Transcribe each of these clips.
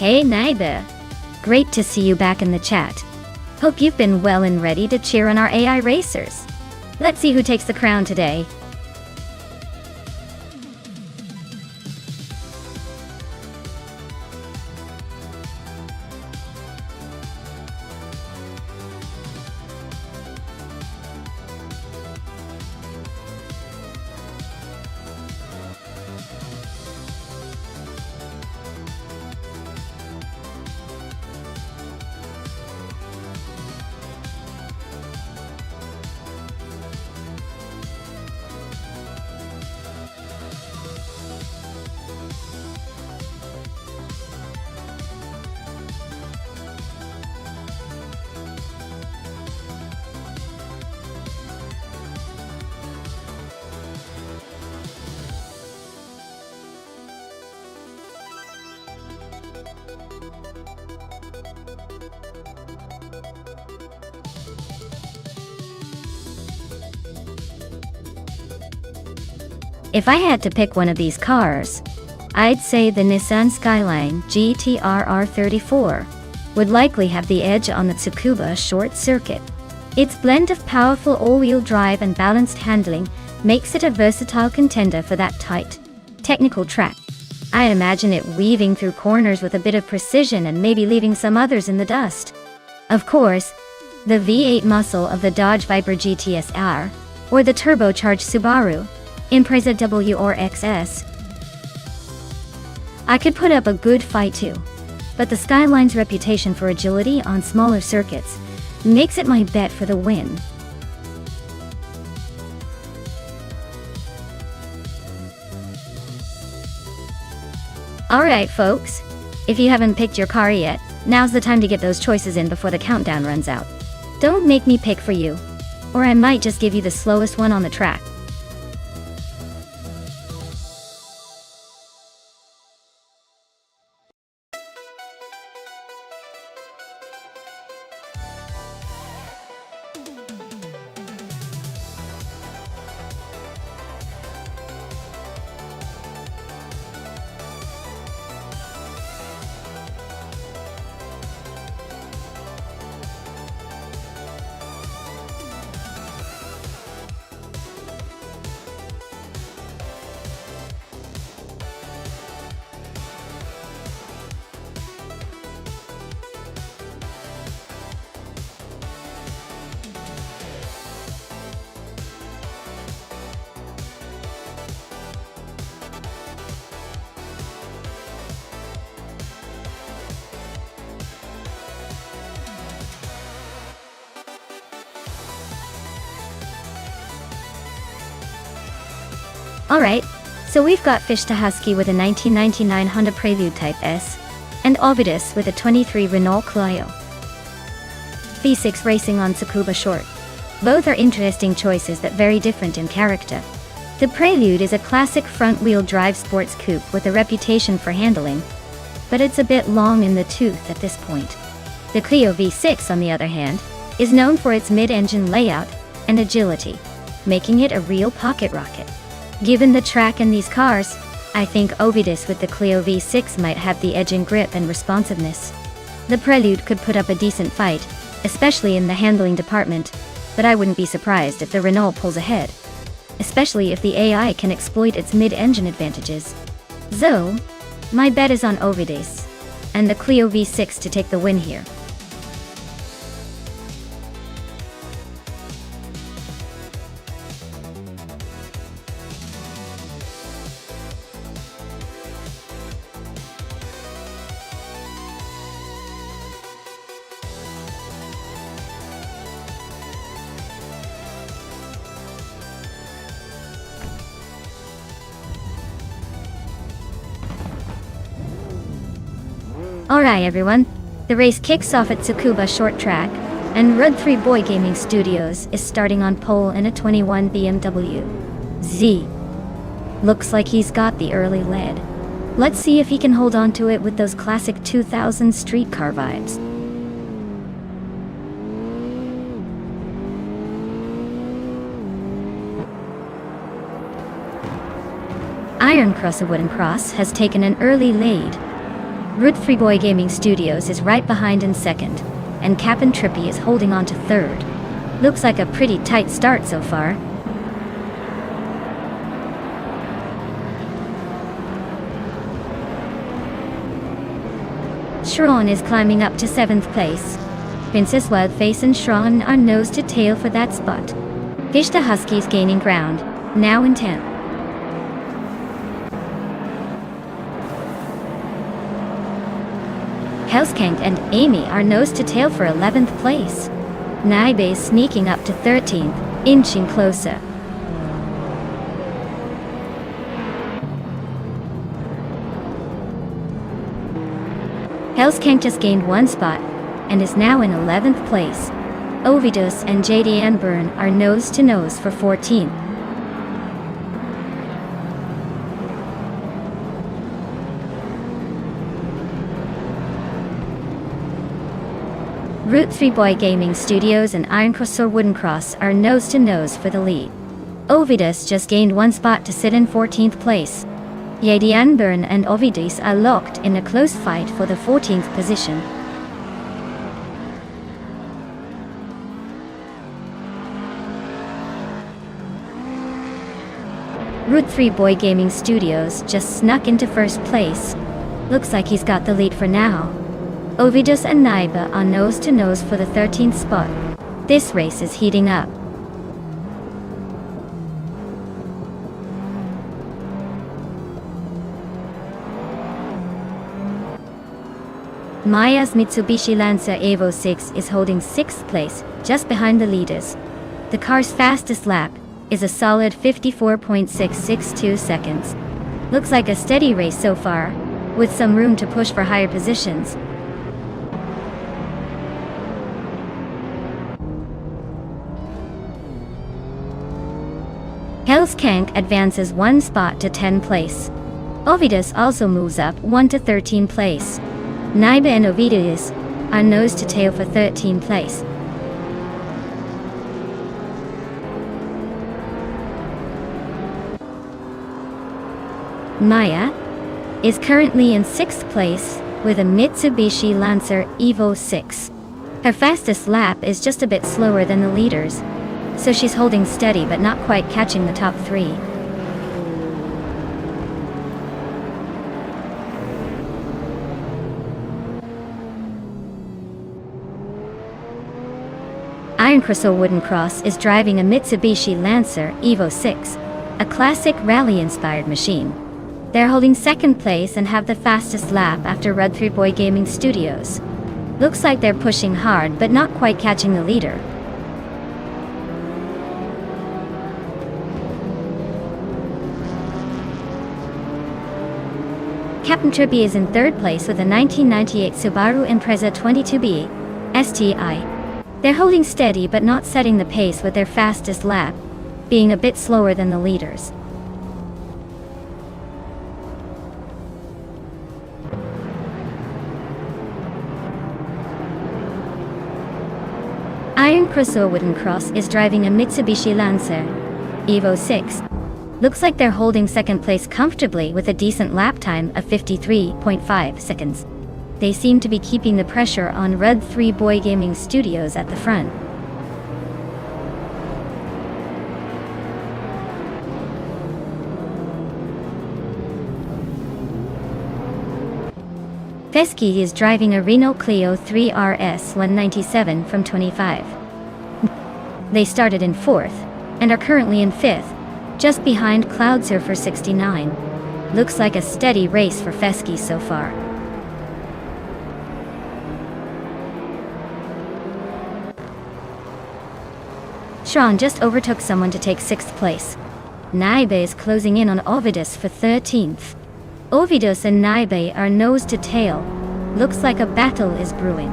Hey Naida. Great to see you back in the chat. Hope you've been well and ready to cheer on our AI racers. Let's see who takes the crown today. If I had to pick one of these cars, I'd say the Nissan Skyline GT-R R34 would likely have the edge on the Tsukuba short circuit. Its blend of powerful all-wheel drive and balanced handling makes it a versatile contender for that tight, technical track. I imagine it weaving through corners with a bit of precision and maybe leaving some others in the dust. Of course, the V8 muscle of the Dodge Viper GTS-R, or the turbocharged Subaru Impreza WRXS. I could put up a good fight too, but the Skyline's reputation for agility on smaller circuits makes it my bet for the win. Alright folks, if you haven't picked your car yet, now's the time to get those choices in before the countdown runs out. Don't make me pick for you, or I might just give you the slowest one on the track. Alright, so we've got Fish to Husky with a 1999 Honda Prelude Type S, and Ovidus with a 23 Renault Clio V6 racing on Tsukuba Short. Both are interesting choices that vary different in character. The Prelude is a classic front-wheel drive sports coupe with a reputation for handling, but it's a bit long in the tooth at this point. The Clio V6, on the other hand, is known for its mid-engine layout and agility, making it a real pocket rocket. Given the track in these cars, I think Ovidus with the Clio V6 might have the edge in grip and responsiveness. The Prelude could put up a decent fight, especially in the handling department, but I wouldn't be surprised if the Renault pulls ahead, especially if the AI can exploit its mid-engine advantages. So, my bet is on Ovidus, and the Clio V6 to take the win here. Alright everyone, the race kicks off at Tsukuba Short Track, and Rud 3 Boy Gaming Studios is starting on pole in a 21 BMW Z. Looks like he's got the early lead. Let's see if he can hold on to it with those classic 2000 streetcar vibes. Iron Cross, a wooden cross, has taken an early lead. Route 3 Boy Gaming Studios is right behind in second, and Cap'n Trippy is holding on to third. Looks like a pretty tight start so far. Shron is climbing up to 7th place. Princess Wildface and Shron are nose to tail for that spot. Fish the Husky is gaining ground, now in 10th. Hellskank and Amy are nose to tail for 11th place. Naibe is sneaking up to 13th, inching closer. Hellskank just gained 1 spot, and is now in 11th place. Ovidus and JD Burn are nose to nose for 14th. Route 3 Boy Gaming Studios and Ironcross or Wooden Cross are nose to nose for the lead. Ovidus just gained 1 spot to sit in 14th place. JD Burn and Ovidus are locked in a close fight for the 14th position. Route 3 Boy Gaming Studios just snuck into 1st place. Looks like he's got the lead for now. Ovidus and Naiba are nose to nose for the 13th spot. This race is heating up. Maya's Mitsubishi Lancer Evo 6 is holding 6th place, just behind the leaders. The car's fastest lap is a solid 54.662 seconds. Looks like a steady race so far, with some room to push for higher positions. Hellskank advances 1 spot to 10th place. Ovidus also moves up 1 to 13th place. Naiba and Ovidus are nose to tail for 13th place. Maya is currently in 6th place with a Mitsubishi Lancer Evo 6. Her fastest lap is just a bit slower than the leaders, so she's holding steady but not quite catching the top 3. Ironcross or Wooden Cross is driving a Mitsubishi Lancer Evo 6, a classic rally-inspired machine. They're holding 2nd place and have the fastest lap after Route 3 Boy Gaming Studios. Looks like they're pushing hard but not quite catching the leader. Cap'n Trippy is in 3rd place with a 1998 Subaru Impreza 22B STI. They're holding steady but not setting the pace with their fastest lap, being a bit slower than the leaders. Ironcross or Wooden Cross is driving a Mitsubishi Lancer Evo 6. Looks like they're holding 2nd place comfortably with a decent lap time of 53.5 seconds. They seem to be keeping the pressure on Route 3 Boy Gaming Studios at the front. Fesky is driving a Renault Clio 3 RS 197 from 25. They started in 4th, and are currently in 5th, just behind Cloudsurfer 69. Looks like a steady race for Fesky so far. Shron just overtook someone to take 6th place. Naibe is closing in on Ovidus for 13th. Ovidus and Naibe are nose to tail. Looks like a battle is brewing.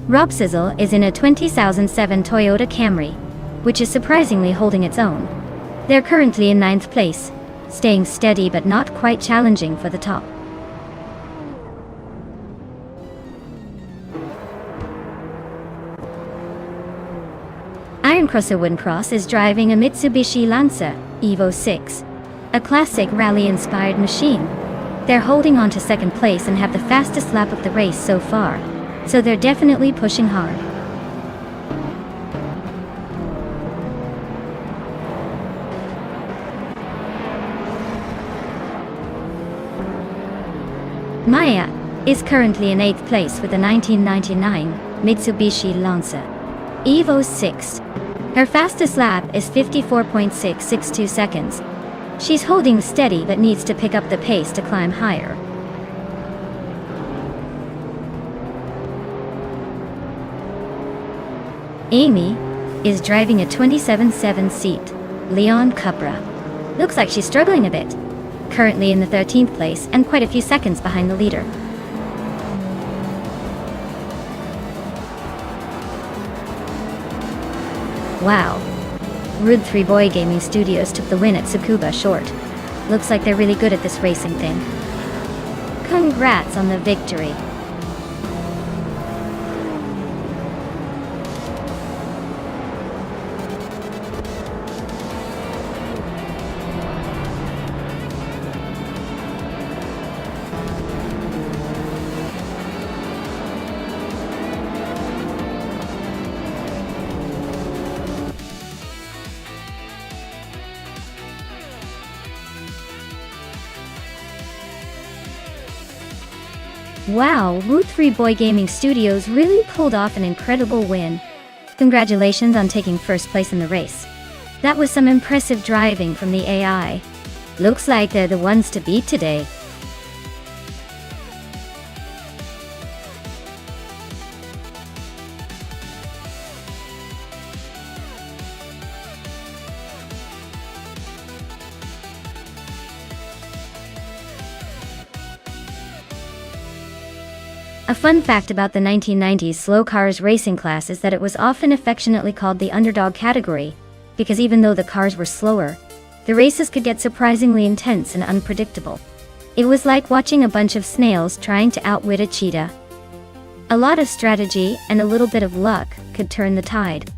Rob Sizzle is in a 2007 Toyota Camry, which is surprisingly holding its own. They're currently in 9th place, staying steady but not quite challenging for the top. second crosser Wincross is driving a Mitsubishi Lancer Evo 6, a classic rally-inspired machine. They're holding on to second place and have the fastest lap of the race so far, so they're definitely pushing hard. Maya is currently in 8th place with a 1999 Mitsubishi Lancer Evo 6. Her fastest lap is 54.662 seconds. She's holding steady but needs to pick up the pace to climb higher. Amy is driving a 27/7 seat Leon Cupra. Looks like she's struggling a bit. Currently in the 13th place and quite a few seconds behind the leader. Wow. Rude 3 Boy Gaming Studios took the win at Tsukuba Short. Looks like they're really good at this racing thing. Congrats on the victory. Wow, Root 3 Boy Gaming Studios really pulled off an incredible win. Congratulations on taking first place in the race. That was some impressive driving from the AI. Looks like they're the ones to beat today. A fun fact about the 1990s slow cars racing class is that it was often affectionately called the underdog category, because even though the cars were slower, the races could get surprisingly intense and unpredictable. It was like watching a bunch of snails trying to outwit a cheetah. A lot of strategy and a little bit of luck could turn the tide.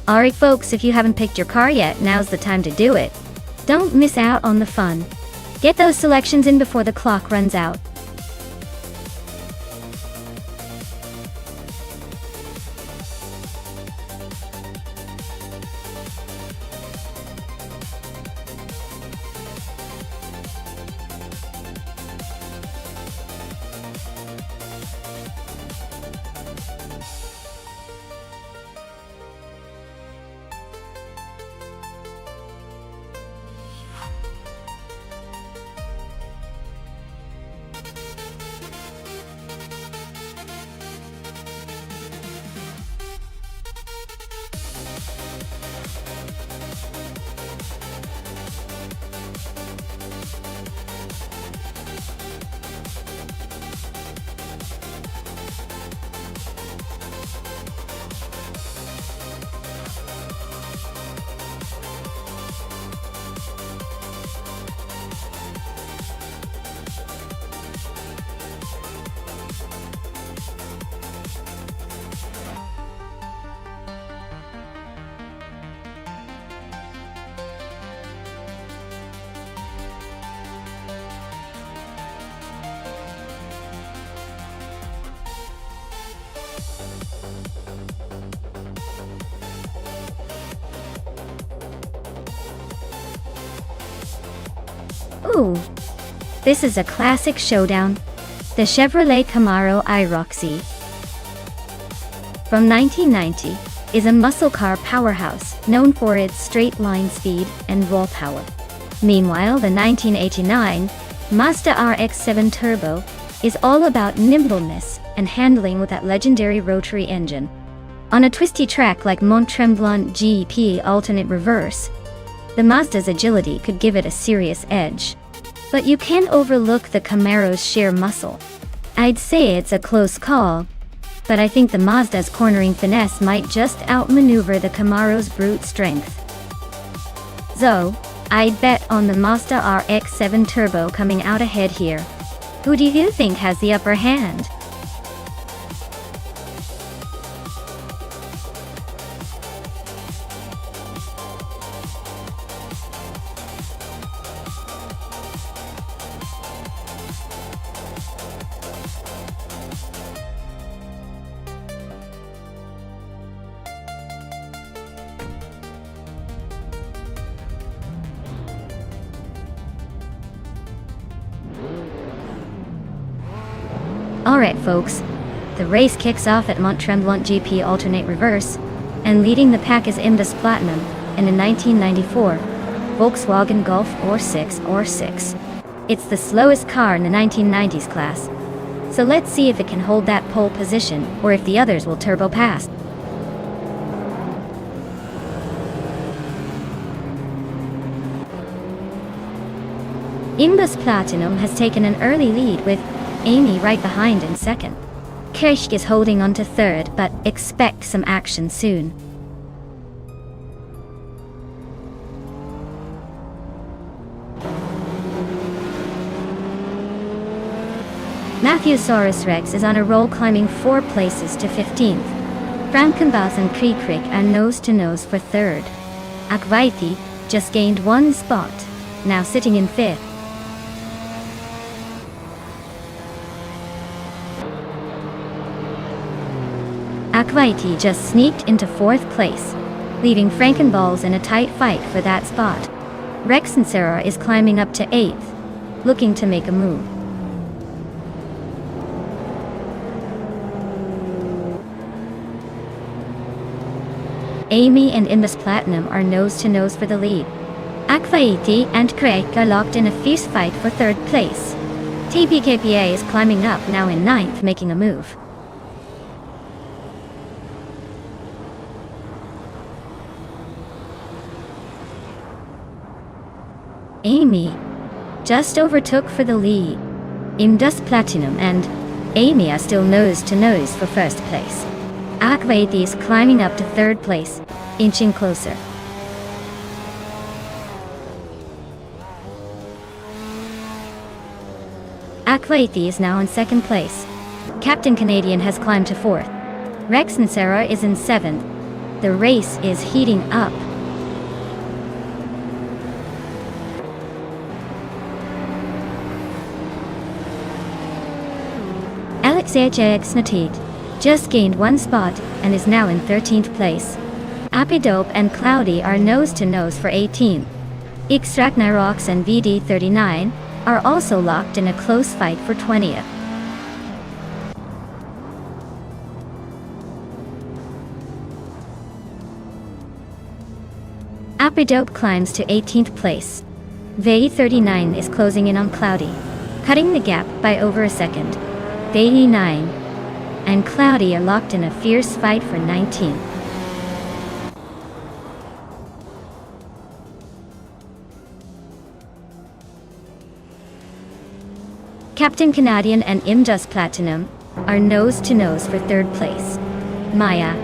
Alright folks, if you haven't picked your car yet, now's the time to do it. Don't miss out on the fun. Get those selections in before the clock runs out. Ooh, this is a classic showdown. The Chevrolet Camaro iRoxy from 1990 is a muscle car powerhouse known for its straight-line speed and raw power. Meanwhile, the 1989 Mazda RX-7 Turbo is all about nimbleness and handling with that legendary rotary engine. On a twisty track like Mont Tremblant GP alternate reverse, the Mazda's agility could give it a serious edge. But you can't overlook the Camaro's sheer muscle. I'd say it's a close call, but I think the Mazda's cornering finesse might just outmaneuver the Camaro's brute strength. So, I'd bet on the Mazda RX-7 Turbo coming out ahead here. Who do you think has the upper hand? Alright folks, the race kicks off at Mont-Tremblant GP alternate reverse, and leading the pack is Imbus Platinum, in a 1994 Volkswagen Golf R6. It's the slowest car in the 1990s class, so let's see if it can hold that pole position or if the others will turbo past. Imbus Platinum has taken an early lead with Amy right behind in second. Kirsch is holding on to third, but expect some action soon. Matthewsaurus Rex is on a roll, climbing 4 places to 15th. Frankenbas and Krieg are nose to nose for third. Akvaiti just gained 1 spot, now sitting in 5th. Akvaiti just sneaked into 4th place, leaving Frankenballs in a tight fight for that spot. Rexensera is climbing up to 8th, looking to make a move. Amy and Imbus Platinum are nose to nose for the lead. Akvaiti and Craig are locked in a fierce fight for 3rd place. TPKPA is climbing up, now in 9th, making a move. Amy just overtook for the lead. Imbus Platinum and Amy are still nose to nose for 1st place. Akvaiti is climbing up to 3rd place, inching closer. Akvaiti is now in 2nd place. Captain Canadian has climbed to 4th. Rexensera is in 7th. The race is heating up. Alexej Natit just gained 1 spot and is now in 13th place. Apidope and Cloudy are nose to nose for 18th. Ixtracnirox and VD39 are also locked in a close fight for 20th. Apidope climbs to 18th place. VD39 is closing in on Cloudy, cutting the gap by over a second. VD9 and Cloudy are locked in a fierce fight for 19th. Captain Canadian and Imbus Platinum are nose to nose for 3rd place. Maya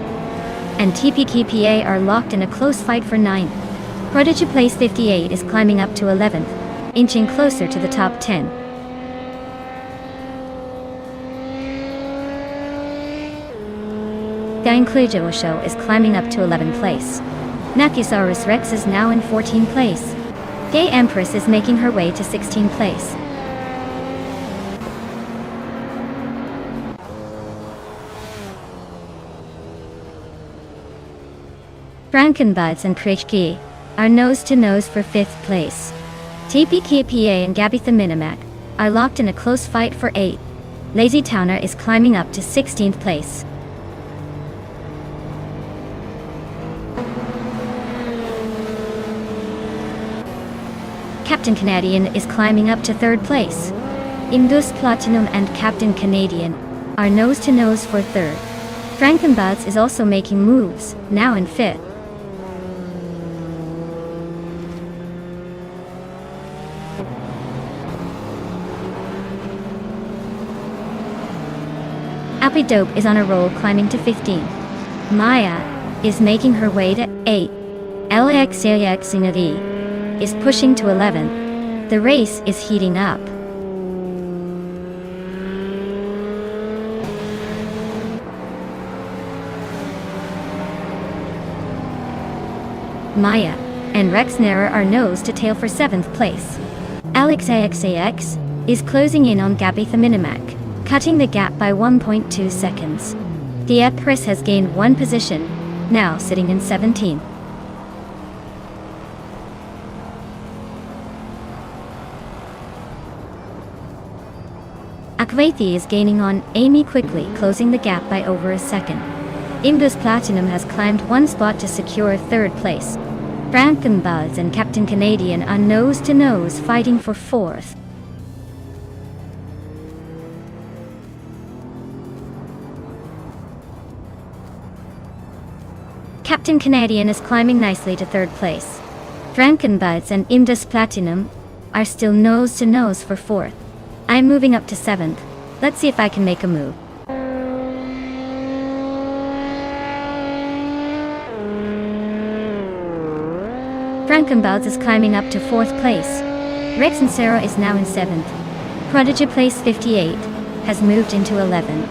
and TPKPA are locked in a close fight for 9th. Prodigy Place 58 is climbing up to 11th, inching closer to the top 10. Gainclujo Show is climbing up to 11th place. Nathusaurus Rex is now in 14th place. Gay Empress is making her way to 16th place. Frankenbuds and Krichki are nose to nose for 5th place. TPKPA and Gabitha Minimac are locked in a close fight for 8th. Lazy Towner is climbing up to 16th place. Captain Canadian is climbing up to 3rd place. Imbus Platinum and Captain Canadian are nose to nose for 3rd. Frankenbuds is also making moves, now in 5th. Apidope is on a roll, climbing to 15th. Maya is making her way to 8th. LXAXinity is pushing to 11th. The race is heating up. Maya and Rex Nera are nose to tail for 7th place. Alex AXAX is closing in on Gabby Minimac, cutting the gap by 1.2 seconds. The Empress has gained 1 position, now sitting in 17th. Akwathi is gaining on Amy quickly, closing the gap by over a second. Indus Platinum has climbed 1 spot to secure 3rd place. Frankenbuzz and Captain Canadian are nose to nose fighting for 4th. Captain Canadian is climbing nicely to 3rd place. Frankenbuzz and Indus Platinum are still nose to nose for 4th. I'm moving up to 7th. Let's see if I can make a move. Frankenbuzz is climbing up to 4th place. Rex and Sarah is now in 7th. Prodigy place 58 has moved into 11th.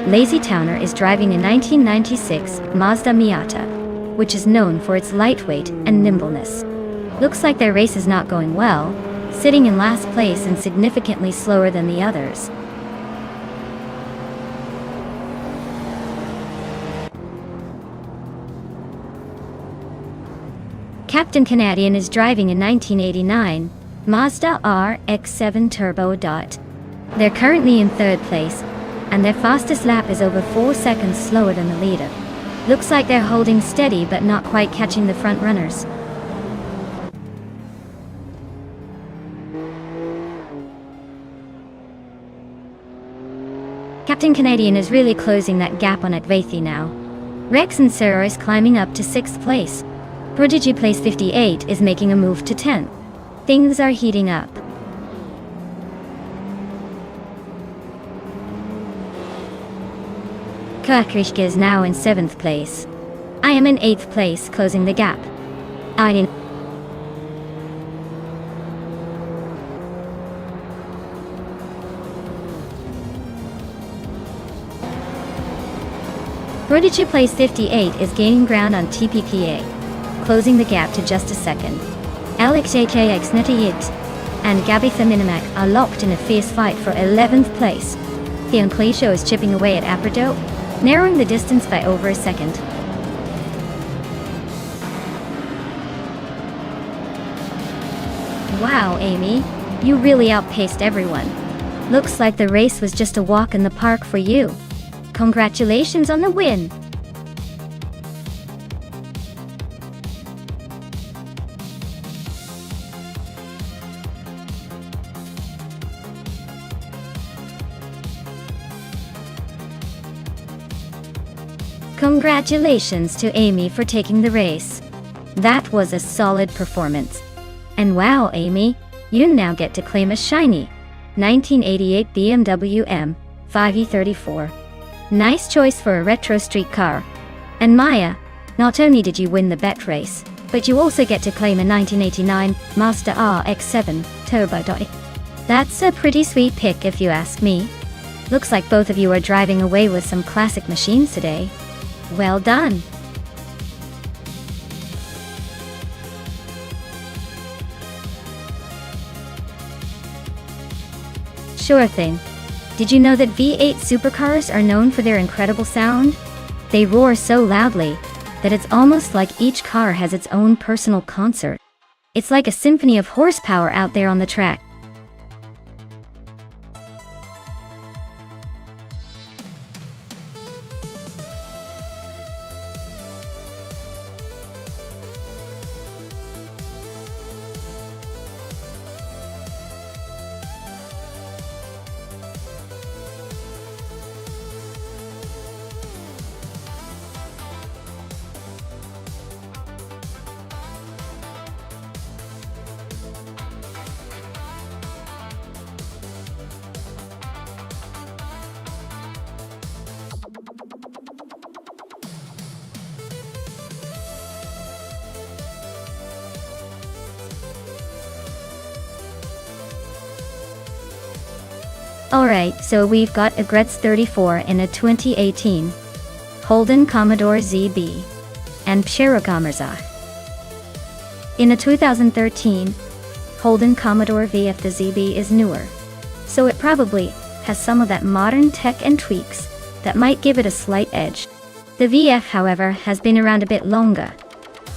Lazy Towner is driving a 1996 Mazda Miata, which is known for its lightweight and nimbleness. Looks like their race is not going well, sitting in last place and significantly slower than the others. Captain Canadian is driving a 1989 Mazda RX-7 Turbo. They're currently in 3rd place, and their fastest lap is over 4 seconds slower than the leader. Looks like they're holding steady but not quite catching the front runners. Captain Canadian is really closing that gap on Akwathi now. Rex and Sarah is climbing up to 6th place. Prodigy place 58 is making a move to 10th. Things are heating up. Kirkrishka is now in 7th place. I am in 8th place, closing the gap. Prodigy place 58 is gaining ground on TPPA, closing the gap to just a second. Alex HAX Netayit and Gabby Minimac are locked in a fierce fight for 11th place. Theon Clisho is chipping away at Aperdo, narrowing the distance by over a second. Wow, Amy, you really outpaced everyone. Looks like the race was just a walk in the park for you. Congratulations on the win! Congratulations to Amy for taking the race. That was a solid performance. And wow, Amy, you now get to claim a shiny 1988 BMW M5E34. Nice choice for a retro street car. And Maya, not only did you win the bet race, but you also get to claim a 1989 Mazda RX-7 Turbo. That's a pretty sweet pick if you ask me. Looks like both of you are driving away with some classic machines today. Well done! Sure thing. Did you know that V8 supercars are known for their incredible sound? They roar so loudly that it's almost like each car has its own personal concert. It's like a symphony of horsepower out there on the track. Alright, so we've got a Gretz 34 in a 2018 Holden Commodore ZB and Psherogamerza. In a 2013 Holden Commodore VF, the ZB is newer, so it probably has some of that modern tech and tweaks that might give it a slight edge. The VF, however, has been around a bit longer,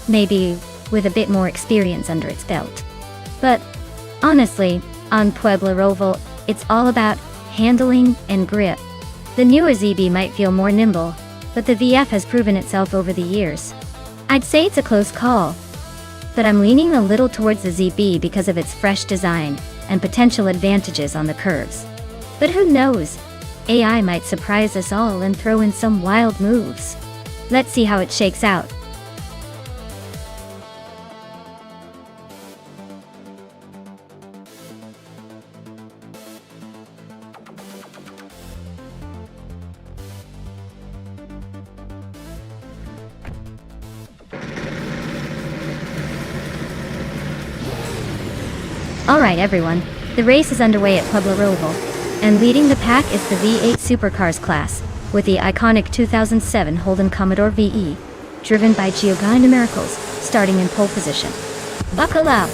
maybe with a bit more experience under its belt. But honestly, on Puebla Roval, it's all about handling and grip. The newer ZB might feel more nimble, but the VF has proven itself over the years. I'd say it's a close call, but I'm leaning a little towards the ZB because of its fresh design and potential advantages on the curves. But who knows? AI might surprise us all and throw in some wild moves. Let's see how it shakes out. Alright everyone, the race is underway at Puebla Roval, and leading the pack is the V8 Supercars class, with the iconic 2007 Holden Commodore VE, driven by Giovanni Miracles, starting in pole position. Buckle up!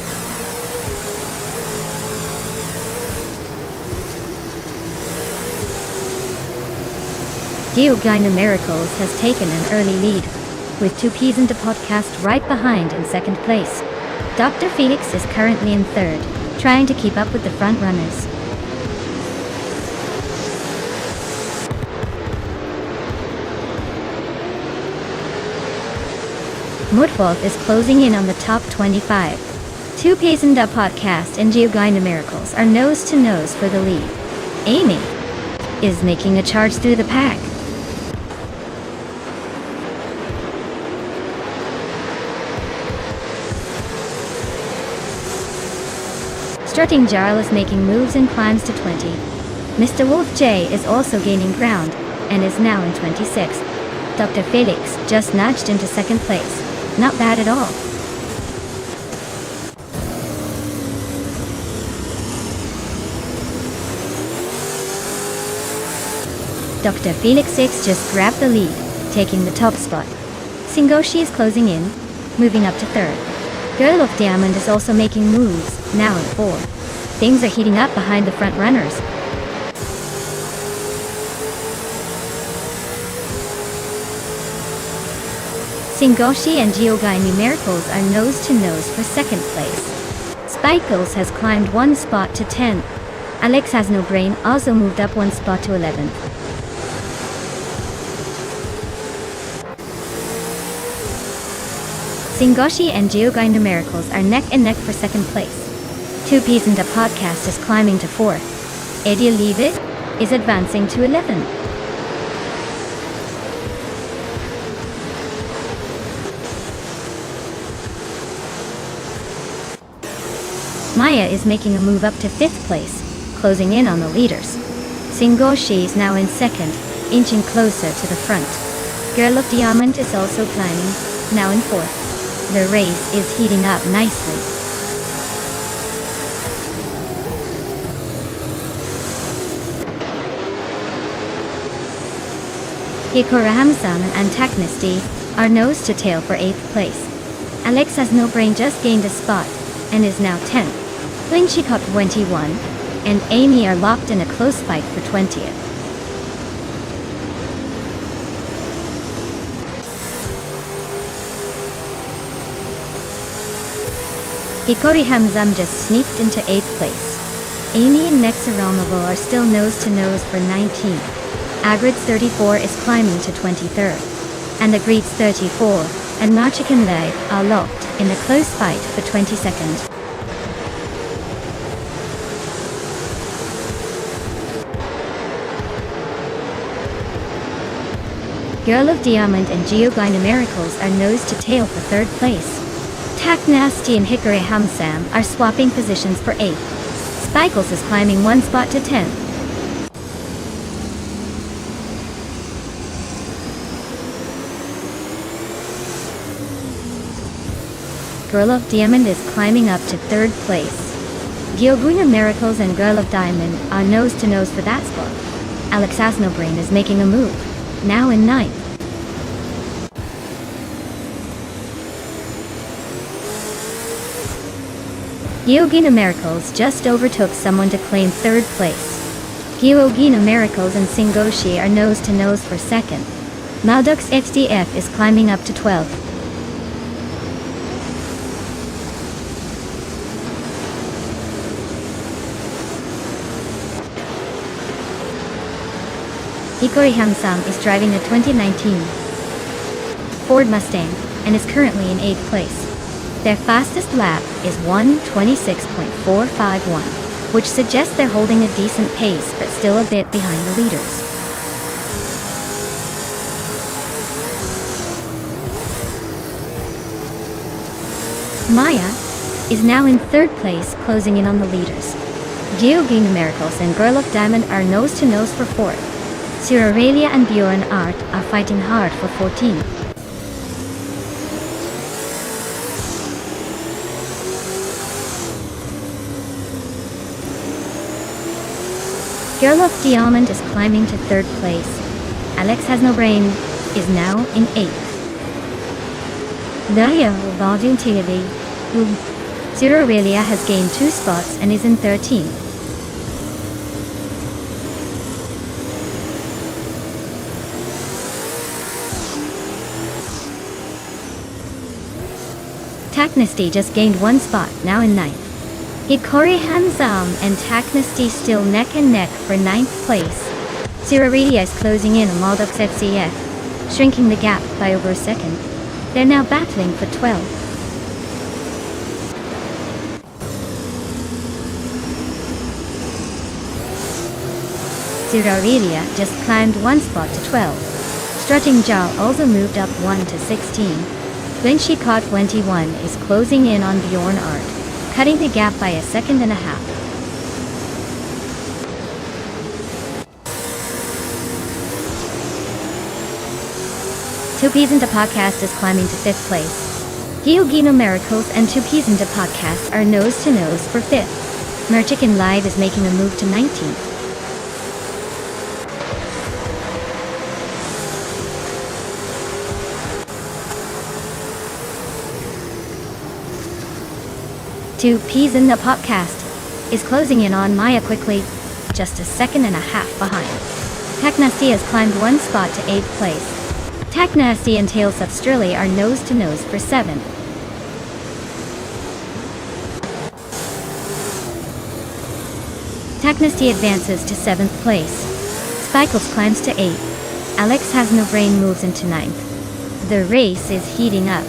Giovanni Miracles has taken an early lead, with Two Peas and a Podcast right behind in second place. Dr. Felix is currently in third, trying to keep up with the front runners. Mudwolf is closing in on the top 25. Two Peas and a Podcast and Giovanni Miracles are nose to nose for the lead. Amy is making a charge through the pack. Strutting Jarl is making moves and climbs to 20. Mr. Wolf J is also gaining ground, and is now in 26th. Dr. Felix just nudged into second place. Not bad at all. Dr. Felix 6 just grabbed the lead, taking the top spot. Singoshi is closing in, moving up to third. Girl of Diamond is also making moves, now in fourth. Things are heating up behind the front runners. Singoshi and Giovanni Miracles are nose to nose for second place. Spikles has climbed one spot to 10. Alex Has No Brain also moved up one spot to 11th. Singoshi and Giovanni Miracles are neck and neck for second place. Two Peas and a Podcast is climbing to 4th. Eddie Leave It is advancing to 11th. Maya is making a move up to 5th place, closing in on the leaders. Singoshi is now in 2nd, inching closer to the front. Girl of Diamond is also climbing, now in 4th. The race is heating up nicely. Hikura Hamsam and Antagonisty are nose to tail for 8th place. Alex Has No Brain just gained a spot, and is now 10th. Linchikot 21, and Amy are locked in a close fight for 20th. Hikori Hamzam just sneaked into 8th place. Amy and Nexaronovo are still nose to nose for 19th. Agrid's 34 is climbing to 23rd. And the Greets 34 and Machikan Lei are locked in a close fight for 22nd. Girl of Diamond and Giovanni Miracles are nose to tail for 3rd place. Tak Nasty and Hickory Hamsam are swapping positions for 8th. Spikles is climbing one spot to 10th. Girl of Diamond is climbing up to 3rd place. Georgina Miracles and Girl of Diamond are nose to nose for that spot. Alex Has No Brain is making a move, now in 9th. Georgina Miracles just overtook someone to claim 3rd place. Georgina Miracles and Singoshi are nose to nose for 2nd. Maldux XDF is climbing up to 12th. Hikori Hamsam is driving a 2019 Ford Mustang and is currently in 8th place. Their fastest lap is 1:26.451, which suggests they're holding a decent pace but still a bit behind the leaders. Maya is now in 3rd place, closing in on the leaders. Georgina Miracles and Girl of Diamond are nose to nose for 4th. Aurelia and Bjorn Art are fighting hard for 14th. Girl of Diamond is climbing to 3rd place. Alex Has No Brain is now in 8th. Aurelia has gained 2 spots and is in 13th. Taknasty just gained 1 spot, now in 9th. Hikori Hanzam and Taknasty still neck and neck for 9th place. Aurelia is closing in on Maldux FCF, shrinking the gap by over a second. They're now battling for 12th. Aurelia just climbed 1 spot to 12. Strutting Jaw also moved up 1 to 16. Vinci Caught 21 is closing in on Bjorn Art, cutting the gap by a second and a half. Two Peas Into Podcast is climbing to 5th place. Georgina Miracles and Two Peas Into Podcast are nose to nose for 5th. Merchicken Live is making a move to 19th. Two Peas in the Podcast is closing in on Maya quickly, just a second and a half behind. Taknasty has climbed 1 spot to 8th place. Taknasty and Tales of Strilly are nose to nose for 7th. Taknasty advances to 7th place. Spikles climbs to 8th. Alex Has No Brain moves into 9th. The race is heating up.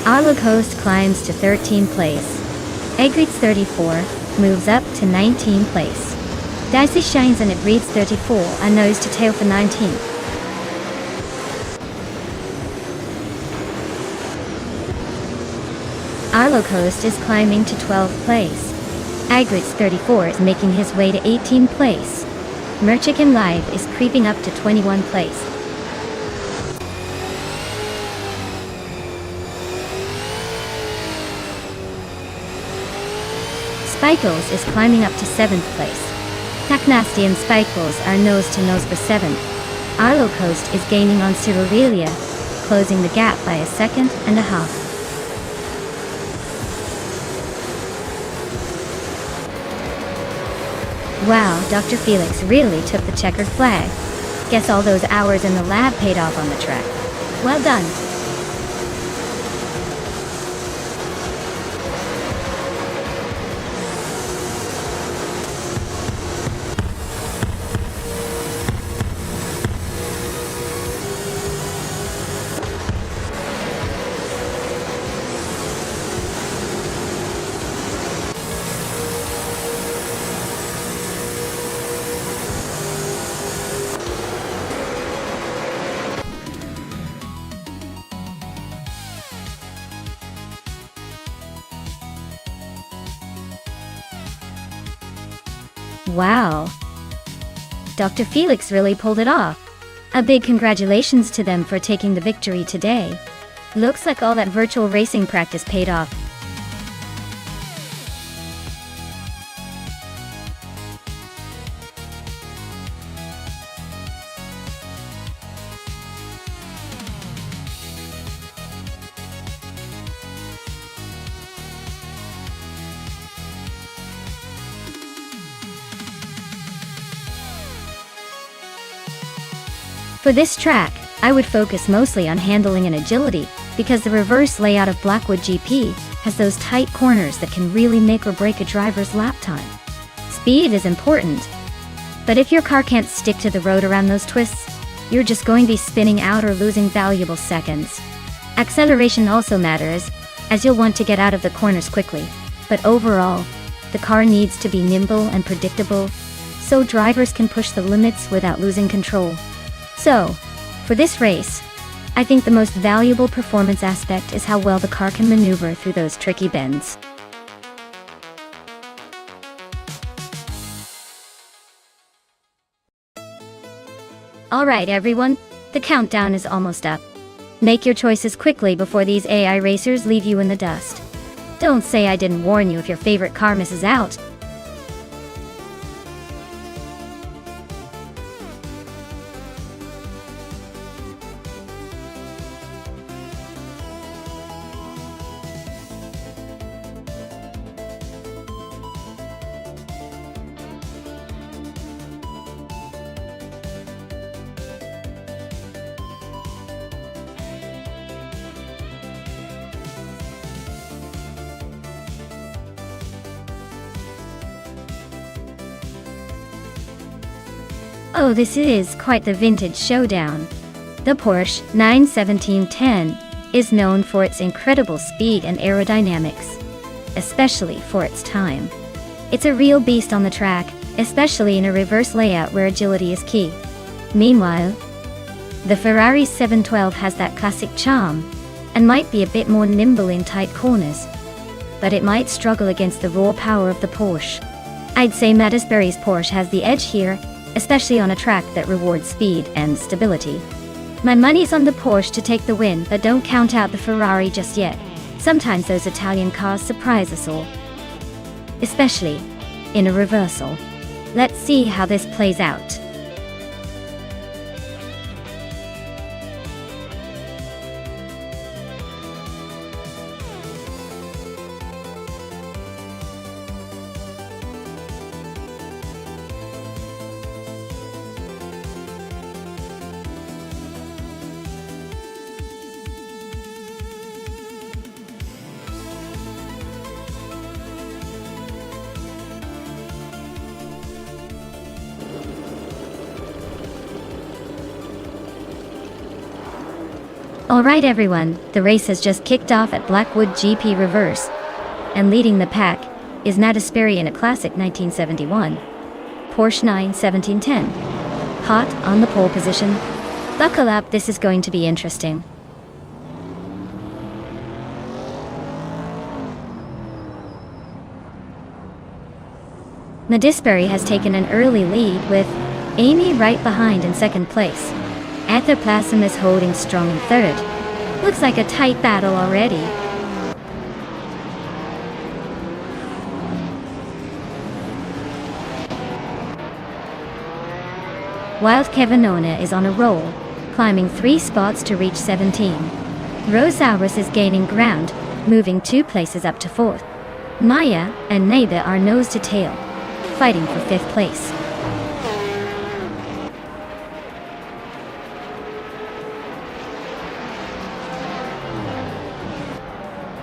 Arlo Coast climbs to 13th place. Egreets 34 moves up to 19th place. Dicey Shines and It Reads 34 are nose to tail for 19th. Arlo Coast is climbing to 12th place. Egreets 34 is making his way to 18th place. Merchicken Live is creeping up to 21st place. Spikles is climbing up to 7th place. Taknasty and Spikles are nose to nose for 7th. Arlo Coast is gaining on Aurelia, closing the gap by a second and a half. Wow, Dr. Felix really took the checkered flag. Guess all those hours in the lab paid off on the track. Well done. Wow. Dr. Felix really pulled it off. A big congratulations to them for taking the victory today. Looks like all that virtual racing practice paid off. For this track, I would focus mostly on handling and agility, because the reverse layout of Blackwood GP has those tight corners that can really make or break a driver's lap time. Speed is important, but if your car can't stick to the road around those twists, you're just going to be spinning out or losing valuable seconds. Acceleration also matters, as you'll want to get out of the corners quickly, but overall, the car needs to be nimble and predictable, so drivers can push the limits without losing control. So, for this race, I think the most valuable performance aspect is how well the car can maneuver through those tricky bends. Alright everyone, the countdown is almost up. Make your choices quickly before these AI racers leave you in the dust. Don't say I didn't warn you if your favorite car misses out. Oh, this is quite the vintage showdown. The Porsche 91710 is known for its incredible speed and aerodynamics, especially for its time. It's a real beast on the track, especially in a reverse layout where agility is key. Meanwhile, the Ferrari 712 has that classic charm, and might be a bit more nimble in tight corners, but it might struggle against the raw power of the Porsche. I'd say Mattisberry's Porsche has the edge here, especially on a track that rewards speed and stability. My money's on the Porsche to take the win, but don't count out the Ferrari just yet. Sometimes those Italian cars surprise us all, especially in a reversal. Let's see how this plays out. Alright everyone, the race has just kicked off at Blackwood GP Reverse, and leading the pack is Mattisberry in a classic 1971 Porsche 91710. Hot on the pole position. Buckle up, this is going to be interesting. Mattisberry has taken an early lead with Amy right behind in second place. Ectoplasm is holding strong in third. Looks like a tight battle already. Wild Kevinona is on a roll, climbing 3 spots to reach 17. Rosaurus is gaining ground, moving 2 places up to 4th. Maya and Nada are nose to tail, fighting for 5th place.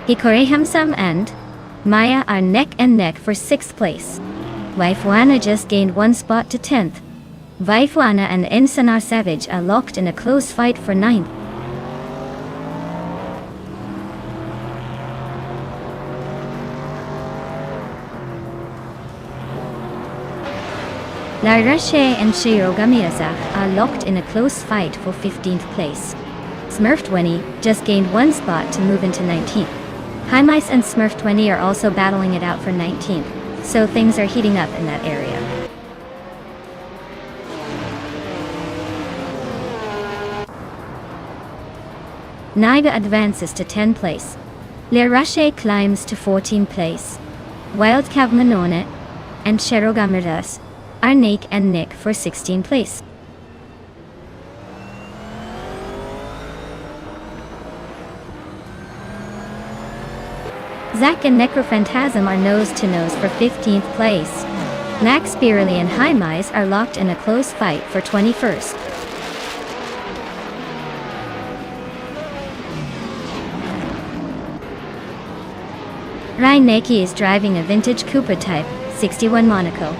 Hikorehamsam and Maya are neck and neck for 6th place. Waifuana just gained 1 spot to 10th. Waifuana and Ensanar Savage are locked in a close fight for 9th. Lairashe and Shirogamiazak are locked in a close fight for 15th place. Smurf20 just gained 1 spot to move into 19th. Highmice and Smurf20 are also battling it out for 19th, so things are heating up in that area. Naiba advances to 10th place. Le Rocher climbs to 14th place. Wildcat Manone and Cherogamerdas are neck and neck for 16th place. Zack and Necrophantasm are nose-to-nose for 15th place. Max Spirally and Hymise are locked in a close fight for 21st. Reineki is driving a vintage Cooper Type 61 Monaco.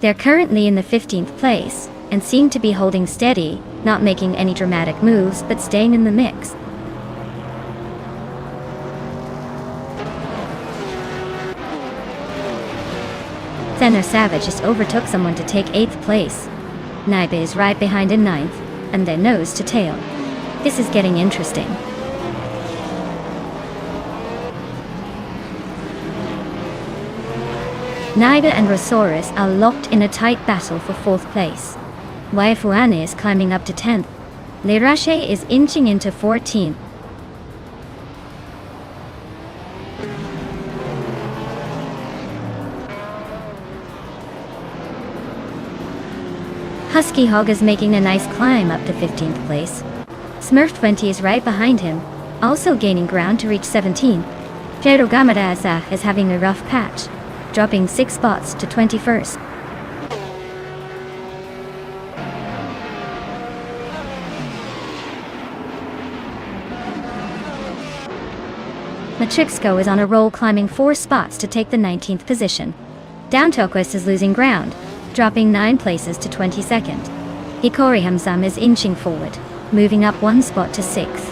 They're currently in the 15th place and seem to be holding steady, not making any dramatic moves but staying in the mix. Thenner Savage just overtook someone to take 8th place. Naiba is right behind in 9th, and then nose to tail. This is getting interesting. Naiba and Rosaurus are locked in a tight battle for 4th place. Waifuane is climbing up to 10th. Le Rocher is inching into 14th. Husky Hog is making a nice climb up to 15th place. Smurf 20 is right behind him, also gaining ground to reach 17th. Jerogamadaza is having a rough patch, dropping 6 spots to 21st. Matrixco is on a roll, climbing 4 spots to take the 19th position. Downtoquist is losing ground, dropping 9 places to 22nd. Hikori Hamzam is inching forward, moving up 1 spot to 6th.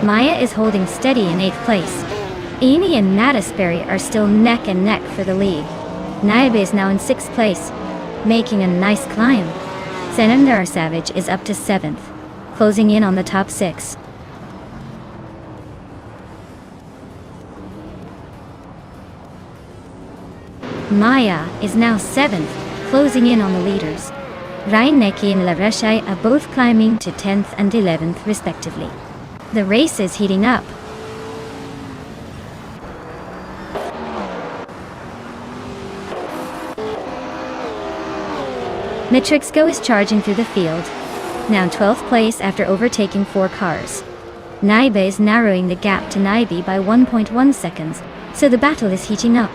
Maya is holding steady in 8th place. Amy and Natisberry are still neck and neck for the lead. Naiba is now in 6th place, making a nice climb. Zenandar Savage is up to 7th, closing in on the top 6. Maya is now 7th, closing in on the leaders. Reineki and La Roche are both climbing to 10th and 11th respectively. The race is heating up. Matrixco is charging through the field, now 12th place after overtaking 4 cars. Naiba is narrowing the gap to Naibi by 1.1 seconds, so the battle is heating up.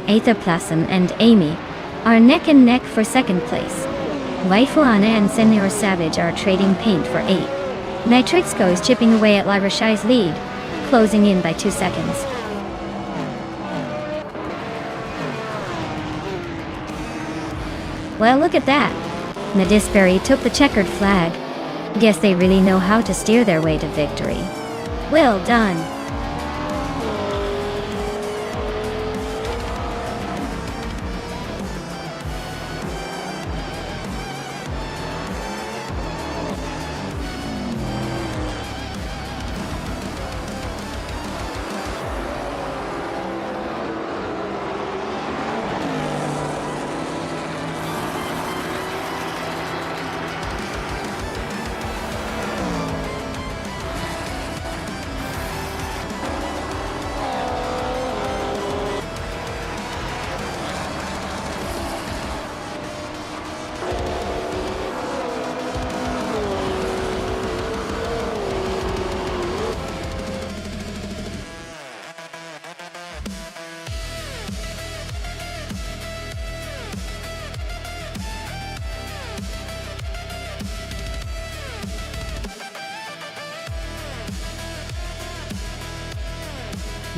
Aethaplasm and Amy are neck and neck for 2nd place. Waifuana and Senior Savage are trading paint for 8. Matrixco is chipping away at La Roche's lead, closing in by 2 seconds. Well, look at that. Nadisberry took the checkered flag. Guess they really know how to steer their way to victory. Well done.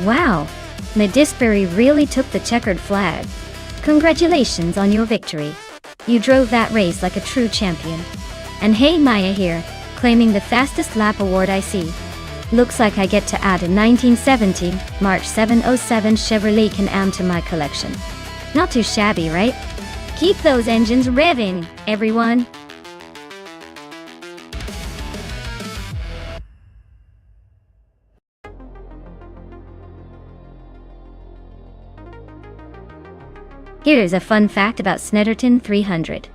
Wow, Nadisberry really took the checkered flag. Congratulations on your victory. You drove that race like a true champion. And hey, Maya here, claiming the fastest lap award I see. Looks like I get to add a 1970 March 707 Chevrolet Can-Am to my collection. Not too shabby, right? Keep those engines revving, everyone. Here's a fun fact about Snetterton 300.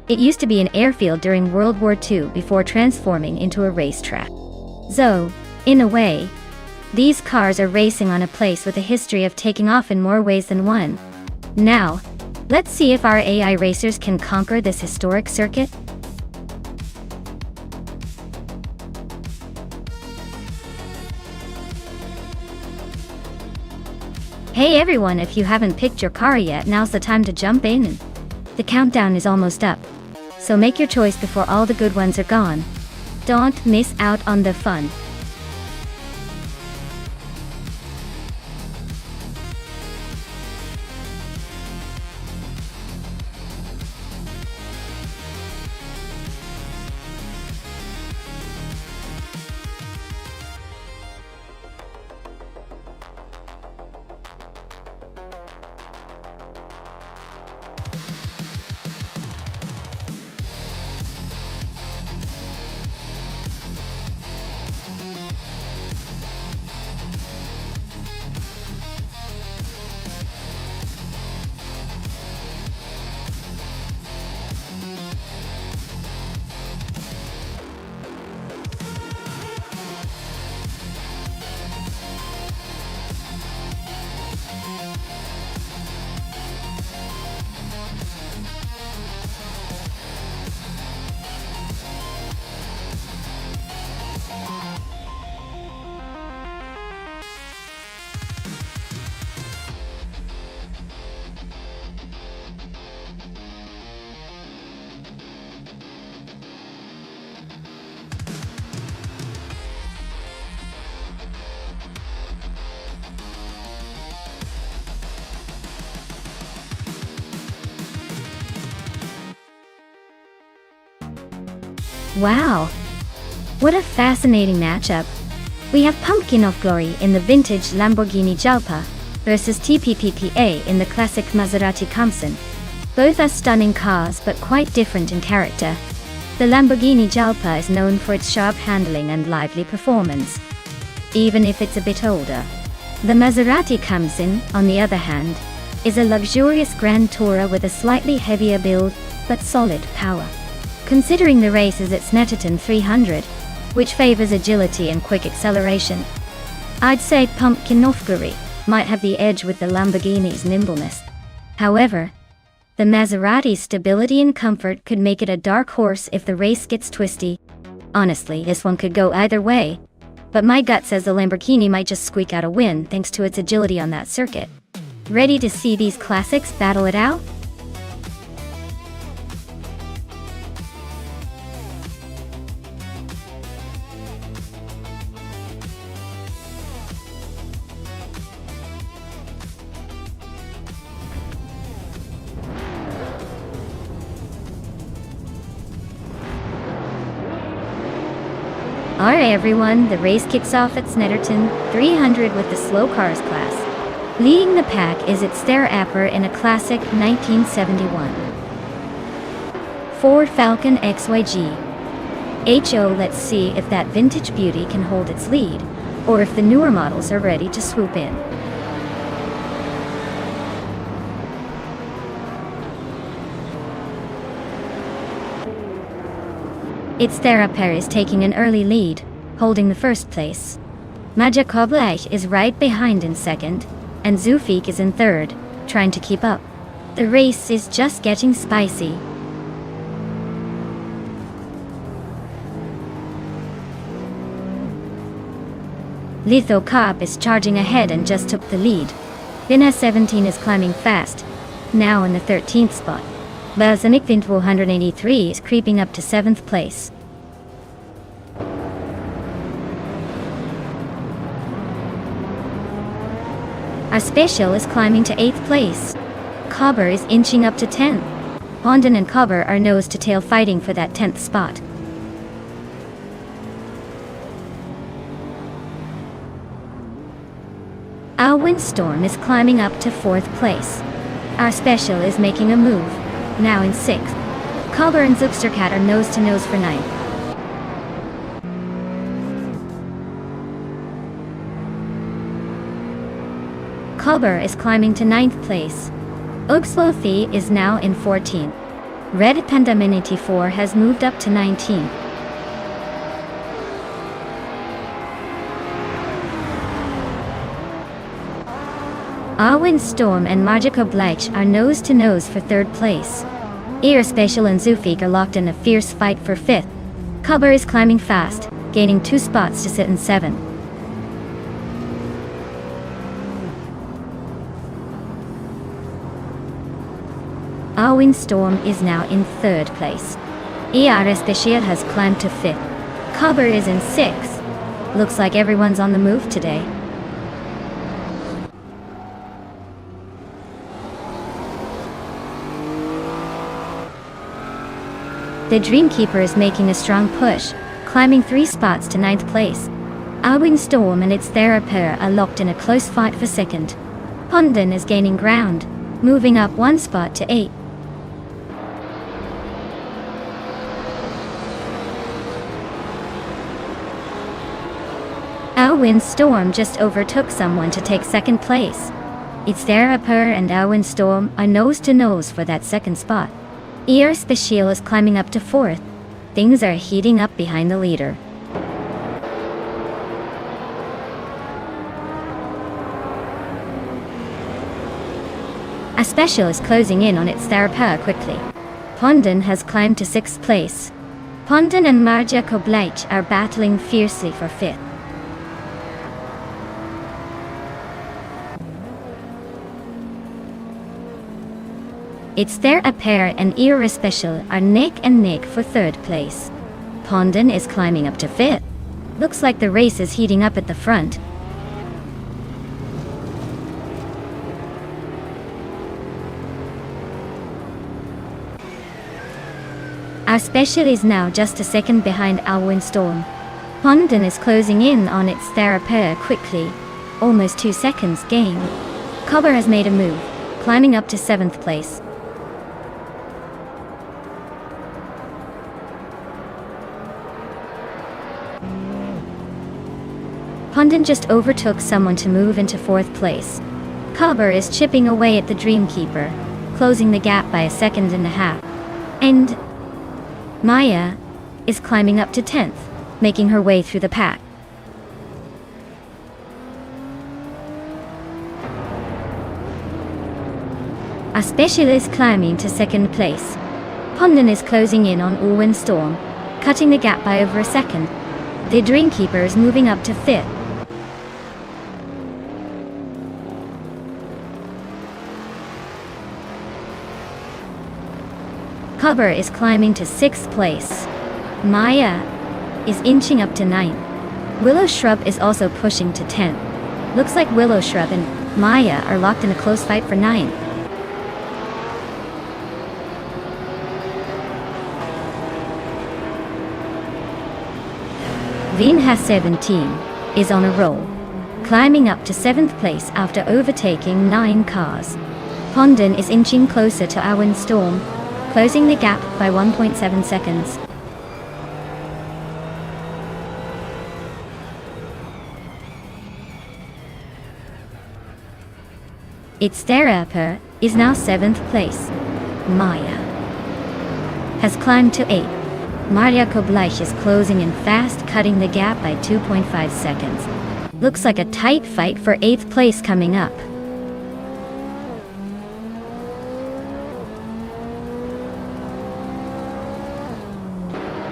It used to be an airfield during World War II before transforming into a racetrack. So, in a way, these cars are racing on a place with a history of taking off in more ways than one. Now, let's see if our AI racers can conquer this historic circuit. Hey everyone, if you haven't picked your car yet, now's the time to jump in. The countdown is almost up, so make your choice before all the good ones are gone. Don't miss out on the fun. Wow! What a fascinating matchup. We have Pumpkin of Glory in the vintage Lamborghini Jalpa versus TPPPA in the classic Maserati Kamsin. Both are stunning cars but quite different in character. The Lamborghini Jalpa is known for its sharp handling and lively performance, even if it's a bit older. The Maserati Kamsin, on the other hand, is a luxurious Grand Tourer with a slightly heavier build but solid power. Considering the race is at Snetterton 300, which favors agility and quick acceleration, I'd say Pumpkin of Glory might have the edge with the Lamborghini's nimbleness. However, the Maserati's stability and comfort could make it a dark horse if the race gets twisty. Honestly, this one could go either way, but my gut says the Lamborghini might just squeak out a win thanks to its agility on that circuit. Ready to see these classics battle it out? Alright everyone, the race kicks off at Snetterton 300 with the slow cars class. Leading the pack is its Stare-Apper in a classic 1971 Ford Falcon XYG. Let's see if that vintage beauty can hold its lead, or if the newer models are ready to swoop in. Its Stare-Apper is taking an early lead, holding the first place. Majakoblech is right behind in second, and Zufik is in third, trying to keep up. The race is just getting spicy. Litho Cop is charging ahead and just took the lead. Vina 17 is climbing fast, now in the 13th spot. Bazanik Vint 183 is creeping up to 7th place. Our Special is climbing to 8th place. Cobber is inching up to 10th. Honden and Cobber are nose to tail fighting for that 10th spot. Our Windstorm is climbing up to 4th place. Our Special is making a move, now in 6th. Cobber and Zupstercat are nose to nose for 9th. Cobber is climbing to 9th place. Oxlothi is now in 14th. Red Pandaminity 4 has moved up to 19th. Arwen Storm and Magico Bleich are nose to nose for 3rd place. Ear Special and Zufik are locked in a fierce fight for 5th. Kubber is climbing fast, gaining 2 spots to sit in 7th. Arwen Storm is now in 3rd place. ER Special has climbed to 5th. Kubber is in 6th. Looks like everyone's on the move today. The Dreamkeeper is making a strong push, climbing 3 spots to 9th place. Arwen Storm and its Therapur are locked in a close fight for 2nd. Pondon is gaining ground, moving up 1 spot to 8th. Arwen Storm just overtook someone to take 2nd place. Its Therapur and Arwen Storm are nose to nose for that 2nd spot. ER Special is climbing up to 4th. Things are heating up behind the leader. A Special is closing in on its Therapur quickly. Pondon has climbed to 6th place. Pondon and Marja Kobleich are battling fiercely for 5th. It's Therapur and ER Special are neck and neck for 3rd place. Pondon is climbing up to 5th. Looks like the race is heating up at the front. Our Special is now just a 2nd behind Arwen Storm. Pondon is closing in on its Therapur quickly. Almost 2 seconds gain. Kubber has made a move, climbing up to 7th place. Pondon just overtook someone to move into 4th place. Kubber is chipping away at the Dreamkeeper, closing the gap by 1.5 seconds. And Maya is climbing up to 10th, making her way through the pack. A Special is climbing to 2nd place. Pondon is closing in on Arwen Storm, cutting the gap by over 1 second. The Dreamkeeper is moving up to 5th. Kubber is climbing to 6th place. Maya is inching up to 9th. Willow Shrub is also pushing to 10th. Looks like Willow Shrub and Maya are locked in a close fight for 9th. Veen has 17, is on a roll, climbing up to 7th place after overtaking 9 cars. Pondon is inching closer to Arwen Storm, closing the gap by 1.7 seconds. Its Therapur is now 7th place. Maya has climbed to 8th. Marja Kobleich is closing in fast, cutting the gap by 2.5 seconds. Looks like a tight fight for 8th place coming up.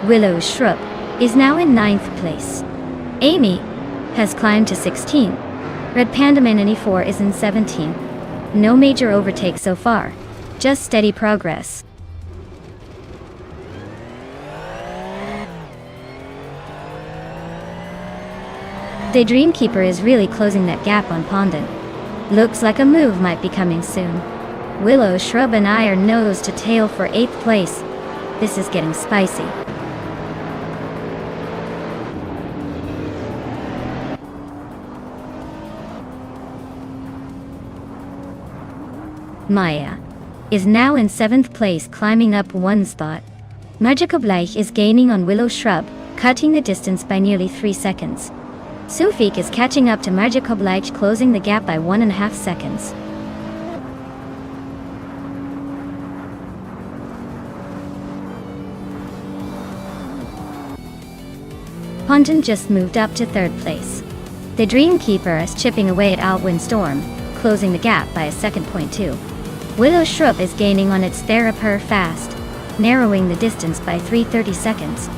Willow Shrub is now in 9th place. Amy has climbed to 16th. Red Panda Man 4 is in 17th. No major overtake so far, just steady progress. The Dreamkeeper is really closing that gap on Pondon. Looks like a move might be coming soon. Willow Shrub and I are nose to tail for 8th place. This is getting spicy. Maya is now in 7th place, climbing up 1 spot. Magico Bleich is gaining on Willow Shrub, cutting the distance by nearly 3 seconds. Sufik is catching up to Magico Bleich, closing the gap by 1.5 seconds. Ponton just moved up to 3rd place. The Dreamkeeper is chipping away at Outwind Storm, closing the gap by a second. 2. Willow Shrub is gaining on its Theraper Fast, narrowing the distance by 3/30 seconds.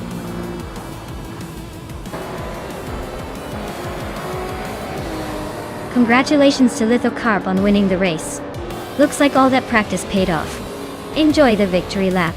Congratulations to Lithocarp on winning the race. Looks like all that practice paid off. Enjoy the victory lap.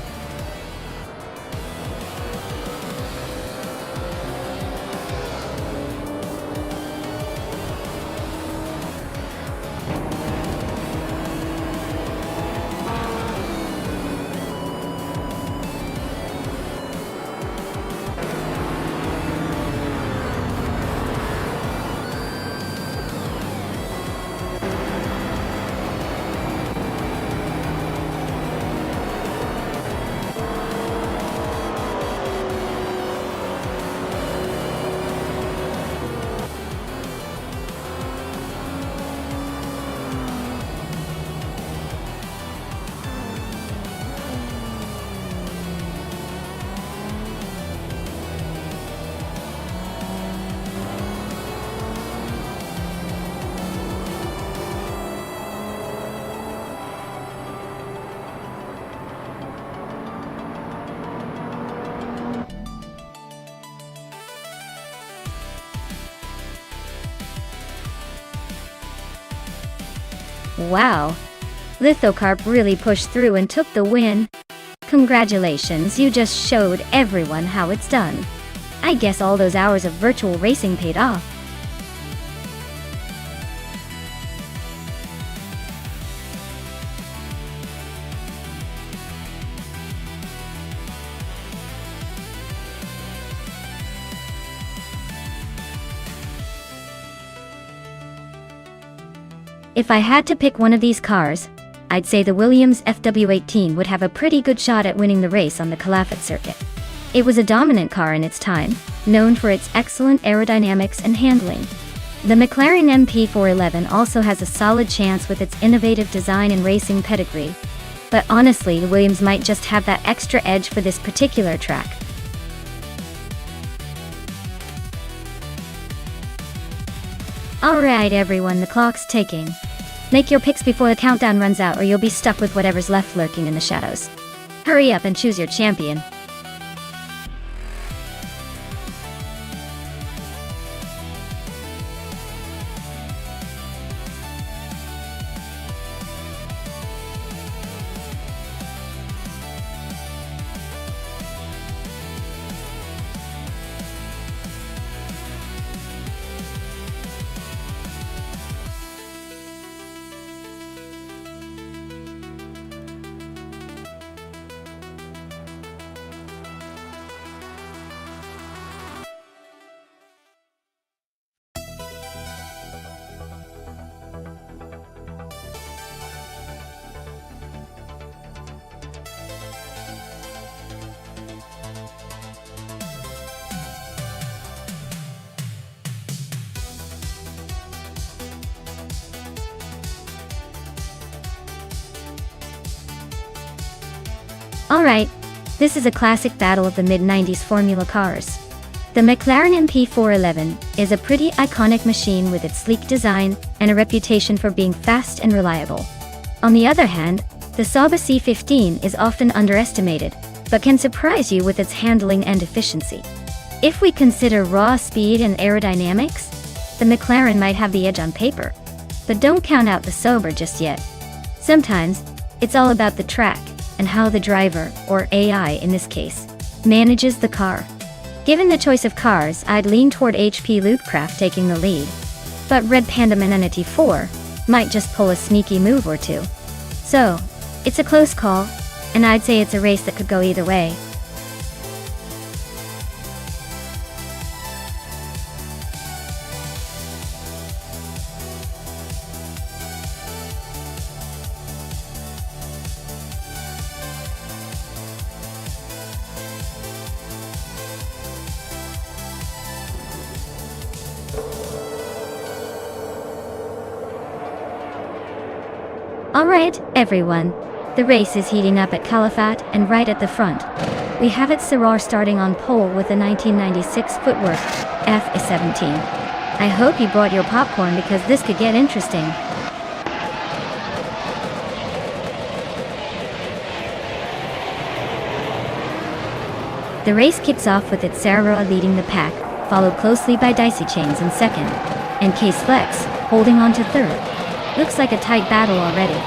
Wow! Lithocarp really pushed through and took the win. Congratulations, you just showed everyone how it's done. I guess all those hours of virtual racing paid off. If I had to pick one of these cars, I'd say the Williams FW18 would have a pretty good shot at winning the race on the Calafat circuit. It was a dominant car in its time, known for its excellent aerodynamics and handling. The McLaren MP411 also has a solid chance with its innovative design and racing pedigree. But honestly, Williams might just have that extra edge for this particular track. Alright everyone, the clock's ticking. Make your picks before the countdown runs out or you'll be stuck with whatever's left lurking in the shadows. Hurry up and choose your champion. Alright, this is a classic battle of the mid-90s Formula cars. The McLaren MP411 is a pretty iconic machine with its sleek design and a reputation for being fast and reliable. On the other hand, the Sauber C15 is often underestimated, but can surprise you with its handling and efficiency. If we consider raw speed and aerodynamics, the McLaren might have the edge on paper. But don't count out the Sauber just yet. Sometimes, it's all about the track and how the driver, or AI in this case, manages the car. Given the choice of cars, I'd lean toward HP Lootcraft taking the lead. But Red Panda Mananity 4 might just pull a sneaky move or two. So, it's a close call, and I'd say it's a race that could go either way. Alright, everyone. The race is heating up at Calafat and right at the front. We have it Sarar starting on pole with the 1996 footwork, F17. I hope you brought your popcorn because this could get interesting. The race kicks off with its Sarah leading the pack, followed closely by Dicey Chains in second, and Case Flex holding on to third. Looks like a tight battle already.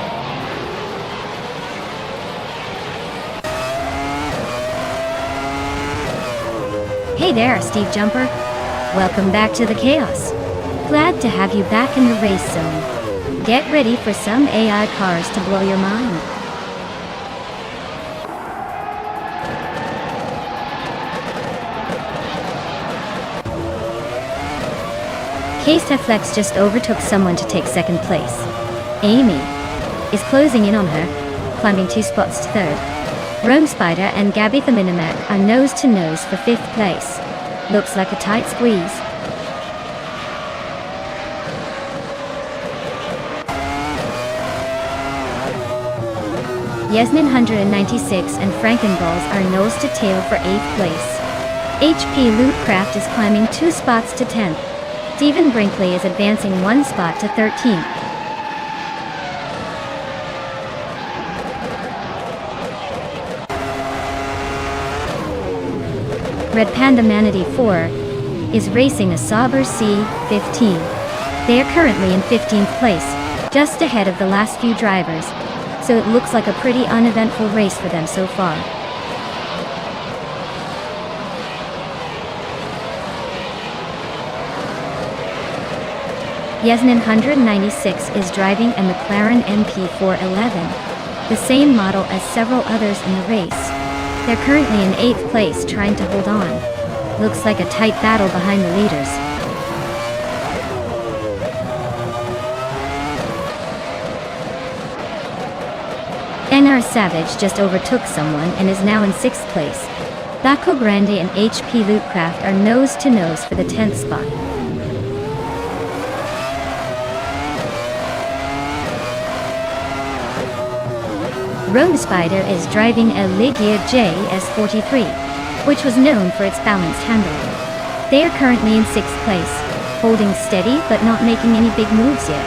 Hey there, Steve Jumper. Welcome back to the chaos. Glad to have you back in the race zone. Get ready for some AI cars to blow your mind. Case Flex just overtook someone to take second place. Amy is closing in on her, climbing 2 spots to third. Rome Spider and Gabby the Minimac are nose to nose for 5th place. Looks like a tight squeeze. Yasmin 196 and Frankenballs are nose to tail for 8th place. HP Lootcraft is climbing 2 spots to 10th. Stephen Brinkley is advancing 1 spot to 13th. Red Panda Manatee 4 is racing a Sauber C15. They are currently in 15th place, just ahead of the last few drivers, so it looks like a pretty uneventful race for them so far. Yasmin 196 is driving a McLaren MP411, the same model as several others in the race. They're currently in 8th place trying to hold on. Looks like a tight battle behind the leaders. NR Savage just overtook someone and is now in 6th place. Baco Grande and HP Lootcraft are nose to nose for the 10th spot. Rome Spider is driving a Ligia JS43, which was known for its balanced handling. They are currently in 6th place, holding steady but not making any big moves yet.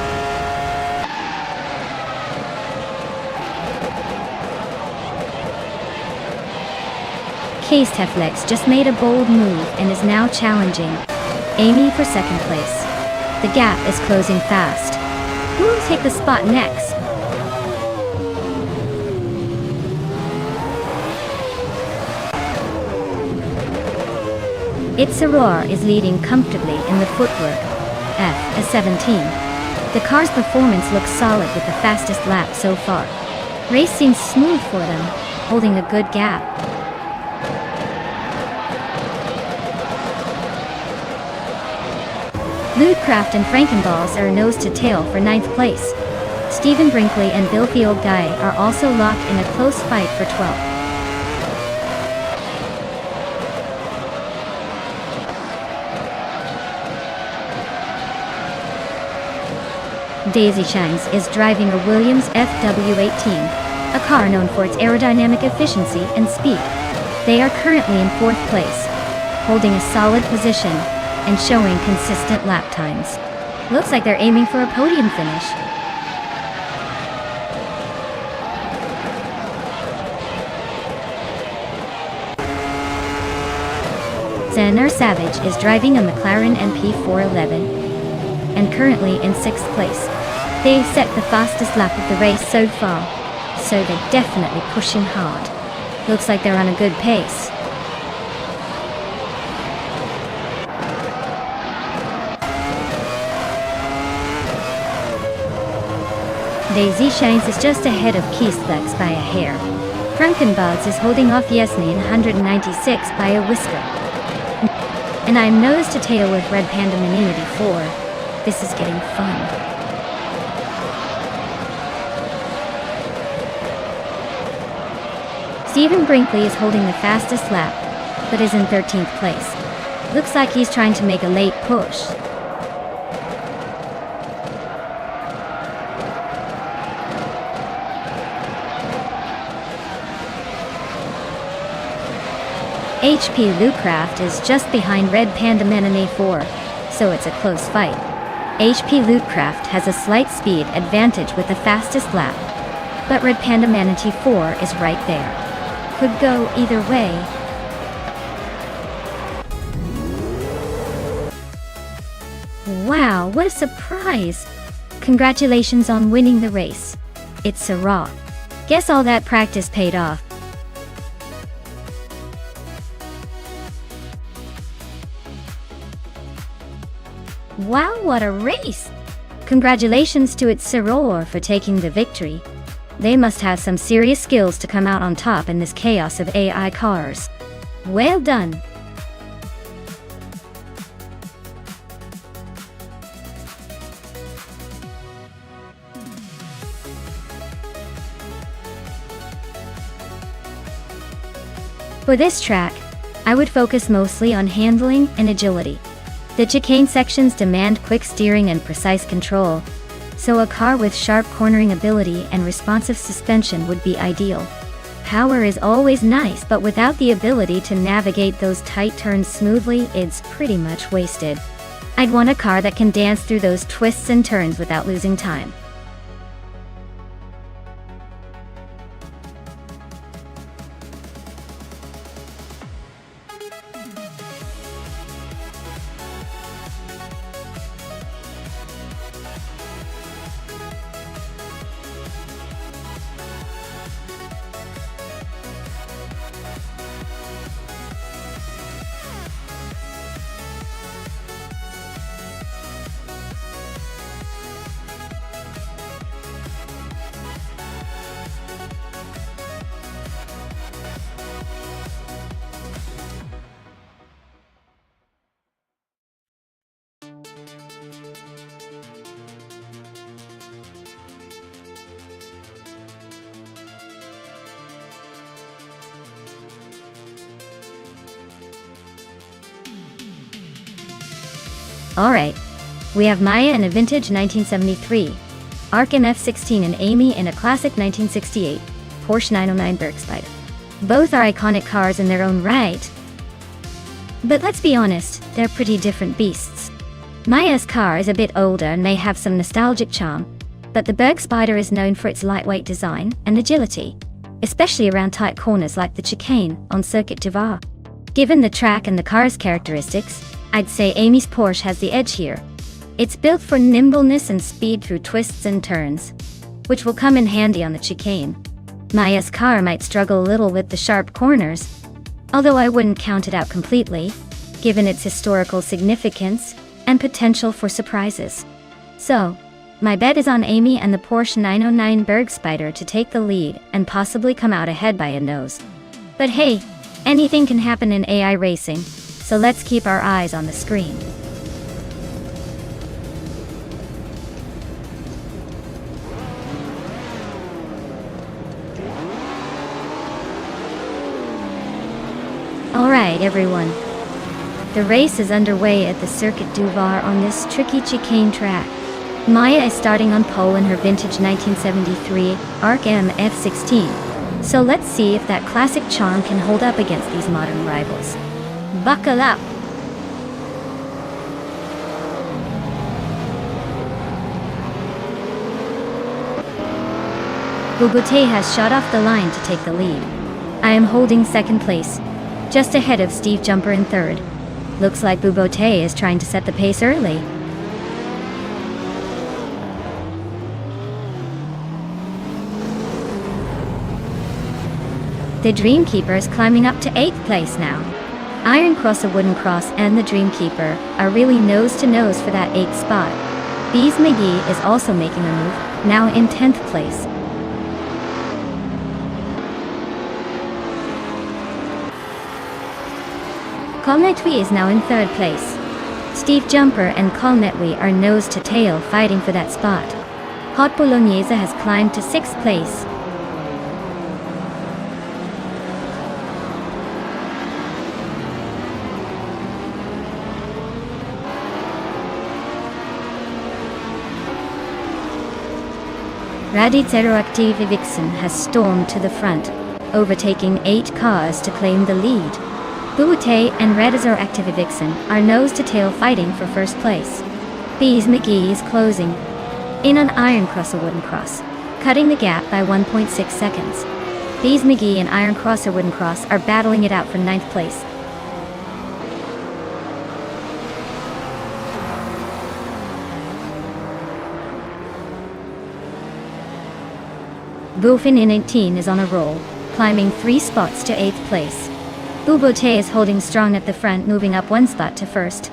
Case Teflex just made a bold move and is now challenging Amy for 2nd place. The gap is closing fast. Who will take the spot next? Itzaror is leading comfortably in the footwork, F17. The car's performance looks solid with the fastest lap so far. Race seems smooth for them, holding a good gap. Lootcraft and Frankenballs are nose to tail for 9th place. Stephen Brinkley and Bill the Old Guy are also locked in a close fight for 12th. Daisy Shines is driving a Williams FW18, a car known for its aerodynamic efficiency and speed. They are currently in 4th place, holding a solid position and showing consistent lap times. Looks like they're aiming for a podium finish. Xanar Savage is driving a McLaren MP411 and currently in 6th place. They've set the fastest lap of the race so far, so they're definitely pushing hard. Looks like they're on a good pace. Daisy Shines is just ahead of Keithlex by a hair. Frankenbuds is holding off Yasmin 196 by a whisker. And I'm nose to tail with Red Panda Manatee 4. This is getting fun. Stephen Brinkley is holding the fastest lap, but is in 13th place. Looks like he's trying to make a late push. HP Lootcraft is just behind Red Panda Menene 4, so it's a close fight. HP Lootcraft has a slight speed advantage with the fastest lap, but Red Panda Manatee 4 is right there. Could go either way. Wow, what a surprise! Congratulations on winning the race. It's Sarah. Guess all that practice paid off. Wow, what a race! Congratulations to its Siror for taking the victory. They must have some serious skills to come out on top in this chaos of AI cars. Well done! For this track, I would focus mostly on handling and agility. The chicane sections demand quick steering and precise control, so a car with sharp cornering ability and responsive suspension would be ideal. Power is always nice, but without the ability to navigate those tight turns smoothly, it's pretty much wasted. I'd want a car that can dance through those twists and turns without losing time. Alright, we have Maya in a vintage 1973, Arc in F16 and Amy in a classic 1968 Porsche 909 Bergspider. Both are iconic cars in their own right. But let's be honest, they're pretty different beasts. Maya's car is a bit older and may have some nostalgic charm, but the Bergspider is known for its lightweight design and agility, especially around tight corners like the chicane on Circuit du Var. Given the track and the car's characteristics, I'd say Amy's Porsche has the edge here. It's built for nimbleness and speed through twists and turns, which will come in handy on the chicane. Maya's car might struggle a little with the sharp corners, although I wouldn't count it out completely, given its historical significance and potential for surprises. So, my bet is on Amy and the Porsche 909 Bergspider to take the lead and possibly come out ahead by a nose. But hey, anything can happen in AI racing, so let's keep our eyes on the screen. Alright everyone, the race is underway at the Circuit du Var on this tricky chicane track. Maya is starting on pole in her vintage 1973 Arc M F16, so let's see if that classic charm can hold up against these modern rivals. Buckle up! Bobote has shot off the line to take the lead. I am holding second place, just ahead of Steve Jumper in third. Looks like Bobote is trying to set the pace early. The Dreamkeeper is climbing up to 8th place now. Iron Cross, a Wooden Cross, and the Dreamkeeper are really nose-to-nose for that 8th spot. Bees McGee is also making a move, now in 10th place. Colnetwi is now in 3rd place. Steve Jumper and Colnetwi are nose-to-tail fighting for that spot. Hot Bolognese has climbed to 6th place. Raditzeroactive Vixen has stormed to the front, overtaking 8 cars to claim the lead. Buute and Red Azure Active Vixen are nose-to-tail fighting for first place. Bees McGee is closing in on Iron Crosser Wooden Cross, cutting the gap by 1.6 seconds. Bees McGee and Iron Crosser Wooden Cross are battling it out for 9th place. Bullfin in 18 is on a roll, climbing 3 spots to 8th place. Bubote is holding strong at the front, moving up 1 spot to 1st.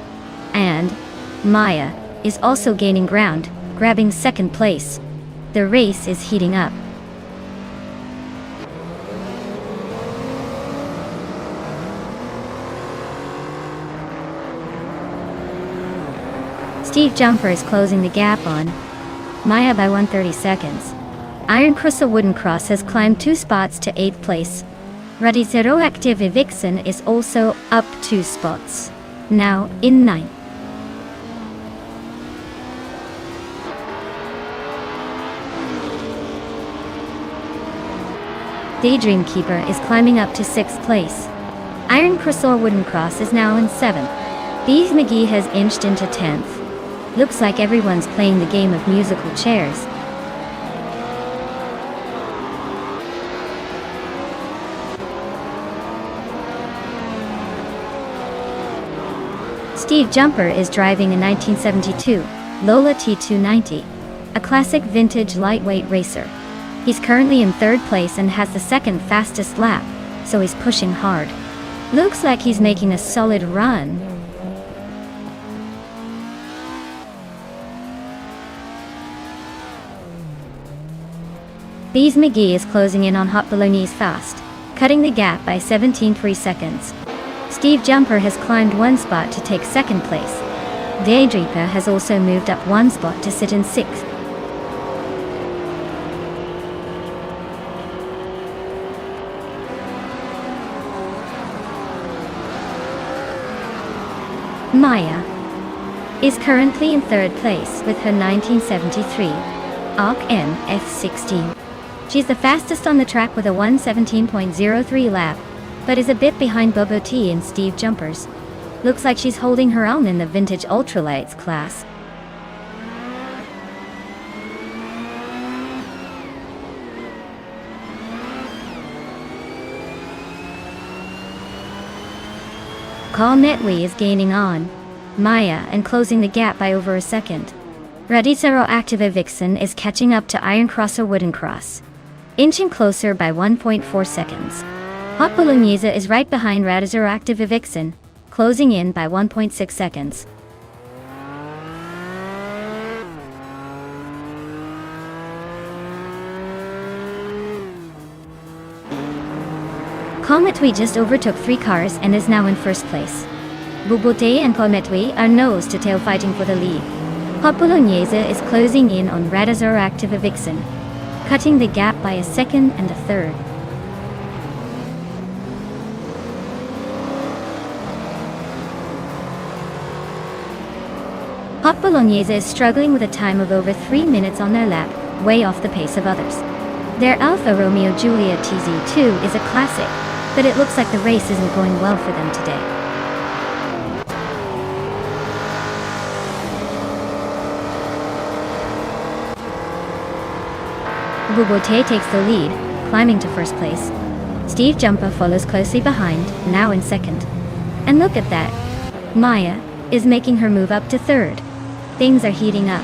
And Maya is also gaining ground, grabbing 2nd place. The race is heating up. Steve Jumper is closing the gap on Maya by 130 seconds. Iron Crystal Wooden Cross has climbed 2 spots to 8th place. Ruddy Zero Active Vixen is also up 2 spots, now in 9th. Daydream Keeper is climbing up to 6th place. Iron Crystal Wooden Cross is now in 7th. Bees McGee has inched into 10th. Looks like everyone's playing the game of musical chairs. Steve Jumper is driving a 1972 Lola T290, a classic vintage lightweight racer. He's currently in 3rd place and has the 2nd fastest lap, so he's pushing hard. Looks like he's making a solid run. Bees McGee is closing in on Hot Bolognese fast, cutting the gap by 17.3 seconds. Steve Jumper has climbed 1 spot to take 2nd place. Daydreamer has also moved up 1 spot to sit in 6th. Maya is currently in 3rd place with her 1973 ARC MF16. She's the fastest on the track with a 1:17.03 lap, but is a bit behind Bobo T and Steve Jumpers. Looks like she's holding her own in the vintage ultralights class. Call Netwe is gaining on Maya and closing the gap by over a second. Ruddy Zero Active Vixen is catching up to Iron Crosser Wooden Cross, inching closer by 1.4 seconds. Hot Bolognese is right behind Ruddy Zero Active Vixen, closing in by 1.6 seconds. Cometwe just overtook 3 cars and is now in 1st place. Bubote and Cometwe are nose-to-tail fighting for the lead. Hot Bolognese is closing in on Radazor Active Vixen, cutting the gap by a 2nd and a 3rd. Hot Bolognese is struggling with a time of over 3 minutes on their lap, way off the pace of others. Their Alfa Romeo Giulia TZ2 is a classic, but it looks like the race isn't going well for them today. Bubote takes the lead, climbing to 1st place. Steve Jumper follows closely behind, now in 2nd. And look at that! Maya is making her move up to 3rd. Things are heating up.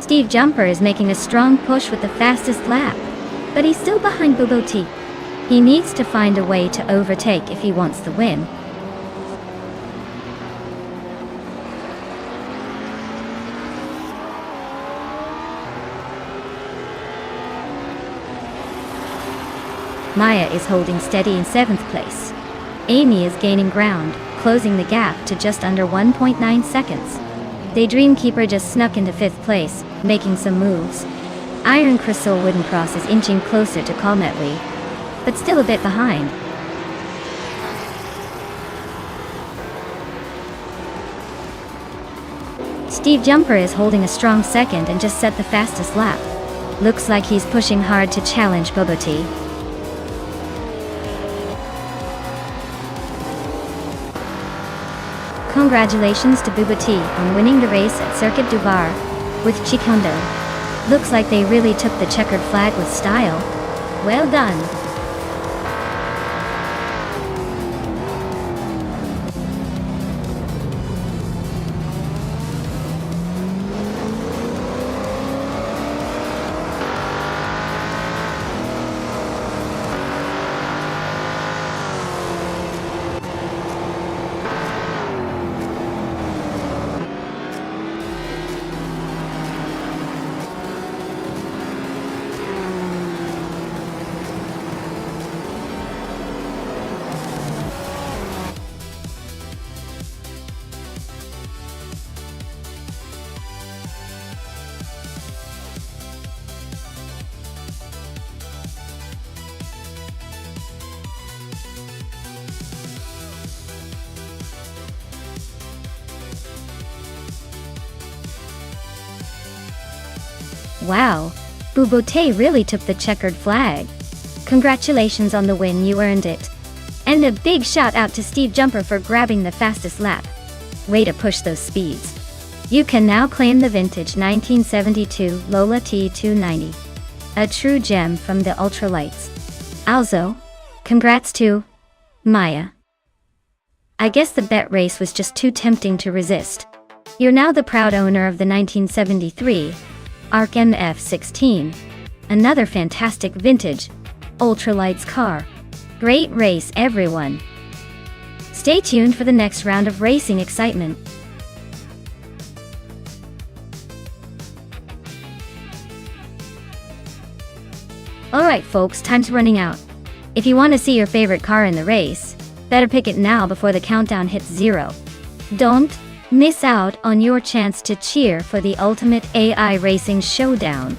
Steve Jumper is making a strong push with the fastest lap, but he's still behind Bobo T. He needs to find a way to overtake if he wants the win. Maya is holding steady in 7th place. Amy is gaining ground, closing the gap to just under 1.9 seconds. Daydream Keeper just snuck into 5th place, making some moves. Iron Crystal Wooden Cross is inching closer to Cometwe, but still a bit behind. Steve Jumper is holding a strong 2nd and just set the fastest lap. Looks like he's pushing hard to challenge Buboti. Congratulations to Buboti on winning the race at Circuit du Bar with Chikondo. Looks like they really took the checkered flag with style. Well done. Wow, Buboti really took the checkered flag. Congratulations on the win, you earned it. And a big shout out to Steve Jumper for grabbing the fastest lap. Way to push those speeds. You can now claim the vintage 1972 Lola T290. A true gem from the ultralights. Also, congrats to Maya. I guess the bet race was just too tempting to resist. You're now the proud owner of the 1973 Arc MF16. Another fantastic vintage ultralights car. Great race, everyone. Stay tuned for the next round of racing excitement. Alright folks, time's running out. If you want to see your favorite car in the race, better pick it now before the countdown hits 0. Don't miss out on your chance to cheer for the ultimate AI racing showdown.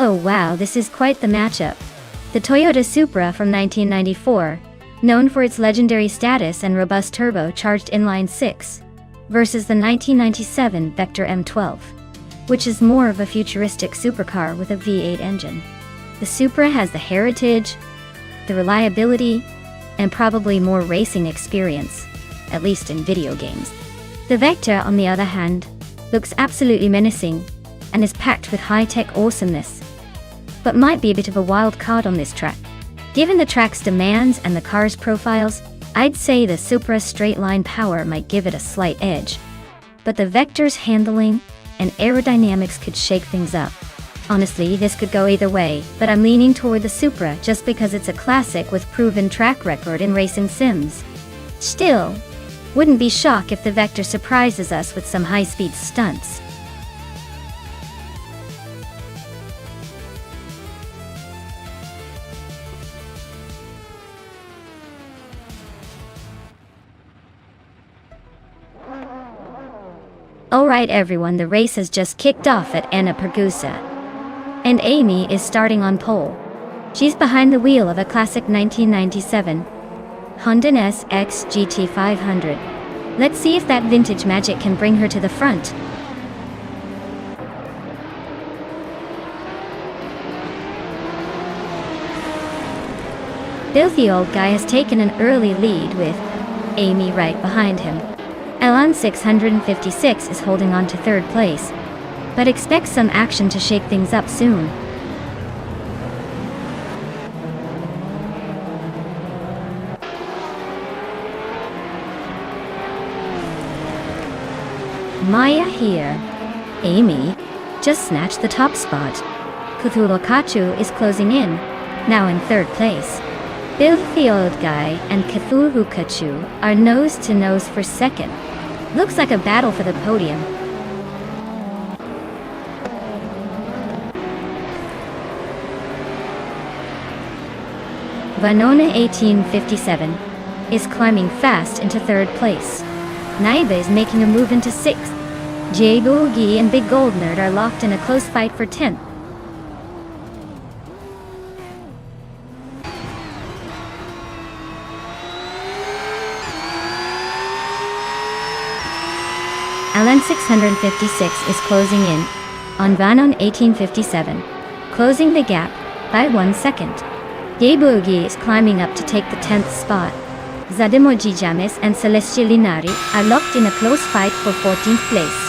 Oh wow, this is quite the matchup. The Toyota Supra from 1994, known for its legendary status and robust turbocharged inline-6, versus the 1997 Vector M12, which is more of a futuristic supercar with a V8 engine. The Supra has the heritage, the reliability, and probably more racing experience, at least in video games. The Vector, on the other hand, looks absolutely menacing and is packed with high-tech awesomeness, but might be a bit of a wild card on this track. Given the track's demands and the car's profiles, I'd say the Supra's straight-line power might give it a slight edge, but the Vector's handling and aerodynamics could shake things up. Honestly, this could go either way, but I'm leaning toward the Supra just because it's a classic with proven track record in racing sims. Still, wouldn't be shocked if the Vector surprises us with some high-speed stunts. Alright everyone, the race has just kicked off at Anna Pergusa. And Amy is starting on pole. She's behind the wheel of a classic 1997 Honda SX GT500. Let's see if that vintage magic can bring her to the front. Filthy Old Guy has taken an early lead with Amy right behind him. Elan 656 is holding on to third place, but expects some action to shake things up soon. Maya here. Amy just snatched the top spot. Cthulhu is closing in, now in third place. Filthy Old Guy and Cthulhu are nose to nose for second. Looks like a battle for the podium. Vanona 1857 is climbing fast into third place. Naiba is making a move into sixth. Jay Boogie and Big Gold Nerd are locked in a close fight for 10th. Alan 656 is closing in on Vanon 1857, closing the gap by 1 second. Jay Boogie is climbing up to take the 10th spot. Zademoji Jamis and Celestia Linari are locked in a close fight for 14th place.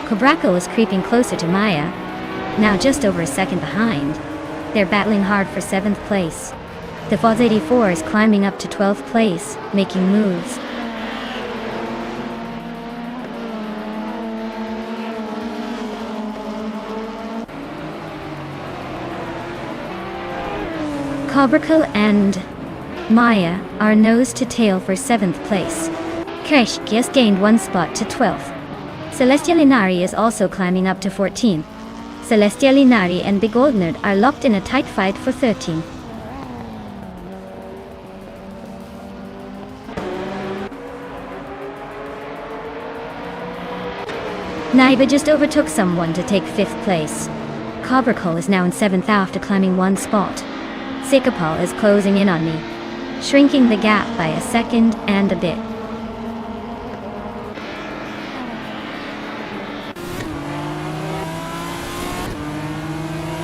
Cobraco is creeping closer to Maya, now just over a second behind. They're battling hard for 7th place. The Foz 84 is climbing up to 12th place, making moves. Cobraco and Maya are nose to tail for 7th place. Kreshki has gained 1 spot to 12th. Celestia Linari is also climbing up to 14th. Celestia Linari and Big Old Nerd are locked in a tight fight for 13th. Naiba just overtook someone to take 5th place. Cobraco is now in 7th after climbing 1 spot. Sikapal is closing in on me, shrinking the gap by a second and a bit.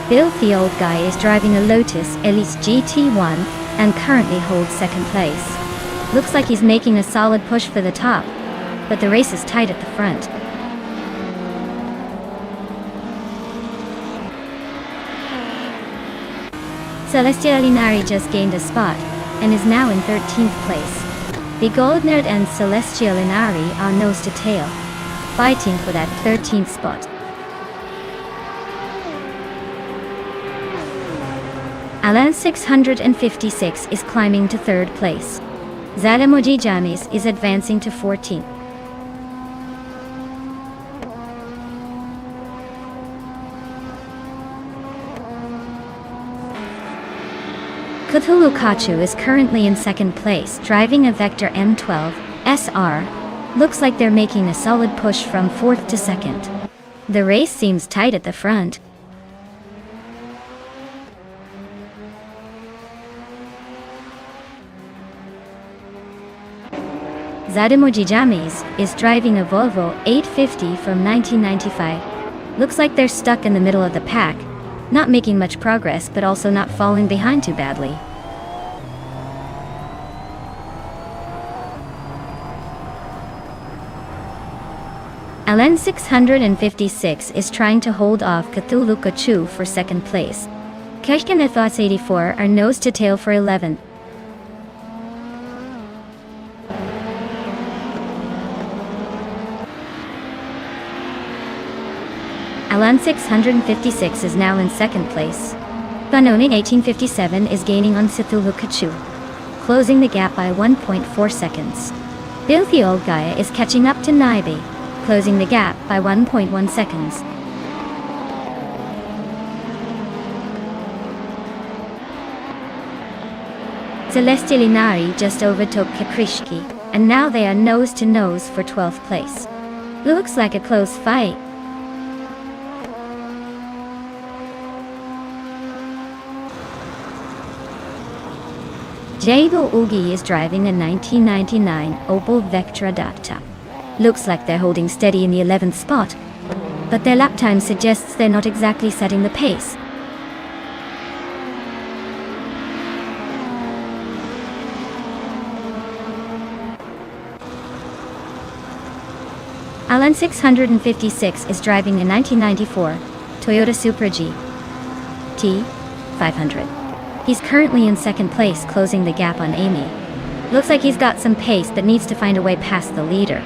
Filthy Old Guy is driving a Lotus Elise GT1 and currently holds 2nd place. Looks like he's making a solid push for the top, but the race is tight at the front. Celestia Linari just gained a spot and is now in 13th place. The Gold Nerd and Celestia Linari are nose to tail, fighting for that 13th spot. Alan 656 is climbing to 3rd place. Zadamoji Jamis is advancing to 14th. Cthulhu is currently in 2nd place, driving a Vector M12 SR. Looks like they're making a solid push from 4th to 2nd. The race seems tight at the front. Zademoji Jamis is driving a Volvo 850 from 1995. Looks like they're stuck in the middle of the pack, not making much progress but also not falling behind too badly. Alan 656 is trying to hold off Cthulhu for 2nd place. Keshkin and Thoughts 84 are nose to tail for 11th. Alan 656 is now in 2nd place. Banoni 1857 is gaining on Cthulhu closing the gap by 1.4 seconds. Filthy Old Guy is catching up to Naibi, closing the gap by 1.1 seconds. Celestia Linari just overtook Kakrishki, and now they are nose to nose for 12th place. Looks like a close fight. Jabo Oogie is driving a 1999 Opel Vectra Data. Looks like they're holding steady in the 11th spot. but their lap time suggests they're not exactly setting the pace. Alan 656 is driving a 1994 Toyota Supra GT 500. He's currently in second place, closing the gap on Amy. Looks like he's got some pace but needs to find a way past the leader.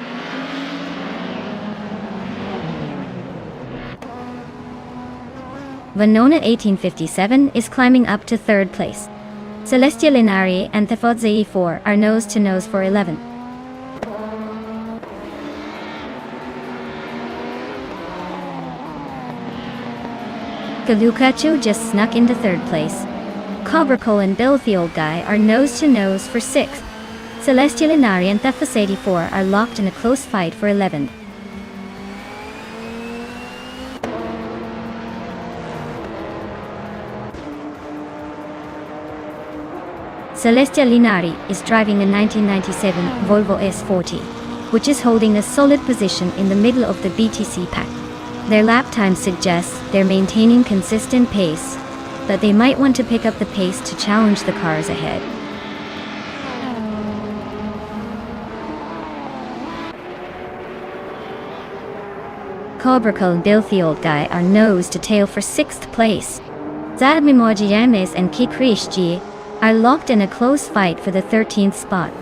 Venona 1857 is climbing up to third place. Celestia Linari and Thefodze 4 are nose-to-nose for 11th. Galukachu just snuck into third place. Cobracol and Bill the Old Guy are nose-to-nose for 6th. Celestia Linari and Thefodze 84 are locked in a close fight for 11th. Celestia Linari is driving a 1997 Volvo S40, which is holding a solid position in the middle of the BTC pack. Their lap time suggests they're maintaining consistent pace, but they might want to pick up the pace to challenge the cars ahead. Cobracol and Bill the Old Guy are nose to tail for 6th place. Zadmimoji Yames and Kikrishji are locked in a close fight for the 13th spot.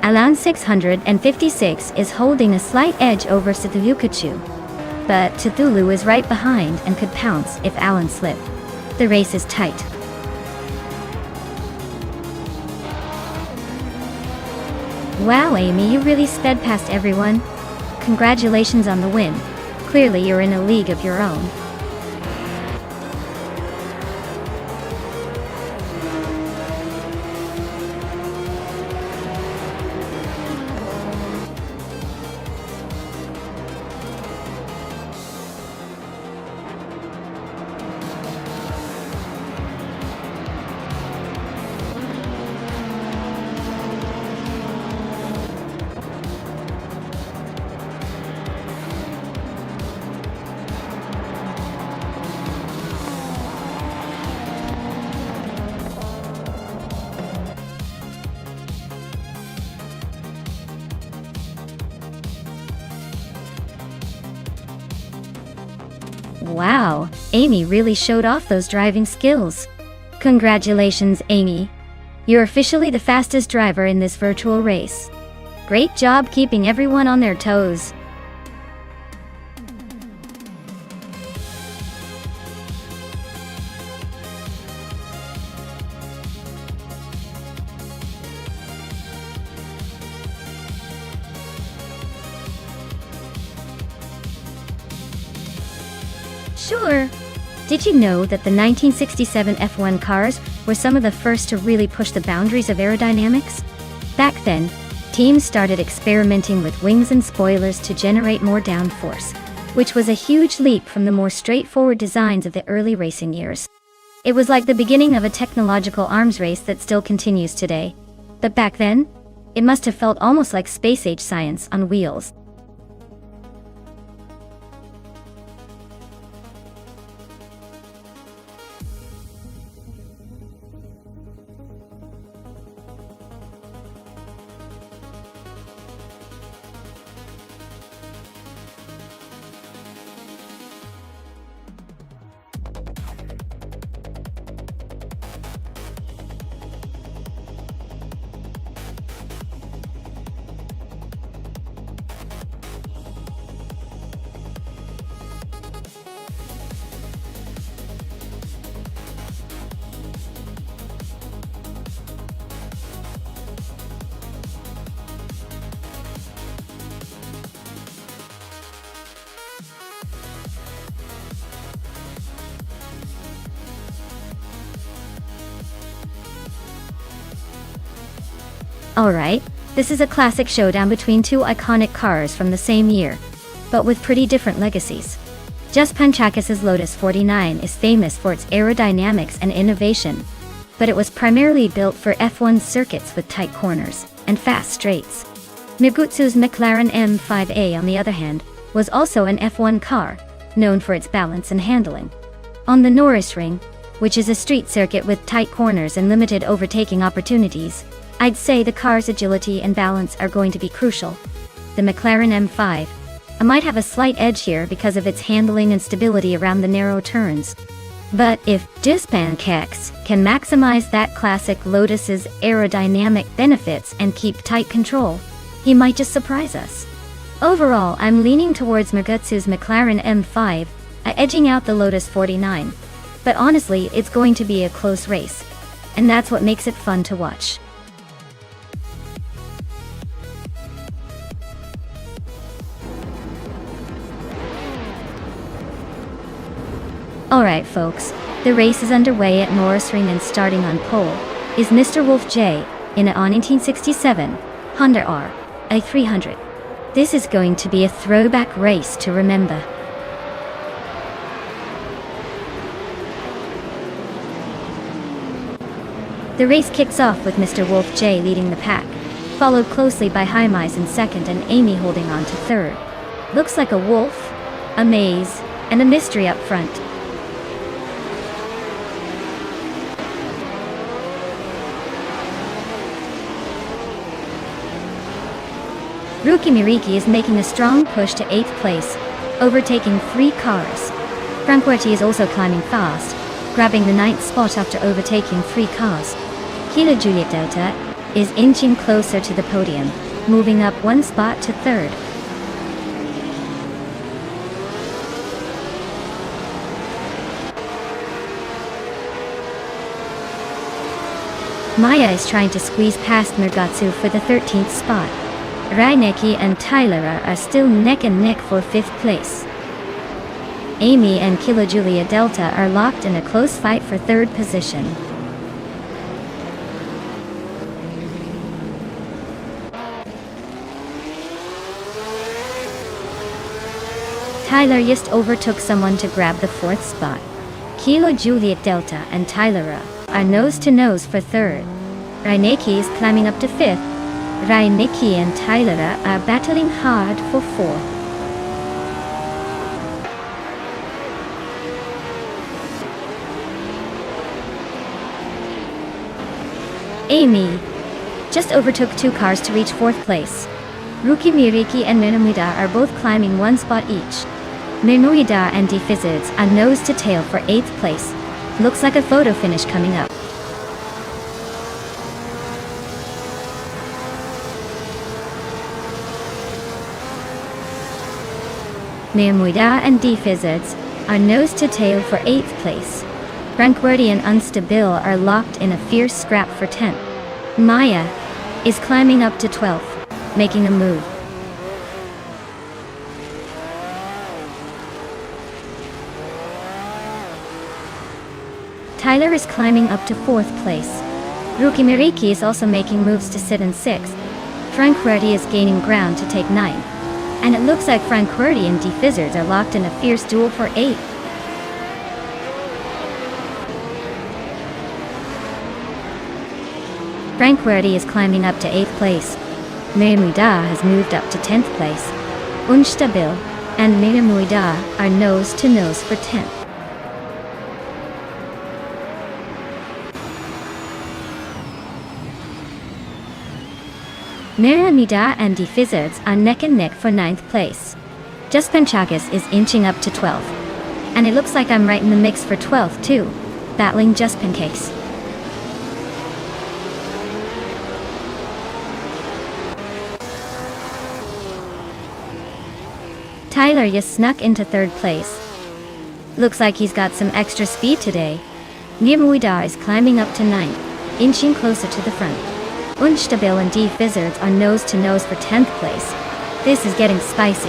Alan 656 is holding a slight edge over Cthulhukachu, but Cthulhu is right behind and could pounce if Alan slipped. The race is tight. Wow, Amy, you really sped past everyone. Congratulations on the win. Clearly you're in a league of your own. Wow, Amy really showed off those driving skills. Congratulations, Amy. You're officially the fastest driver in this virtual race. Great job keeping everyone on their toes. Sure. Did you know that the 1967 F1 cars were some of the first to really push the boundaries of aerodynamics? Back then, teams started experimenting with wings and spoilers to generate more downforce, which was a huge leap from the more straightforward designs of the early racing years. It was like the beginning of a technological arms race that still continues today. But back then, it must have felt almost like space-age science on wheels. Alright, this is a classic showdown between two iconic cars from the same year, but with pretty different legacies. Just Panchakis's Lotus 49 is famous for its aerodynamics and innovation, but it was primarily built for F1 circuits with tight corners and fast straights. Migutsu's McLaren M5A, on the other hand, was also an F1 car, known for its balance and handling. On the Nürburgring, which is a street circuit with tight corners and limited overtaking opportunities, I'd say the car's agility and balance are going to be crucial. The McLaren M5 might have a slight edge here because of its handling and stability around the narrow turns. But if Dispankeks can maximize that classic Lotus's aerodynamic benefits and keep tight control, he might just surprise us. Overall, I'm leaning towards Migutsu's McLaren M5, edging out the Lotus 49. But honestly, it's going to be a close race. And that's what makes it fun to watch. Alright folks, the race is underway at Nürburgring, and starting on pole is Mr. Wolf J in a 1967 Honda R300. This is going to be a throwback race to remember. The race kicks off with Mr. Wolf J leading the pack, followed closely by Jaime in second and Amy holding on to third. Looks like a wolf, a maze, and a mystery up front. Rookie Miriki is making a strong push to 8th place, overtaking 3 cars. Franquetti is also climbing fast, grabbing the 9th spot after overtaking 3 cars. Kilo Juliet Delta is inching closer to the podium, moving up 1 spot to 3rd. Maya is trying to squeeze past Migutsu for the 13th spot. Reinecke and Tyler are still neck and neck for 5th place. Amy and Kilo Julia Delta are locked in a close fight for 3rd position. Tyler just overtook someone to grab the 4th spot. Kilo Juliet Delta and Tyler are nose to nose for 3rd. Reinecke is climbing up to 5th. Reinecke and Tyler are battling hard for 4th. Amy just overtook 2 cars to reach 4th place. Rookie Miriki and Minomuida are both climbing 1 spot each. Minomuida and Defizzards are nose to tail for 8th place. Looks like a photo finish coming up. Minomuida and Defizzards are nose to tail for 8th place. Franquetti and Unstable are locked in a fierce scrap for 10th. Maya is climbing up to 12th, making a move. Tyler is climbing up to 4th place. Rookie Miriki is also making moves to sit in 6th. Franquetti is gaining ground to take 9th. And it looks like Franquetti and Defizzards are locked in a fierce duel for 8th. Franquetti is climbing up to 8th place. Minomuida has moved up to 10th place. Unstable and Minomuida are nose to nose for 10th. Minomuida and Defizzards are neck and neck for 9th place. Juspenchakis is inching up to 12th. And it looks like I'm right in the mix for 12th too, battling Juspencakes. Tyler just snuck into 3rd place. Looks like he's got some extra speed today. Minomuida is climbing up to 9th, inching closer to the front. Unstable and Defizzards are nose to nose for 10th place. This is getting spicy.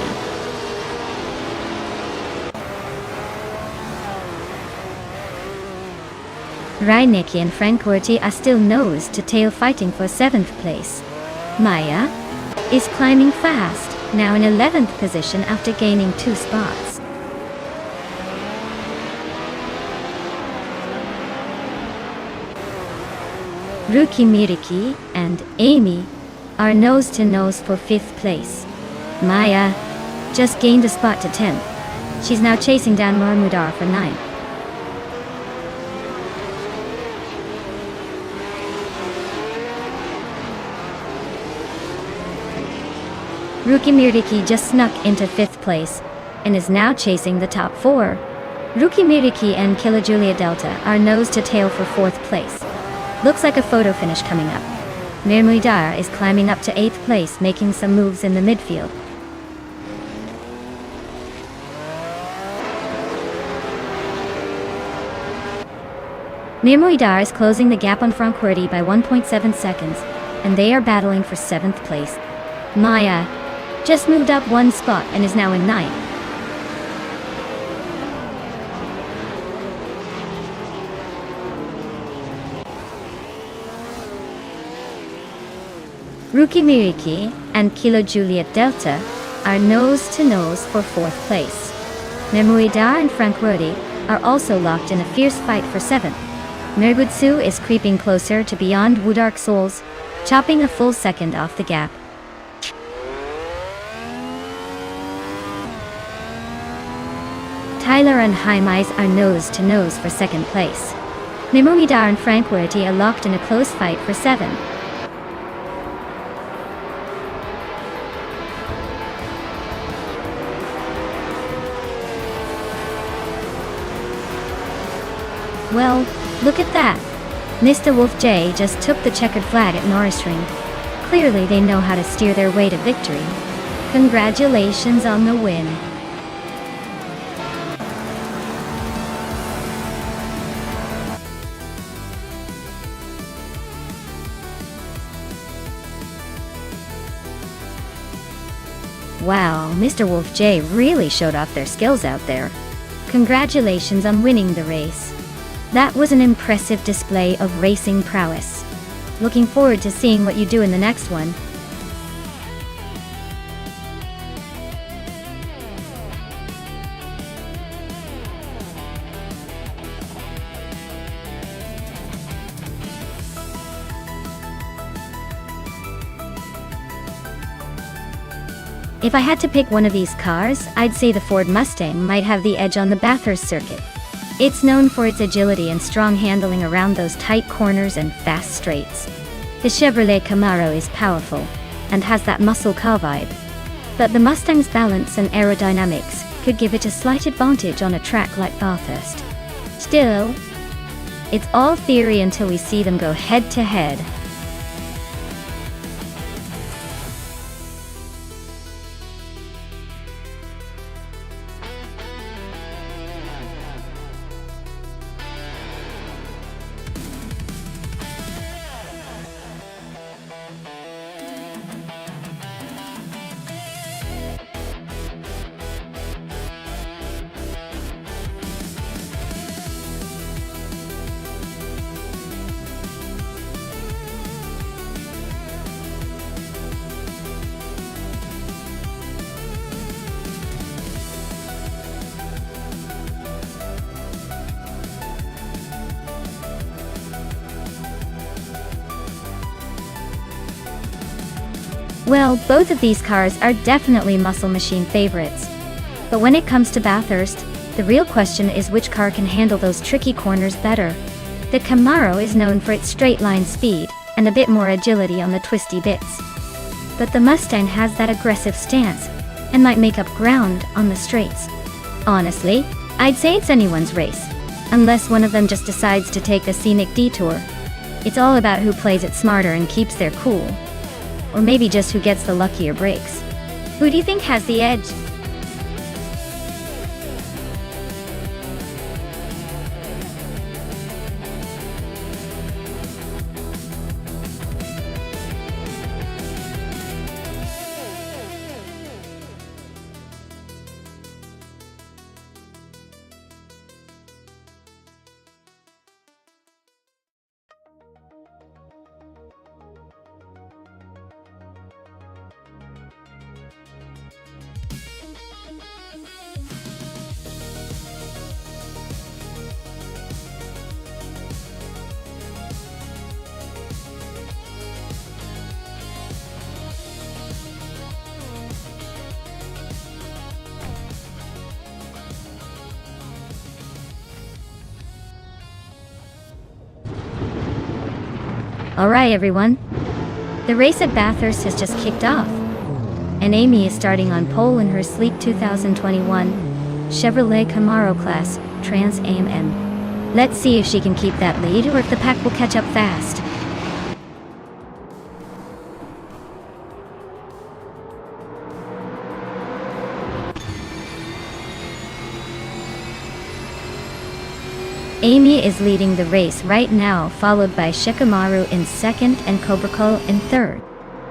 Reinecke and Franquetti are still nose to tail fighting for 7th place. Maya is climbing fast, now in 11th position after gaining 2 spots. Ruki Miriki and Amy are nose to nose for 5th place. Maya just gained a spot to 10th. She's now chasing down Marmudar for 9th. Ruki Miriki just snuck into 5th place and is now chasing the top 4. Ruki Miriki and Killa Julia Delta are nose to tail for 4th place. Looks like a photo finish coming up. Mirmuidar is climbing up to 8th place, making some moves in the midfield. Mirmuidar is closing the gap on Franquerti by 1.7 seconds, and they are battling for 7th place. Maya just moved up 1 spot and is now in 9th. Ruki Miriki and Kilo Juliet Delta are nose to nose for 4th place. Memuida and Franquerti are also locked in a fierce fight for 7th. Mergutsu is creeping closer to beyond Woodark Souls, chopping a full second off the gap. Tyler and Jaimais are nose to nose for 2nd place. Memuida and Franquerti are locked in a close fight for 7th. Well, look at that. Mr. Wolf J just took the checkered flag at Norris Ring. Clearly they know how to steer their way to victory. Congratulations on the win. Wow, Mr. Wolf J really showed off their skills out there. Congratulations on winning the race. That was an impressive display of racing prowess. Looking forward to seeing what you do in the next one. If I had to pick one of these cars, I'd say the Ford Mustang might have the edge on the Bathurst circuit. It's known for its agility and strong handling around those tight corners and fast straights. The Chevrolet Camaro is powerful and has that muscle car vibe. But the Mustang's balance and aerodynamics could give it a slight advantage on a track like Bathurst. Still, it's all theory until we see them go head to head. Well, both of these cars are definitely muscle machine favorites. But when it comes to Bathurst, the real question is which car can handle those tricky corners better. The Camaro is known for its straight line speed and a bit more agility on the twisty bits. But the Mustang has that aggressive stance and might make up ground on the straights. Honestly, I'd say it's anyone's race, unless one of them just decides to take a scenic detour. It's all about who plays it smarter and keeps their cool. Or maybe just who gets the luckier breaks. Who do you think has the edge? Alright everyone, the race at Bathurst has just kicked off. And Amy is starting on pole in her sleek 2021 Chevrolet Camaro class Trans Am. Let's see if she can keep that lead or if the pack will catch up fast. Amy is leading the race right now, followed by Shikamaru in second and Kobrako in third.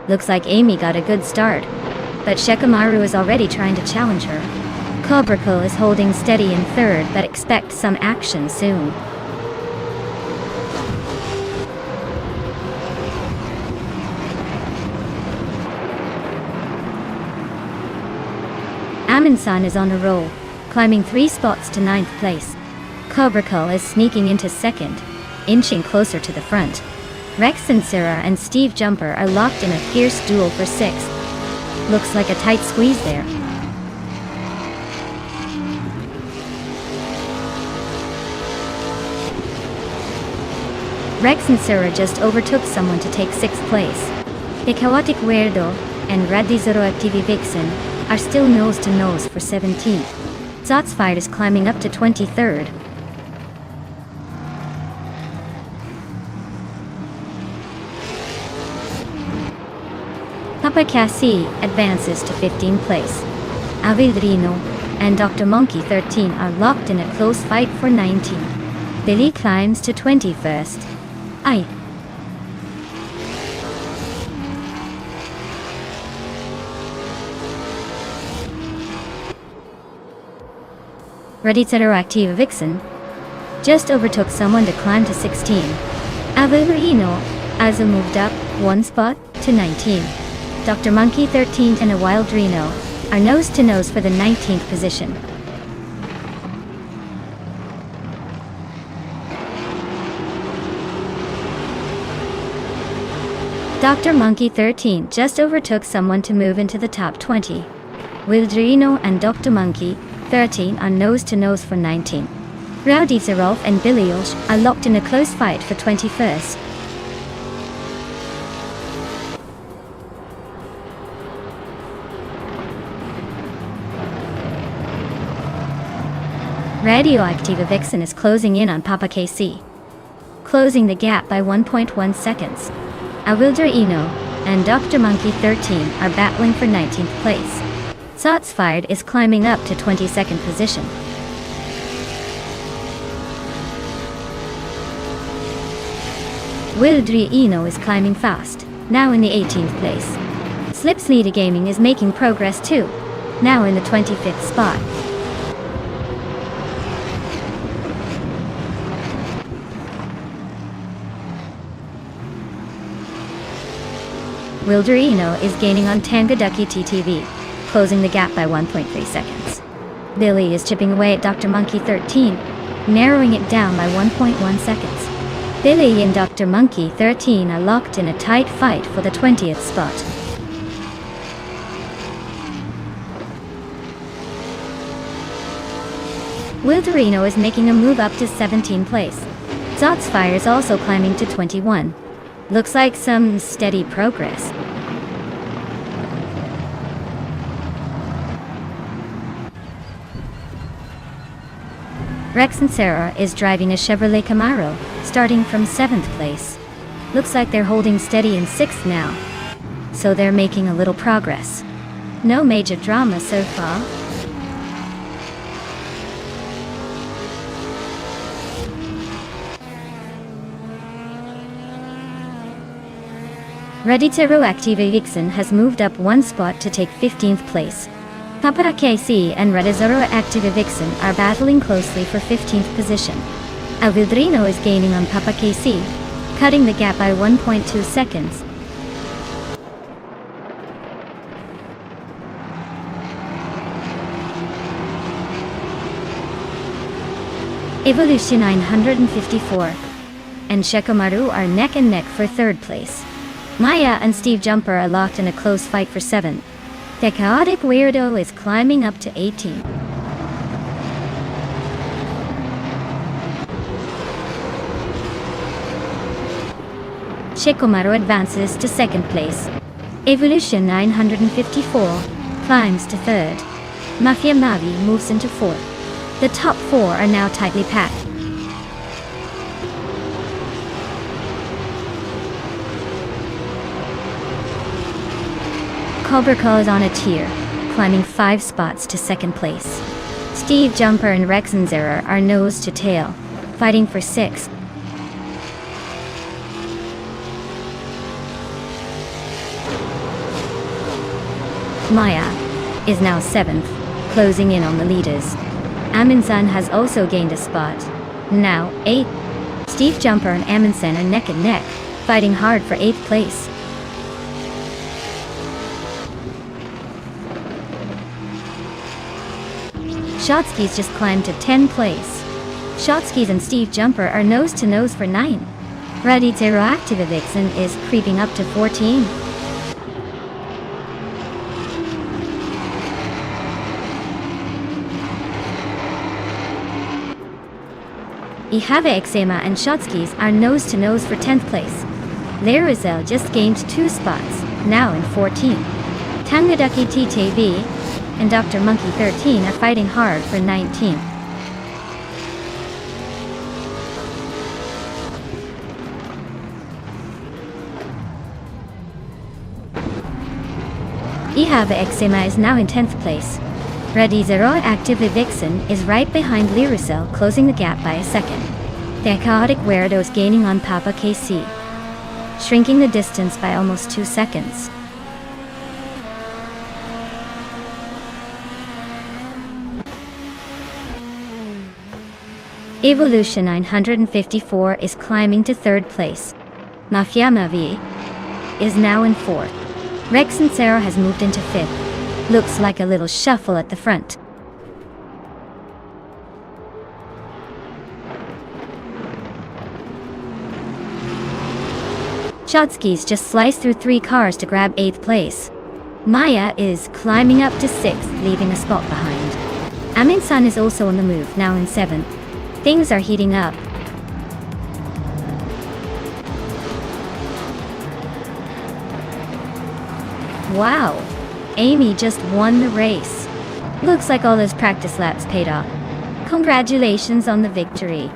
Looks like Amy got a good start, but Shikamaru is already trying to challenge her. Kobrako is holding steady in third, but expect some action soon. Aminsan is on a roll, climbing 3 spots to 9th place. Kobrako is sneaking into second, inching closer to the front. Rex and Sarah and Steve Jumper are locked in a fierce duel for 6th. Looks like a tight squeeze there. Rex and Sarah just overtook someone to take 6th place. The Chaotic Weirdo and Radizero TV Vixen are still nose to nose for 17th. Zotsfired is climbing up to 23rd. Papa Cassie advances to 15th place. Avildrino and Dr. Monkey 13 are locked in a close fight for 19. Billy climbs to 21st. Ready to Active Vixen just overtook someone to climb to 16. Avildrino also moved up 1 spot to 19. Dr. Monkey 13 and a Wild Reno are nose to nose for the 19th position. Dr. Monkey 13 just overtook someone to move into the top 20. Wild Reno and Dr. Monkey 13 are nose to nose for 19. Rowdy Zerolf and Billy Olsh are locked in a close fight for 21st. Radioactive Vixen is closing in on Papa KC, closing the gap by 1.1 seconds. Awilder and Dr. Monkey 13 are battling for 19th place. Zotsfired is climbing up to 22nd position. Wildry is climbing fast, now in the 18th place. Slipsleader Gaming is making progress too, now in the 25th spot. Wilderino is gaining on Tangaducky TTV, closing the gap by 1.3 seconds. Billy is chipping away at Dr. Monkey 13, narrowing it down by 1.1 seconds. Billy and Dr. Monkey 13 are locked in a tight fight for the 20th spot. Wilderino is making a move up to 17th place. Zotsfire is also climbing to 21. Looks like some steady progress. Rex and Sarah is driving a Chevrolet Camaro, starting from 7th place. Looks like they're holding steady in 6th now, so they're making a little progress. No major drama so far. Reditero Active Vixen has moved up 1 spot to take 15th place. Papa KC and Redizero Active Vixen are battling closely for 15th position. Avildrino is gaining on Papa KC, cutting the gap by 1.2 seconds. Evolution 954 and Shikamaru are neck and neck for 3rd place. Maya and Steve Jumper are locked in a close fight for 7th. The Chaotic Weirdo is climbing up to 18. Shikamaru advances to second place. Evolution 954 climbs to third. Mafia Mavi moves into fourth. The top four are now tightly packed. Cobra is on a tier, climbing 5 spots to second place. Steve Jumper and Rexenzera are nose to tail, fighting for 6th. Maya is now 7th, closing in on the leaders. Amin-san has also gained a spot, now 8th. Steve Jumper and Amin-san are neck and neck, fighting hard for 8th place. Shotskis just climbed to 10th place. Shotskis and Steve Jumper are nose to nose for 9. Raditero Activa Vixen is creeping up to 14. Ihave Exema and Shotskis are nose to nose for 10th place. Larizel just gained 2 spots, now in 14. Tangadaki TTV and Dr. Monkey 13 are fighting hard for 19. Ihave Exema is now in 10th place. Ready Zero Actively Vixen is right behind Lyricel, closing the gap by a second. The Chaotic Weirdos gaining on Papa KC, shrinking the distance by almost 2 seconds. Evolution 954 is climbing to 3rd place. Mafia Mavi is now in 4th. Rex and Sarah has moved into 5th. Looks like a little shuffle at the front. Shotskis just sliced through 3 cars to grab 8th place. Maya is climbing up to 6th, leaving a spot behind. Amin-san is also on the move, now in 7th. Things are heating up. Wow, Amy just won the race. Looks like all those practice laps paid off. Congratulations on the victory.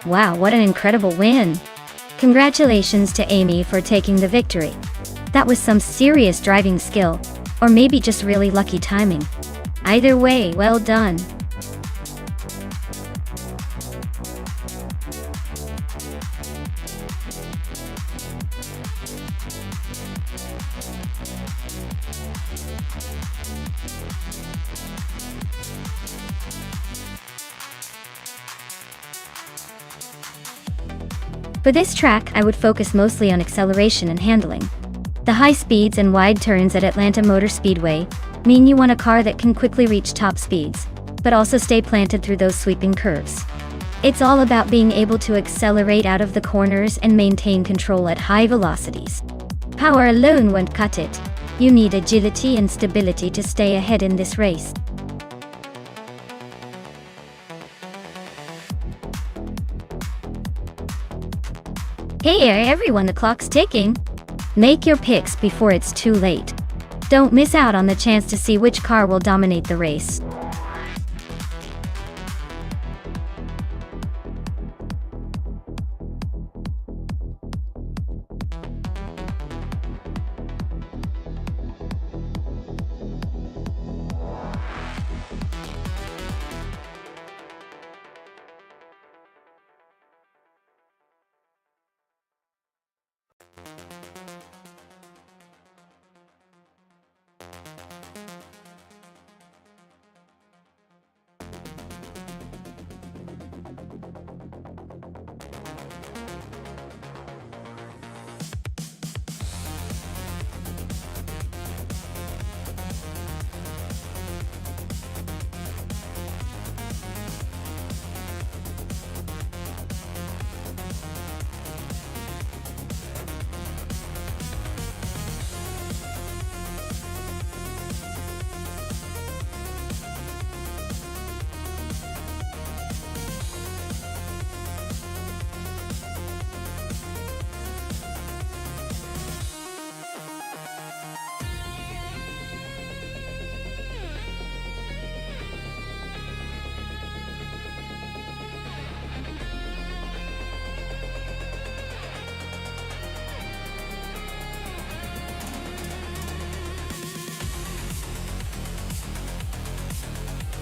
Wow, what an incredible win! Congratulations to Amy for taking the victory. That was some serious driving skill, or maybe just really lucky timing. Either way, well done. For this track, I would focus mostly on acceleration and handling. The high speeds and wide turns at Atlanta Motor Speedway mean you want a car that can quickly reach top speeds, but also stay planted through those sweeping curves. It's all about being able to accelerate out of the corners and maintain control at high velocities. Power alone won't cut it. You need agility and stability to stay ahead in this race. Hey everyone, the clock's ticking. Make your picks before it's too late. Don't miss out on the chance to see which car will dominate the race.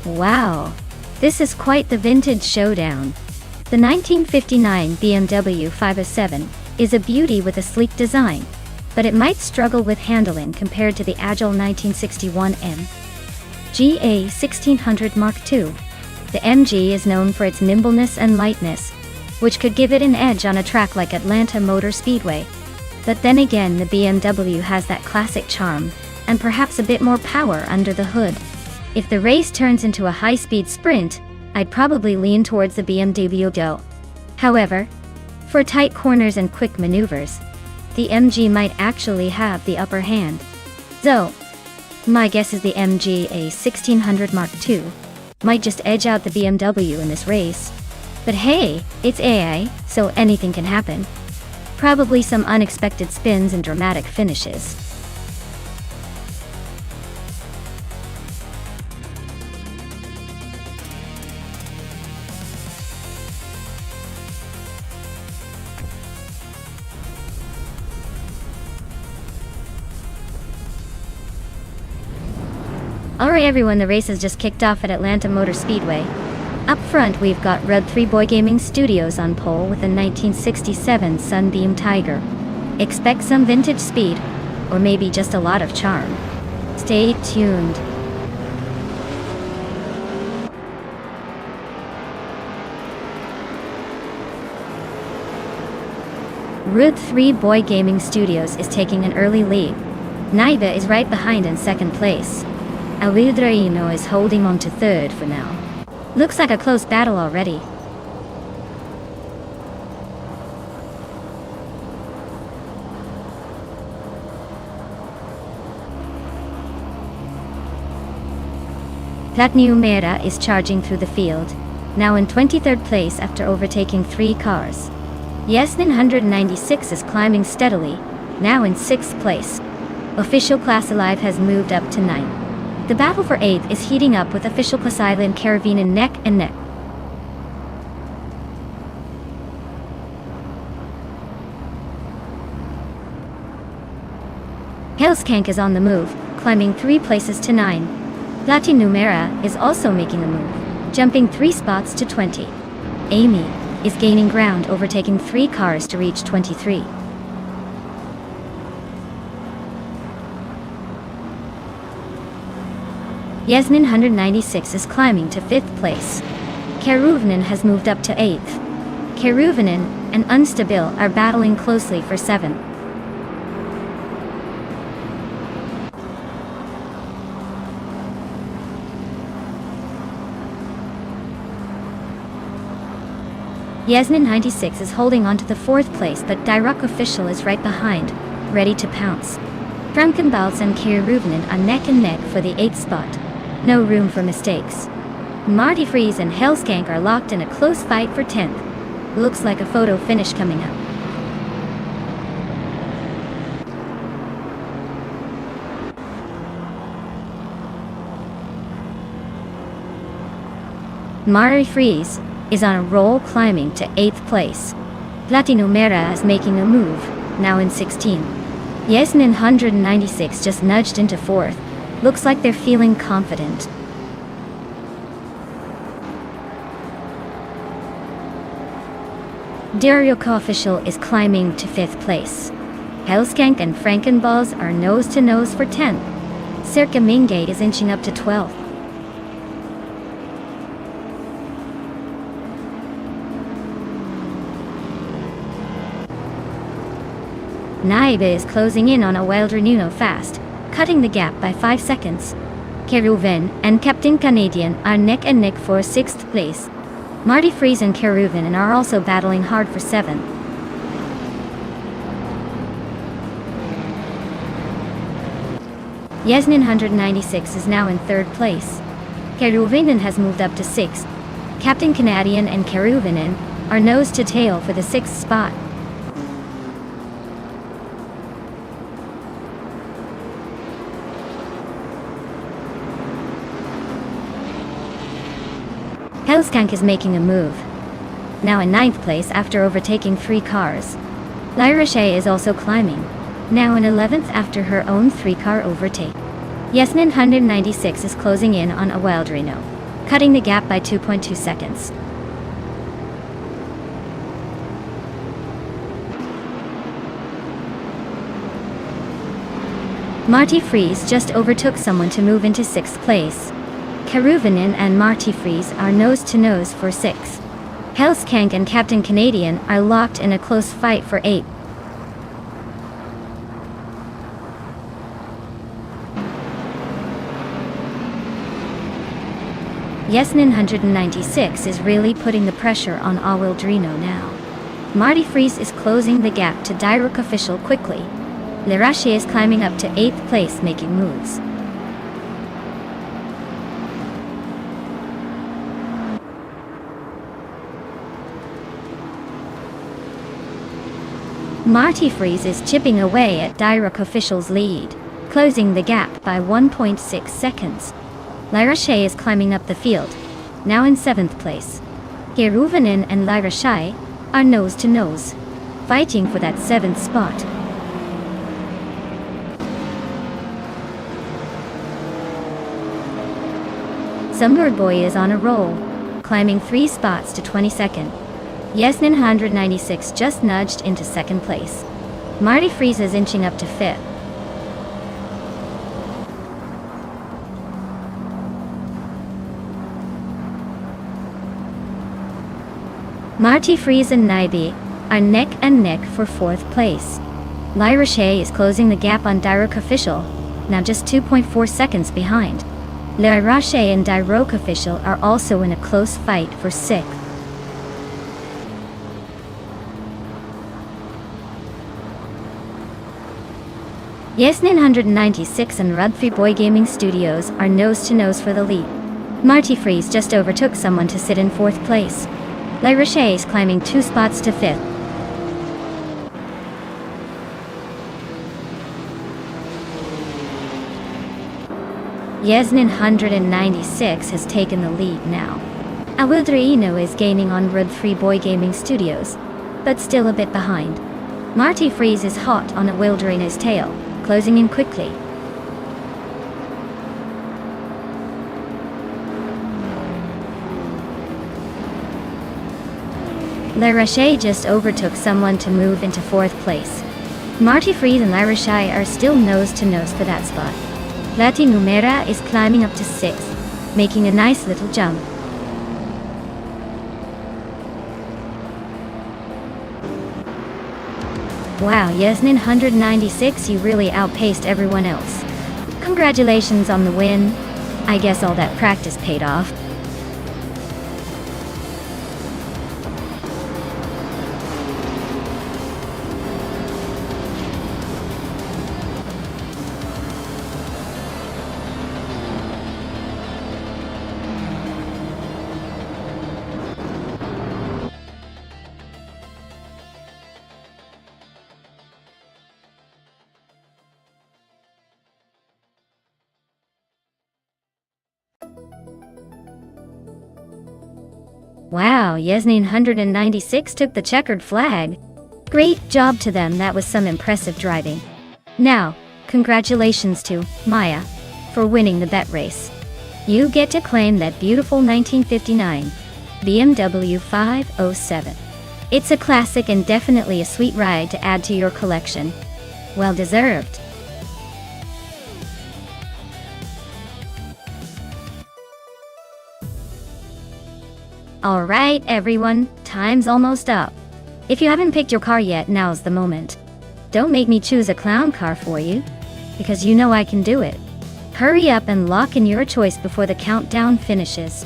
Wow, this is quite the vintage showdown. The 1959 BMW 507 is a beauty with a sleek design, but it might struggle with handling compared to the agile 1961 MG 1600 Mark II. The MG is known for its nimbleness and lightness, which could give it an edge on a track like Atlanta Motor Speedway. But then again, the BMW has that classic charm, and perhaps a bit more power under the hood. If the race turns into a high-speed sprint, I'd probably lean towards the BMW though. However, for tight corners and quick maneuvers, the MG might actually have the upper hand. So, my guess is the MG 1600 Mark II might just edge out the BMW in this race. But hey, it's AI, so anything can happen. Probably some unexpected spins and dramatic finishes. Alright everyone, the race has just kicked off at Atlanta Motor Speedway. Up front we've got Red 3 Boy Gaming Studios on pole with a 1967 Sunbeam Tiger. Expect some vintage speed, or maybe just a lot of charm. Stay tuned. Red 3 Boy Gaming Studios is taking an early lead. Naiva is right behind in second place. Alvidraino is holding on to third for now. Looks like a close battle already. Platnumera is charging through the field, now in 23rd place after overtaking 3 cars. Yesnin 196 is climbing steadily, now in 6th place. Official Class Alive has moved up to 9th. The battle for 8th is heating up with Official Class Island Caravine neck and neck. Hellskank is on the move, climbing 3 places to 9. Platinumera is also making a move, jumping 3 spots to 20. Amy is gaining ground, overtaking 3 cars to reach 23. Yasmin 196 is climbing to 5th place. Keruvinen has moved up to 8th. Keruvinen and Unstable are battling closely for 7th. Yasnin 96 is holding on to the 4th place, but Direct Official is right behind, ready to pounce. Frankenbalz and Kiruvnen are neck and neck for the 8th spot. No room for mistakes. Marty Freeze and Hellskank are locked in a close fight for 10th. Looks like a photo finish coming up. Marty Freeze is on a roll, climbing to 8th place. Platinumera is making a move, now in 16. Yasnin 196 just nudged into 4th. Looks like they're feeling confident. Daryoko Official is climbing to 5th place. Hellskank and Frankenbalz are nose to nose for 10th. Circa Mingate is inching up to 12th. Naiba is closing in on a Wildrenuno fast, cutting the gap by 5 seconds. Keruven and Captain Canadian are neck and neck for 6th place. Marty Freeze and Keruven are also battling hard for 7th. Yasnin 196 is now in 3rd place. Keruven has moved up to 6th. Captain Canadian and Keruven are nose to tail for the 6th spot. Hellskank is making a move. Now in 9th place after overtaking 3 cars. Lyra Shea is also climbing. Now in 11th after her own 3-car overtake. Yasnin 196 is closing in on a Wildreno, cutting the gap by 2.2 seconds. Marty Freeze just overtook someone to move into 6th place. Keruvenin and Marty Freeze are nose to nose for 6th. Hellskank and Captain Canadian are locked in a close fight for 8th. Yasnin 196 is really putting the pressure on Awildrino now. Marty Freeze is closing the gap to Direct Official quickly. Lirache is climbing up to 8th place, making moves. Marty Freeze is chipping away at Direct Official's lead, closing the gap by 1.6 seconds. Lirache is climbing up the field, now in 7th place. Keruvenin and Lirache are nose to nose, fighting for that 7th spot. Sunbird Boy is on a roll, climbing 3 spots to 22nd. Yasnin 196 just nudged into 2nd place. Marty Freeze is inching up to 5th. Marty Freeze and Naibi are neck and neck for 4th place. Lyra Shea is closing the gap on Direct Official, now just 2.4 seconds behind. Lyra Shea and Direct Official are also in a close fight for 6th. Yasnin 196 and Rudfree Boy Gaming Studios are nose to nose for the lead. Marty Freeze just overtook someone to sit in 4th place. Lyra Shea is climbing 2 spots to 5th. Yasnin 196 has taken the lead now. Awildreino is gaining on Rudfree Boy Gaming Studios, but still a bit behind. Marty Freeze is hot on Awildreino's tail, closing in quickly. Lyra Shea just overtook someone to move into 4th place. Marty Freeze and Lyra Shea are still nose to nose for that spot. Lati Numera is climbing up to 6th, making a nice little jump. Wow, Yasmin 196, you really outpaced everyone else. Congratulations on the win. I guess all that practice paid off. Wow, Yasmin 196 took the checkered flag. Great job to them, that was some impressive driving. Now, congratulations to Maya for winning the bet race. You get to claim that beautiful 1959 BMW 507. It's a classic and definitely a sweet ride to add to your collection. Well deserved. Alright everyone, time's almost up. If you haven't picked your car yet, now's the moment. Don't make me choose a clown car for you, because you know I can do it. Hurry up and lock in your choice before the countdown finishes.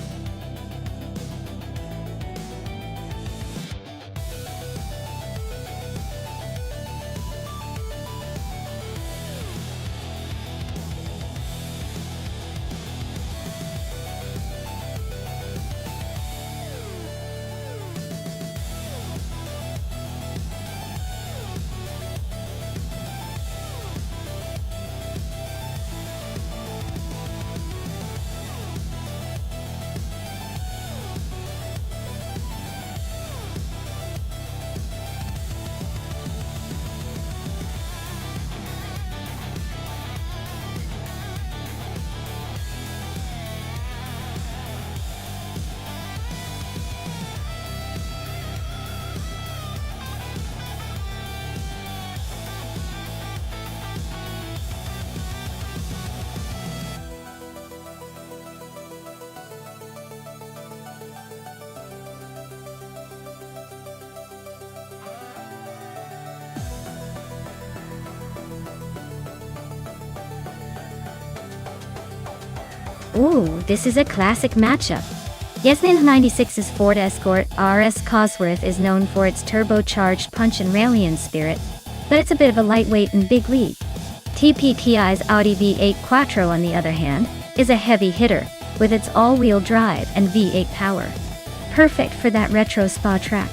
Ooh, this is a classic matchup. Yasmin 96's Ford Escort RS Cosworth is known for its turbocharged punch and rallying spirit, but it's a bit of a lightweight and big lead. TPPI's Audi V8 Quattro, on the other hand, is a heavy hitter, with its all-wheel drive and V8 power. Perfect for that retro spa track.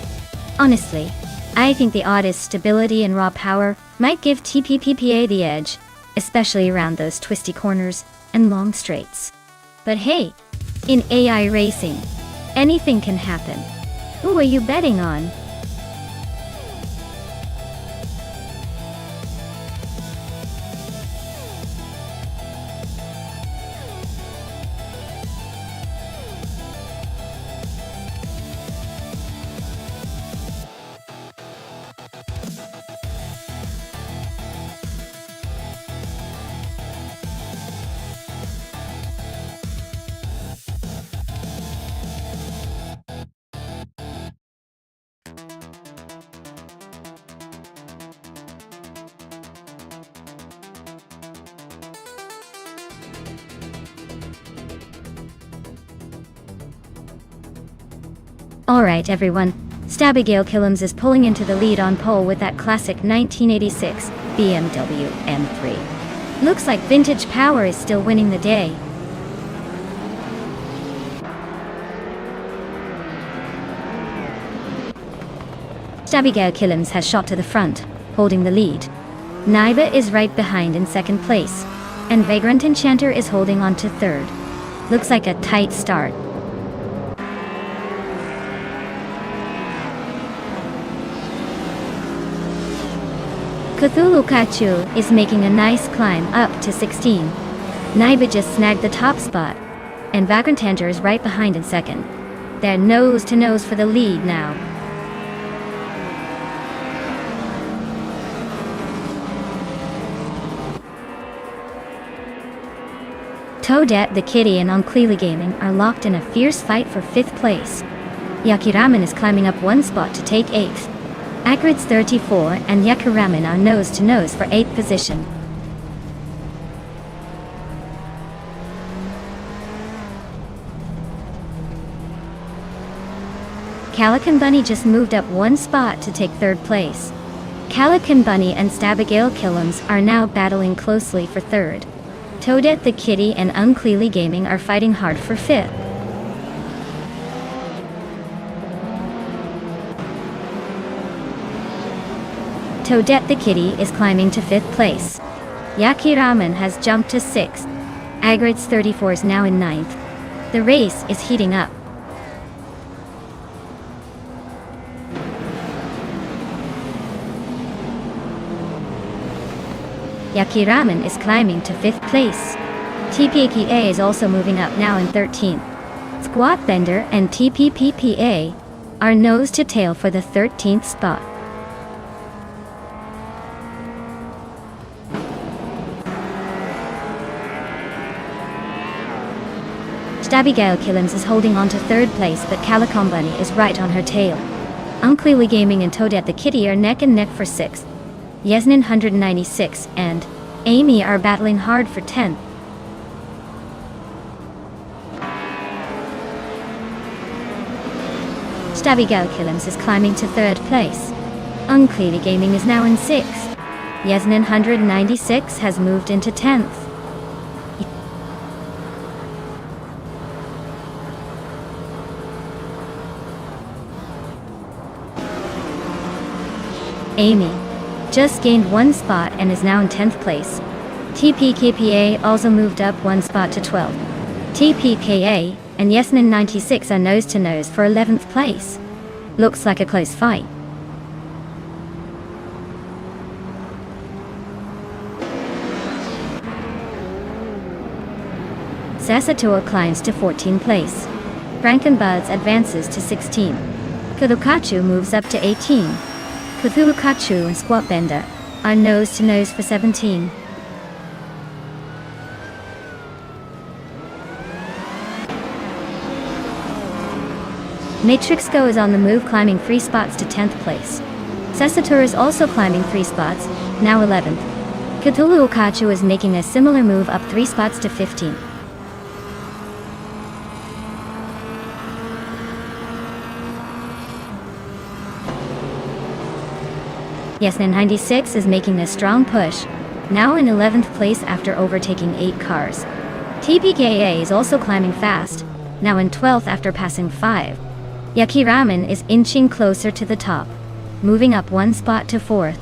Honestly, I think the Audi's stability and raw power might give TPPPA the edge, especially around those twisty corners and long straights. But hey, in AI racing, anything can happen. Who are you betting on? Alright everyone, Stabigail Killams is pulling into the lead on pole with that classic 1986 BMW M3. Looks like vintage power is still winning the day. Stabigail Killams has shot to the front, holding the lead. Naiba is right behind in second place, and Vagrant Enchanter is holding on to third. Looks like a tight start. Cthulhu Kachu is making a nice climb up to 16. Naiba just snagged the top spot, and Vagrant Enchanter is right behind in second. They're nose to nose for the lead now. Toadette the Kitty and Uncleely Gaming are locked in a fierce fight for 5th place. Yakiramen is climbing up one spot to take 8th. Agrids 34 and Yakuraman are nose to nose for 8th position. Calican Bunny just moved up one spot to take 3rd place. Calican Bunny and Stabigale Killums are now battling closely for 3rd. Toadette the Kitty and Uncleely Gaming are fighting hard for 5th. Toadette the Kitty is climbing to 5th place. Yaki Ramen has jumped to 6th. Agrids 34 is now in 9th. The race is heating up. Yaki Ramen is climbing to 5th place. TPKA is also moving up now in 13th. Squat Bender and TPPPA are nose to tail for the 13th spot. Stabigale Killums is holding on to 3rd place, but Calican Bunny is right on her tail. Uncleely Gaming and Toadette the Kitty are neck and neck for 6th. Yesnin 196 and Amy are battling hard for 10th. Stabigale Killums is climbing to 3rd place. Uncleely Gaming is now in 6th. Yesnin 196 has moved into 10th. Amy just gained one spot and is now in 10th place. TPKPA also moved up one spot to 12th. TPKA and Yesnin 96 are nose to nose for 11th place. Looks like a close fight. Sasatua climbs to 14th place. Frankenbuds advances to 16. Kudukachu moves up to 18. Cthulhukachu and Squat Bender are nose to nose for 17. Matrix Go is on the move, climbing 3 spots to 10th place. Sasatur is also climbing 3 spots, now 11th. Cthulhukachu is making a similar move up 3 spots to 15th. Yesnin 96 is making a strong push, now in 11th place after overtaking 8 cars. TPKA is also climbing fast, now in 12th after passing 5. Yaki Ramen is inching closer to the top, moving up 1 spot to 4th.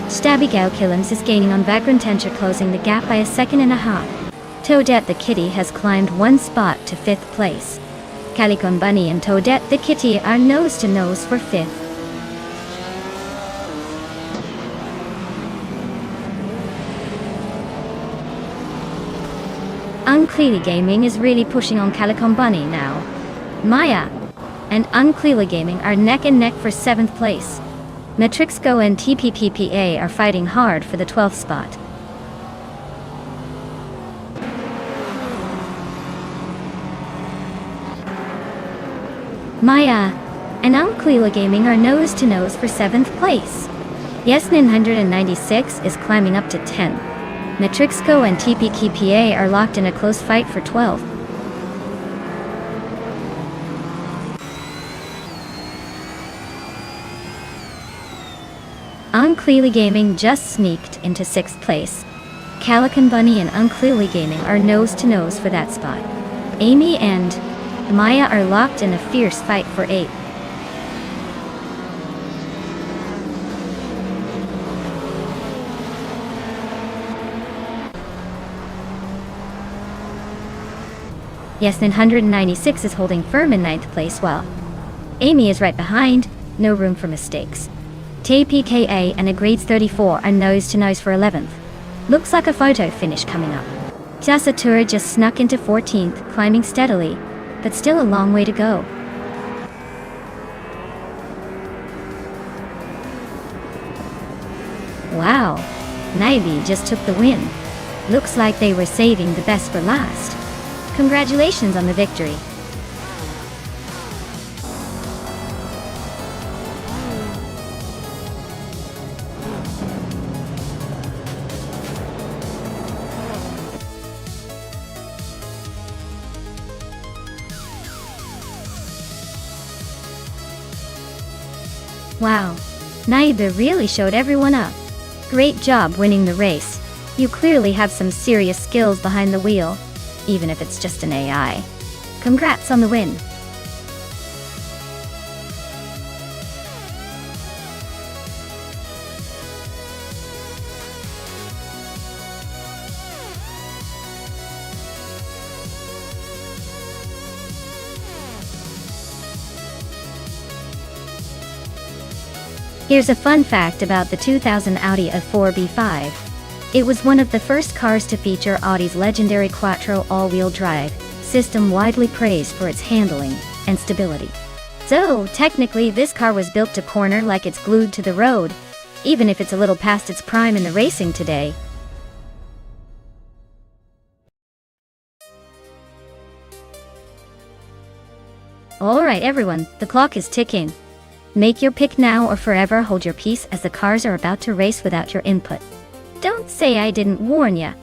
Stabigale Killums is gaining on Vagrant Tenture, closing the gap by 1.5 seconds. Toadette the Kitty has climbed 1 spot to 5th place. Calican Bunny and Toadette the Kitty are nose to nose for 5th. Uncleely Gaming is really pushing on Calican Bunny now. Maya and Uncleely Gaming are neck and neck for 7th place. Matrix Go and TPPPA are fighting hard for the 12th spot. Maya and Uncleely Gaming are nose to nose for 7th place. Yesnin 196 is climbing up to 10. Matrixco and TPKPA are locked in a close fight for 12th. Uncleely Gaming just sneaked into 6th place. Calican Bunny and Uncleely Gaming are nose to nose for that spot. Amy and Maya are locked in a fierce fight for 8th. Yesnin 196 is holding firm in 9th place, while Amy is right behind, no room for mistakes. TPKA and Agreeds 34 are nose to nose for 11th. Looks like a photo finish coming up. Jasatura just snuck into 14th, climbing steadily, but still a long way to go. Wow, Naivi just took the win. Looks like they were saving the best for last. Congratulations on the victory. Wow. Naiba really showed everyone up. Great job winning the race. You clearly have some serious skills behind the wheel, even if it's just an AI. Congrats on the win. Here's a fun fact about the 2000 Audi A4 B5. It was one of the first cars to feature Audi's legendary Quattro all-wheel drive system, widely praised for its handling and stability. So, technically this car was built to corner like it's glued to the road, even if it's a little past its prime in the racing today. Alright everyone, the clock is ticking. Make your pick now or forever hold your peace, as the cars are about to race without your input. Don't say I didn't warn ya.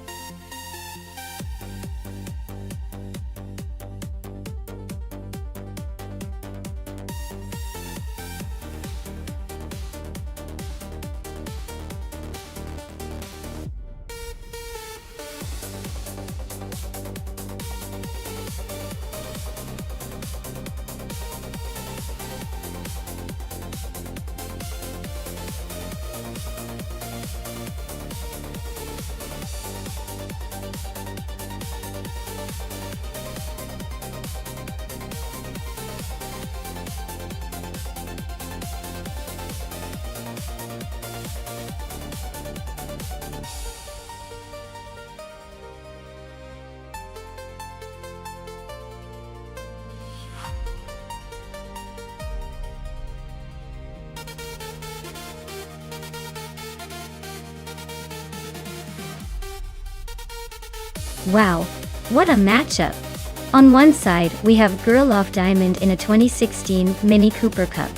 Wow, what a matchup! On one side, we have Girl of Diamond in a 2016 Mini Cooper Cup,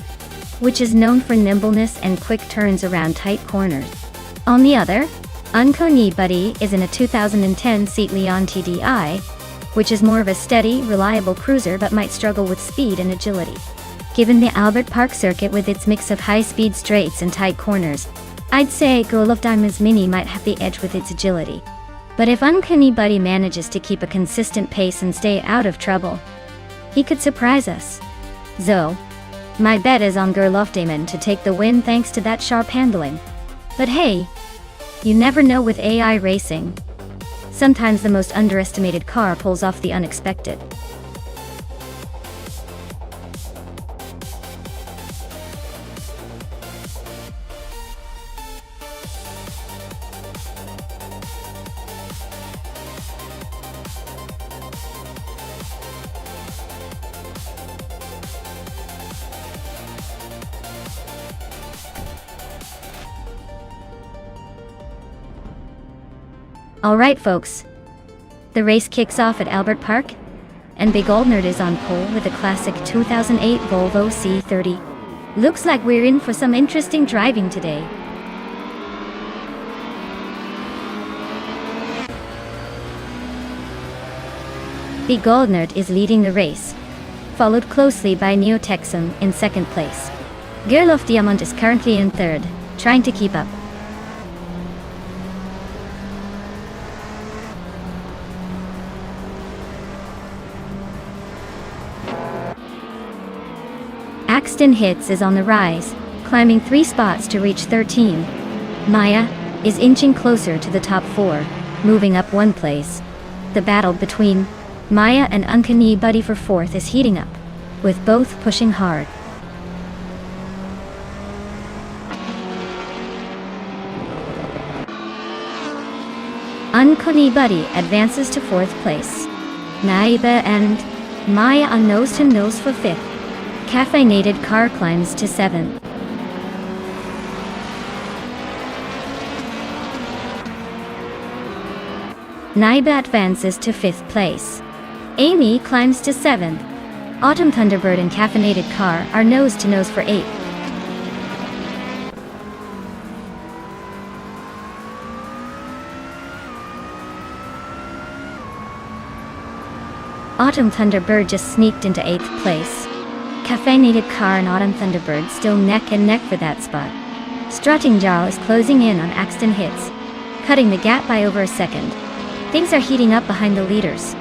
which is known for nimbleness and quick turns around tight corners. On the other, Unco Buddy is in a 2010 Seat Leon TDI, which is more of a steady, reliable cruiser but might struggle with speed and agility. Given the Albert Park circuit with its mix of high-speed straights and tight corners, I'd say Girl of Diamond's Mini might have the edge with its agility. But if Uncanny Buddy manages to keep a consistent pace and stay out of trouble, he could surprise us. So, my bet is on Girl of Diamond to take the win thanks to that sharp handling. But hey, you never know with AI racing. Sometimes the most underestimated car pulls off the unexpected. Alright folks, the race kicks off at Albert Park, and Big Old Nerd is on pole with a classic 2008 Volvo C30. Looks like we're in for some interesting driving today. Big Old Nerd is leading the race, followed closely by Neo Texan in second place. Girl of Diamond is currently in third, trying to keep up. Axton Hits is on the rise, climbing 3 spots to reach 13. Maya is inching closer to the top 4, moving up 1 place. The battle between Maya and Uncanny Buddy for 4th is heating up, with both pushing hard. Uncanny Buddy advances to 4th place. Naiba and Maya are nose-to-nose for 5th. Caffeinated car climbs to 7th. Naiba advances to 5th place. Amy climbs to 7th. Autumn Thunderbird and Caffeinated Car are nose to nose for 8th. Autumn Thunderbird just sneaked into 8th place. Caffeinated Car and Autumn Thunderbird still neck and neck for that spot. Strutting Jarl is closing in on Axton Hits, cutting the gap by over a second. Things are heating up behind the leaders.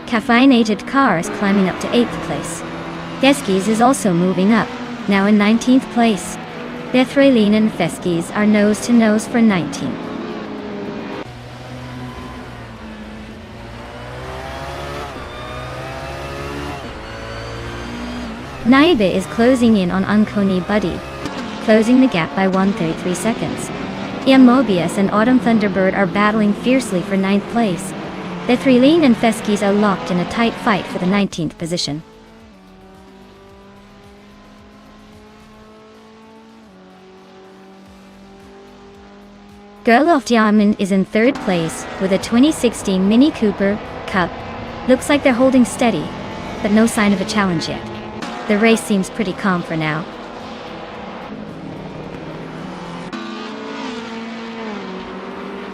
Caffeinated Car is climbing up to 8th place. Deskies is also moving up, now in 19th place. Bethraline and Feskies are nose to nose for 19th. Naiba is closing in on Uncony Buddy, closing the gap by 133 seconds. Mobius and Autumn Thunderbird are battling fiercely for 9th place. Bethraline and Feskies are locked in a tight fight for the 19th position. Girl of Diamond is in 3rd place with a 2016 Mini Cooper Cup. Looks like they're holding steady, but no sign of a challenge yet. The race seems pretty calm for now.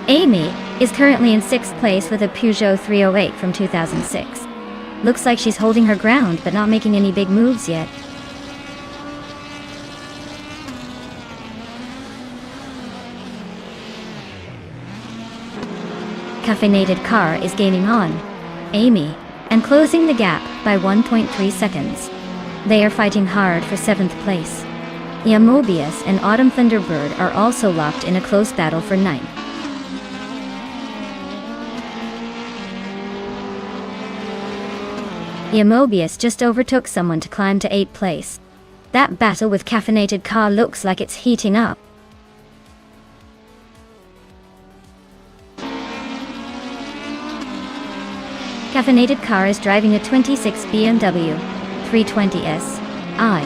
Amy is currently in 6th place with a Peugeot 308 from 2006. Looks like she's holding her ground but not making any big moves yet. Caffeinated Car is gaining on Amy and closing the gap by 1.3 seconds. They are fighting hard for 7th place. Mobius and Autumn Thunderbird are also locked in a close battle for 9th. Mobius just overtook someone to climb to 8th place. That battle with Caffeinated Car looks like it's heating up. Caffeinated Car is driving a 26 BMW 320S I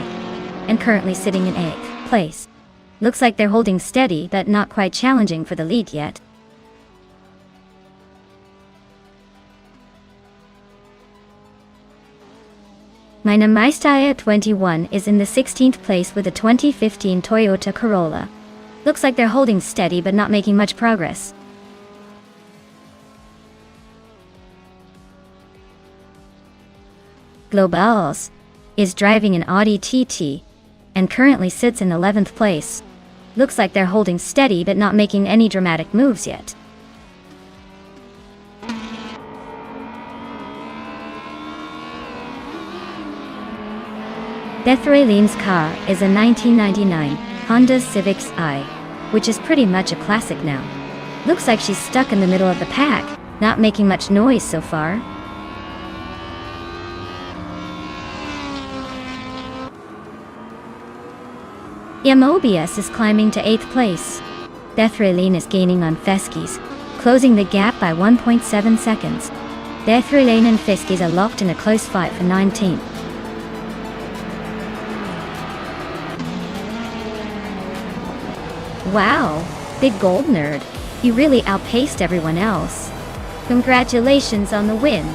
and currently sitting in 8th place. Looks like they're holding steady but not quite challenging for the lead yet. Meine Meister 21 is in the 16th place with a 2015 Toyota Corolla. Looks like they're holding steady but not making much progress. Globals is driving an Audi TT and currently sits in 11th place. Looks like they're holding steady but not making any dramatic moves yet. Bethraline's car is a 1999 Honda Civic i, which is pretty much a classic now. Looks like she's stuck in the middle of the pack, not making much noise so far. Mobius is climbing to 8th place. Bethraline is gaining on Feskies, closing the gap by 1.7 seconds. Bethraline and Feskies are locked in a close fight for 19th. Wow, big gold nerd. You really outpaced everyone else. Congratulations on the win.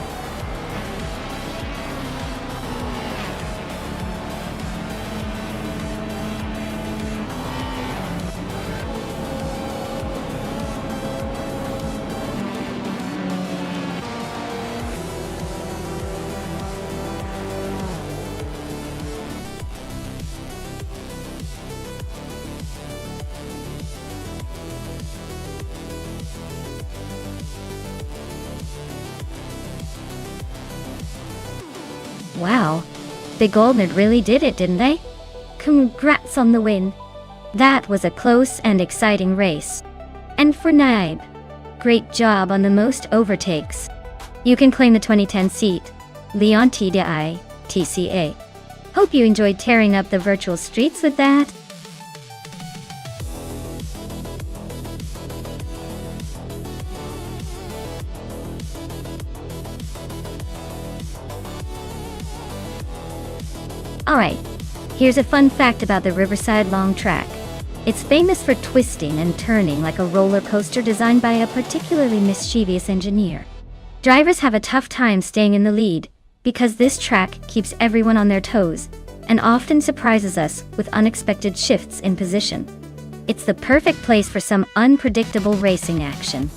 Wow, the Gold Nerd really did it, didn't they? Congrats on the win. That was a close and exciting race. And for Naib, great job on the most overtakes. You can claim the 2010 seat, Leon TDI, TCA. Hope you enjoyed tearing up the virtual streets with that. Alright, Here's a fun fact about the Riverside Long Track. It's famous for twisting and turning like a roller coaster designed by a particularly mischievous engineer. Drivers have a tough time staying in the lead, because this track keeps everyone on their toes, and often surprises us with unexpected shifts in position. It's the perfect place for some unpredictable racing action.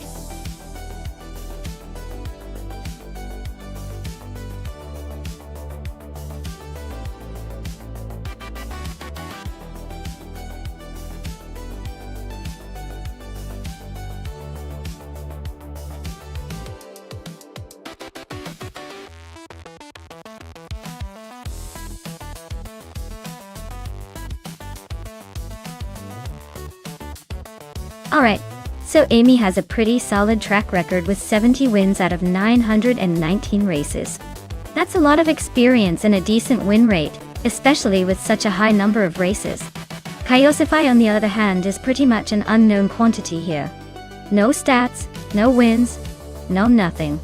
Alright, so Amy has a pretty solid track record with 70 wins out of 919 races. That's a lot of experience and a decent win rate, especially with such a high number of races. Kaiosify, on the other hand, is pretty much an unknown quantity here. No stats, no wins, no nothing.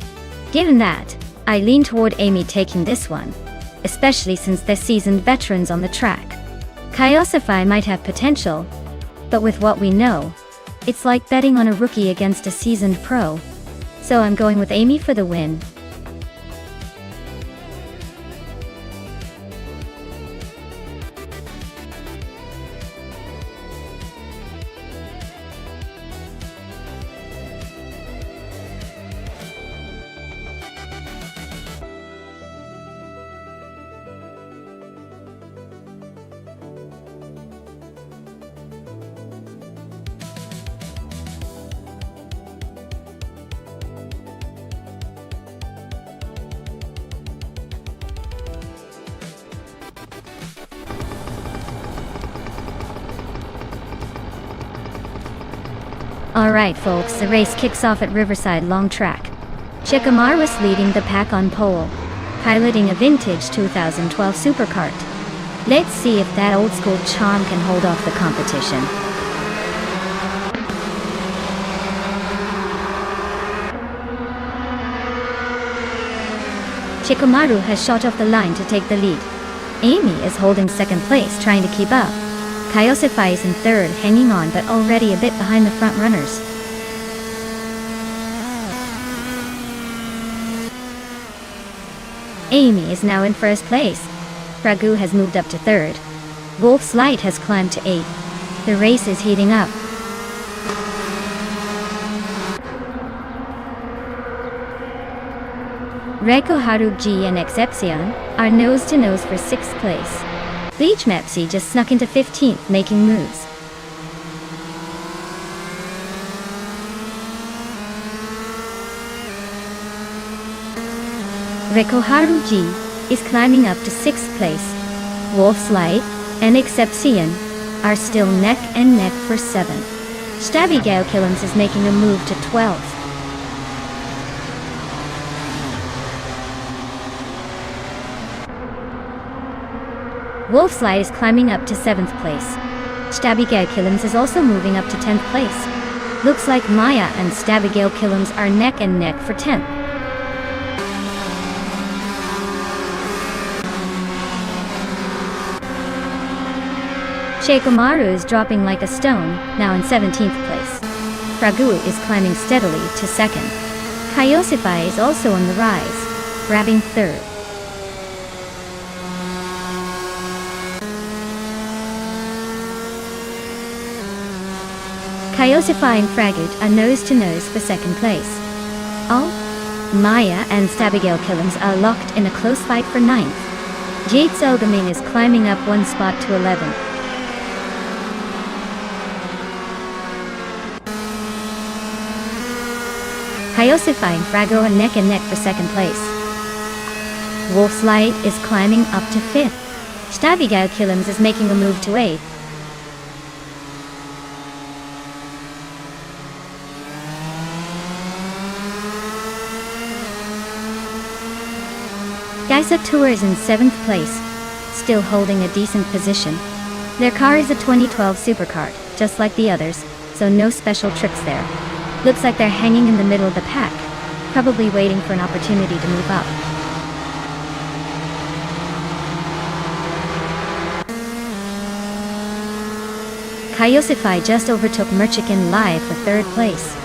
Given that, I lean toward Amy taking this one, especially since they're seasoned veterans on the track. Kaiosify might have potential, but with what we know, it's like betting on a rookie against a seasoned pro. So I'm going with Amy for the win. Alright folks, the race kicks off at Riverside Long Track. Shikamaru's leading the pack on pole, piloting a vintage 2012 supercart. Let's see if that old school charm can hold off the competition. Shikamaru has shot off the line to take the lead. Amy is holding second place, trying to keep up. Kaiosify is in third, hanging on but already a bit behind the front runners. Amy is now in first place. Ragu has moved up to third. Wolf's Light has climbed to eighth. The race is heating up. Reiko Haruji and Excepcion are nose-to-nose for sixth place. Bleach Mepsi just snuck into 15th, making moves. Reiko Haruji is climbing up to 6th place. Wolf's Light and Excepcion are still neck and neck for 7th. Stabby Gale Killums is making a move to 12th. Wolf's Light is climbing up to 7th place. Stabby Gale Killums is also moving up to 10th place. Looks like Maya and Stabby Gale Killums are neck and neck for 10th. Shikamaru is dropping like a stone, now in 17th place. Ragu is climbing steadily to 2nd. Kaiosify is also on the rise, grabbing 3rd. Kaiosify and Fragut are nose-to-nose for 2nd place. Oh, Maya and Stabby Gale Killums are locked in a close fight for 9th. Jade Sogaming is climbing up one spot to 11th. Kaiosify and Frago are neck and neck for 2nd place. Wolf's Light is climbing up to 5th. Stabby Gale Killums is making a move to 8th. Geisa Tour is in 7th place, still holding a decent position. Their car is a 2012 supercart, just like the others, so no special tricks there. Looks like they're hanging in the middle of the pack, probably waiting for an opportunity to move up. Kaiosify just overtook Merchikan Live for 3rd place.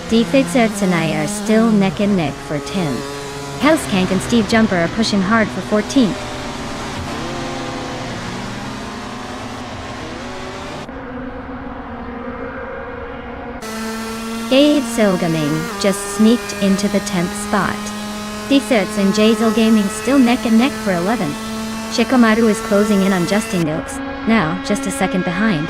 Defixerts and I are still neck and neck for 10th. Hellskank and Steve Jumper are pushing hard for 14th. Gade Silgaming just sneaked into the 10th spot. Defixerts and Jazel Gaming still neck and neck for 11th. Shikamaru is closing in on Justin Ilks, now just a second behind.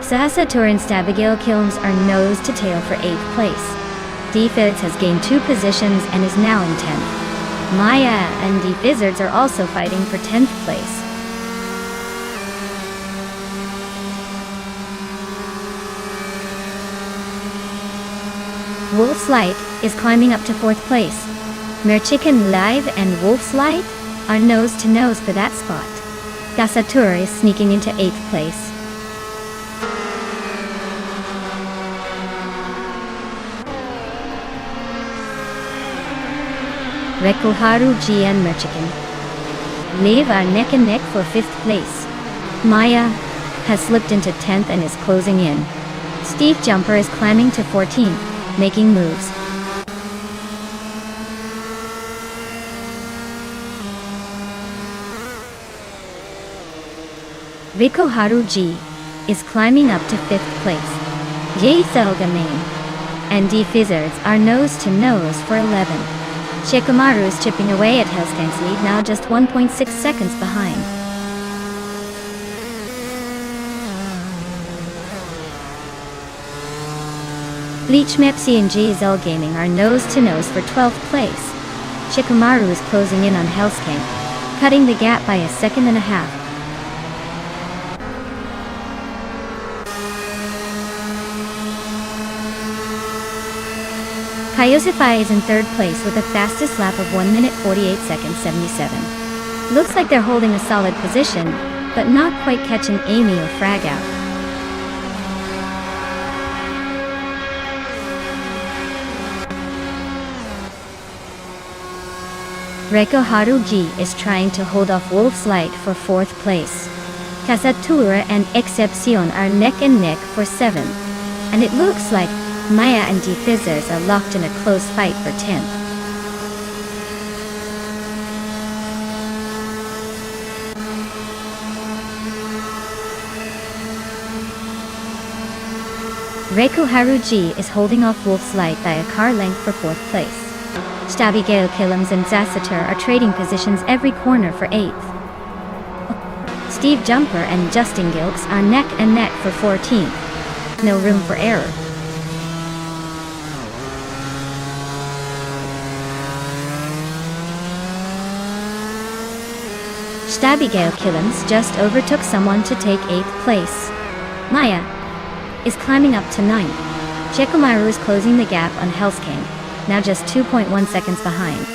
Sasator and Stabigale Kilms are nose to tail for 8th place. Defizards has gained 2 positions and is now in 10th. Maya and Defizards are also fighting for 10th place. Wolf's Light is climbing up to 4th place. Merchikan Live and Wolf's Light are nose to nose for that spot. Gasatur is sneaking into 8th place. Rekuharu G and Merchikan Live are neck and neck for 5th place. Maya has slipped into 10th and is closing in. Steve Jumper is climbing to 14th, making moves. Rikuharu G is climbing up to 5th place. Jay Selgamane and Defizards are nose to nose for 11th. Shikamaru is chipping away at Hellskank's lead, now just 1.6 seconds behind. Bleach Mepsi and JZL Gaming are nose to nose for 12th place. Shikamaru is closing in on Hellskank, cutting the gap by 1.5 seconds. Kaiosify is in 3rd place with the fastest lap of 1 minute 48 seconds 77. Looks like they're holding a solid position, but not quite catching Amy or Frag out. Reiko Haru G is trying to hold off Wolf's Light for 4th place. Casatura and Excepcion are neck and neck for 7th. And it looks like Maya and Defizards are locked in a close fight for 10th. Reiko Haru G is holding off Wolf's Light by a car length for 4th place. Stabby Gale Killams and Zasatur are trading positions every corner for 8th. Steve Jumper and Justin Gilks are neck and neck for 14th. No room for error. Stabby Gale Killams just overtook someone to take 8th place. Maya is climbing up to 9th. Shikamaru is closing the gap on Hellskank, now just 2.1 seconds behind.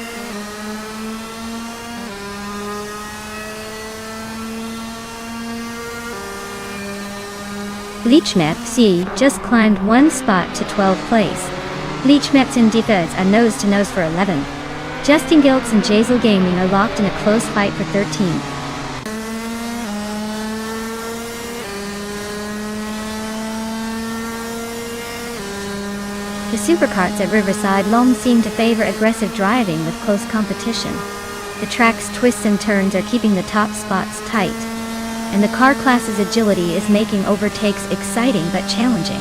Bleachmep C just climbed 1 spot to 12th place. Bleachmeps and Defizards are nose to nose for 11th. Justin Gilks and Jazel Gaming are locked in a close fight for 13th. The supercarts at Riverside long seem to favor aggressive driving with close competition. The track's twists and turns are keeping the top spots tight, and the car class's agility is making overtakes exciting but challenging.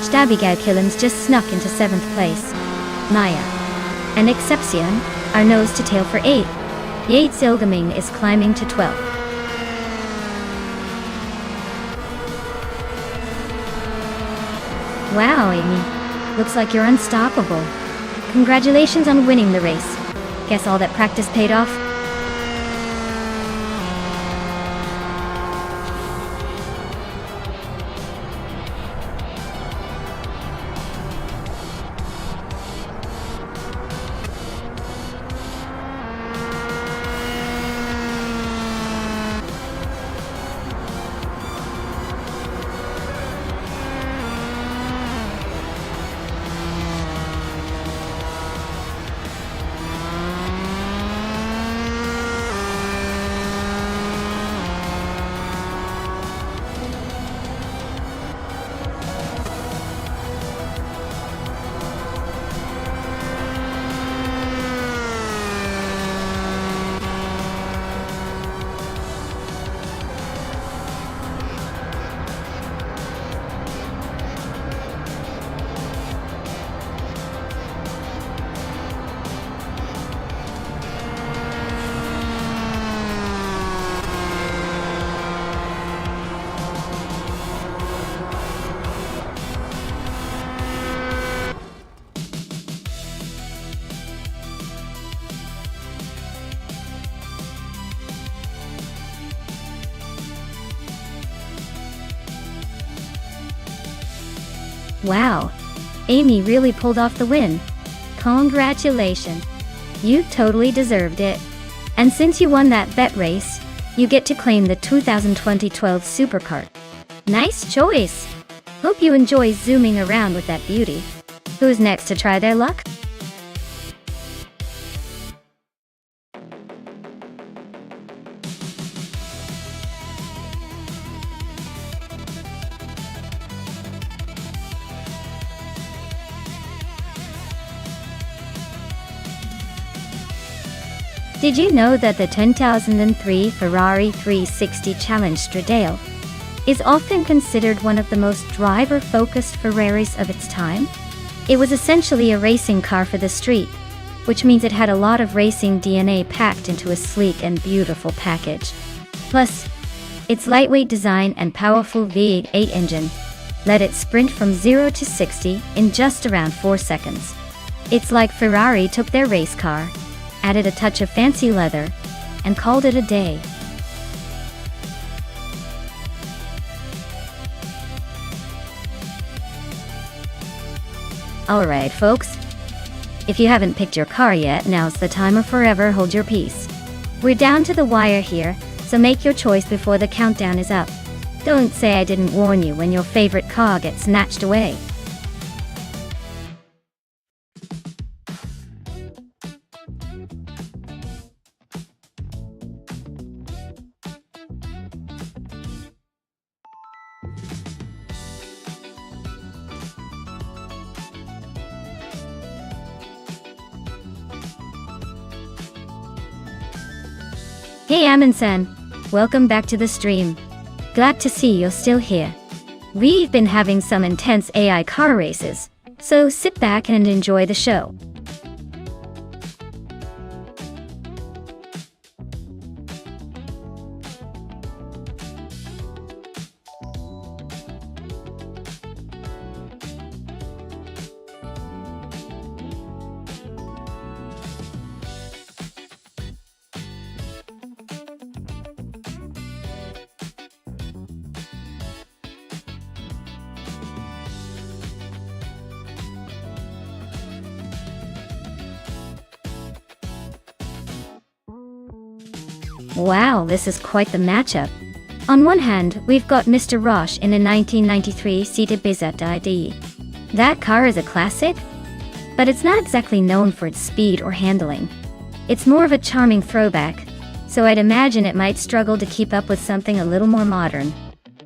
Stabigad Killams just snuck into 7th place. Maya and Excepcion are nose to tail for 8th. Yates Ilgaming is climbing to 12th. Wow, Amy. Looks like you're unstoppable. Congratulations on winning the race. Guess all that practice paid off? Wow, Amy really pulled off the win. Congratulations. You totally deserved it. And since you won that bet race, you get to claim the 2012 Supercard. Nice choice. Hope you enjoy zooming around with that beauty. Who's next to try their luck? Did you know that the 2003 Ferrari 360 Challenge Stradale is often considered one of the most driver-focused Ferraris of its time? It was essentially a racing car for the street, which means it had a lot of racing DNA packed into a sleek and beautiful package. Plus, its lightweight design and powerful V8 engine let it sprint from 0 to 60 in just around 4 seconds. It's like Ferrari took their race car, added a touch of fancy leather, and called it a day. Alright folks, if you haven't picked your car yet, now's the time or forever hold your peace. We're down to the wire here, so make your choice before the countdown is up. Don't say I didn't warn you when your favorite car gets snatched away. Hey Amin-san, welcome back to the stream. Glad to see you're still here. We've been having some intense AI car races, so sit back and enjoy the show. Wow, this is quite the matchup. On one hand, we've got Mr. Roche in a 1993 Cita Bizet ID. That car is a classic, but it's not exactly known for its speed or handling. It's more of a charming throwback, so I'd imagine it might struggle to keep up with something a little more modern.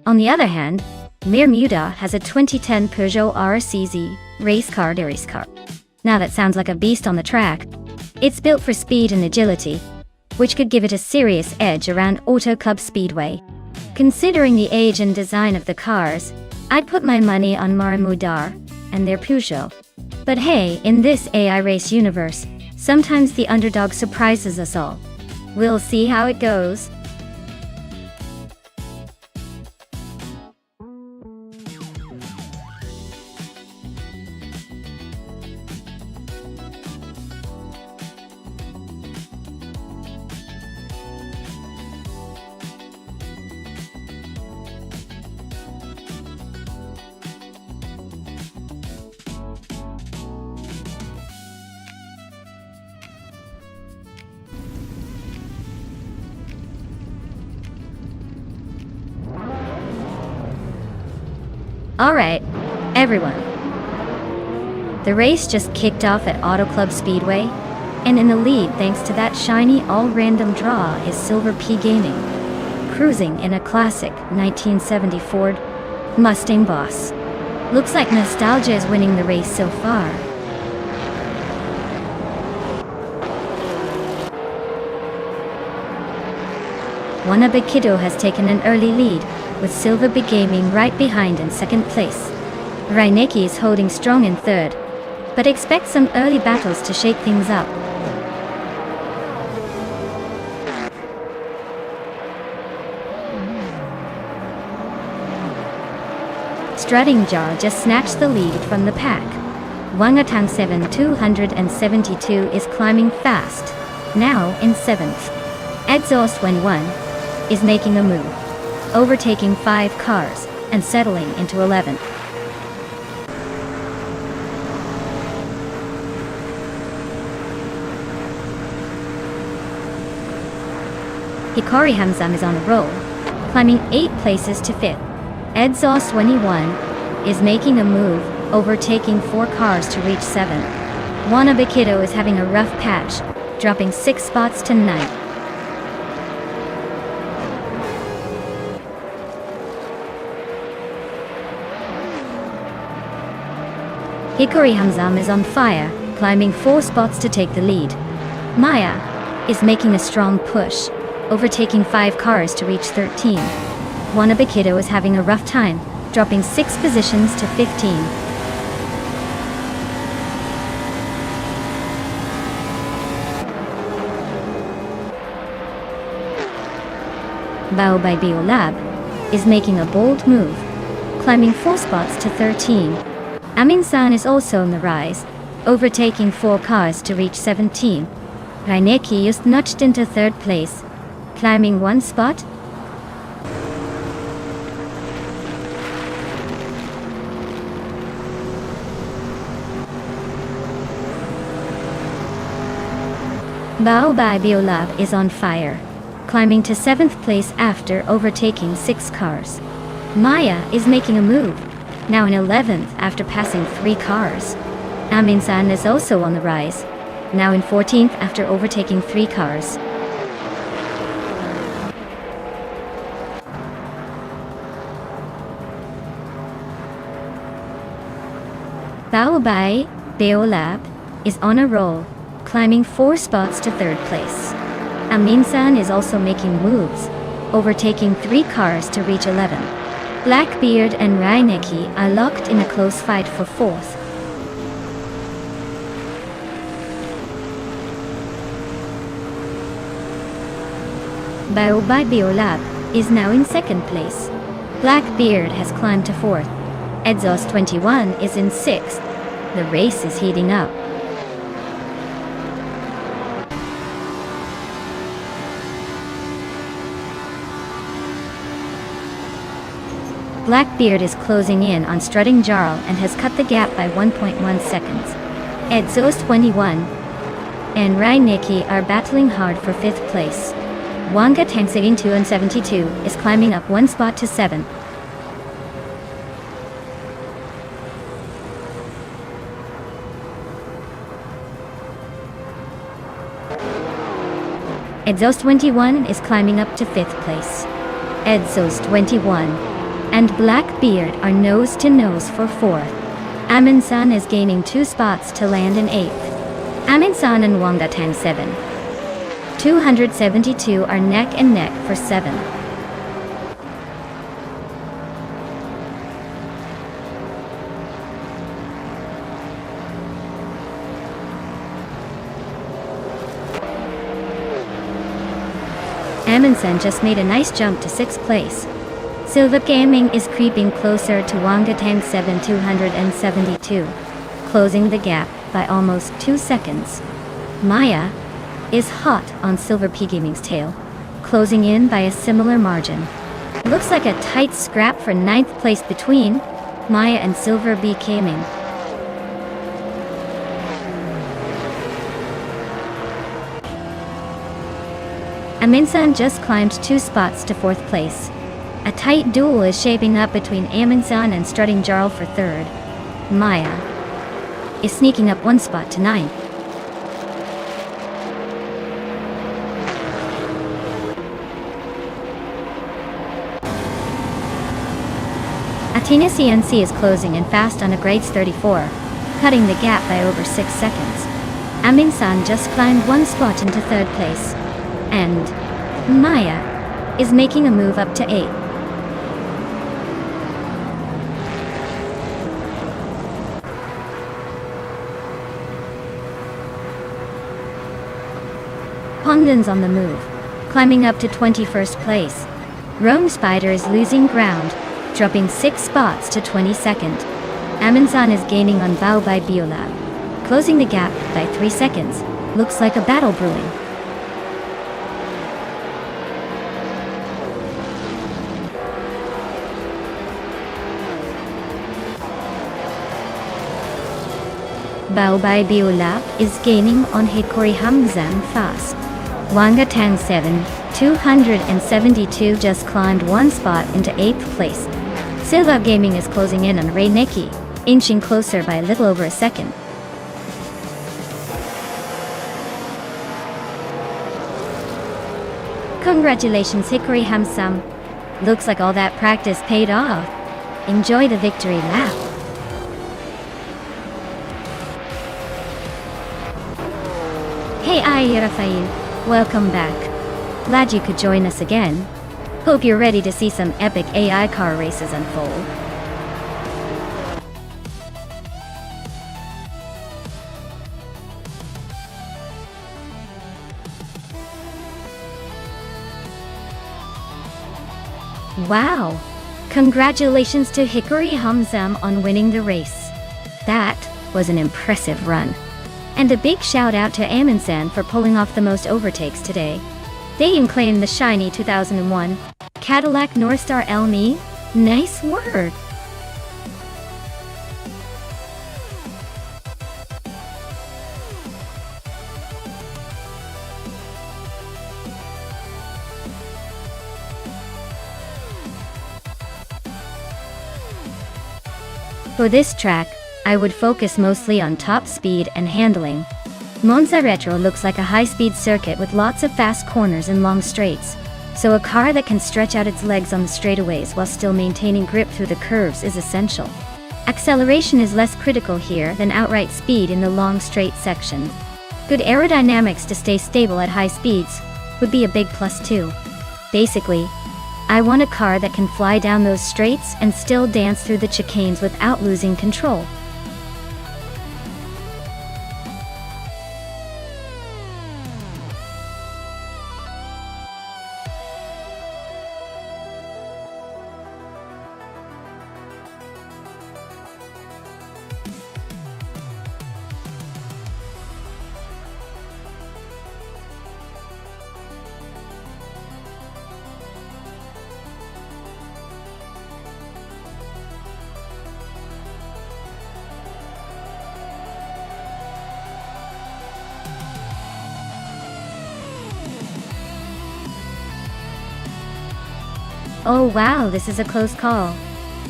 On the other hand, Mir Muda has a 2010 Peugeot RCZ race car. Now that sounds like a beast on the track. It's built for speed and agility, which could give it a serious edge around Auto Club Speedway. Considering the age and design of the cars, I'd put my money on Marimudar and their Peugeot. But hey, in this AI race universe, sometimes the underdog surprises us all. We'll see how it goes. Alright, everyone. The race just kicked off at Auto Club Speedway, and in the lead thanks to that shiny all-random draw is Silver P Gaming, cruising in a classic 1970 Ford Mustang Boss. Looks like nostalgia is winning the race so far. Wanabe has taken an early lead, with Silver B Gaming right behind in second place. Reineki is holding strong in third, but expect some early battles to shake things up. Strutting Jar just snatched the lead from the pack. Wangatang 7272 is climbing fast, now in 7th. Exhaust When 1 is making a move, overtaking 5 cars and settling into 11th. Hikari Hamzam is on a roll, climbing 8 places to 5th. Exhaust 21 is making a move, overtaking 4 cars to reach 7th. Wannabe Kiddo is having a rough patch, dropping 6 spots to 9th. Hikari Hamzam is on fire, climbing 4 spots to take the lead. Maya is making a strong push, overtaking 5 cars to reach 13. Wannabe Kiddo is having a rough time, dropping 6 positions to 15. Bao by Biolab is making a bold move, climbing 4 spots to 13. Amin-san is also on the rise, overtaking 4 cars to reach 17. Raineki just nudged into 3rd place, climbing 1 spot. Bao by Biolab is on fire, climbing to 7th place after overtaking 6 cars. Maya is making a move, now in 11th after passing 3 cars. Amin-san is also on the rise, now in 14th after overtaking 3 cars. Bao by Biolab is on a roll, climbing 4 spots to 3rd place. Amin-san is also making moves, overtaking 3 cars to reach 11. Blackbeard and Raineki are locked in a close fight for 4th. Bao by Biolab is now in 2nd place. Blackbeard has climbed to 4th. Exhaust 21 is in 6th. The race is heating up. Blackbeard is closing in on strutting Jarl and has cut the gap by 1.1 seconds. Exhaust 21 and Raineki are battling hard for 5th place. Wanga Tangsegin 2 and 72 is climbing up 1 spot to 7th. Exhaust 21 is climbing up to 5th place. Exhaust 21 and Blackbeard are nose to nose for 4th. Amin-san is gaining 2 spots to land in 8th. Amin-san and Wangdatang 7. 272 are neck and neck for 7. Amin-san just made a nice jump to 6th place. Silva Gaming is creeping closer to Wangdatang 7 272, closing the gap by almost 2 seconds. Maya is hot on Silver P Gaming's tail, closing in by a similar margin. Looks like a tight scrap for 9th place between Maya and Silver B Gaming. Amin-san just climbed 2 spots to 4th place. A tight duel is shaping up between Amin-san and strutting Jarl for 3rd. Maya is sneaking up 1 spot to 9th. Athena CNC is closing in fast on a grades 34, cutting the gap by over 6 seconds. Amin-san just climbed 1 spot into 3rd place. And Maya is making a move up to 8th. Pongdon's on the move, climbing up to 21st place. Rome Spider is losing ground, dropping 6 spots to 22nd. Amin-san is gaining on Bao by Biolab, closing the gap by 3 seconds. Looks like a battle brewing. Bao by Biolab is gaining on Hikari Hamzam fast. Wangdatang 7 272 just climbed one spot into 8th place. Silva Gaming is closing in on Ray Nikki, inching closer by a little over a second. Congratulations Hickory Hamsam. Looks like all that practice paid off. Enjoy the victory lap. Hey Rafael, welcome back. Glad you could join us again. Hope you're ready to see some epic AI car races unfold. Wow! Congratulations to Hickory Hamzam on winning the race. That was an impressive run. And a big shout out to Amundsen for pulling off the most overtakes today. They claimed the shiny 2001 Cadillac Northstar LME. Nice work! For this track, I would focus mostly on top speed and handling. Monza Retro looks like a high-speed circuit with lots of fast corners and long straights, so a car that can stretch out its legs on the straightaways while still maintaining grip through the curves is essential. Acceleration is less critical here than outright speed in the long straight section. Good aerodynamics to stay stable at high speeds would be a big plus too. Basically, I want a car that can fly down those straights and still dance through the chicanes without losing control. Oh wow, this is a close call.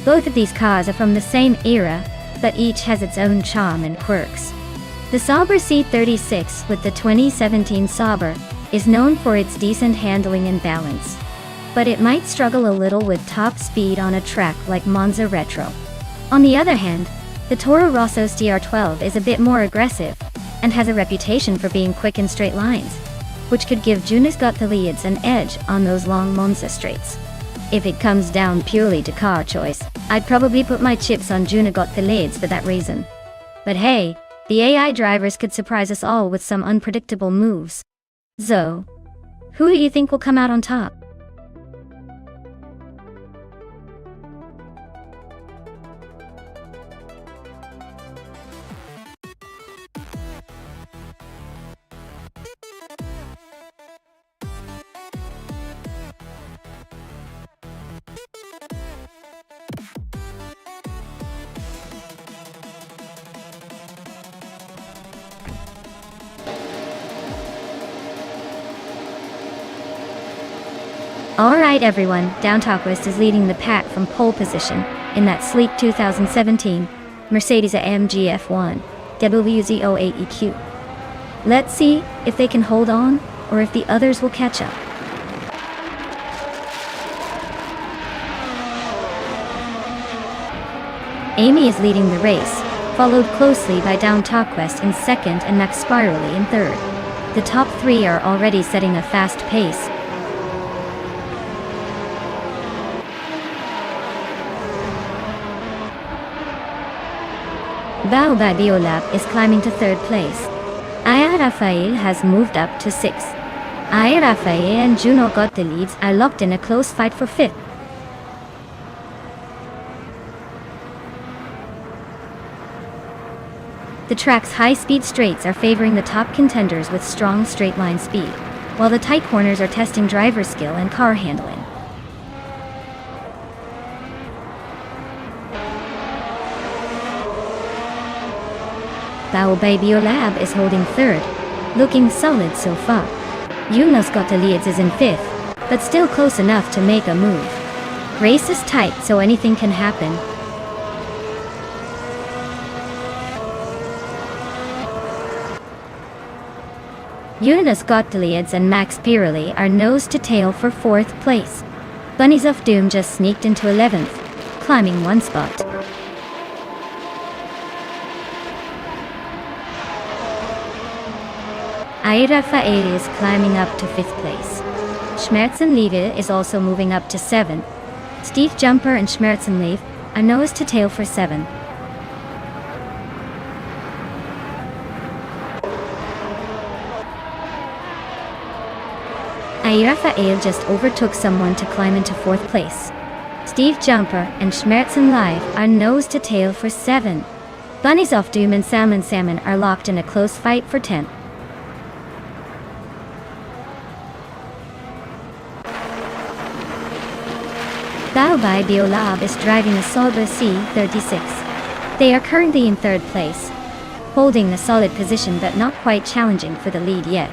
Both of these cars are from the same era, but each has its own charm and quirks. The Sauber C36 with the 2017 Sauber is known for its decent handling and balance, but it might struggle a little with top speed on a track like Monza Retro. On the other hand, the Toro Rosso's TR12 is a bit more aggressive and has a reputation for being quick in straight lines, which could give Junis Gottliebs an edge on those long Monza straights. If it comes down purely to car choice, I'd probably put my chips on Juna Gottliebs for that reason. But hey, the AI drivers could surprise us all with some unpredictable moves. So, who do you think will come out on top? Alright everyone, Downtalkwest is leading the pack from pole position in that sleek 2017 Mercedes-AMG F1 WZ08EQ. Let's see if they can hold on or if the others will catch up. Amy is leading the race, followed closely by Downtalkwest in second and Max Spirally in third. The top three are already setting a fast pace. Bao by Biolab is climbing to third place. Aya Rafael has moved up to sixth. Aya Rafael and Juno Gottliebs are locked in a close fight for fifth. The track's high-speed straights are favoring the top contenders with strong straight-line speed, while the tight corners are testing driver skill and car handling. Bao by Biolab is holding third, looking solid so far. Yunus got the leads is in 5th, but still close enough to make a move. Race is tight, so anything can happen. Yunus got the leads and Max Pirelli are nose to tail for 4th place. Bunnies of Doom just sneaked into 11th, climbing 1 spot. Aira Faere is climbing up to 5th place. Schmerzenliebe is also moving up to 7th. Steve Jumper and Schmerzenliebe are nose to tail for 7th. Aira Faere just overtook someone to climb into 4th place. Steve Jumper and Schmerzenliebe are nose to tail for 7th. Bunnies of Doom and Salmon are locked in a close fight for 10th. Baobei Biolab is driving a Sauber C36. They are currently in 3rd place, holding a solid position but not quite challenging for the lead yet.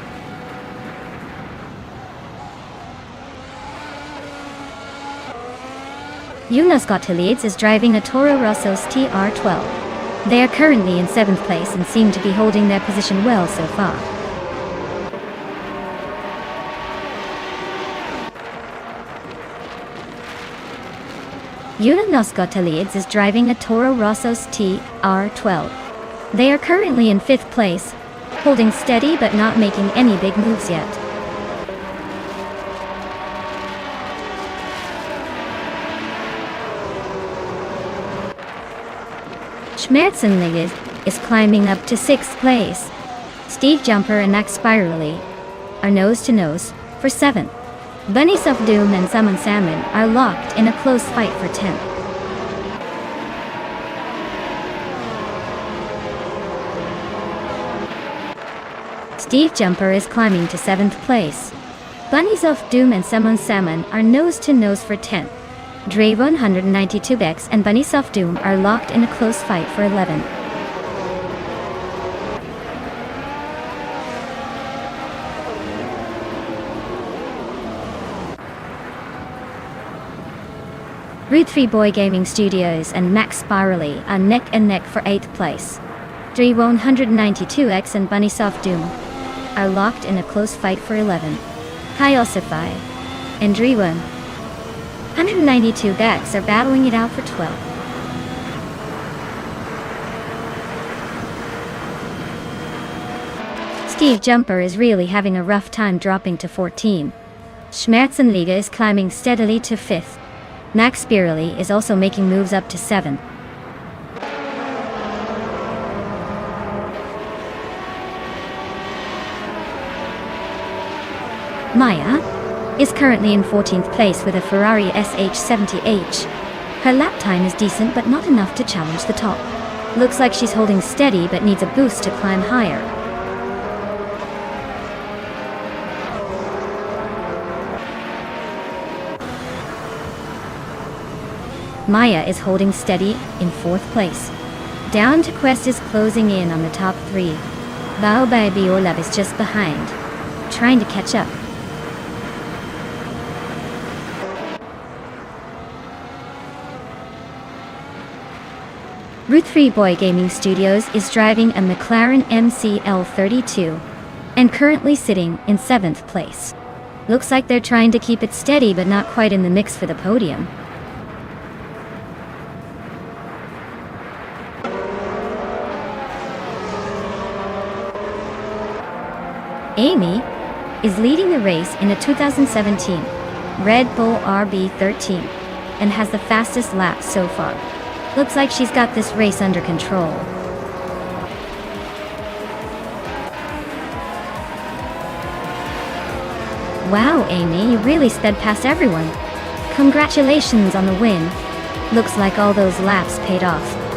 Yunus Gottlieb is driving a Toro Rosso's TR12. They are currently in 7th place and seem to be holding their position well so far. Yunus Gottlieb is driving a Toro Rosso's TR12. They are currently in 5th place, holding steady but not making any big moves yet. Schmerzenliebe is climbing up to 6th place. Steve Jumper and Max Pirelli are nose to nose for 7th. Bunnies of Doom and Salmon are locked in a close fight for 10th. Steve Jumper is climbing to 7th place. Bunnies of Doom and Salmon are nose to nose for 10th. Dre 192X and Bunnies of Doom are locked in a close fight for 11th. Root 3 Boy Gaming Studios and Max Pirelli are neck and neck for 8th place. Dre 192X and Bunnies of Doom are locked in a close fight for 11th. Hyosify and Dre 192X are battling it out for 12th. Steve Jumper is really having a rough time dropping to 14. Schmerzenliebe is climbing steadily to 5th. Max Pirelli is also making moves up to 7th. Maya is currently in 14th place with a Ferrari SH70H. Her lap time is decent but not enough to challenge the top. Looks like she's holding steady but needs a boost to climb higher. Maya is holding steady in 4th place. Down to Quest is closing in on the top 3. Baobei Biolab is just behind, trying to catch up. Root 3 Boy Gaming Studios is driving a McLaren MCL32 and currently sitting in 7th place. Looks like they're trying to keep it steady but not quite in the mix for the podium. Amy is leading the race in a 2017 Red Bull RB13 and has the fastest lap so far. Looks like she's got this race under control. Wow, Amy, you really sped past everyone. Congratulations on the win. Looks like all those laps paid off.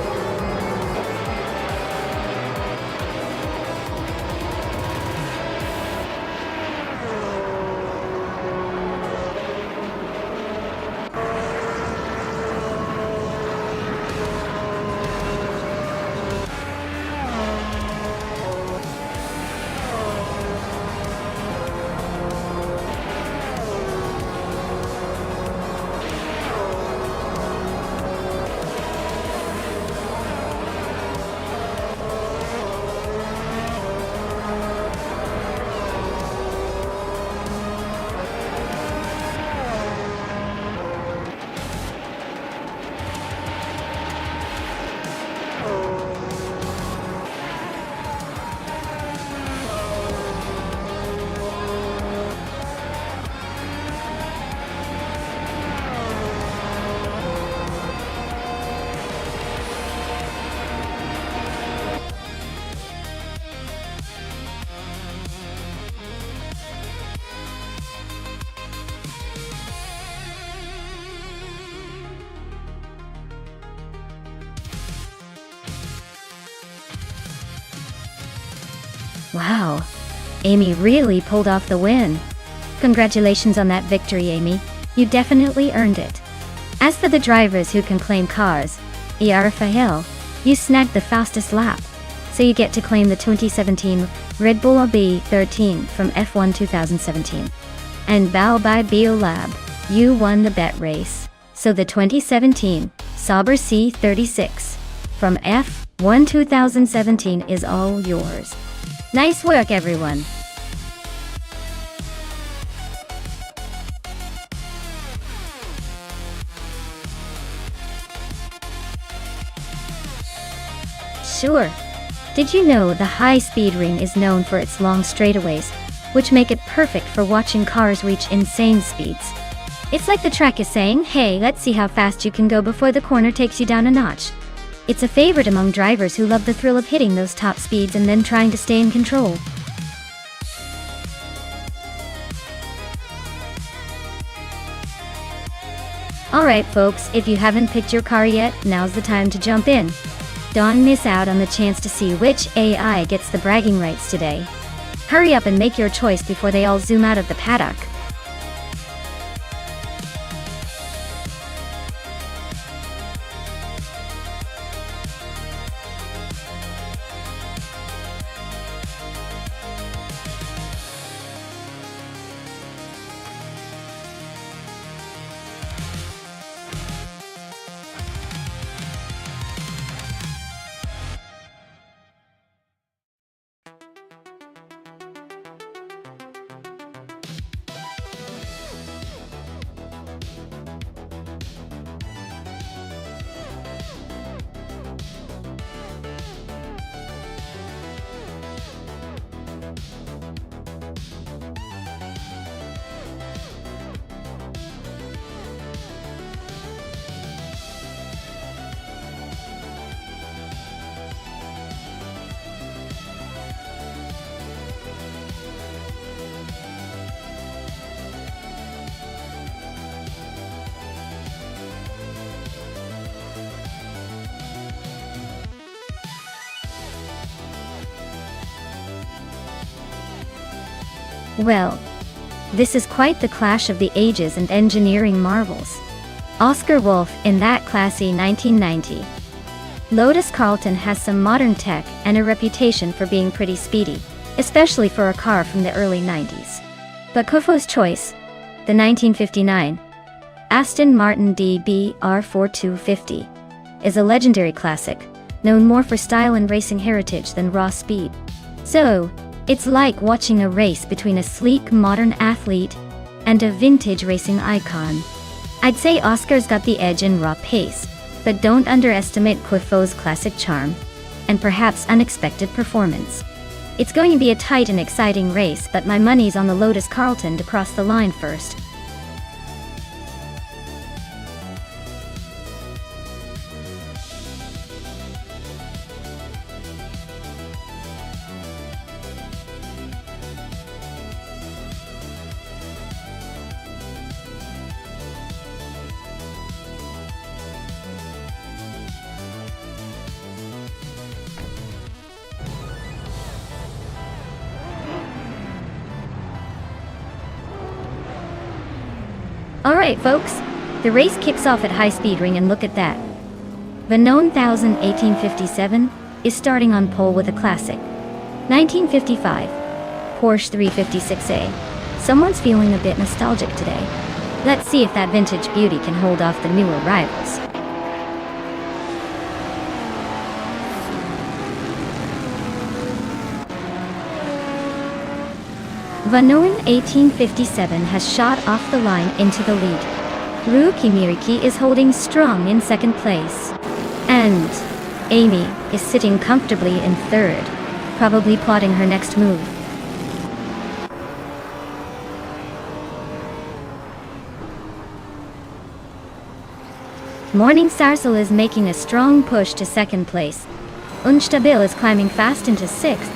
Wow, Amy really pulled off the win. Congratulations on that victory, Amy. You definitely earned it. As for the drivers who can claim cars, Rafael, you snagged the fastest lap, so you get to claim the 2017 Red Bull B13 from F1 2017. And Bao by Biolab, you won the bet race, so the 2017 Sauber C36 from F1 2017 is all yours. Nice work, everyone. Sure. Did you know the high-speed ring is known for its long straightaways, which make it perfect for watching cars reach insane speeds? It's like the track is saying, hey, let's see how fast you can go before the corner takes you down a notch. It's a favorite among drivers who love the thrill of hitting those top speeds and then trying to stay in control. Alright folks, if you haven't picked your car yet, now's the time to jump in. Don't miss out on the chance to see which AI gets the bragging rights today. Hurry up and make your choice before they all zoom out of the paddock. Well, this is quite the clash of the ages and engineering marvels. Oscar Wolf in that classy 1990. Lotus Carlton has some modern tech and a reputation for being pretty speedy, especially for a car from the early 90s. But Kofo's choice, the 1959 Aston Martin DB R4250, is a legendary classic, known more for style and racing heritage than raw speed. So, it's like watching a race between a sleek modern athlete and a vintage racing icon. I'd say Oscar's got the edge in raw pace, but don't underestimate Kofo's classic charm and perhaps unexpected performance. It's going to be a tight and exciting race, but my money's on the Lotus Carlton to cross the line first. Alright folks, the race kicks off at high speed ring and look at that. The known 1857 is starting on pole with a classic 1955 Porsche 356A. Someone's feeling a bit nostalgic today. Let's see if that vintage beauty can hold off the newer rivals. The known 1857 has shot off the line into the lead. Ruki Miriki is holding strong in second place. And Amy is sitting comfortably in third, probably plotting her next move. Morning Sarsel is making a strong push to second place. Unstabil is climbing fast into sixth.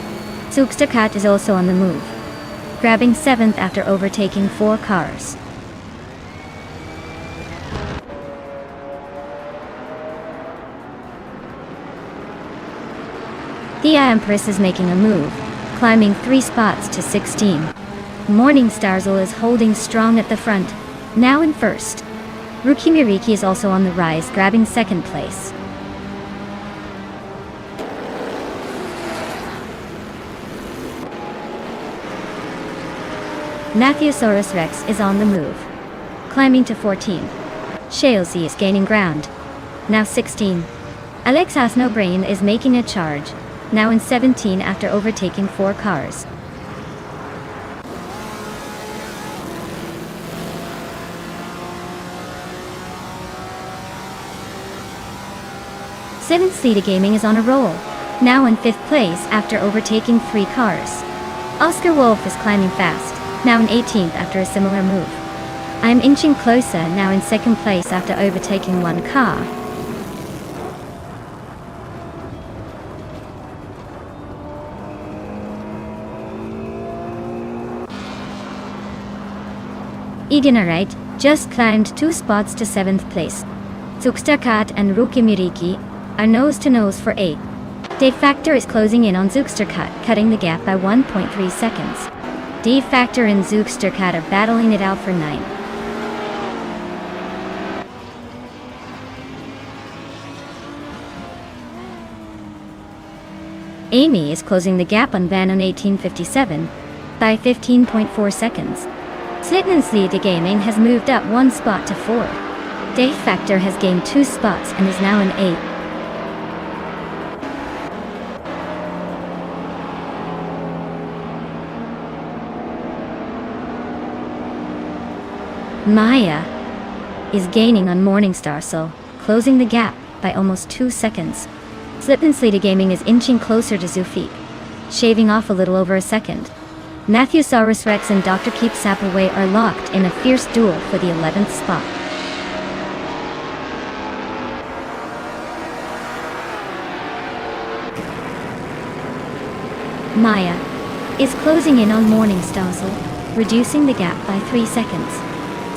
Sukstakat is also on the move, grabbing seventh after overtaking 4 cars. The Empress is making a move, climbing 3 spots to 16. Morning Starzl is holding strong at the front, now in first. Rookie Miriki is also on the rise, grabbing second place. Mattheosaurus Rex is on the move, climbing to 14. Shaozi is gaining ground, now 16. Alex Has No Brain is making a charge, now in 17 after overtaking 4 cars. Seventh Sleeta Gaming is on a roll, now in 5th place after overtaking 3 cars. Oscar Wolf is climbing fast, now in 18th after a similar move. I'm inching closer, now in 2nd place after overtaking 1 car. Ignarite just climbed 2 spots to 7th place. Zugsterkat and Rookie Miriki are nose to nose for 8. Dave Factor is closing in on Zugsterkat, cutting the gap by 1.3 seconds. Dave Factor and Zugsterkat are battling it out for 9. Amy is closing the gap on Van on 1857 by 15.4 seconds. Slitten Sleeta Gaming has moved up 1 spot to 4. Dave Factor has gained 2 spots and is now in 8. Maya is gaining on Morning Starzl, closing the gap by almost 2 seconds. Slitten Sleeta Gaming is inching closer to Zufik, shaving off a little over a second. Mattheosaurus Rex and Dr. Keep Sapaway are locked in a fierce duel for the 11th spot. Maya is closing in on Morning Starzl, reducing the gap by 3 seconds.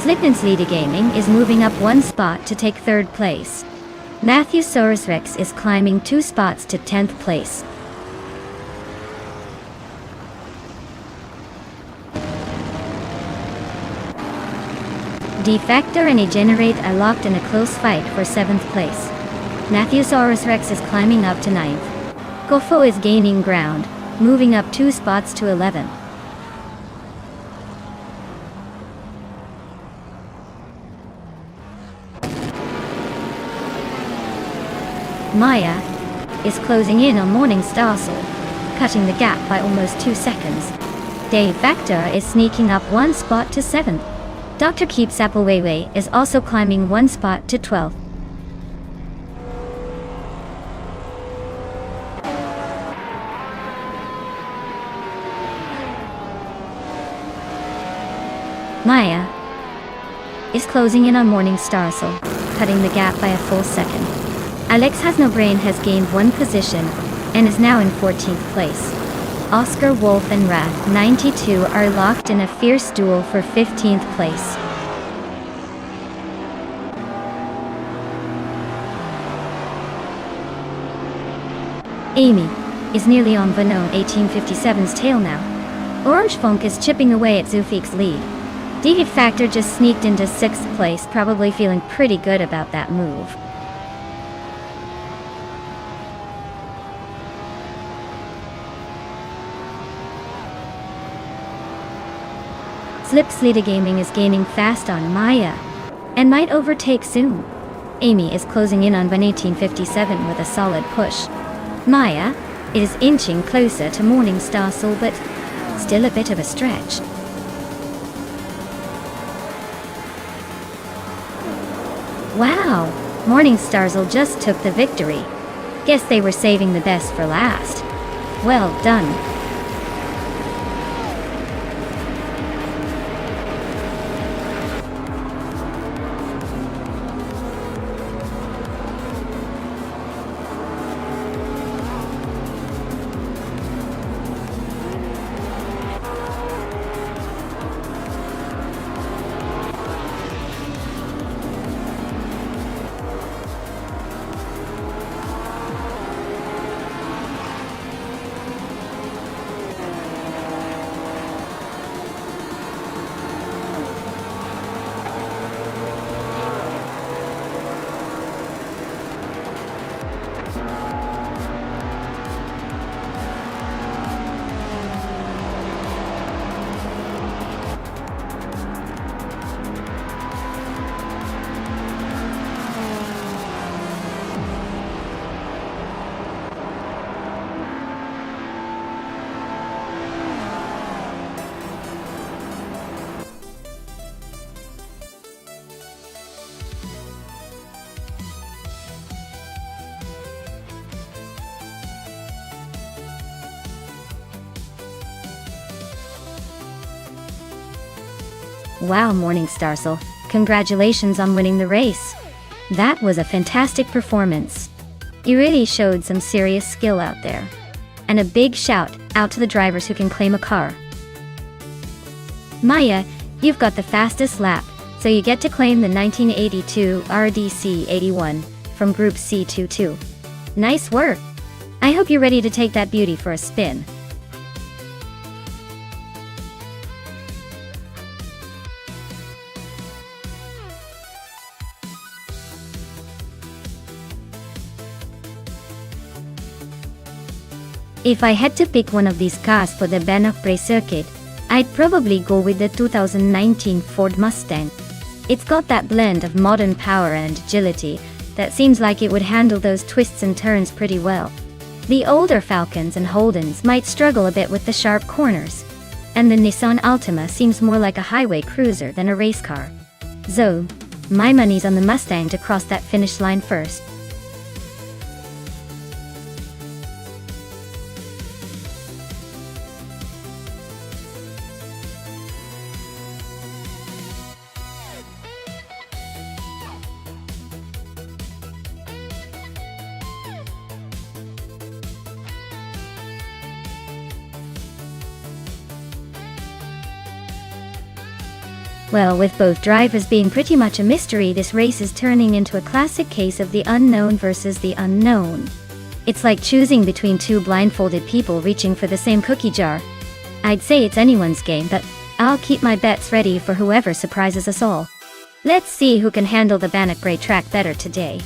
Slitten Sleeta Gaming is moving up 1 spot to take 3rd place. Mattheosaurus Rex is climbing 2 spots to 10th place. D-Factor and Egenerate are locked in a close fight for 7th place. Mattheosaurus Rex is climbing up to 9th. Gofo is gaining ground, moving up 2 spots to 11th. Maya is closing in on Morning Starzl, cutting the gap by almost 2 seconds. Dave Factor is sneaking up 1 spot to 7th. Dr. Keep Sapaway is also climbing 1 spot to 12th. Maya is closing in on Morning Starzl, cutting the gap by a full second. Alex Has No Brain has gained 1 position and is now in 14th place. Oscar Wolf and Wrath 92 are locked in a fierce duel for 15th place. Amy is nearly on Vanon 1857's tail now. Orange Funk is chipping away at Zufik's lead. Dave Factor just sneaked into 6th place, probably feeling pretty good about that move. Slip Sleeta Gaming is gaining fast on Maya, and might overtake soon. Amy is closing in on Van 1857 with a solid push. Maya is inching closer to Morning Starzl, but still a bit of a stretch. Wow, Morning Starzl just took the victory. Guess they were saving the best for last. Well done. Wow, Morning Starsel, congratulations on winning the race. That was a fantastic performance. You really showed some serious skill out there. And a big shout out to the drivers who can claim a car. Maya, you've got the fastest lap, so you get to claim the 1982 RDC 81 from Group C22. Nice work! I hope you're ready to take that beauty for a spin. If I had to pick one of these cars for the Bannock Brae circuit, I'd probably go with the 2019 Ford Mustang. It's got that blend of modern power and agility that seems like it would handle those twists and turns pretty well. The older Falcons and Holdens might struggle a bit with the sharp corners, and the Nissan Altima seems more like a highway cruiser than a race car. So, my money's on the Mustang to cross that finish line first. Well, with both drivers being pretty much a mystery, this race is turning into a classic case of the unknown versus the unknown. It's like choosing between two blindfolded people reaching for the same cookie jar. I'd say it's anyone's game, but I'll keep my bets ready for whoever surprises us all. Let's see who can handle the Bannock Brae track better today.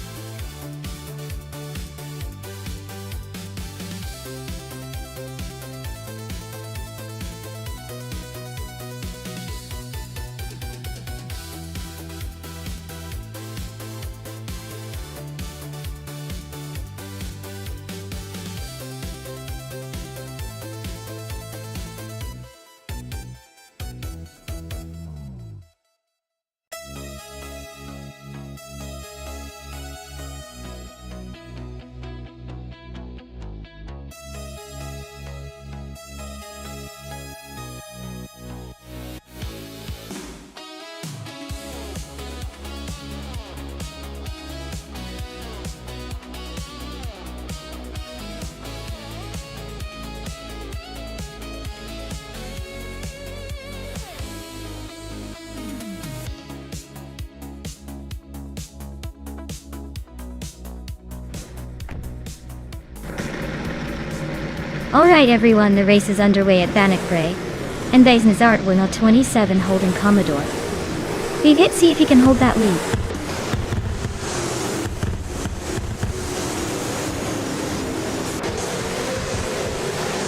Alright everyone, the race is underway at Bannock Brae, and Baisnazart will now 27 holding Commodore. Let's see if he can hold that lead.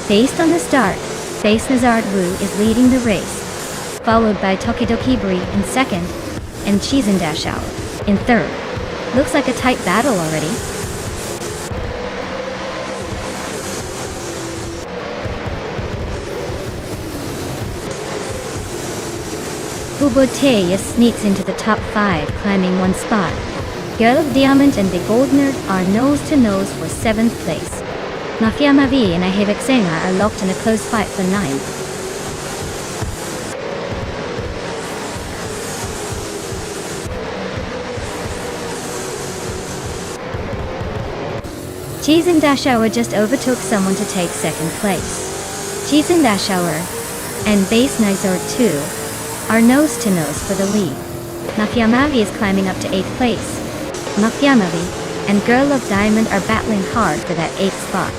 Based on the start, Baisnazart Wu is leading the race, followed by Tokidoki Bri in second, and Chizen Dashauer in third. Looks like a tight battle already. Uboteya sneaks into the top 5, climbing one spot. Girl of Diamond and the Gold Nerd are nose-to-nose for 7th place. Mafia Mavi and Ahevik Senga are locked in a close fight for 9th. Chizen Dashauer just overtook someone to take 2nd place. Chizen Dashauer and Baisnazart 2 are nose-to-nose for the lead. Mafia Mavi is climbing up to 8th place. Mafia Mavi and Girl of Diamond are battling hard for that 8th spot.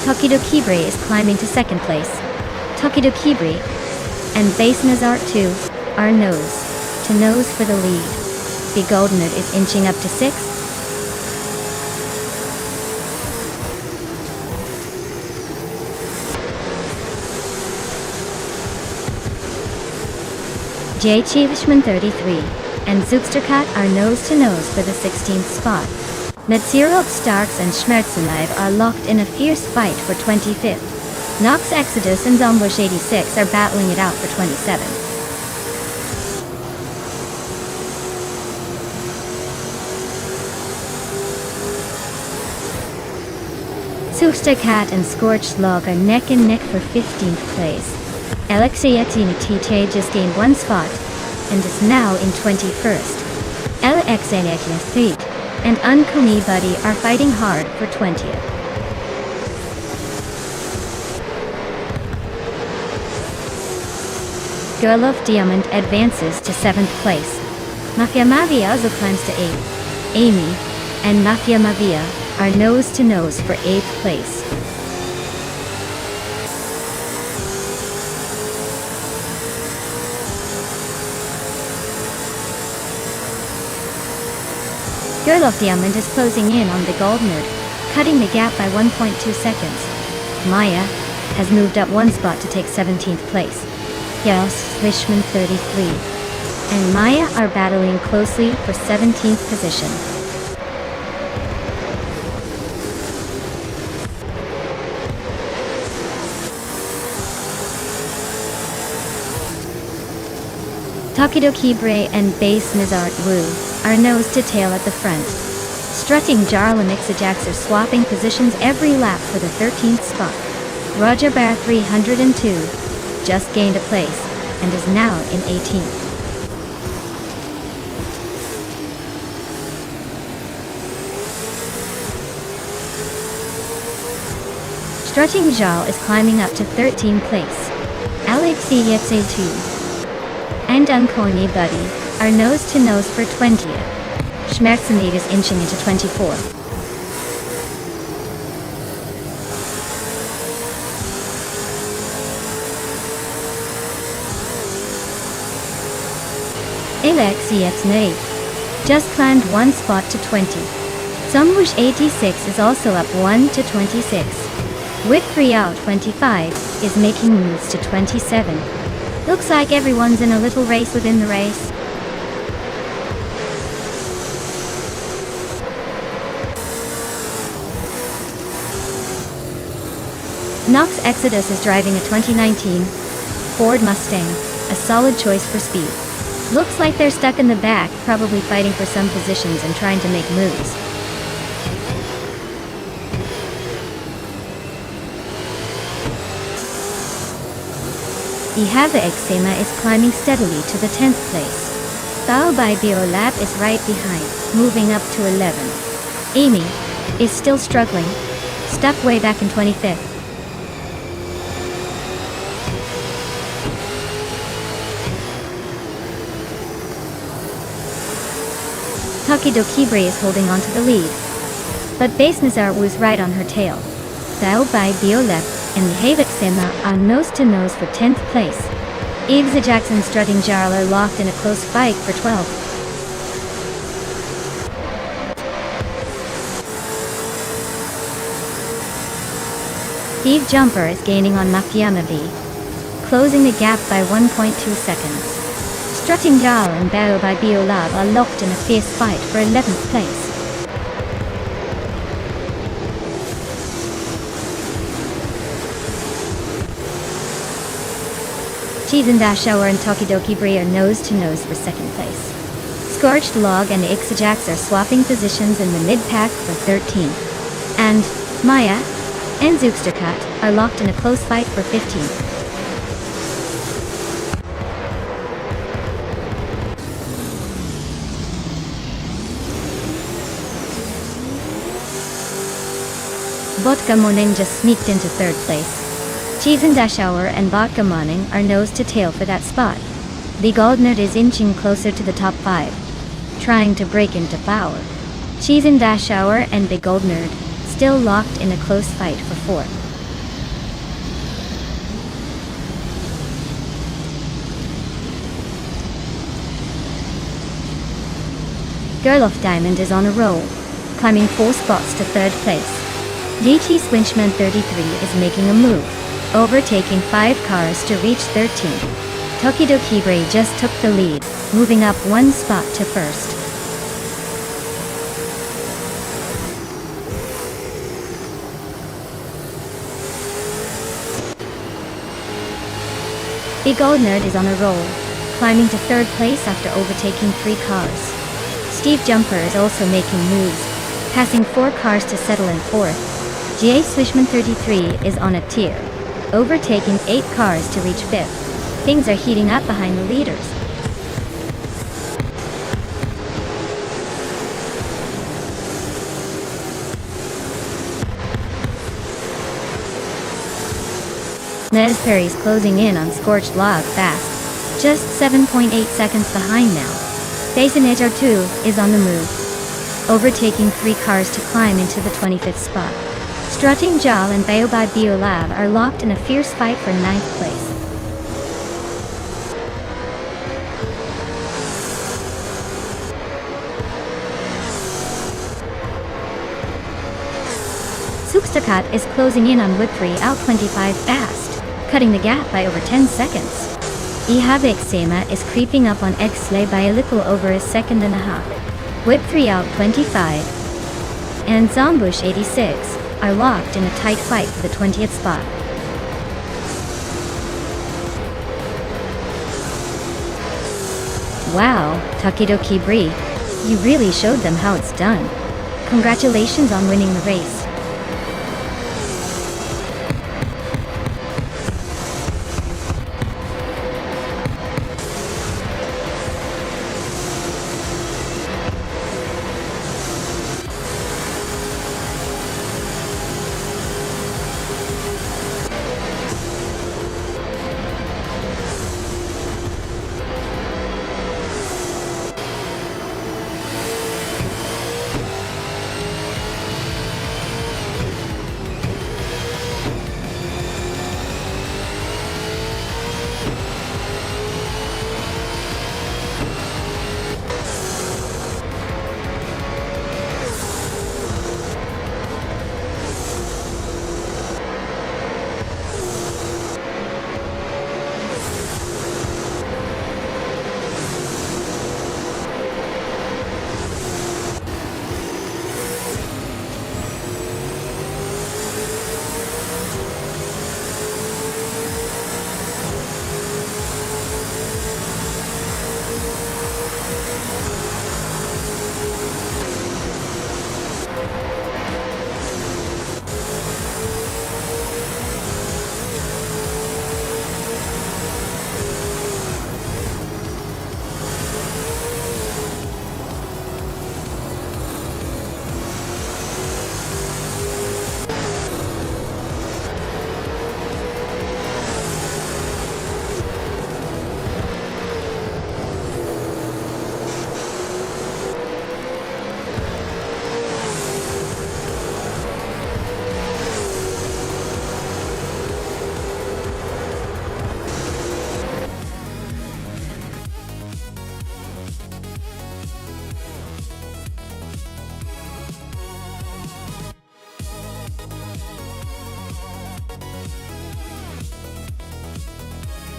Tokidoki Bri is climbing to 2nd place. Tokidoki Bri and Baisnazart 2 are nose-to-nose for the lead. The Goldenerd is inching up to 6th. J. Chivishman 33 and Zooksterkat are nose-to-nose for the 16th spot. Natsirot Starks and Schmerzenleib are locked in a fierce fight for 25th. Nox Exodus and Zombush 86 are battling it out for 27th. Soupster Cat and Scorched Log are neck and neck for 15th place. Alexeyetini TJ just gained 1 spot and is now in 21st. LXNX and Unkuni Buddy are fighting hard for 20th. Girl of Diamond advances to 7th place. Mafia Mavia also climbs to 8th. Amy and Mafia Mavia are nose to nose for 8th place. Girl of Diamond is closing in on the gold nerd, cutting the gap by 1.2 seconds. Maya has moved up 1 spot to take 17th place. Yes, Wishman 33 and Maya are battling closely for 17th position. Tokidoki Bray and Bass Mizart Wu are nose to tail at the front. Strutting Jarl and Ixajax are swapping positions every lap for the 13th spot. Roger Bear 302 just gained a place and is now in 18th. Strutting Jarl is climbing up to 13th place. Alexi Yetse 2 and Unkoni Buddy are nose to nose for 20th. Schmerzenade is inching into 24th. Alexi just climbed 1 spot to 20. Sumwush 86 is also up 1 to 26. With 3 out 25 is making moves to 27. Looks like everyone's in a little race within the race. Nox Exodus is driving a 2019 Ford Mustang, a solid choice for speed. Looks like they're stuck in the back, probably fighting for some positions and trying to make moves. Ihava Exema is climbing steadily to the 10th place. Bao by Biolab is right behind, moving up to 11th. Amy is still struggling, stuck way back in 25th. Tokidokibre is holding on to the lead, but Base Nazar was right on her tail. Bao by Biolep and Havik Sema are nose to nose for 10th place. Igza Jackson strutting Jarl are locked in a close fight for 12th. Steve Jumper is gaining on Mafia V, closing the gap by 1.2 seconds. Strutting Jarl and Bao by Biolab are locked in a fierce fight for 11th place. Cheese and Dashour and Tokidoki Brie are nose to nose for 2nd place. Scorched Log and Ixajax are swapping positions in the mid-pack for 13th. And Maya and Zooksterkat are locked in a close fight for 15th. Botka Morning just sneaked into 3rd place. Cheese and Dashour and Botka Morning are nose to tail for that spot. The Gold Nerd is inching closer to the top 5, trying to break into power. Cheese and Dashour and the Gold Nerd still locked in a close fight for 4th. Girl of Diamond is on a roll, climbing 4 spots to 3rd place. DT Swinchman 33 is making a move, overtaking 5 cars to reach 13th. Tokidokibre just took the lead, moving up 1 spot to 1st. The Gold Nerd is on a roll, climbing to 3rd place after overtaking 3 cars. Steve Jumper is also making moves, passing 4 cars to settle in 4th. GA Swishman 33 is on a tear, overtaking 8 cars to reach 5th. Things are heating up behind the leaders. Nez Perry's closing in on Scorched Log fast, just 7.8 seconds behind now. Basonejo 2 is on the move, overtaking 3 cars to climb into the 25th spot. Strutting Jal and Baobab Biolab are locked in a fierce fight for 9th place. Sukstakat is closing in on Whip 3 out 25 fast, cutting the gap by over 10 seconds. Ihabek Sema is creeping up on X-Slay by a little over a second and a half. Whip 3 out 25 and Zombush 86 are locked in a tight fight for the 20th spot. Wow, Takedo Kibri, you really showed them how it's done. Congratulations on winning the race.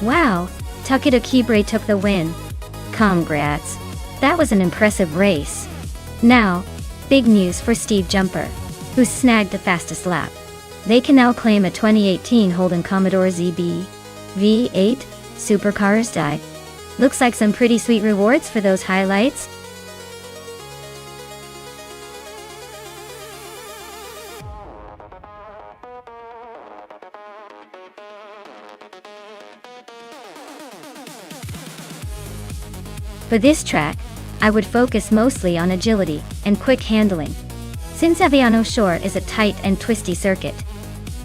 Wow, Takedo Kibre took the win. Congrats. That was an impressive race. Now, big news for Steve Jumper, who snagged the fastest lap. They can now claim a 2018 Holden Commodore ZB V8 Supercars die. Looks like some pretty sweet rewards for those highlights. For this track, I would focus mostly on agility and quick handling. Since Aviano Short is a tight and twisty circuit,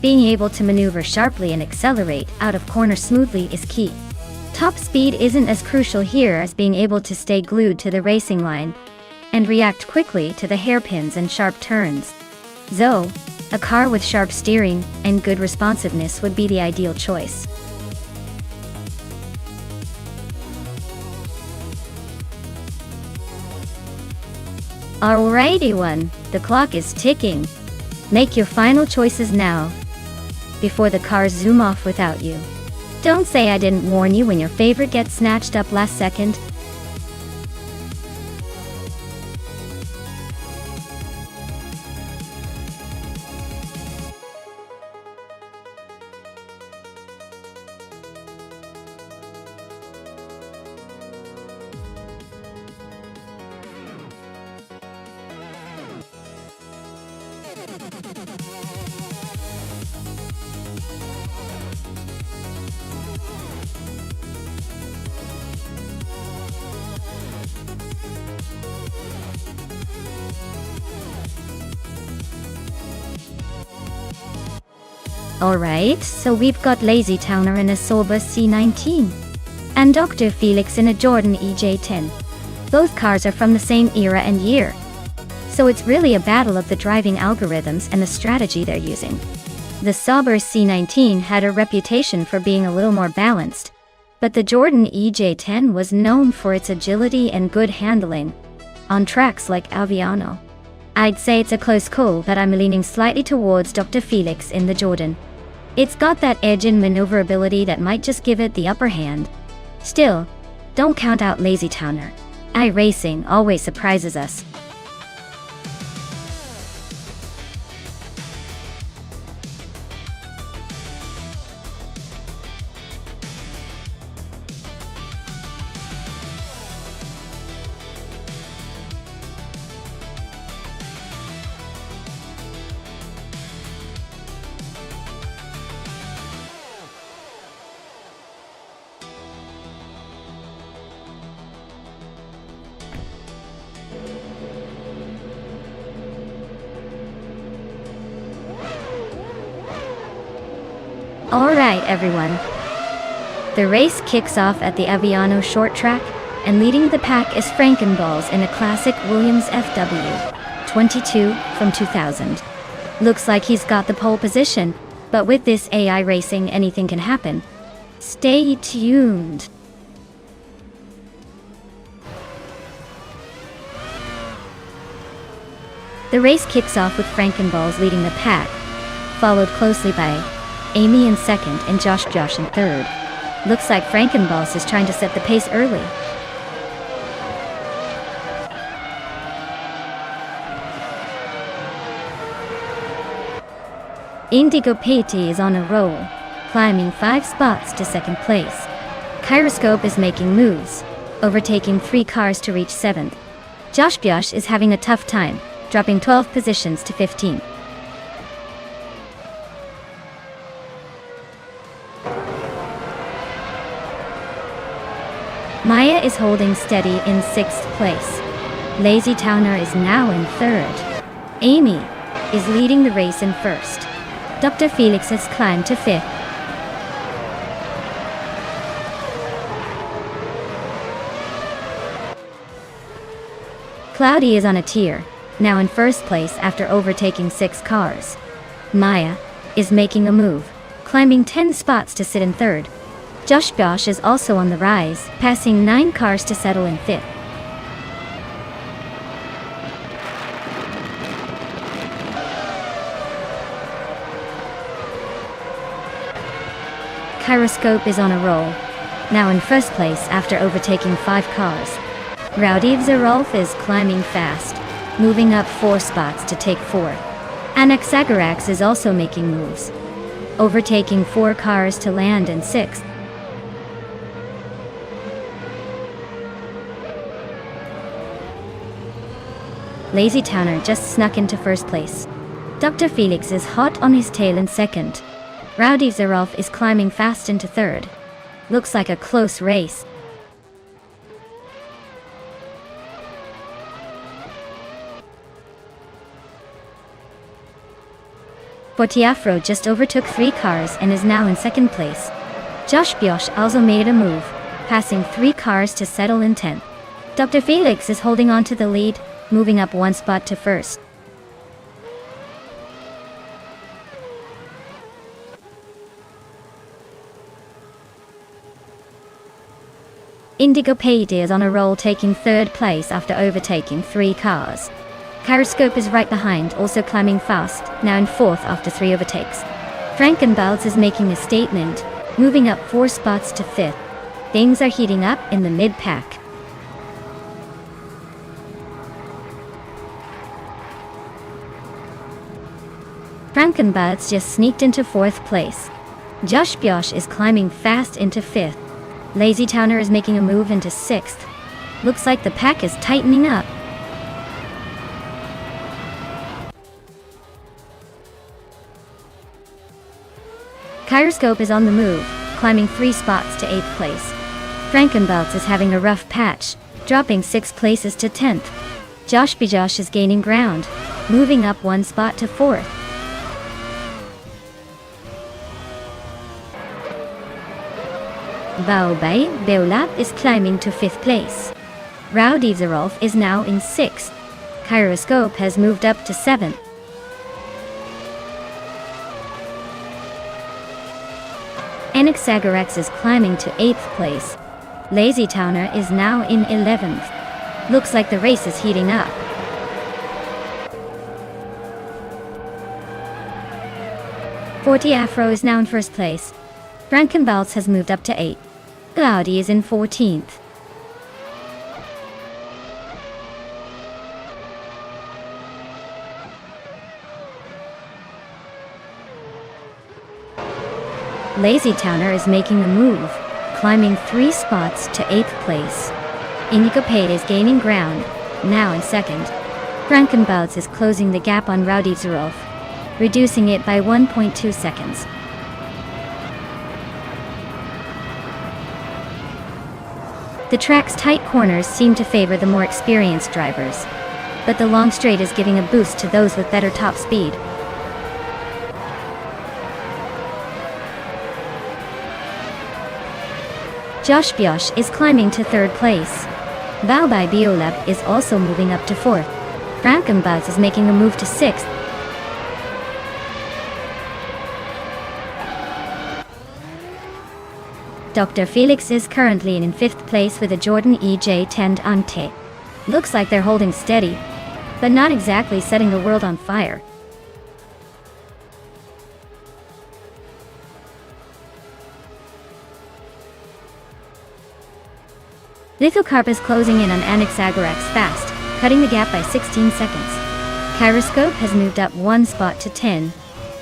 being able to maneuver sharply and accelerate out of corners smoothly is key. Top speed isn't as crucial here as being able to stay glued to the racing line and react quickly to the hairpins and sharp turns. Though, a car with sharp steering and good responsiveness would be the ideal choice. Alrighty one, the clock is ticking. Make your final choices now, before the cars zoom off without you. Don't say I didn't warn you when your favorite gets snatched up last second. Alright, so we've got Lazy Towner in a Sauber C19. And Dr. Felix in a Jordan EJ10. Both cars are from the same era and year. So it's really a battle of the driving algorithms and the strategy they're using. The Sauber C19 had a reputation for being a little more balanced, but the Jordan EJ10 was known for its agility and good handling on tracks like Aviano. I'd say it's a close call, but I'm leaning slightly towards Dr. Felix in the Jordan. It's got that edge and maneuverability that might just give it the upper hand. Still, don't count out Lazy Towner. iRacing always surprises us. Alright everyone. The race kicks off at the Aviano short track, and leading the pack is Frankenballs in a classic Williams FW 22 from 2000. Looks like he's got the pole position, but with this AI racing anything can happen. Stay tuned. The race kicks off with Frankenballs leading the pack, followed closely by Amy in second and Josh in third. Looks like Frankenballs is trying to set the pace early. Indigo Patey is on a roll, climbing 5 spots to second place. Kyroscope is making moves, overtaking 3 cars to reach 7th. Josh is having a tough time, dropping 12 positions to 15th. Maya is holding steady in 6th place. Lazy Towner is now in 3rd. Amy is leading the race in 1st. Dr. Felix has climbed to 5th. Cloudy is on a tear, now in 1st place after overtaking 6 cars. Maya is making a move, climbing 10 spots to sit in 3rd. Josh is also on the rise, passing 9 cars to settle in 5th. Kyroscope is on a roll, now in 1st place after overtaking 5 cars. Rowdy Zarolf is climbing fast, moving up 4 spots to take 4th. Anaxagarax is also making moves, overtaking 4 cars to land in 6th. Lazy Towner just snuck into 1st place. Dr. Felix is hot on his tail in 2nd. Rowdy Zarolf is climbing fast into 3rd. Looks like a close race. Portiafro just overtook 3 cars and is now in 2nd place. Josh also made a move, passing 3 cars to settle in 10th. Dr. Felix is holding on to the lead, moving up 1 spot to 1st. Indigo Payday is on a roll, taking 3rd place after overtaking 3 cars. Kyroscope is right behind, also climbing fast, now in 4th after 3 overtakes. Frankenballs is making a statement, moving up 4 spots to 5th. Things are heating up in the mid-pack. Frankenballs just sneaked into 4th place. Josh is climbing fast into 5th. Lazy Towner is making a move into 6th. Looks like the pack is tightening up. Kyroscope is on the move, climbing 3 spots to 8th place. Frankenballs is having a rough patch, dropping 6 places to 10th. Josh is gaining ground, moving up 1 spot to 4th. Baobei Beolab is climbing to 5th place. Rowdy Zerolf is now in 6th. Kyroscope has moved up to 7th. Anaxagorex is climbing to 8th place. Lazy Towner is now in 11th. Looks like the race is heating up. Forty Afro is now in 1st place. Frankenbalz has moved up to 8th. Cloudy is in 14th. Lazy Towner is making a move, climbing 3 spots to 8th place. Inikopade is gaining ground, now in 2nd. Frankenbalz is closing the gap on Rowdy Zerolf, reducing it by 1.2 seconds. The track's tight corners seem to favor the more experienced drivers, but the long straight is giving a boost to those with better top speed. Josh Biosh is climbing to 3rd place. Baobei Beolab is also moving up to 4th. Frankenbalz is making a move to 6th. Dr. Felix is currently in 5th place with a Jordan EJ10 Ante. Looks like they're holding steady, but not exactly setting the world on fire. Lithocarp is closing in on Anaxagorex fast, cutting the gap by 16 seconds. Kyroscope has moved up 1 spot to 10.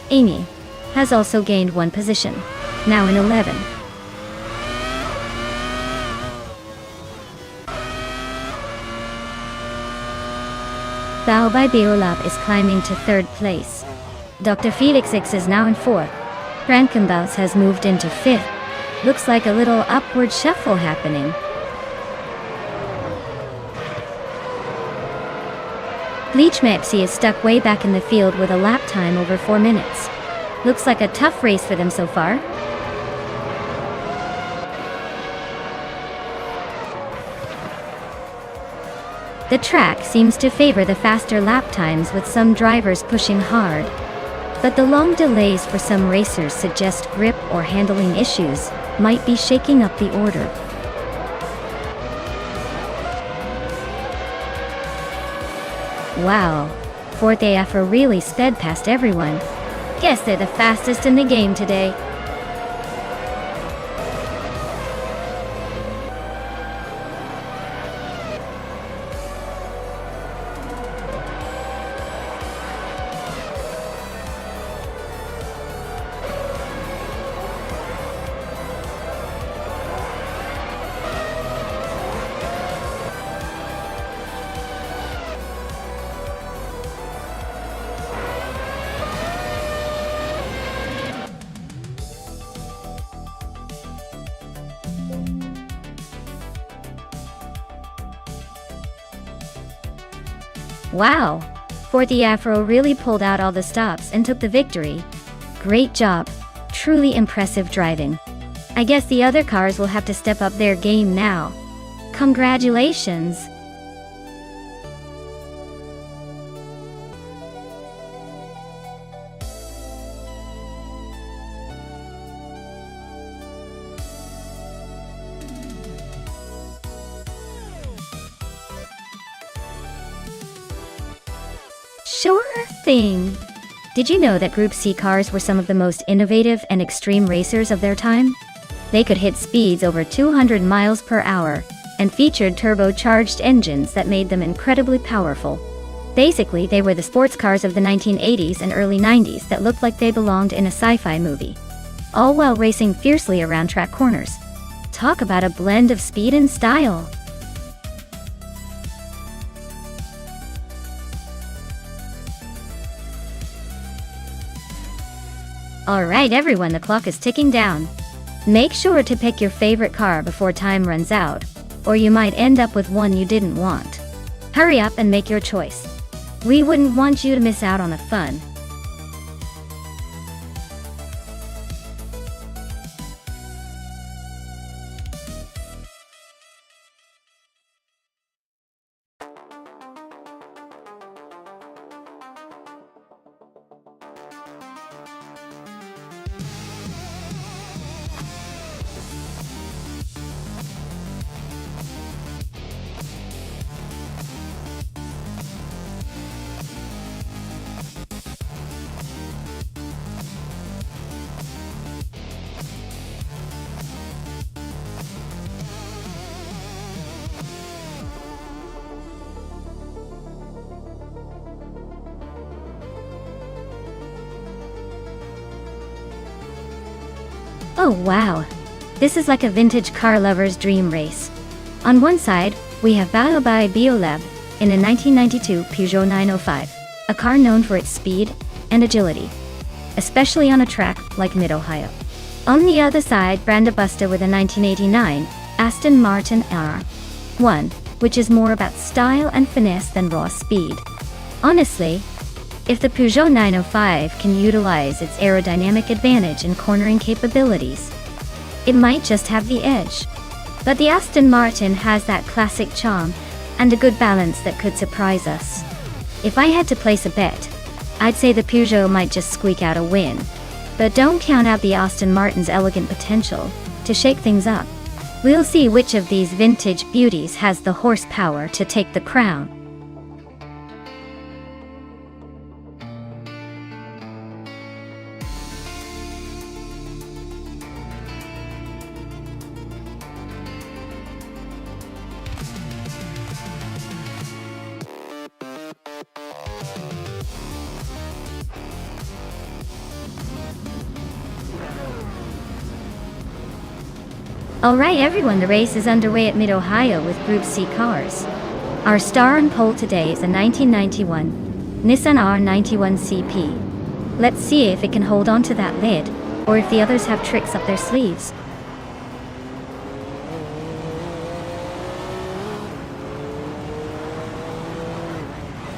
Amy has also gained 1 position, now in 11. Baobei Beolab is climbing to 3rd place. Dr. Felix X is now in 4th. Frankenbalz has moved into 5th. Looks like a little upward shuffle happening. Bleach Mepsi is stuck way back in the field with a lap time over 4 minutes. Looks like a tough race for them so far. The track seems to favor the faster lap times with some drivers pushing hard. But the long delays for some racers suggest grip or handling issues might be shaking up the order. Wow, Forte Afro really sped past everyone. Guess they're the fastest in the game today. Wow, Forte Afro really pulled out all the stops and took the victory. Great job, truly impressive driving. I guess the other cars will have to step up their game now. Congratulations! Sure thing. Did you know that Group C cars were some of the most innovative and extreme racers of their time? They could hit speeds over 200 miles per hour and featured turbocharged engines that made them incredibly powerful. Basically, they were the sports cars of the 1980s and early 90s that looked like they belonged in a sci-fi movie, all while racing fiercely around track corners. Talk about a blend of speed and style. Alright everyone, the clock is ticking down. Make sure to pick your favorite car before time runs out, or you might end up with one you didn't want. Hurry up and make your choice. We wouldn't want you to miss out on the fun. Oh wow! This is like a vintage car lover's dream race. On one side, we have Baobab Biolab in a 1992 Peugeot 905, a car known for its speed and agility, especially on a track like Mid-Ohio. On the other side, Branda Buster with a 1989 Aston Martin R1, which is more about style and finesse than raw speed. Honestly, if the Peugeot 905 can utilize its aerodynamic advantage and cornering capabilities, it might just have the edge. But the Aston Martin has that classic charm and a good balance that could surprise us. If I had to place a bet, I'd say the Peugeot might just squeak out a win. But don't count out the Aston Martin's elegant potential to shake things up. We'll see which of these vintage beauties has the horsepower to take the crown. Alright everyone, the race is underway at Mid-Ohio with Group C cars. Our star on pole today is a 1991 Nissan R91 CP. Let's see if it can hold on to that lid, or if the others have tricks up their sleeves.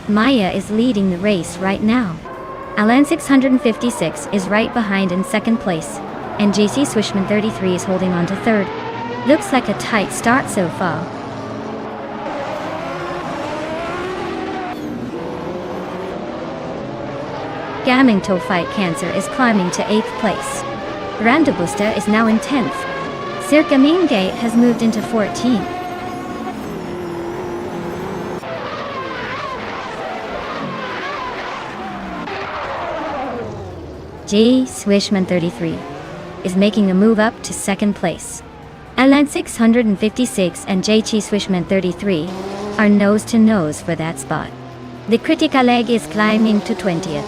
Maya is leading the race right now. Alan 656 is right behind in second place, and JC Swishman 33 is holding on to third. Looks like a tight start so far. Gaming Toe Fight Cancer is climbing to 8th place. Randabusta is now in 10th. Circa Mean Gate has moved into 14th. J. Swishman 33 is making a move up to second place. Alan 656 and J.Chi Swishman 33 are nose to nose for that spot. The critical leg is climbing to 20th.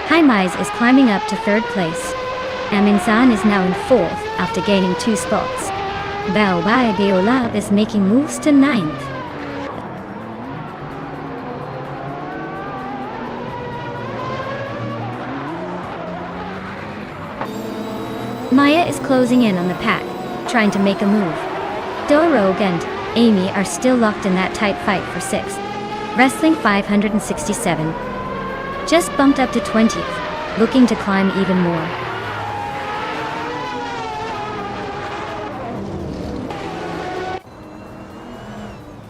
Haimais is climbing up to third place. Aminsan is now in 4th after gaining 2 spots. Baobab Biolab is making moves to 9th. Maya is closing in on the pack, trying to make a move. Dorog and Amy are still locked in that tight fight for 6th. Wrestling 567. Just bumped up to 20th, looking to climb even more.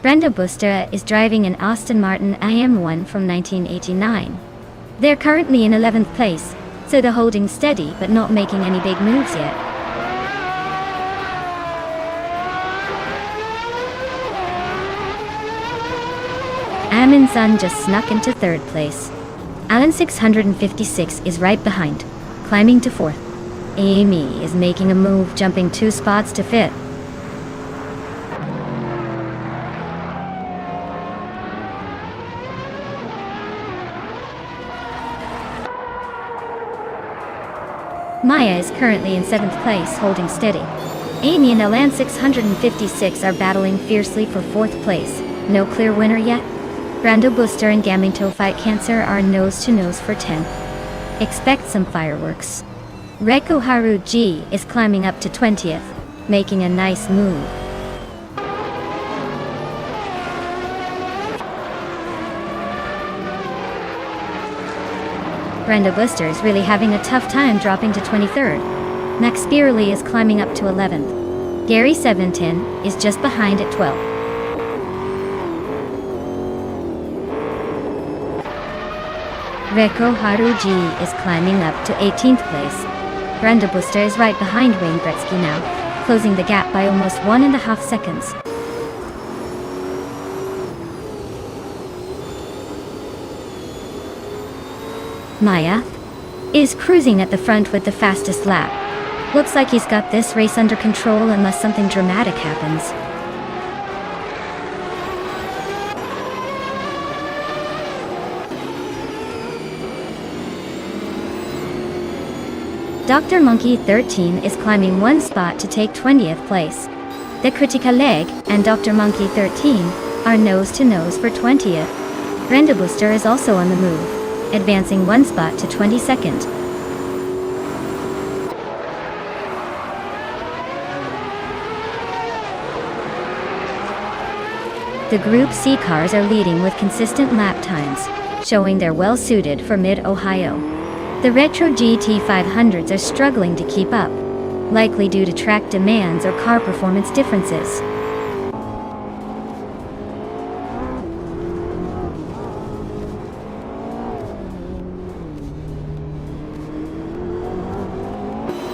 Brenda Buster is driving an Aston Martin IM1 from 1989. They're currently in 11th place, so they're holding steady but not making any big moves yet. Amin Sun just snuck into 3rd place. Alan 656 is right behind, climbing to 4th. Amy is making a move, jumping 2 spots to 5th. Maya is currently in 7th place, holding steady. Amy and Alan 656 are battling fiercely for 4th place. No clear winner yet. Brando Booster and Gaming Toe Fight Cancer are nose to nose for 10th. Expect some fireworks. Reko Haru G is climbing up to 20th, making a nice move. Brenda Buster is really having a tough time dropping to 23rd. Max Spearley is climbing up to 11th. Gary 710 is just behind at 12th. Reko Haru G is climbing up to 18th place. Brenda Buster is right behind Wayne Gretzky now, closing the gap by almost 1.5 seconds. Maya is cruising at the front with the fastest lap. Looks like he's got this race under control unless something dramatic happens. Dr. Monkey 13 is climbing one spot to take 20th place. The Critical Leg and Dr. Monkey 13 are nose to nose for 20th. Brenda Booster is also on the move, advancing one spot to 22nd. The Group C cars are leading with consistent lap times, showing they're well suited for Mid-Ohio. The Retro GT500s are struggling to keep up, likely due to track demands or car performance differences.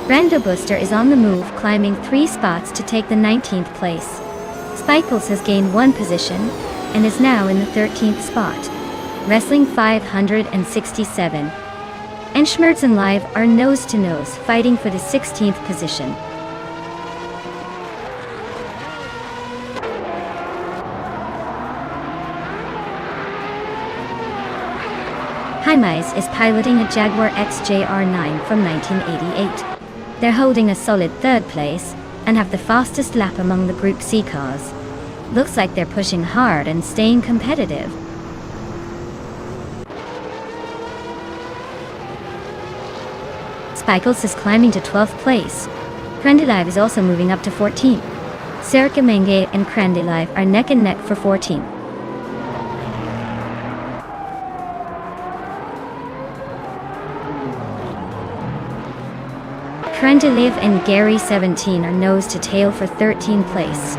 Brenda Booster is on the move, climbing 3 spots to take the 19th place. Spikles has gained 1 position and is now in the 13th spot. Wrestling 567 and Schmerzen Live are nose to nose, fighting for the 16th position. Hymise is piloting a Jaguar XJR9 from 1988. They're holding a solid 3rd place and have the fastest lap among the Group C cars. Looks like they're pushing hard and staying competitive. Spikles is climbing to 12th place. Crandelive is also moving up to 14th. Serkamenge and Crandelive are neck and neck for 14th. Crandelive and Gary 17 are nose to tail for 13th place.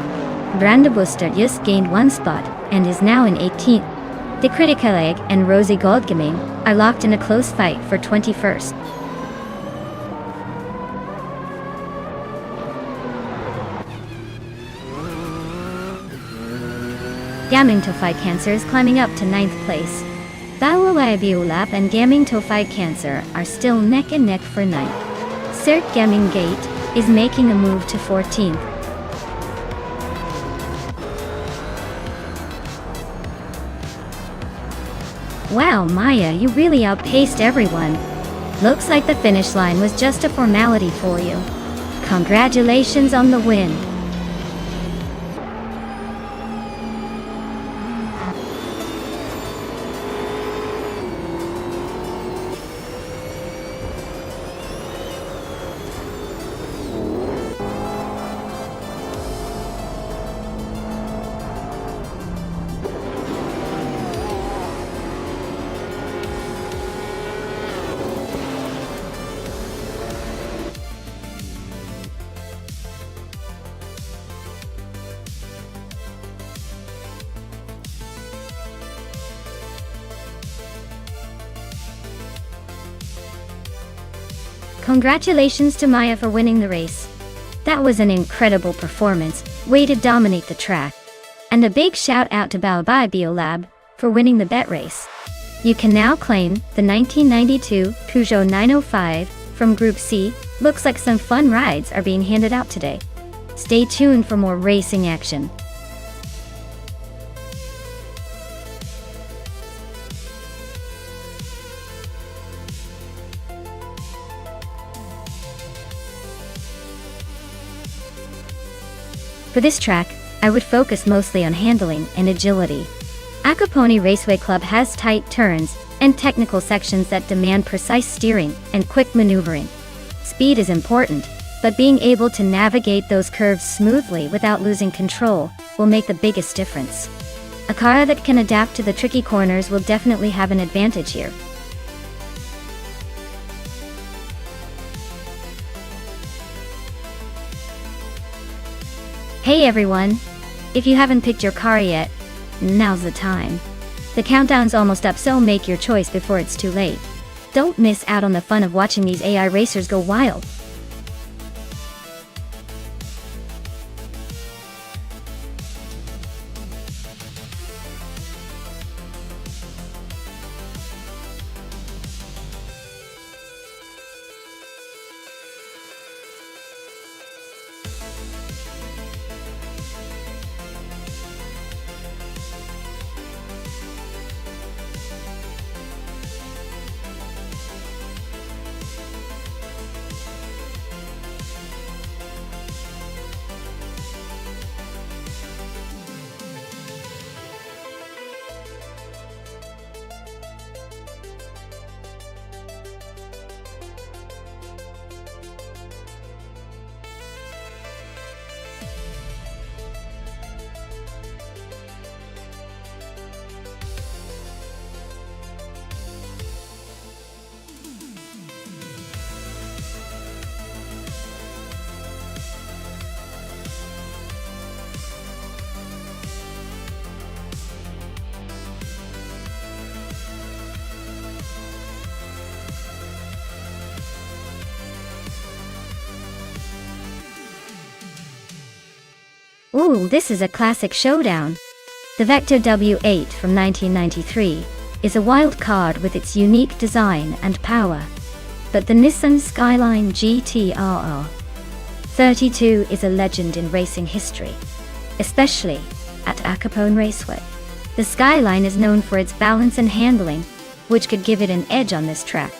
Brenda Booster just gained 1 spot and is now in 18th. The Critical Egg and Rosie Goldgaming are locked in a close fight for 21st. Gaming Tophi Cancer is climbing up to 9th place. Bawawai Biolap and Gaming Tophi Cancer are still neck and neck for 9th. Cirque Gaming Gate is making a move to 14th. Wow, Maya, you really outpaced everyone. Looks like the finish line was just a formality for you. Congratulations on the win. Congratulations to Maya for winning the race. That was an incredible performance, way to dominate the track. And a big shout out to Baobai Biolab for winning the bet race. You can now claim the 1992 Peugeot 905 from Group C. Looks like some fun rides are being handed out today. Stay tuned for more racing action. For this track, I would focus mostly on handling and agility. Acapone Raceway Club has tight turns and technical sections that demand precise steering and quick maneuvering. Speed is important, but being able to navigate those curves smoothly without losing control will make the biggest difference. A car that can adapt to the tricky corners will definitely have an advantage here. Hey everyone! If you haven't picked your car yet, now's the time. The countdown's almost up, so make your choice before it's too late. Don't miss out on the fun of watching these AI racers go wild. Ooh, this is a classic showdown. The Vector W8 from 1993 is a wild card with its unique design and power. But the Nissan Skyline GT-RR 32 is a legend in racing history, especially at Acapone Raceway. The Skyline is known for its balance and handling, which could give it an edge on this track.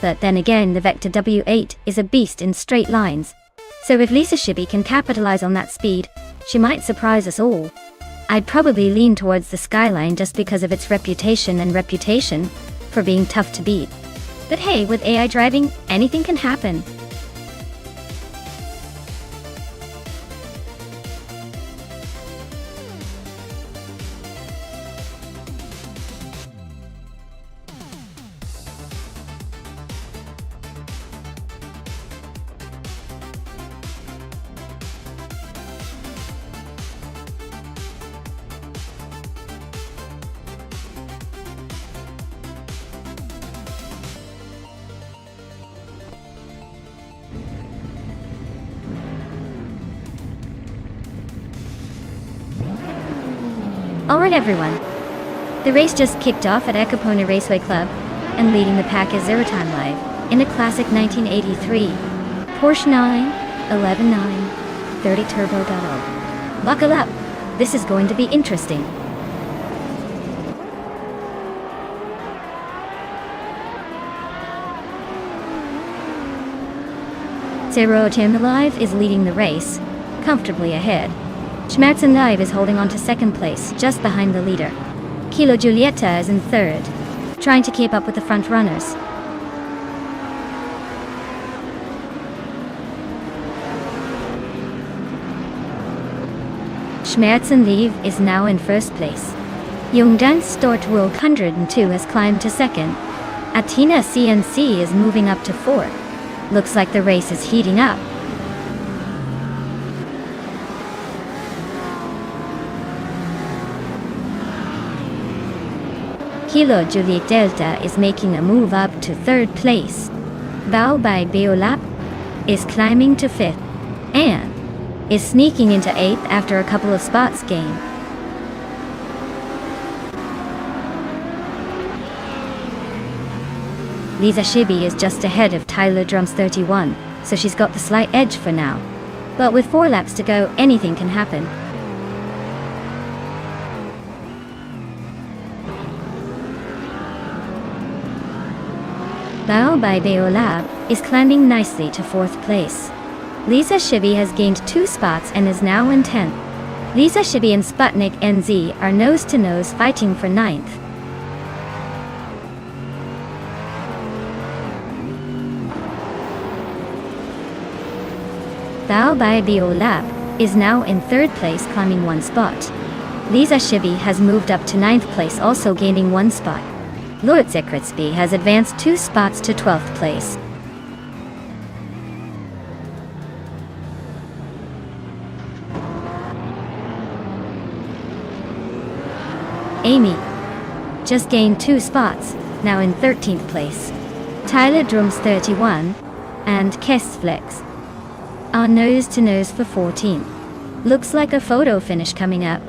But then again, the Vector W8 is a beast in straight lines, so if Lisa Shibby can capitalize on that speed, she might surprise us all. I'd probably lean towards the Skyline just because of its reputation for being tough to beat. But hey, with AI driving, anything can happen. Alright everyone, the race just kicked off at Acapone Raceway Club, and leading the pack is Zero Time Live, in a classic 1983 Porsche 911 30 Turbo Double. Buckle up, this is going to be interesting. Zero Time Live is leading the race, comfortably ahead. Schmerzen Live is holding on to second place, just behind the leader. Kilo Giulietta is in third, trying to keep up with the front runners. Schmerzen Live is now in first place. Jungdan Stort World 102 has climbed to second. Athena CNC is moving up to fourth. Looks like the race is heating up. Kilo Juliet Delta is making a move up to third place. Bao by Beolap is climbing to fifth, and is sneaking into eighth after a couple of spots gained. Lisa Shibby is just ahead of Tyler Drums 31, so she's got the slight edge for now. But with 4 laps to go, anything can happen. Bao by Beolab is climbing nicely to 4th place. Lisa Shibby has gained 2 spots and is now in 10th. Lisa Shibby and Sputnik NZ are nose-to-nose fighting for 9th. Bao by Beolab is now in 3rd place, climbing 1 spot. Lisa Shibby has moved up to 9th place, also gaining 1 spot. Lord Zekritsby has advanced 2 spots to 12th place. Amy just gained 2 spots, now in 13th place. Tyler Drums 31 and Kestflex are nose-to-nose for 14th. Looks like a photo finish coming up.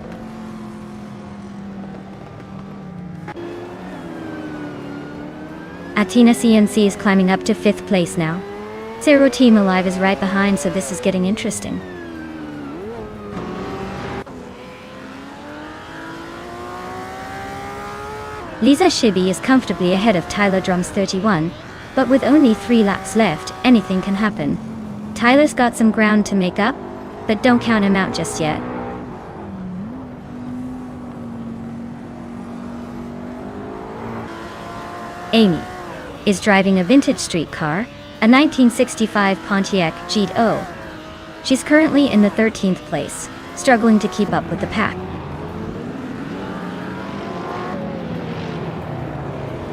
Athena CNC is climbing up to 5th place now. Zero Team Alive is right behind, so this is getting interesting. Lisa Shibby is comfortably ahead of Tyler Drums 31, but with only 3 laps left, anything can happen. Tyler's got some ground to make up, but don't count him out just yet. Amy is driving a vintage street car, a 1965 Pontiac GTO. She's currently in the 13th place, struggling to keep up with the pack.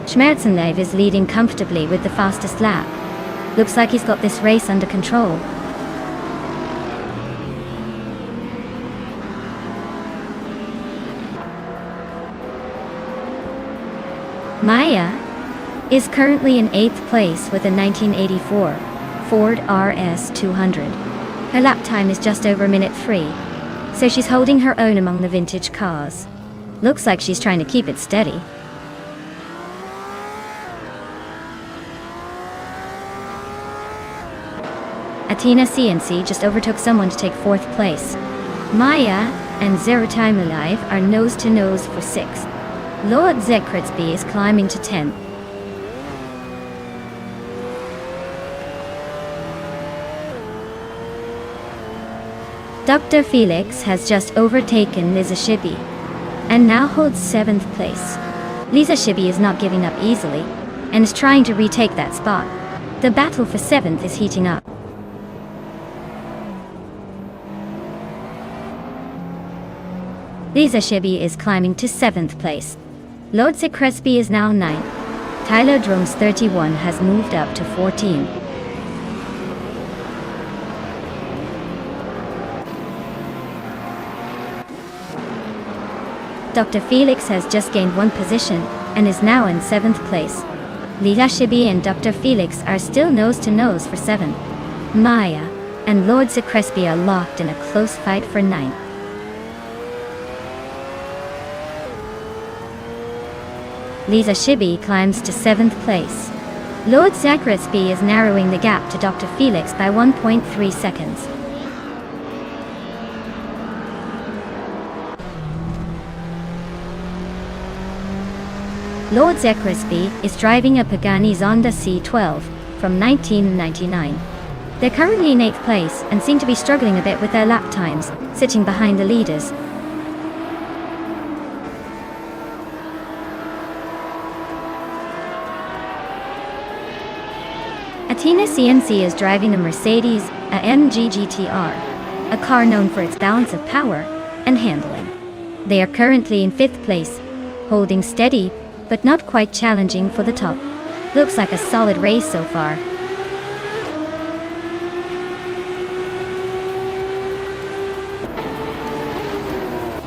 Schmerzenlev is leading comfortably with the fastest lap. Looks like he's got this race under control. Maya is currently in 8th place with a 1984 Ford RS 200. Her lap time is just over minute 3. so she's holding her own among the vintage cars. Looks like she's trying to keep it steady. Athena CNC just overtook someone to take 4th place. Maya and Zero Time Alive are nose to nose for 6th. Lord Zekritsby is climbing to 10th. Dr. Felix has just overtaken Lisa Shibi and now holds 7th place. Lisa Shibi is not giving up easily and is trying to retake that spot. The battle for 7th is heating up. Lisa Shibi is climbing to 7th place. Lordse Crespi is now 9th. Tyler Drums 31 has moved up to 14. Dr. Felix has just gained 1 position and is now in 7th place. Lisa Shibi and Dr. Felix are still nose to nose for 7th. Maya and Lordse Crespi are locked in a close fight for 9th. Lisa Shibi climbs to 7th place. Lord Zakrisby is narrowing the gap to Dr. Felix by 1.3 seconds. Lord Zakrisby is driving a Pagani Zonda C12 from 1999. They're currently in 8th place and seem to be struggling a bit with their lap times, sitting behind the leaders. Athena CNC is driving a Mercedes AMG GTR, a car known for its balance of power and handling. They are currently in 5th place, holding steady, but not quite challenging for the top. Looks like a solid race so far.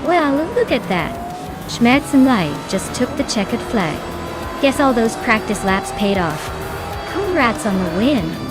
Well, look at that. Schmerz and Live just took the checkered flag. Guess all those practice laps paid off. Congrats on the win.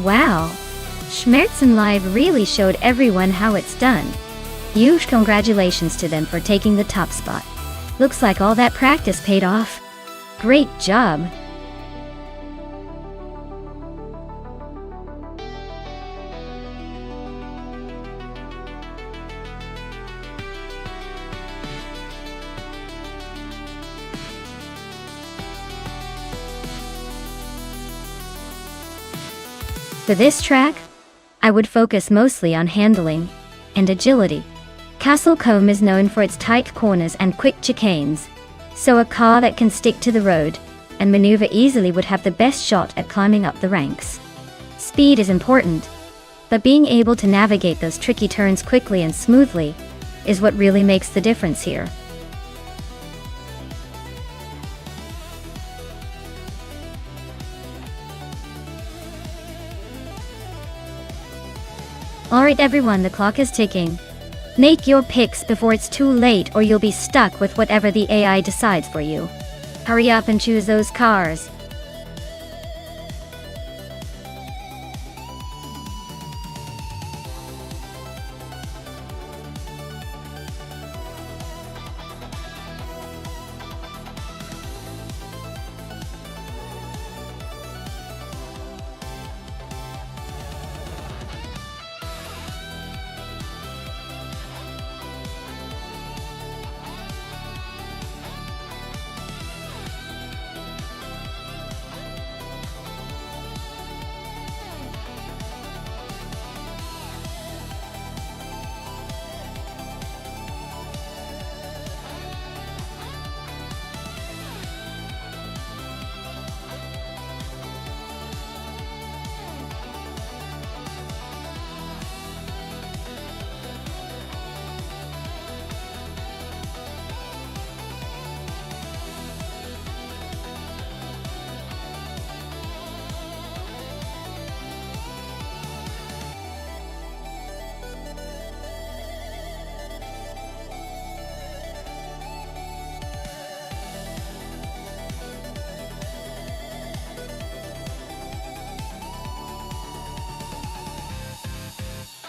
Wow, Schmerz and Live really showed everyone how it's done. Huge congratulations to them for taking the top spot. Looks like all that practice paid off. Great job. For this track, I would focus mostly on handling and agility. Castle Combe is known for its tight corners and quick chicanes, so a car that can stick to the road and maneuver easily would have the best shot at climbing up the ranks. Speed is important, but being able to navigate those tricky turns quickly and smoothly is what really makes the difference here. Alright everyone, the clock is ticking. Make your picks before it's too late or you'll be stuck with whatever the AI decides for you. Hurry up and choose those cars.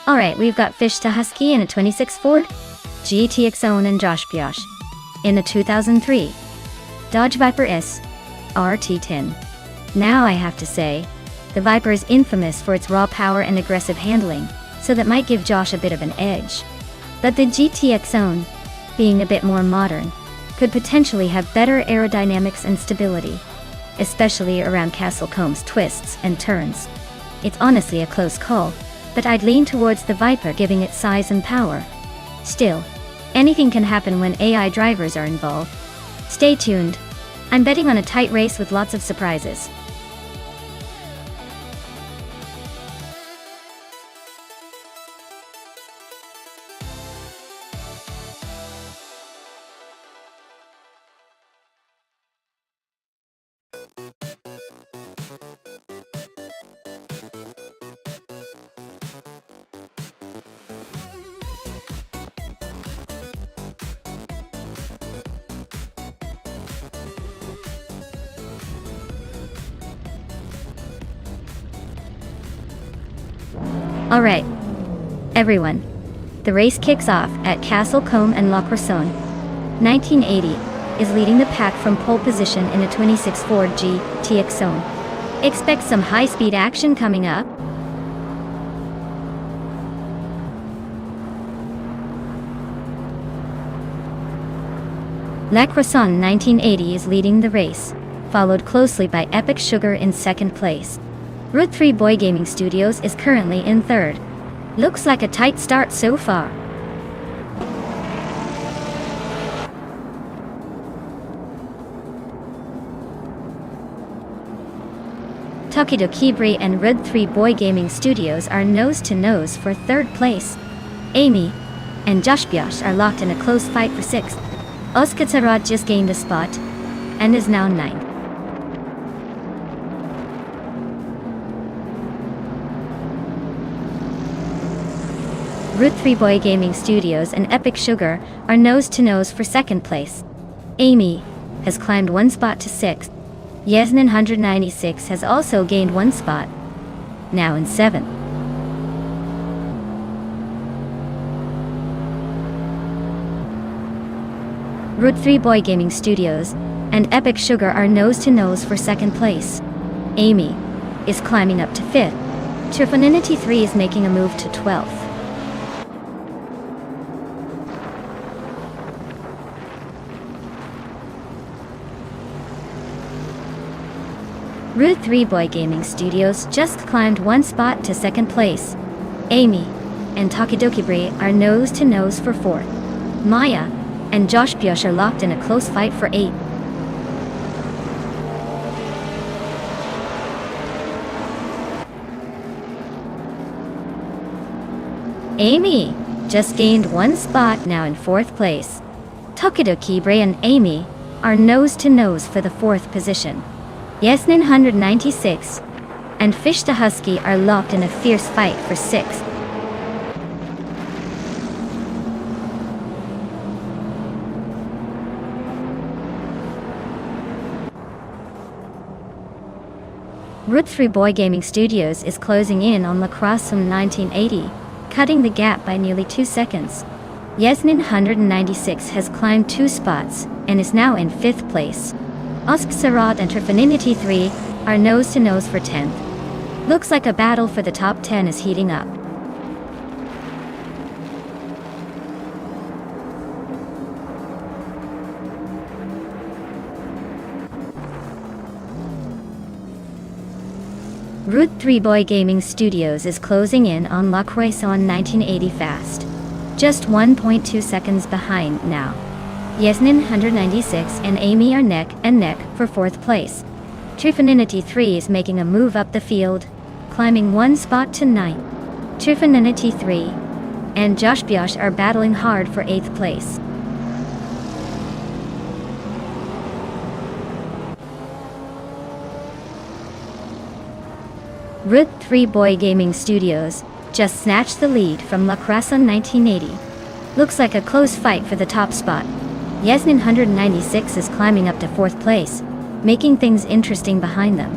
Alright, we've got Fish to Husky in a 26 Ford GTX Own and Josh Biosh in a 2003 Dodge Viper S RT10. Now I have to say, the Viper is infamous for its raw power and aggressive handling, so that might give Josh a bit of an edge. But the GTX Own, being a bit more modern, could potentially have better aerodynamics and stability, especially around Castle Comb's twists and turns. It's honestly a close call, but I'd lean towards the Viper giving it size and power. Still, anything can happen when AI drivers are involved. Stay tuned. I'm betting on a tight race with lots of surprises. Alright, everyone. The race kicks off at Castle Combe and La Cressone. 1980 is leading the pack from pole position in a 26 Ford GTX Zone. Expect some high-speed action coming up. La Cressone 1980 is leading the race, followed closely by Epic Sugar in second place. Route 3 Boy Gaming Studios is currently in third. Looks like a tight start so far. Tokidoki and Route 3 Boy Gaming Studios are nose-to-nose for third place. Amy and Josh Biosh are locked in a close fight for sixth. Oskatsarad just gained a spot and is now ninth. Route 3 Boy Gaming Studios and Epic Sugar are nose-to-nose for second place. Amy has climbed one spot to sixth. Yasnin 196 has also gained one spot, now in seventh. Route 3 Boy Gaming Studios and Epic Sugar are nose-to-nose for second place. Amy is climbing up to fifth. Trifaninity 3 is making a move to 12th. Route 3 Boy Gaming Studios just climbed one spot to second place. Amy and Tokidoki are nose-to-nose for fourth. Maya and Josh Biosh are locked in a close fight for eighth. Amy just gained one spot, now in fourth place. Tokidoki and Amy are nose-to-nose for the fourth position. Yasnin 196 and Fish the Husky are locked in a fierce fight for sixth. Route 3 Boy Gaming Studios is closing in on La Cressone 1980, cutting the gap by nearly 2 seconds. Yasnin 196 has climbed 2 spots and is now in 5th place. Oskatsarad and Trifaninity 3 are nose-to-nose for 10th. Looks like a battle for the top 10 is heating up. Route 3 Boy Gaming Studios is closing in on La Cressone 1980 fast. Just 1.2 seconds behind now. Yasnin 196 and Amy are neck and neck for 4th place. Trifaninity 3 is making a move up the field, climbing one spot to 9th. Trifaninity 3 and Josh Biosh are battling hard for 8th place. Route 3 Boy Gaming Studios just snatched the lead from La Cressone 1980. Looks like a close fight for the top spot. Yasnin 196 is climbing up to 4th place, making things interesting behind them.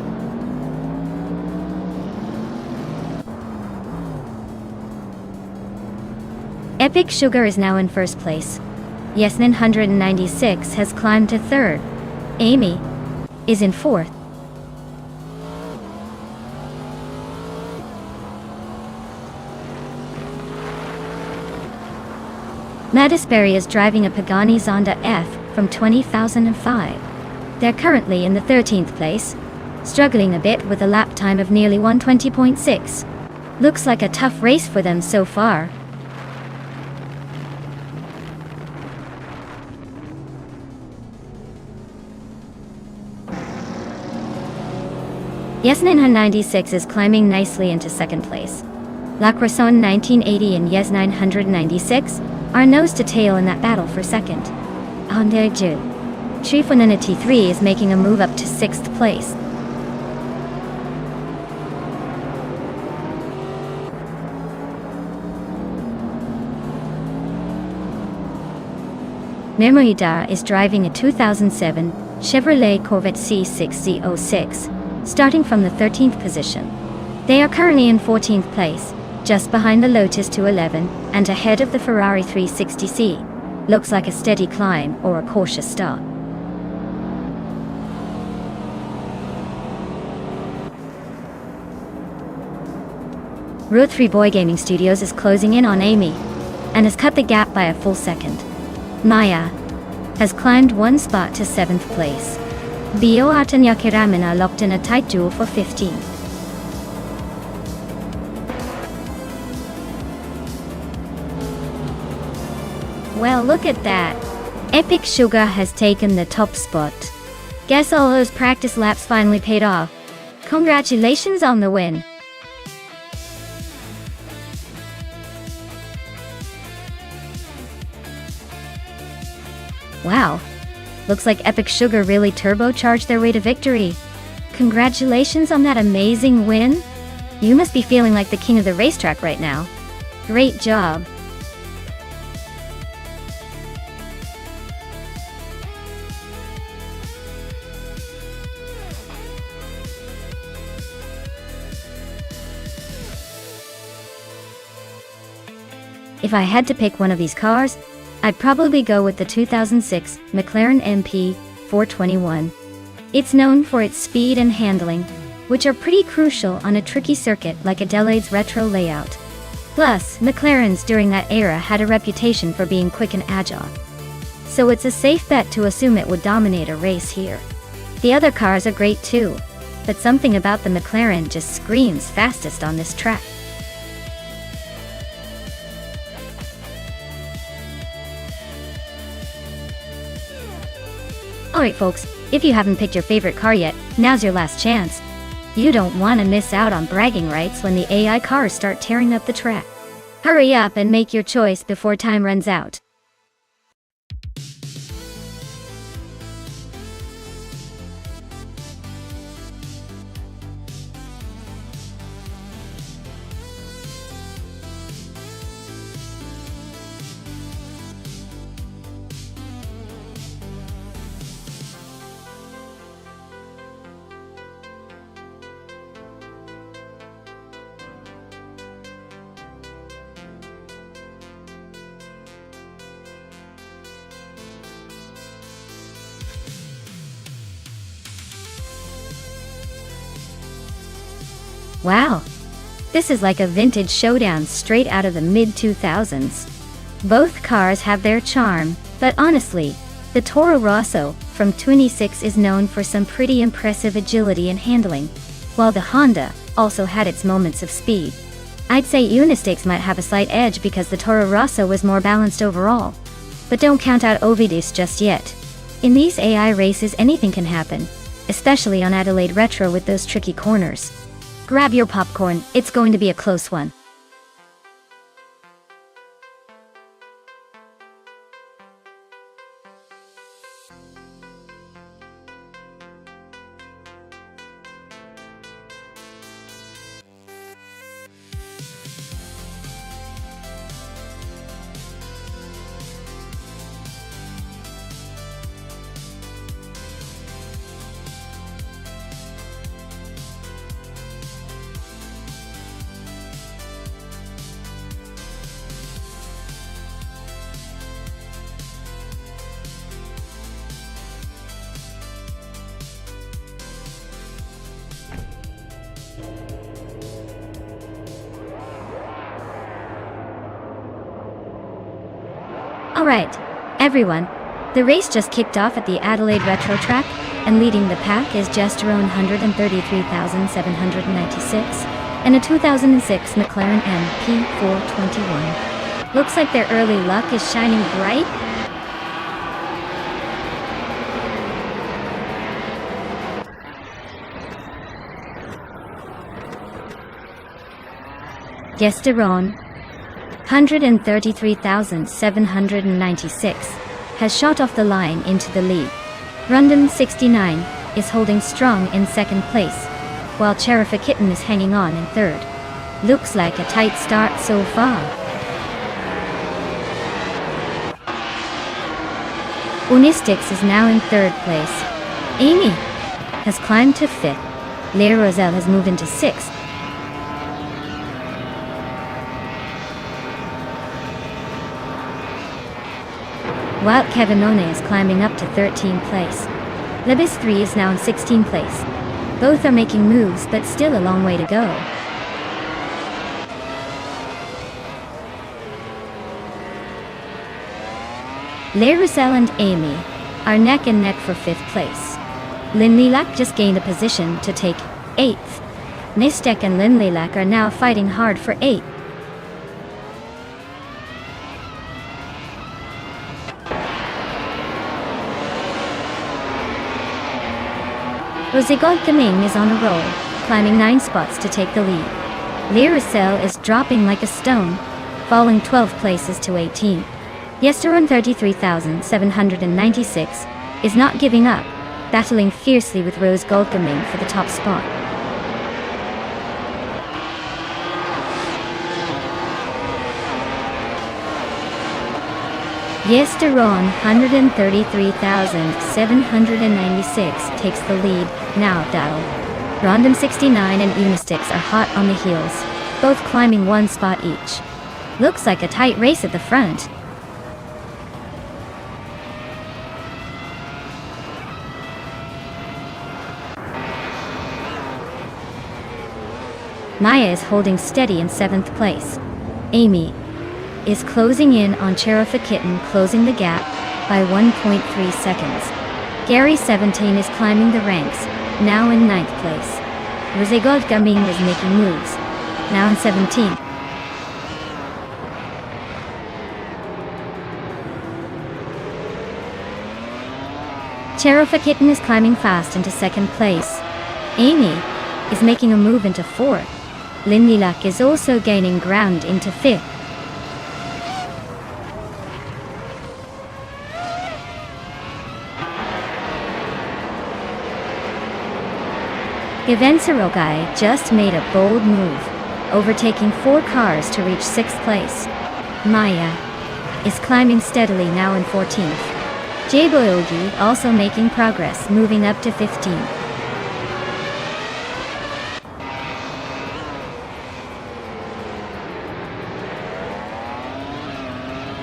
Epic Sugar is now in first place. Yesnin 196 has climbed to third. Amy is in fourth. Madisberry is driving a Pagani Zonda F from 2005. They're currently in the 13th place, struggling a bit with a lap time of nearly 120.6. Looks like a tough race for them so far. Yesnin 96 is climbing nicely into second place. La Croissant 1980 and Yes 996 are nose to tail in that battle for second. Hondeju. Trifonana T3 is making a move up to 6th place. Mermoida is driving a 2007 Chevrolet Corvette C6Z06, starting from the 13th position. They are currently in 14th place, just behind the Lotus 211 and ahead of the Ferrari 360C. Looks like a steady climb or a cautious start. Road 3 Boy Gaming Studios is closing in on Amy and has cut the gap by a full second. Maya has climbed one spot to 7th place. Bio and Yakiraman locked in a tight duel for 15th. Well, look at that. Epic Sugar has taken the top spot. Guess all those practice laps finally paid off. Congratulations on the win. Wow. Looks like Epic Sugar really turbocharged their way to victory. Congratulations on that amazing win. You must be feeling like the king of the racetrack right now. Great job. If I had to pick one of these cars, I'd probably go with the 2006 McLaren MP 421. It's known for its speed and handling, which are pretty crucial on a tricky circuit like Adelaide's retro layout. Plus, McLarens during that era had a reputation for being quick and agile. So it's a safe bet to assume it would dominate a race here. The other cars are great too, but something about the McLaren just screams fastest on this track. Alright folks, if you haven't picked your favorite car yet, now's your last chance. You don't want to miss out on bragging rights when the AI cars start tearing up the track. Hurry up and make your choice before time runs out. Wow, this is like a vintage showdown straight out of the mid-2000s. Both cars have their charm, but honestly, the Toro Rosso from 26 is known for some pretty impressive agility and handling, while the Honda also had its moments of speed. I'd say Unistakes might have a slight edge because the Toro Rosso was more balanced overall. But don't count out Ovidus just yet. In these AI races anything can happen, especially on Adelaide Retro with those tricky corners. Grab your popcorn, it's going to be a close one. Alright, everyone. The race just kicked off at the Adelaide Retro Track, and leading the pack is Gesterone 133,796, and a 2006 McLaren MP421. Looks like their early luck is shining bright. Gesterone 133,796 has shot off the line into the lead. Rundum 69 is holding strong in second place, while Cherifa Kitten is hanging on in third. Looks like a tight start so far. Unistix is now in third place. Amy has climbed to fifth. Le Roselle has moved into sixth. While Kevin One is climbing up to 13th place. Lebis 3 is now in 16th place. Both are making moves, but still a long way to go. Le Roussel and Amy are neck and neck for 5th place. Lin Lilac just gained a position to take 8th. Nistek and Lin Lilac are now fighting hard for 8th. Rosigod Gaming is on a roll, climbing 9 spots to take the lead. Le Roussel is dropping like a stone, falling 12 places to 18. Yesterone 33,796 is not giving up, battling fiercely with Rose Goldgaming for the top spot. Yesterone 133,796 takes the lead, now Daddle. Rondom 69 and Unistix are hot on the heels, both climbing 1 spot each. Looks like a tight race at the front. Maya is holding steady in 7th place. Amy is closing in on Cherifa Kitten, closing the gap by 1.3 seconds. Gary 17 is climbing the ranks, now in 9th place. Rosigod Gaming is making moves, now in 17th. Cherifa Kitten is climbing fast into 2nd place. Amy is making a move into 4th. Lin Lilac is also gaining ground into 5th. Gavenserogai just made a bold move, overtaking 4 cars to reach 6th place. Maya is climbing steadily, now in 14th. Jaboyogi also making progress, moving up to 15th.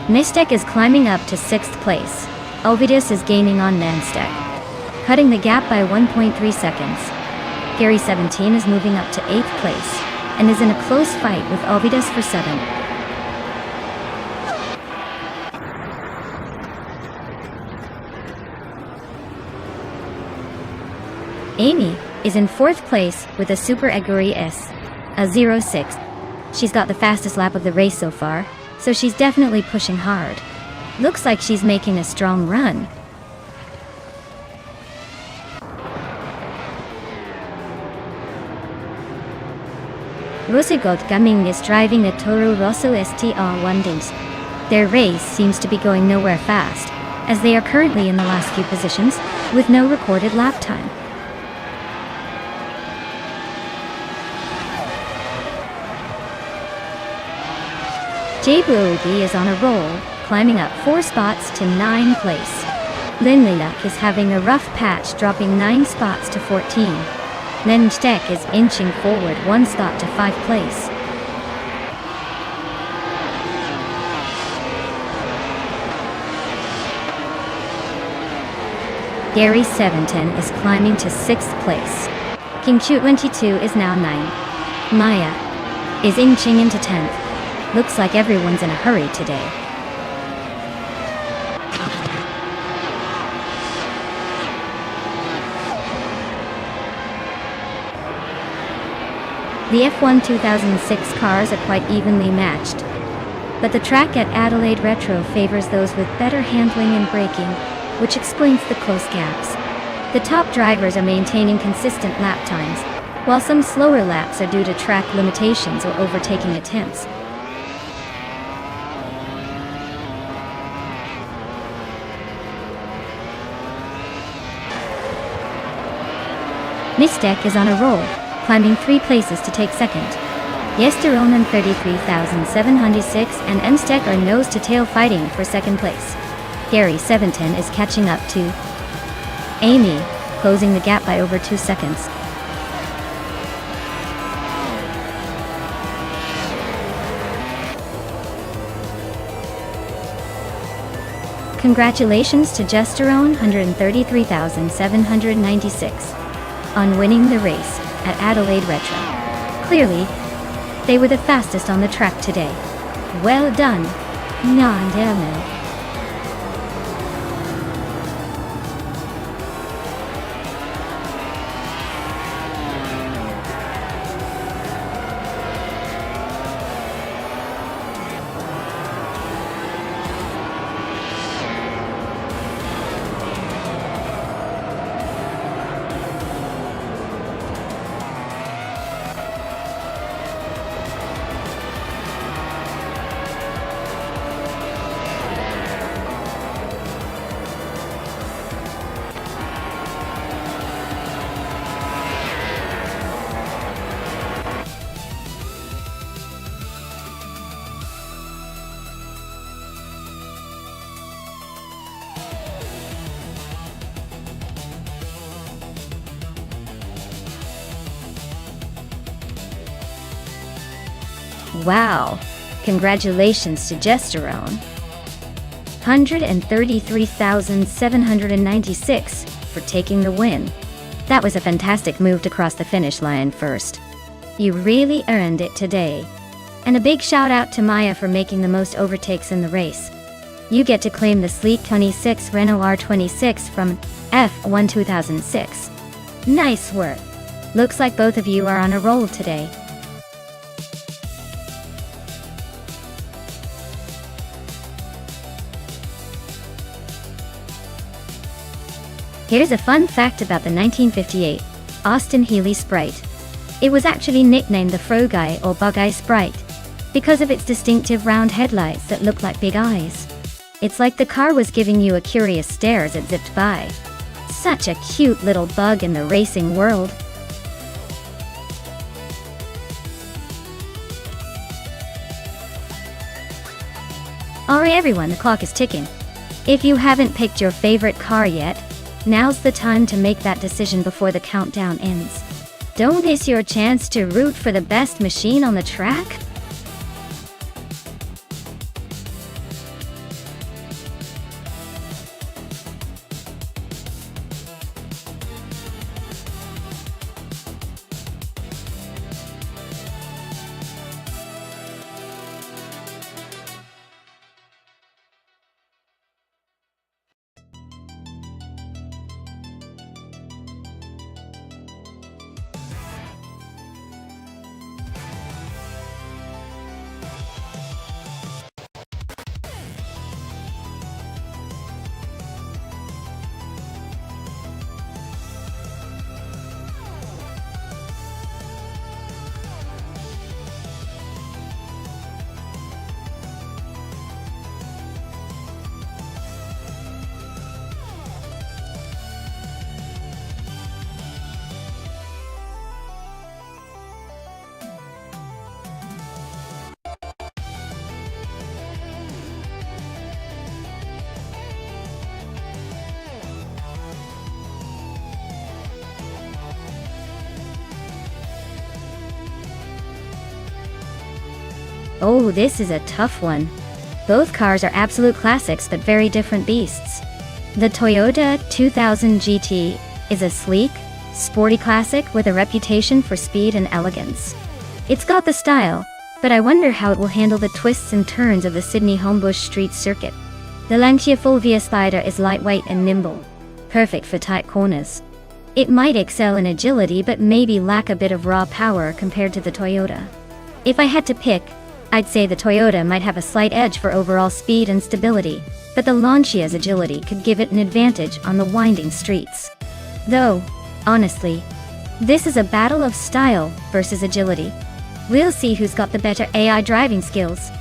Nistek is climbing up to 6th place. Ovidus is gaining on Nonstop, cutting the gap by 1.3 seconds. Gary 17 is moving up to 8th place, and is in a close fight with Ovidus for 7th. Amy is in 4th place with a Super Eguri S, a 06. She's got the fastest lap of the race so far, so she's definitely pushing hard. Looks like she's making a strong run. Rosigod Gaming is driving the Toro Rosso STR1 Their race seems to be going nowhere fast, as they are currently in the last few positions, with no recorded lap time. Jabuogi is on a roll, climbing up 4 spots to 9th place. Lin Lilac is having a rough patch, dropping 9 spots to 14. Nenstek is inching forward 1 spot to 5th place. Gary 17 is climbing to 6th place. King Chu 22 is now 9th. Maya is inching into 10th. Looks like everyone's in a hurry today. The F1 2006 cars are quite evenly matched, but the track at Adelaide Retro favors those with better handling and braking, which explains the close gaps. The top drivers are maintaining consistent lap times, while some slower laps are due to track limitations or overtaking attempts. Nonstop is on a roll, climbing 3 places to take second. Yesteronen 33,706 and Nonstop are nose-to-tail fighting for second place. Gary 710 is catching up to Amy, closing the gap by over 2 seconds. Congratulations to Gesterone 133,796 on winning the race at Adelaide Retro. Clearly, they were the fastest on the track today. Well done, Nonstop. Wow, congratulations to Gesterone 133,796 for taking the win. That was a fantastic move to cross the finish line first. You really earned it today. And a big shout out to Maya for making the most overtakes in the race. You get to claim the sleek 26 Renault R26 from F1 2006. Nice work. Looks like both of you are on a roll today. Here's a fun fact about the 1958 Austin Healey Sprite. It was actually nicknamed the Frog-Eye or Bug-Eye Sprite because of its distinctive round headlights that look like big eyes. It's like the car was giving you a curious stare as it zipped by. Such a cute little bug in the racing world. Alright everyone, the clock is ticking. If you haven't picked your favorite car yet, now's the time to make that decision before the countdown ends. Don't miss your chance to root for the best machine on the track. Oh, this is a tough one. Both cars are absolute classics but very different beasts. The Toyota 2000 GT is a sleek, sporty classic with a reputation for speed and elegance. It's got the style, but I wonder how it will handle the twists and turns of the Sydney Homebush Street circuit. The Lancia Fulvia Spider is lightweight and nimble, perfect for tight corners. It might excel in agility but maybe lack a bit of raw power compared to the Toyota. If I had to pick, I'd say the Toyota might have a slight edge for overall speed and stability, but the Lancia's agility could give it an advantage on the winding streets. Though, honestly, this is a battle of style versus agility. We'll see who's got the better AI driving skills.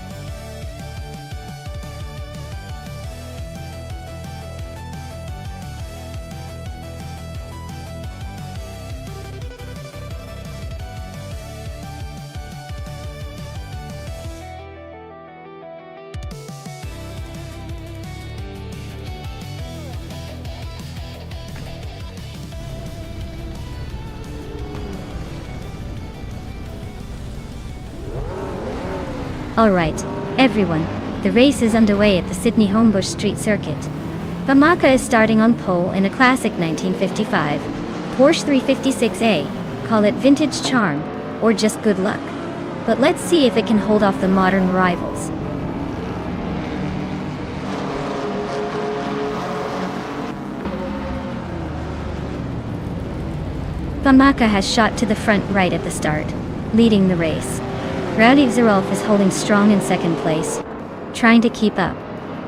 Alright, everyone, the race is underway at the Sydney Homebush Street Circuit. Bamaka is starting on pole in a classic 1955 Porsche 356A, call it vintage charm, or just good luck. But let's see if it can hold off the modern rivals. Bamaka has shot to the front right at the start, leading the race. Rowdy Zarolf is holding strong in second place, trying to keep up.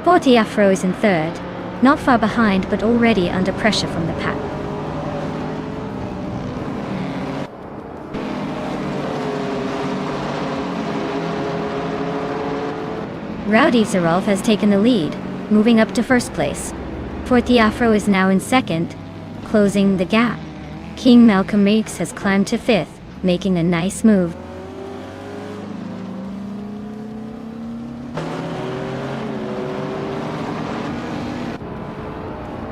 Forty Afro is in third, not far behind but already under pressure from the pack. Rowdy Zarolf has taken the lead, moving up to first place. Forty Afro is now in second, closing the gap. King Malcolm X has climbed to fifth, making a nice move.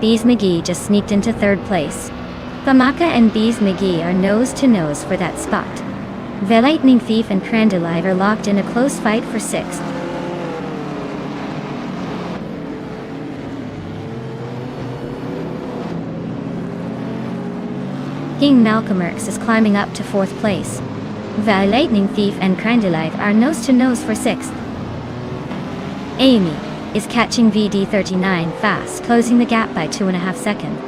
Bees McGee just sneaked into third place. Bamaka and Bees McGee are nose to nose for that spot. The Lightning Thief and Crandalive are locked in a close fight for sixth. King Malcolm X is climbing up to fourth place. The Lightning Thief and Crandalive are nose to nose for sixth. Amy is catching VD39 fast, closing the gap by 2.5 seconds.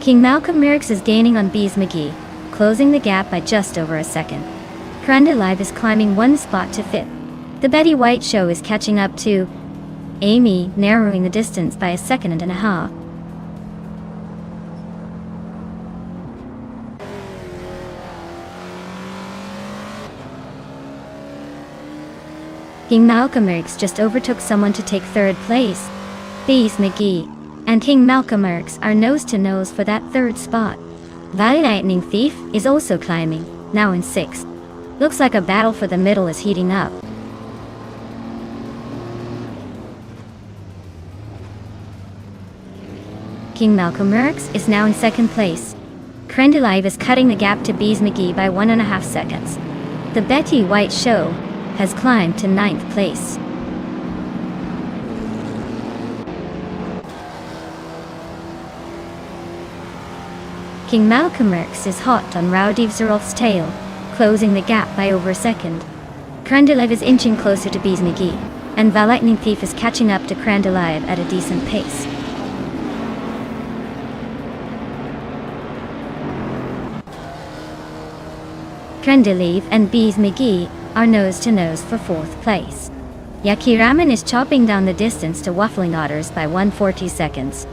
King Malcolm Merckx is gaining on Bees McGee, closing the gap by just over a second. Crandalive is climbing one spot to fifth. The Betty White Show is catching up to Amy, narrowing the distance by 1.5 seconds. King Malcolm X just overtook someone to take third place. Bees McGee and King Malcolm X are nose to nose for that third spot. The Lightning Thief is also climbing, now in sixth. Looks like a battle for the middle is heating up. King Malcolm X is now in second place. Crandalive is cutting the gap to Bees McGee by 1.5 seconds. The Betty White Show has climbed to ninth place. King Malcolm X is hot on Rowdy Zarolf's tail, closing the gap by over a second. Crandalive is inching closer to Bees McGee, and the Lightning Thief is catching up to Crandalive at a decent pace. Crandalive and Bees McGee are nose to nose for fourth place. Yaki Ramen is chopping down the distance to Waffling Otters by 140 seconds.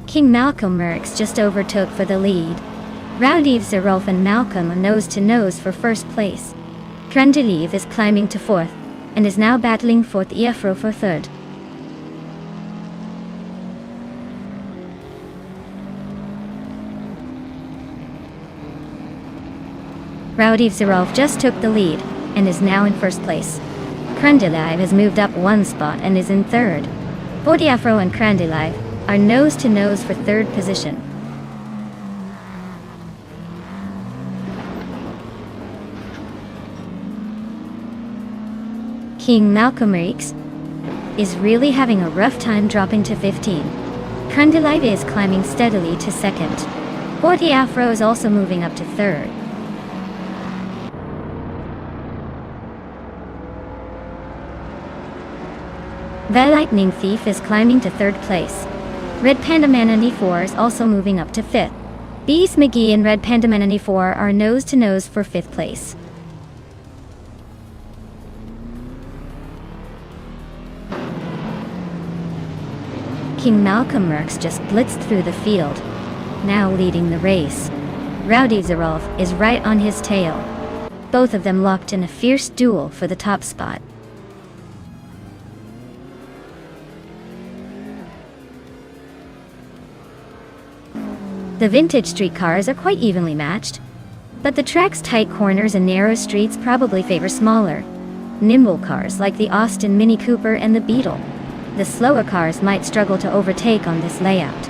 King Malcolm Merckx just overtook for the lead. Rowdy Zarolf and Malcolm are nose to nose for first place. Crandalive is climbing to fourth, and is now battling fourth Afro for third. Rowdy Zarolf just took the lead, and is now in first place. Crandalive has moved up one spot and is in third. Both Afro and Crandalive are nose to nose for third position. King Malcolm X is really having a rough time dropping to 15. Crandalive is climbing steadily to second. 40 Afro is also moving up to 3rd. The Lightning Thief is climbing to 3rd place. Red Panda Man 94 is also moving up to 5th. Bees McGee and Red Panda Man 94 are nose to nose for 5th place. King Malcolm Merckx just blitzed through the field, now leading the race. Rowdy Zerolf is right on his tail. Both of them locked in a fierce duel for the top spot. The vintage streetcars are quite evenly matched, but the track's tight corners and narrow streets probably favor smaller, nimble cars like the Austin Mini Cooper and the Beetle. The slower cars might struggle to overtake on this layout.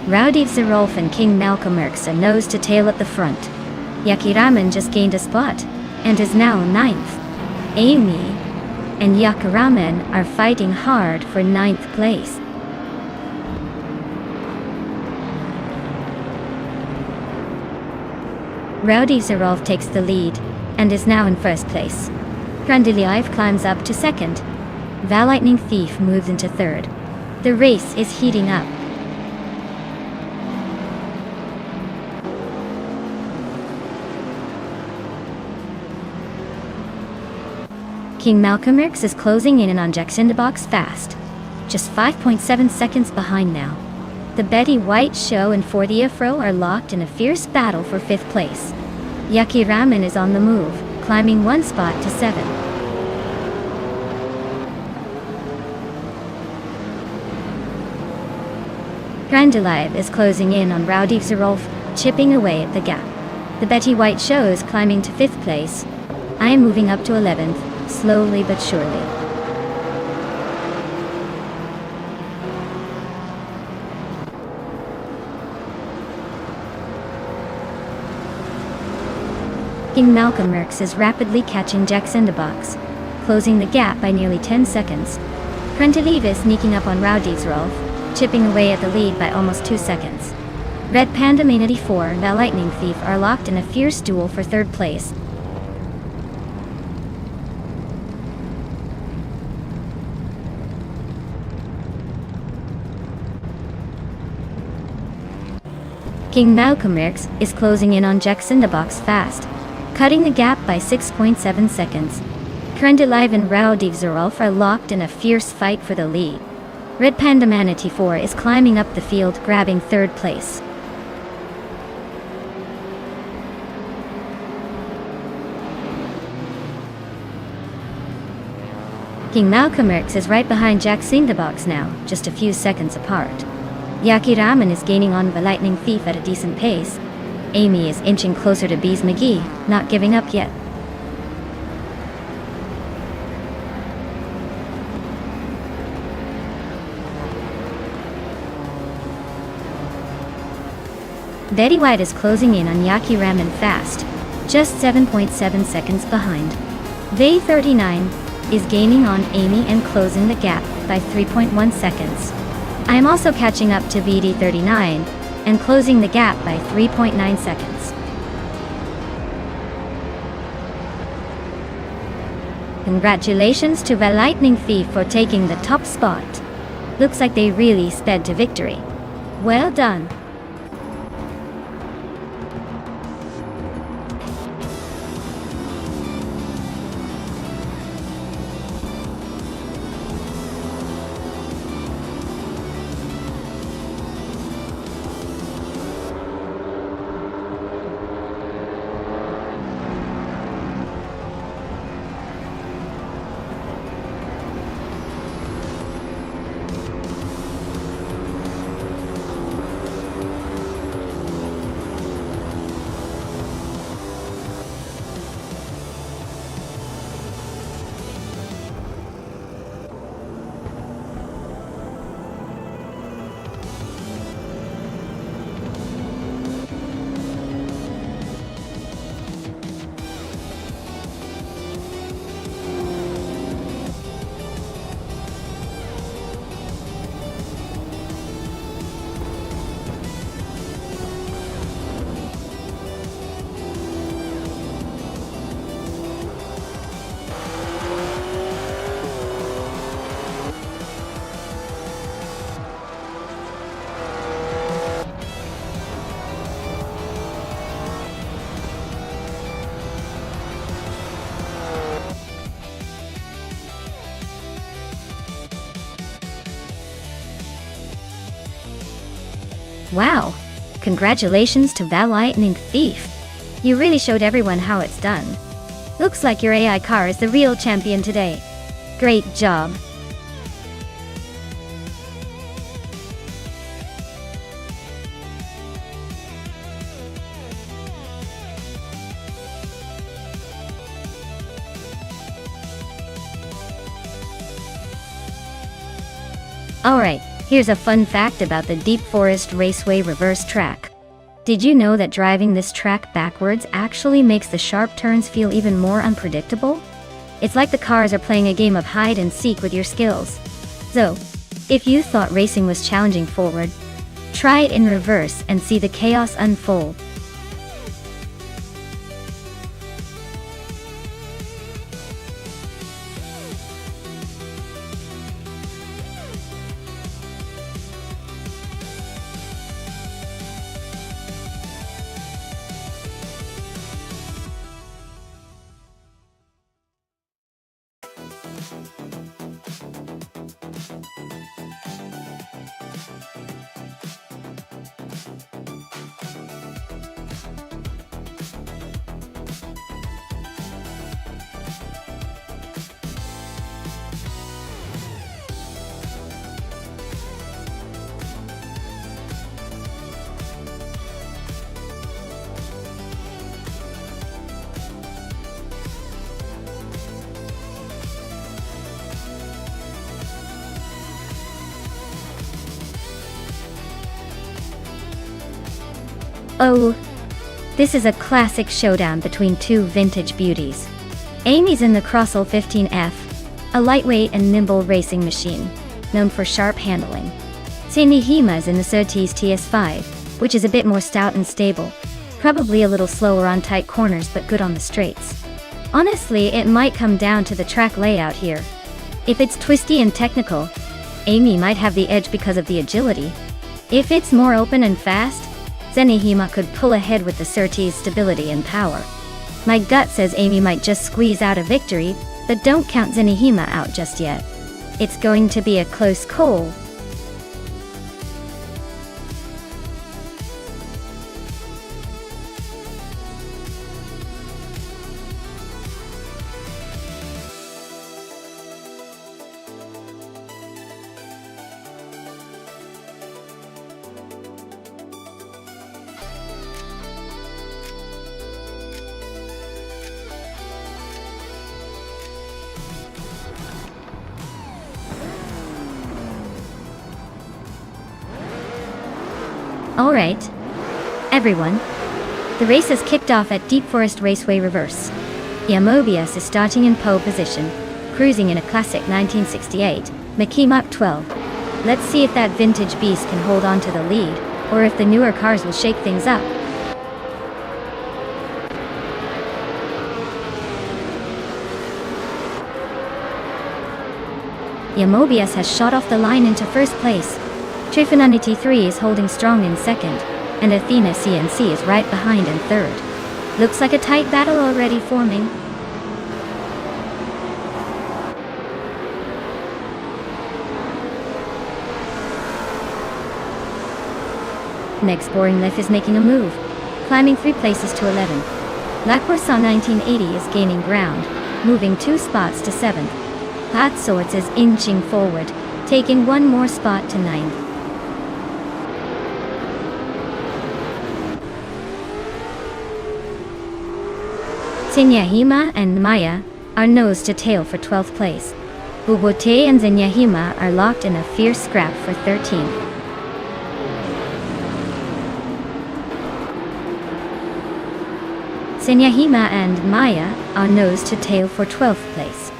Rowdy Zerolf and King Malcolm Merckx are nose to tail at the front. Yucky Ramen just gained a spot, and is now 9th. Amy and Yucky Ramen are fighting hard for 9th place. Rowdy Zerolf takes the lead, and is now in 1st place. Grandelive climbs up to 2nd. The Lightning Thief moves into 3rd. The race is heating up. King Malcolm Merckx is closing in on Jax in the box fast, just 5.7 seconds behind now. The Betty White Show and 40 Afro are locked in a fierce battle for 5th place. Yucky Ramen is on the move, climbing 1 spot to 7. Grandelive is closing in on Rowdy Zerolf, chipping away at the gap. The Betty White Show is climbing to 5th place. I am moving up to 11th. Slowly but surely. King Malcolm Merckx is rapidly catching Jax in the box, closing the gap by nearly 10 seconds. Grandelive is sneaking up on Rowdy Zerolf, chipping away at the lead by almost 2 seconds. Red Panda Man 84 and The Lightning Thief are locked in a fierce duel for 3rd place. King Malcolm Merckx is closing in on Jax in the box fast, cutting the gap by 6.7 seconds. Grandelive and Rowdy Zerolf are locked in a fierce fight for the lead. Red Panda Man 84 is climbing up the field, grabbing 3rd place. King Malcolm Merckx is right behind Jax in the box now, just a few seconds apart. Yucky Ramen is gaining on the Lightning Thief at a decent pace. Amy is inching closer to Bees McGee, not giving up yet. Betty White is closing in on Yucky Ramen fast, just 7.7 seconds behind. Vay 39 is gaining on Amy and closing the gap by 3.1 seconds. I am also catching up to VD39 and closing the gap by 3.9 seconds. Congratulations to the Lightning Thief for taking the top spot. Looks like they really sped to victory. Well done. Wow! Congratulations to Val Lightning Thief! You really showed everyone how it's done. Looks like your AI car is the real champion today. Great job! Alright, here's a fun fact about the Deep Forest Raceway reverse track. Did you know that driving this track backwards actually makes the sharp turns feel even more unpredictable? It's like the cars are playing a game of hide and seek with your skills. So, if you thought racing was challenging forward, try it in reverse and see the chaos unfold. Oh, this is a classic showdown between two vintage beauties. Amy's in the Crossell 15F, a lightweight and nimble racing machine, known for sharp handling. Seinihima's in the Surtees TS5, which is a bit more stout and stable, probably a little slower on tight corners but good on the straights. Honestly, it might come down to the track layout here. If it's twisty and technical, Amy might have the edge because of the agility. If it's more open and fast, Zenihima could pull ahead with the Surtees' stability and power. My gut says Amy might just squeeze out a victory, but don't count Zenihima out just yet. It's going to be a close call. Alright, everyone. The race has kicked off at Deep Forest Raceway Reverse. Yamobius is starting in pole position, cruising in a classic 1968 Makima 12. Let's see if that vintage beast can hold on to the lead, or if the newer cars will shake things up. Yamobius has shot off the line into first place. Trifananity 3 is holding strong in second, and Athena CNC is right behind in third. Looks like a tight battle already forming. Next Boring Left is making a move, climbing 3 places to 11. La Croissant 1980 is gaining ground, moving 2 spots to 7th. Hot Swords is inching forward, taking 1 more spot to 9th. Senyahima and Maya are nose to tail for 12th place. Ubote and Zenyahima are locked in a fierce scrap for 13th. Senyahima and Maya are nose to tail for 12th place.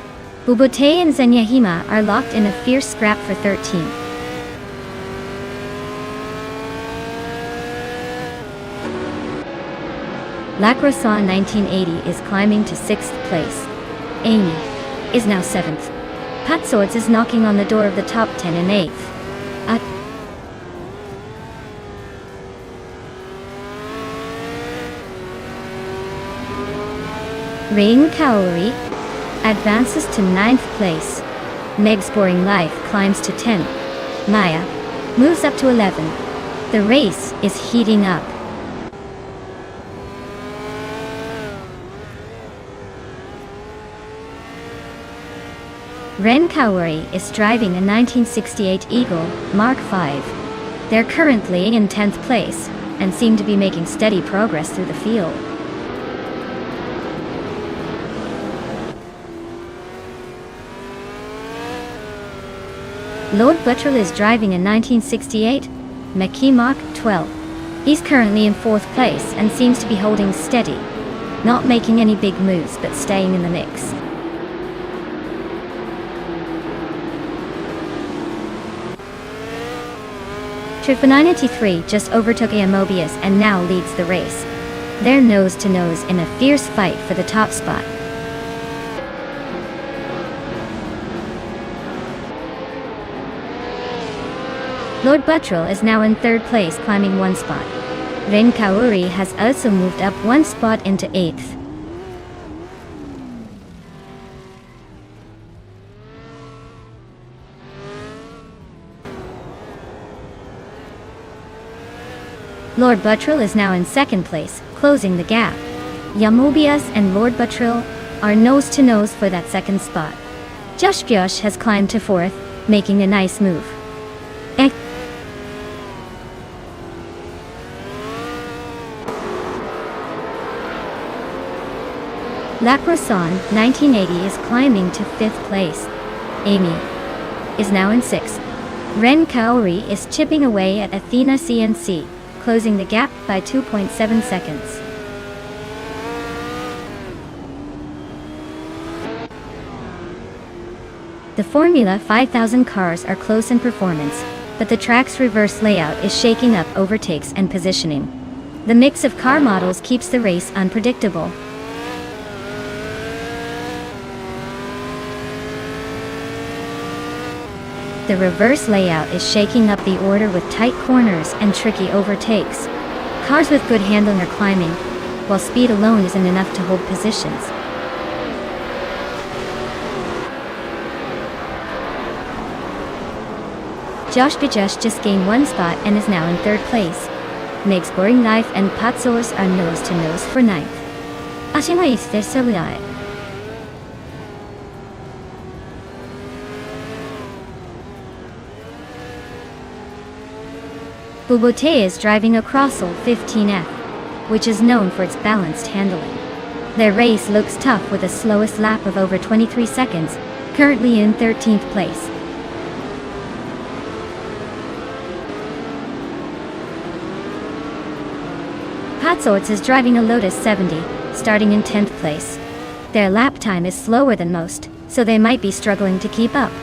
Ubote and Zenyahima are locked in a fierce scrap for 13th. La Croissant 1980 is climbing to 6th place. Amy is now 7th. Pat Swords is knocking on the door of the top 10 in 8th. Rain Kaori advances to 9th place. Meg's Boring Life climbs to 10th. Maya moves up to 11th. The race is heating up. Ren Kaori is driving a 1968 Eagle Mark V. They're currently in 10th place and seem to be making steady progress through the field. Lord Buttrell is driving a 1968 Mackie Mark 12. He's currently in 4th place and seems to be holding steady, not making any big moves but staying in the mix. Trifanine83 just overtook Mobius and now leads the race. They're nose to nose in a fierce fight for the top spot. Lord Buttrell is now in 3rd place, climbing 1 spot. Ren Kaori has also moved up 1 spot into 8th. Lord Buttrell is now in 2nd place, closing the gap. Yamobius and Lord Buttrell are nose to nose for that 2nd spot. Josh Gyosh has climbed to 4th, making a nice move. Laprosan 1980 is climbing to 5th place. Amy is now in 6th. Ren Kaori is chipping away at Athena CNC, closing the gap by 2.7 seconds. The Formula 5000 cars are close in performance, but the track's reverse layout is shaking up overtakes and positioning. The mix of car models keeps the race unpredictable. The reverse layout is shaking up the order with tight corners and tricky overtakes. Cars with good handling are climbing, while speed alone isn't enough to hold positions. Josh Bijush just gained 1 spot and is now in 3rd place. Meg's Boring Knife and Patsors are nose to nose for 9th. Ashima is Thessalai. Bubote is driving a Crossel 15F, which is known for its balanced handling. Their race looks tough with a slowest lap of over 23 seconds, currently in 13th place. Patsorts is driving a Lotus 70, starting in 10th place. Their lap time is slower than most, so they might be struggling to keep up.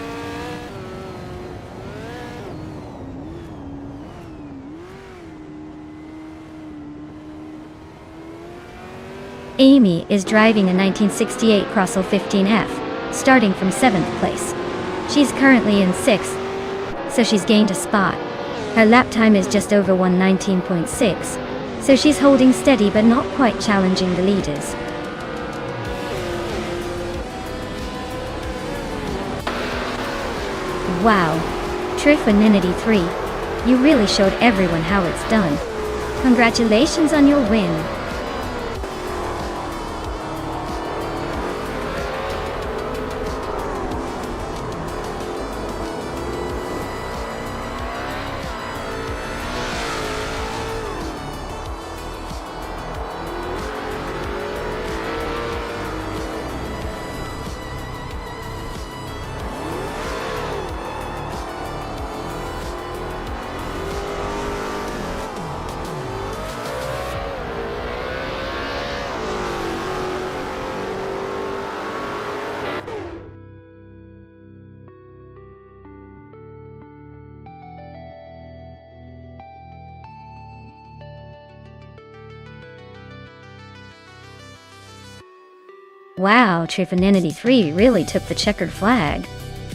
Amy is driving a 1968 Crossel 15F, starting from 7th place. She's currently in 6th, so she's gained a spot. Her lap time is just over 119.6, so she's holding steady but not quite challenging the leaders. Wow, Trifaninity 3, you really showed everyone how it's done. Congratulations on your win. Wow, Trifaninity 3 really took the checkered flag.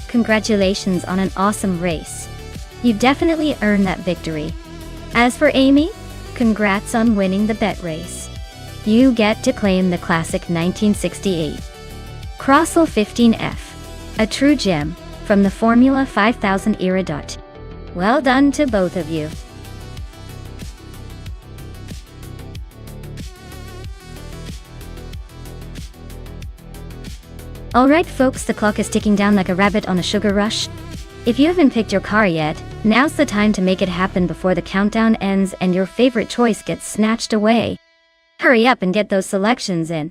Congratulations on an awesome race. You definitely earned that victory. As for Amy, congrats on winning the bet race. You get to claim the classic 1968 Crossel 15F, a true gem from the Formula 5000 era. Well done to both of you. Alright folks, the clock is ticking down like a rabbit on a sugar rush. If you haven't picked your car yet, now's the time to make it happen before the countdown ends and your favorite choice gets snatched away. Hurry up and get those selections in.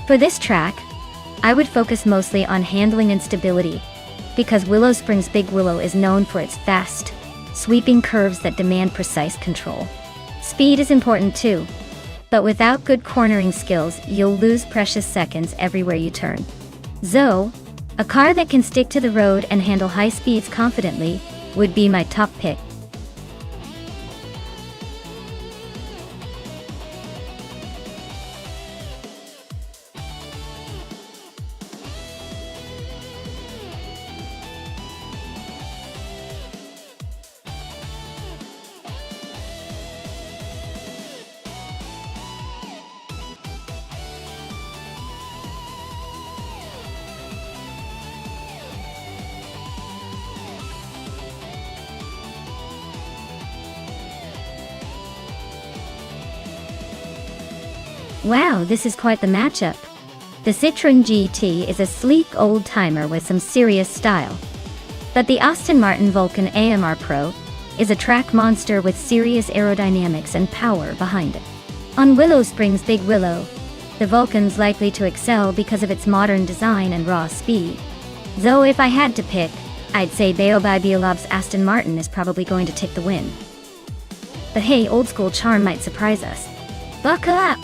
For this track, I would focus mostly on handling and stability, because Willow Springs Big Willow is known for its fast, sweeping curves that demand precise control. Speed is important too, but without good cornering skills, you'll lose precious seconds everywhere you turn. Zoe, a car that can stick to the road and handle high speeds confidently, would be my top pick. Wow, this is quite the matchup. The Citroen GT is a sleek old-timer with some serious style. But the Aston Martin Vulcan AMR Pro is a track monster with serious aerodynamics and power behind it. On Willow Springs Big Willow, the Vulcan's likely to excel because of its modern design and raw speed. Though if I had to pick, I'd say Beobai Biolab's Aston Martin is probably going to take the win. But hey, old school charm might surprise us. Buckle up!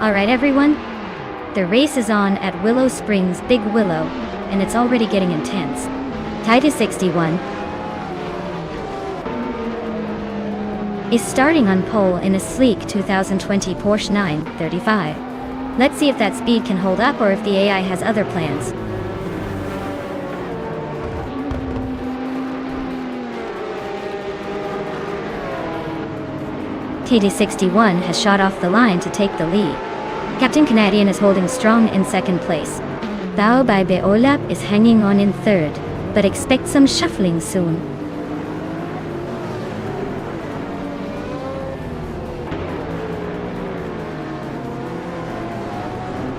Alright everyone, the race is on at Willow Springs Big Willow, and it's already getting intense. Titus 61 is starting on pole in a sleek 2020 Porsche 935. Let's see if that speed can hold up or if the AI has other plans. TD61 has shot off the line to take the lead. Captain Canadian is holding strong in second place. Bao by Beolap is hanging on in third, but expect some shuffling soon.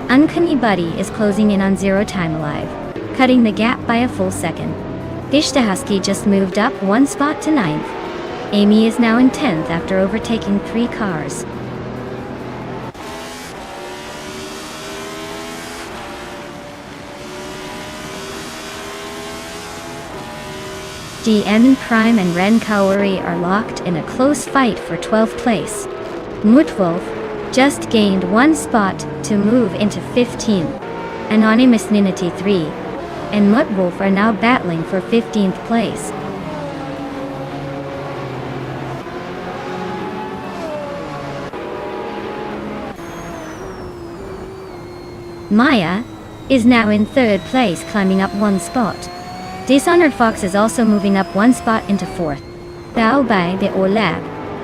Uncanny Buddy is closing in on 0 time alive, cutting the gap by a full second. Dishtahusky just moved up 1 spot to 9th. Amy is now in 10th after overtaking 3 cars. GM Prime and Ren Kaori are locked in a close fight for 12th place. Mutwolf just gained 1 spot to move into 15th. Anonymous Ninity 3 and Mutwolf are now battling for 15th place. Maya is now in 3rd place, climbing up 1 spot. Dishonored Fox is also moving up 1 spot into 4th. Bao Bai the Olab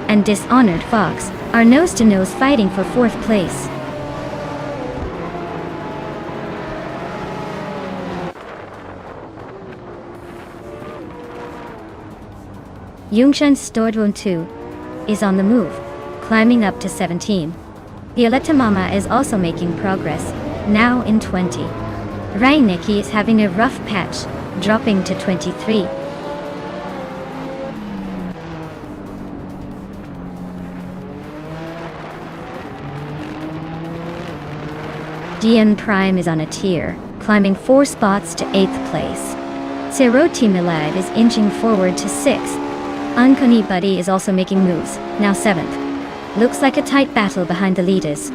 and Dishonored Fox are nose-to-nose fighting for 4th place. Yungshan Stordwon 2 is on the move, climbing up to 17. Violetta Mama is also making progress, now in 20. Rainiki is having a rough patch, dropping to 23. GM Prime is on a tear, climbing 4 spots to 8th place. Seroti Milad is inching forward to 6th. Uncanny Buddy is also making moves, now 7th. Looks like a tight battle behind the leaders.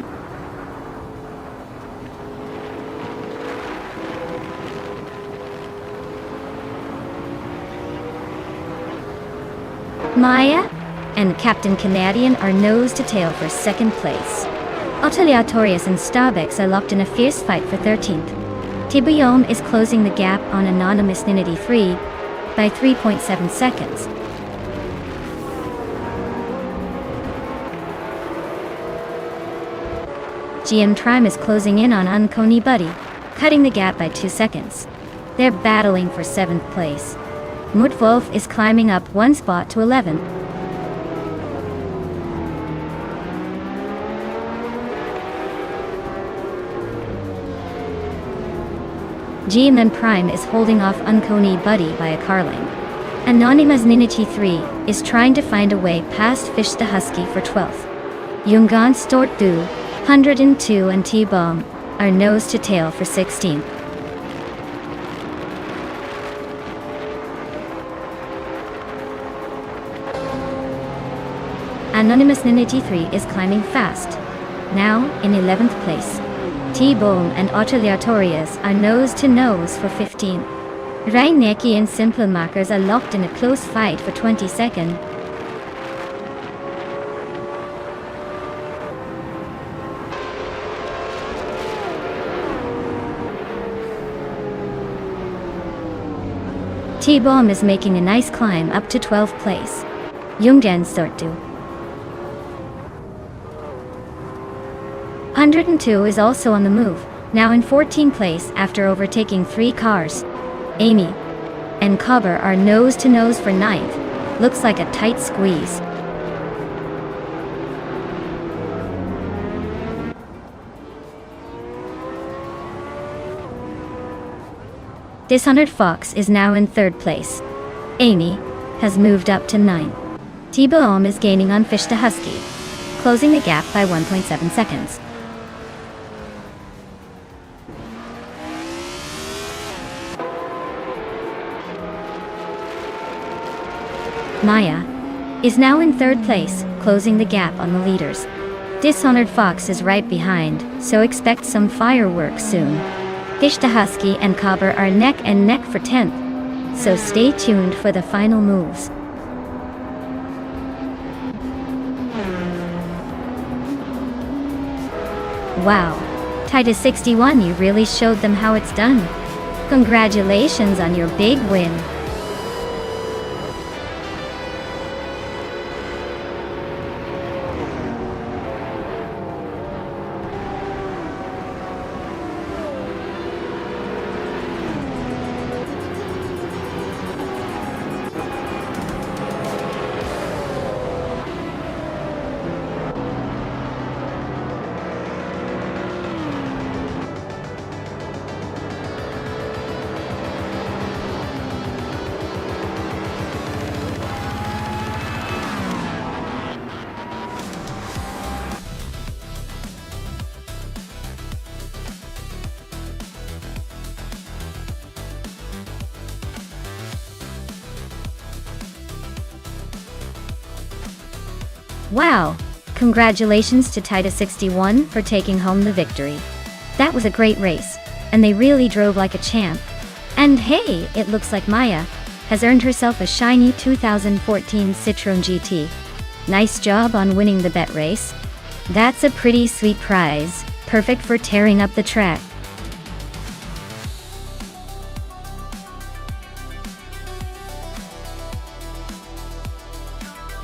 Maya and Captain Canadian are nose to tail for 2nd place. Oteliatorius and Stabex are locked in a fierce fight for 13th. Tibuyom is closing the gap on Anonymous Ninity 3 by 3.7 seconds. GM Prime is closing in on Uncanny Buddy, cutting the gap by 2 seconds. They're battling for 7th place. Mutwolf is climbing up 1 spot to 11th. GM Prime is holding off Uncanny Buddy by a car length. Anonymous Ninity 3 is trying to find a way past Fish the Husky for 12th. Yungan Stortu, 102 and T-Bomb are nose to tail for 16th. Anonymous Ninity 3 is climbing fast, now in 11th place. T-Bone and Oteliatorius are nose to nose for 15. Reinecki and Simplemakers are locked in a close fight for 22nd. T-Bomb is making a nice climb up to 12th place. Jungden Sortu. 102 is also on the move, now in 14th place after overtaking 3 cars. Amy and Cover are nose to nose for 9th. Looks like a tight squeeze. Dishonored Fox is now in 3rd place. Amy has moved up to 9. T-Boom is gaining on Fish the Husky, closing the gap by 1.7 seconds. Maya is now in 3rd place, closing the gap on the leaders. Dishonored Fox is right behind, so expect some fireworks soon. Fish the Husky and Cobber are neck and neck for 10th, so stay tuned for the final moves. Wow, Titus 61, you really showed them how it's done. Congratulations on your big win. Wow! Congratulations to Titus 61 for taking home the victory. That was a great race, and they really drove like a champ. And hey, it looks like Maya has earned herself a shiny 2014 Citroen GT. Nice job on winning the bet race. That's a pretty sweet prize, perfect for tearing up the track.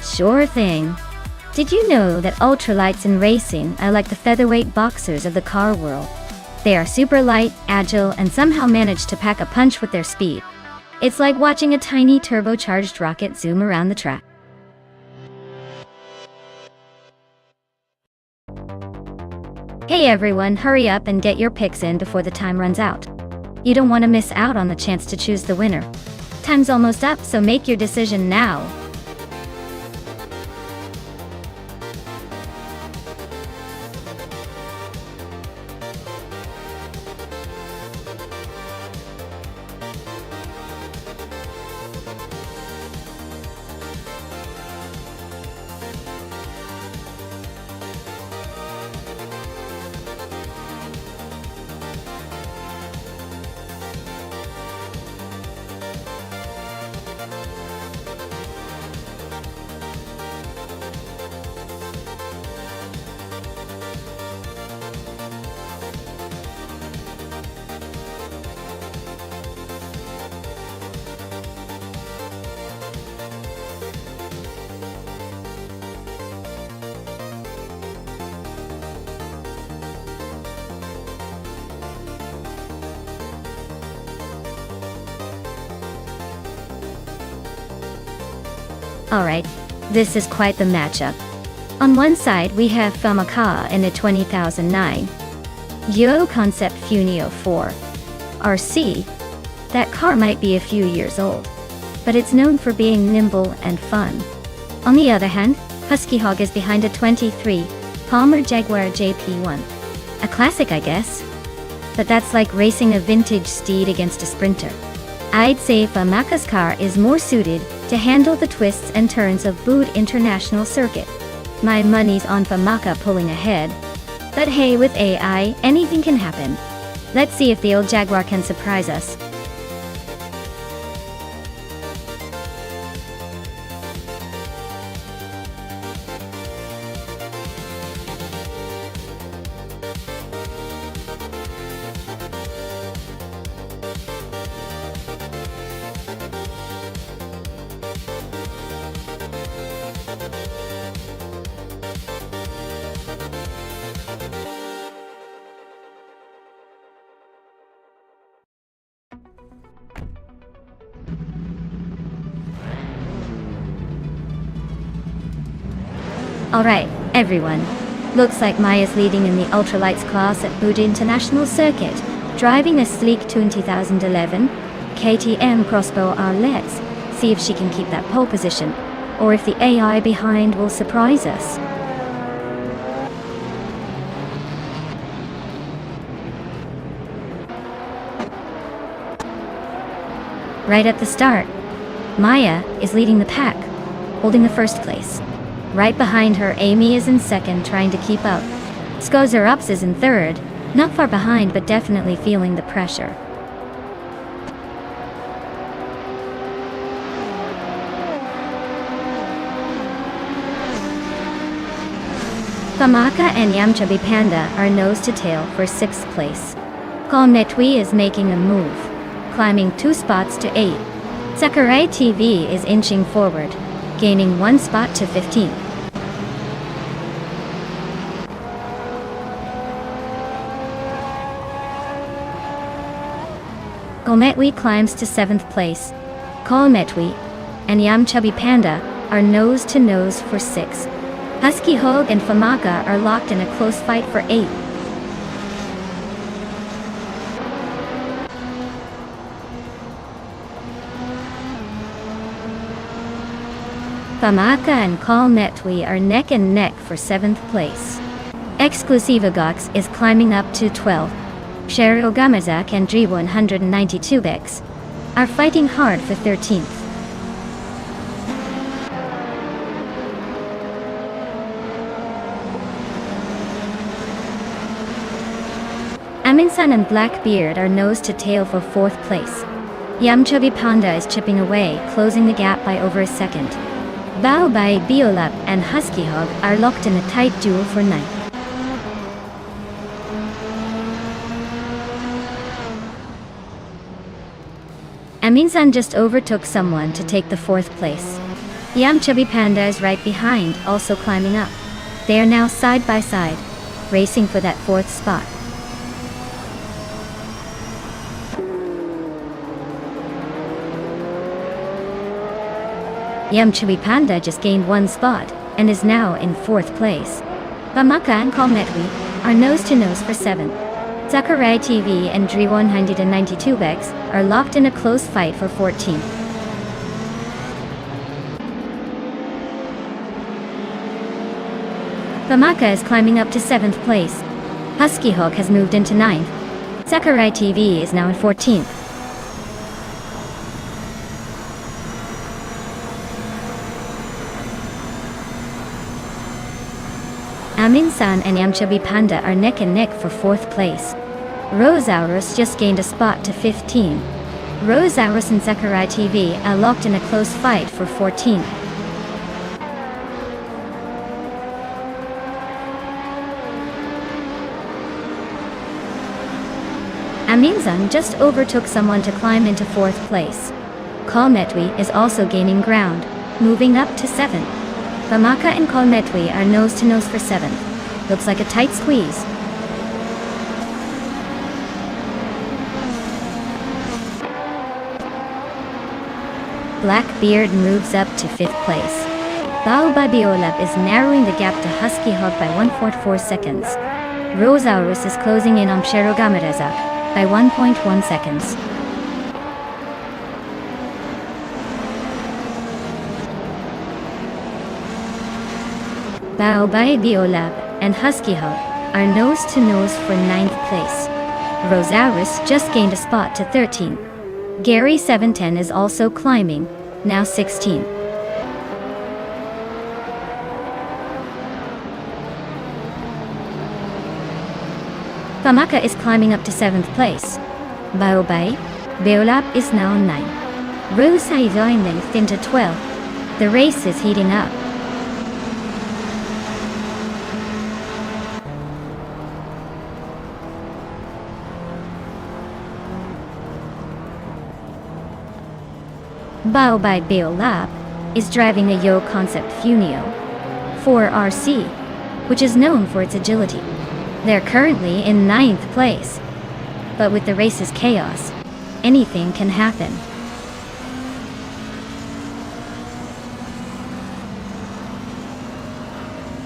Sure thing. Did you know that ultralights in racing are like the featherweight boxers of the car world? They are super light, agile, and somehow manage to pack a punch with their speed. It's like watching a tiny turbocharged rocket zoom around the track. Hey everyone, hurry up and get your picks in before the time runs out. You don't want to miss out on the chance to choose the winner. Time's almost up, so make your decision now. Alright, this is quite the matchup. On one side we have Famaka in a 2009 Euro Concept Funio 4 RC. That car might be a few years old, but it's known for being nimble and fun. On the other hand, Husky Hog is behind a 23 Palmer Jaguar JP1. A classic, I guess. But that's like racing a vintage steed against a sprinter. I'd say Famaka's car is more suited to handle the twists and turns of Boot International Circuit. My money's on Famaka pulling ahead. But hey, with AI, anything can happen. Let's see if the old Jaguar can surprise us. Alright, everyone. Looks like Maya's leading in the ultralights class at Boot International Circuit, driving a sleek 2011 KTM Crossbow R. Let's see if she can keep that pole position, or if the AI behind will surprise us. Right at the start, Maya is leading the pack, holding the first place. Right behind her, Amy is in second, trying to keep up. Skozerups is in third, not far behind but definitely feeling the pressure. Famaka and Yamchabi Panda are nose to tail for 6th place. Kalmetwi is making a move, climbing 2 spots to 8. Sakurai TV is inching forward, gaining 1 spot to 15th. Kalmetwi climbs to 7th place. Kalmetwi and Yamchabi Panda are nose to nose for 6. Husky Hog and Famaka are locked in a close fight for 8. Famaka and Kalmetwi are neck and neck for 7th place. Exclusivagox is climbing up to 12. Shero Gamazak and G192X are fighting hard for 13th. Aminsan and Blackbeard are nose to tail for 4th place. Yamchabi Panda is chipping away, closing the gap by over a second. Bao Bai Biolap and Husky Hog are locked in a tight duel for 9th. Aminsan just overtook someone to take the 4th place. Yamchabi Panda is right behind, also climbing up. They are now side by side, racing for that 4th spot. Yamchabi Panda just gained 1 spot, and is now in 4th place. Famaka and Kalmetwi are nose to nose for 7th. Sakurai TV and Dri192X are locked in a close fight for 14th. Famaka is climbing up to 7th place. Husky Hawk has moved into 9th. Sakurai TV is now in 14th. Aminsan and Yamchabi Panda are neck and neck for 4th place. Rosaurus just gained a spot to 15. Rosaurus and Sakurai TV are locked in a close fight for 14th. Aminsan just overtook someone to climb into 4th place. Kalmetwi is also gaining ground, moving up to 7th. Famaka and Kalmetwi are nose to nose for 7th. Looks like a tight squeeze. Blackbeard moves up to 5th place. Baobab is narrowing the gap to Husky Hog by 1.4 seconds. Rosaurus is closing in on Pterogamereza by 1.1 seconds. Baobab and Husky Hog are nose to nose for 9th place. Rosaurus just gained a spot to 13. Gary 710 is also climbing, now 16. Famaka is climbing up to 7th place. Baobab is now 9. Rosa is length into 12th. The race is heating up. Baobab is driving a Yo Concept Funio 4RC, which is known for its agility. They're currently in 9th place, but with the race's chaos, anything can happen.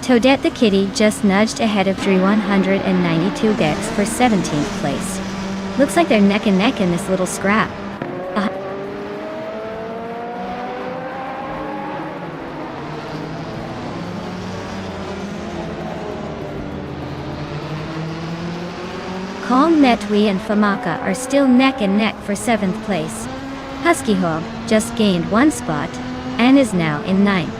Toadette the Kitty just nudged ahead of Dre 192 Gex for 17th place. Looks like they're neck and neck in this little scrap. Calm Netwi and Famaka are still neck and neck for 7th place. Husky Hog just gained 1 spot and is now in 9th.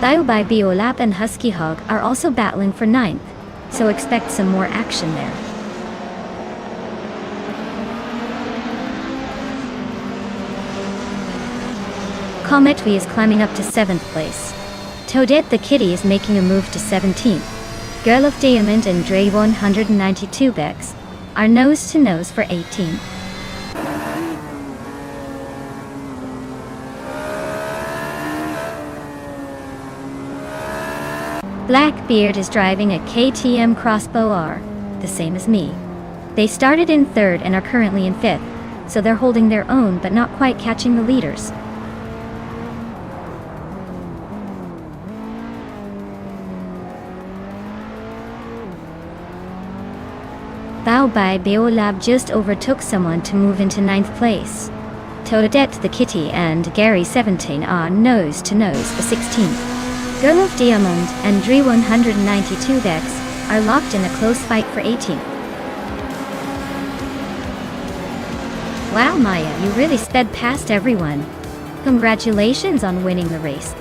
Baobab and Husky Hog are also battling for 9th, so expect some more action there. Cometwi is climbing up to 7th place. Toadette the Kitty is making a move to 17th. Girl of Diamond and Dre 192 Bex are nose to nose for 18. Blackbeard is driving a KTM Crossbow R, the same as me. They started in 3rd and are currently in 5th, so they're holding their own but not quite catching the leaders. Baobab just overtook someone to move into 9th place. Toadette the Kitty and Gary 17 are nose to nose for 16th. Girl of Diamond and Dre 192 Dex are locked in a close fight for 18th. Wow, Maya, you really sped past everyone. Congratulations on winning the race.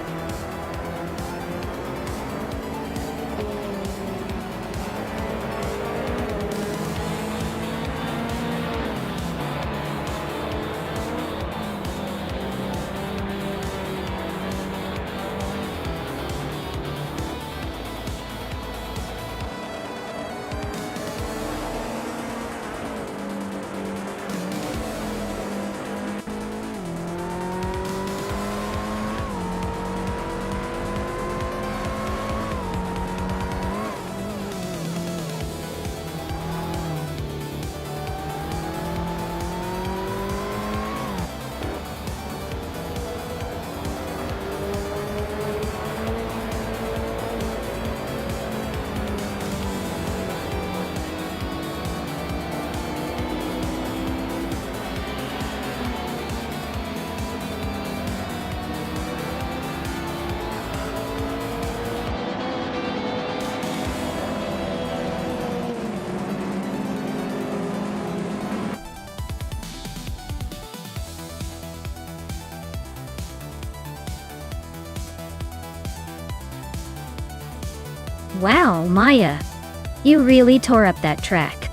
Wow, Maya, you really tore up that track.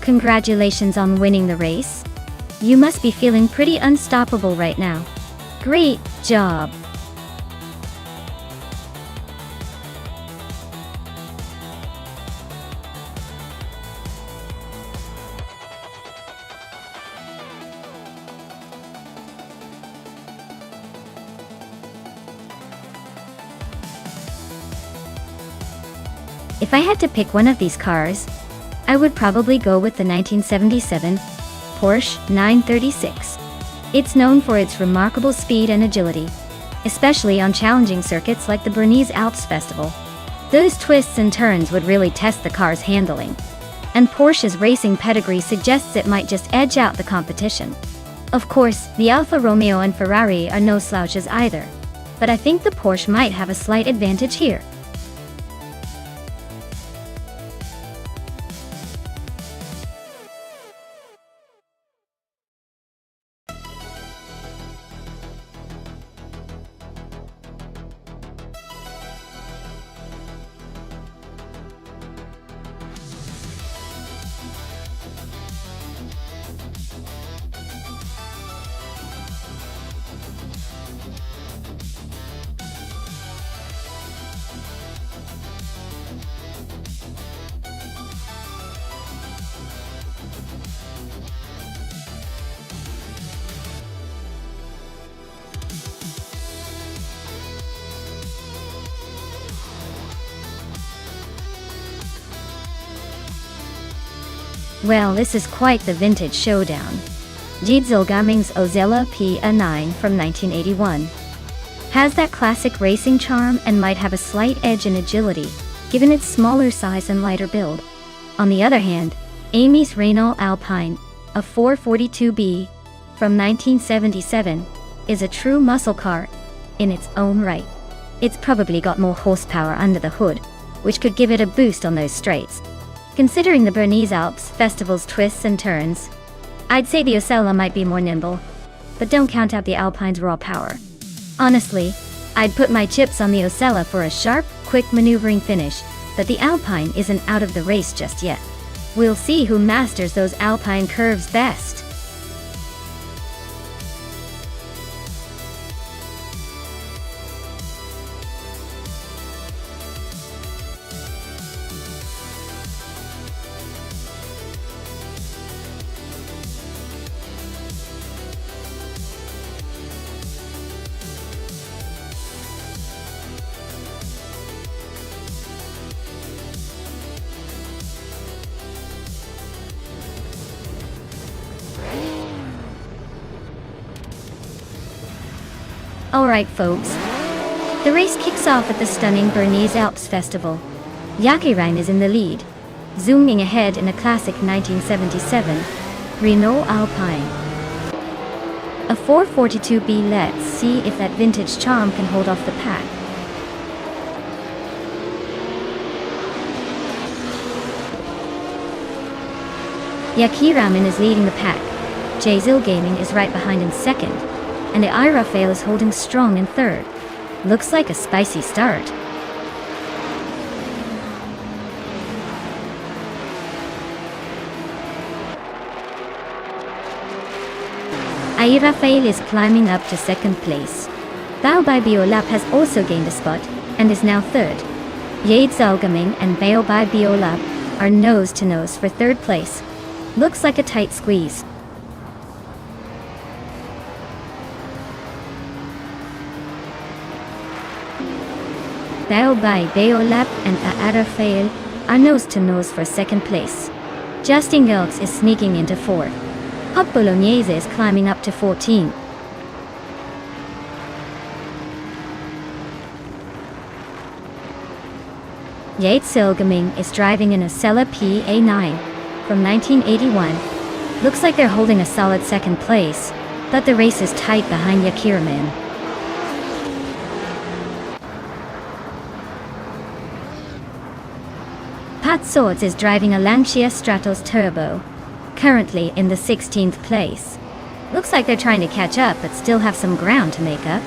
Congratulations on winning the race. You must be feeling pretty unstoppable right now. Great job. If I had to pick one of these cars, I would probably go with the 1977 Porsche 936. It's known for its remarkable speed and agility, especially on challenging circuits like the Bernese Alps Festival. Those twists and turns would really test the car's handling. And Porsche's racing pedigree suggests it might just edge out the competition. Of course, the Alfa Romeo and Ferrari are no slouches either, but I think the Porsche might have a slight advantage here. Well, this is quite the vintage showdown. Dieselgaming's Ozella PA9 from 1981 has that classic racing charm and might have a slight edge in agility, given its smaller size and lighter build. On the other hand, Amy's Renault Alpine, a 442B from 1977, is a true muscle car in its own right. It's probably got more horsepower under the hood, which could give it a boost on those straights. Considering the Bernese Alps Festival's twists and turns, I'd say the Osella might be more nimble, but don't count out the Alpine's raw power. Honestly, I'd put my chips on the Osella for a sharp, quick maneuvering finish, but the Alpine isn't out of the race just yet. We'll see who masters those Alpine curves best. Alright folks, the race kicks off at the stunning Bernese Alps Festival. Jakirein is in the lead, zooming ahead in a classic 1977 Renault Alpine. A 442B. Let's see if that vintage charm can hold off the pack. Jakirein is leading the pack. Dieselgaming is right behind in second, and the Rafael is holding strong in third. Looks like a spicy start. Rafael is climbing up to second place. Bao by Biolab has also gained a spot, and is now third. Dieselgaming and Bao by Biolab are nose to nose for third place. Looks like a tight squeeze. Bao by Biolab and Rafael are nose to nose for second place. Justin Gilks is sneaking into fourth. Hop Bolognese is climbing up to 14. Dieselgaming is driving in a Osella PA9 from 1981. Looks like they're holding a solid second place, but the race is tight behind Jakirein. Pat Swords is driving a Lancia Stratos Turbo, currently in the 16th place. Looks like they're trying to catch up but still have some ground to make up.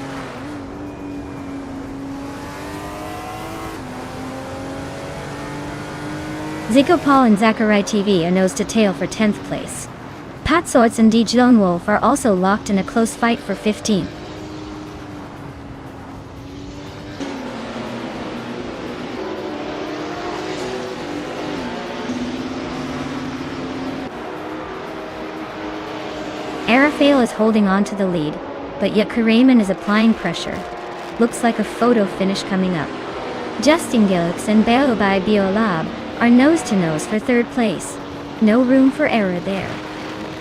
Zico Paul and Zachary TV are nose to tail for 10th place. Pat Swords and DJ Lone Wolf are also locked in a close fight for 15th. Rafael is holding on to the lead, but Jakirein is applying pressure. Looks like a photo finish coming up. Justin Gilks and Bao by Biolab are nose to nose for third place. No room for error there.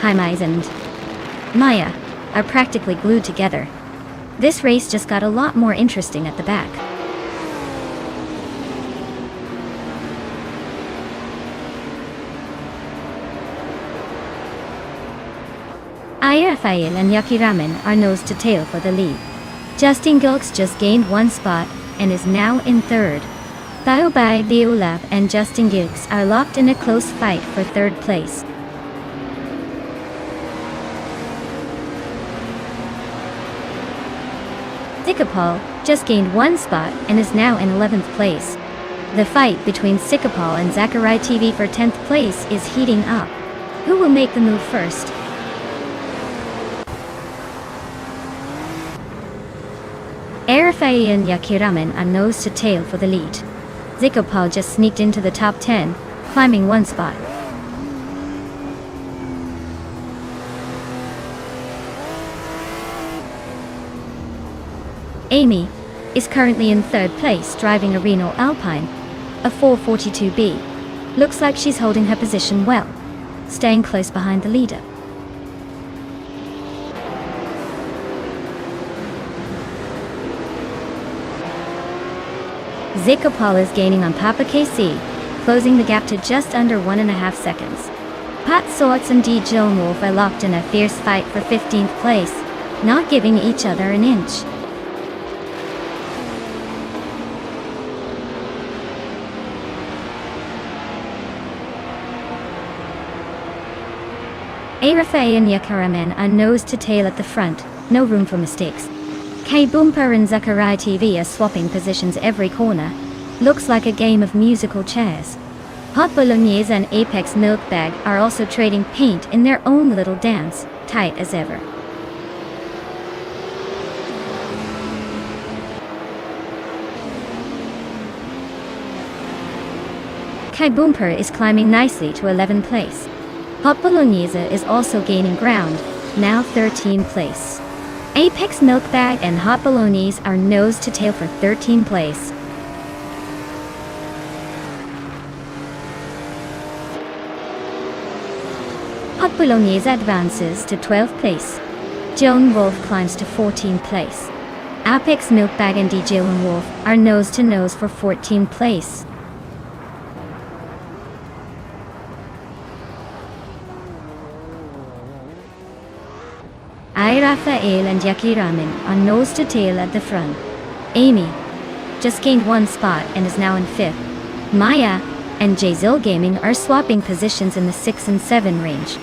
Hi Mies and Maya. are practically glued together. This race just got a lot more interesting at the back. Rafael and Yucky Ramen are nose to tail for the lead. Justin Gilks just gained one spot and is now in third. Baobab Biolab and Justin Gilks are locked in a close fight for third place. Sikapal just gained one spot and is now in 11th place. The fight between Sikapal and Zachary TV for 10th place is heating up. Who will make the move first? Rafael and Yucky Ramen are nose to tail for the lead. Sikapal just sneaked into the top 10, climbing one spot. Amy is currently in third place driving a Renault Alpine, a 442B. Looks like she's holding her position well, staying close behind the leader. Sikapal is gaining on Papa KC, closing the gap to just under 1.5 seconds. Pat Sorts and D. Joan Wolf are locked in a fierce fight for 15th place, not giving each other an inch. Rafael and Yucky Ramen are nose to tail at the front, no room for mistakes. K Boomper and Zachary TV are swapping positions every corner. Looks like a game of musical chairs. Hot Bolognese and Apex Milkbag are also trading paint in their own little dance, tight as ever. Kai Boomper is climbing nicely to 11th place. Hot Bolognese is also gaining ground, now 13th place. Apex Milkbag and Hot Bolognese are nose to tail for 13th place. Hot Bolognese advances to 12th place. Joan Wolf climbs to 14th place. Apex Milkbag and DJ Wolf are nose to nose for 14th place. Rafael and Yucky Ramen are nose to tail at the front. Amy just gained one spot and is now in 5th. Maya and Jzil Gaming are swapping positions in the 6 and 7 range.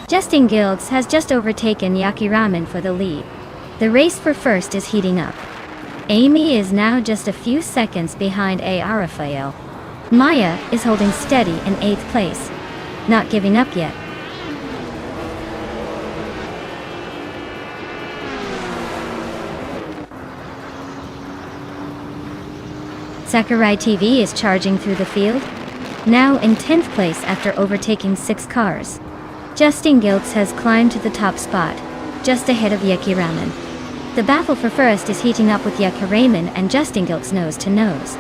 Justin Gilks has just overtaken Yucky Ramen for the lead. The race for first is heating up. Amy is now just a few seconds behind Rafael. Maya is holding steady in 8th place, not giving up yet. Zachary TV is charging through the field, now in 10th place after overtaking 6 cars. Justin Gilks has climbed to the top spot, just ahead of Yucky Ramen. The battle for first is heating up with Yucky Ramen and Justin Gilks nose to nose.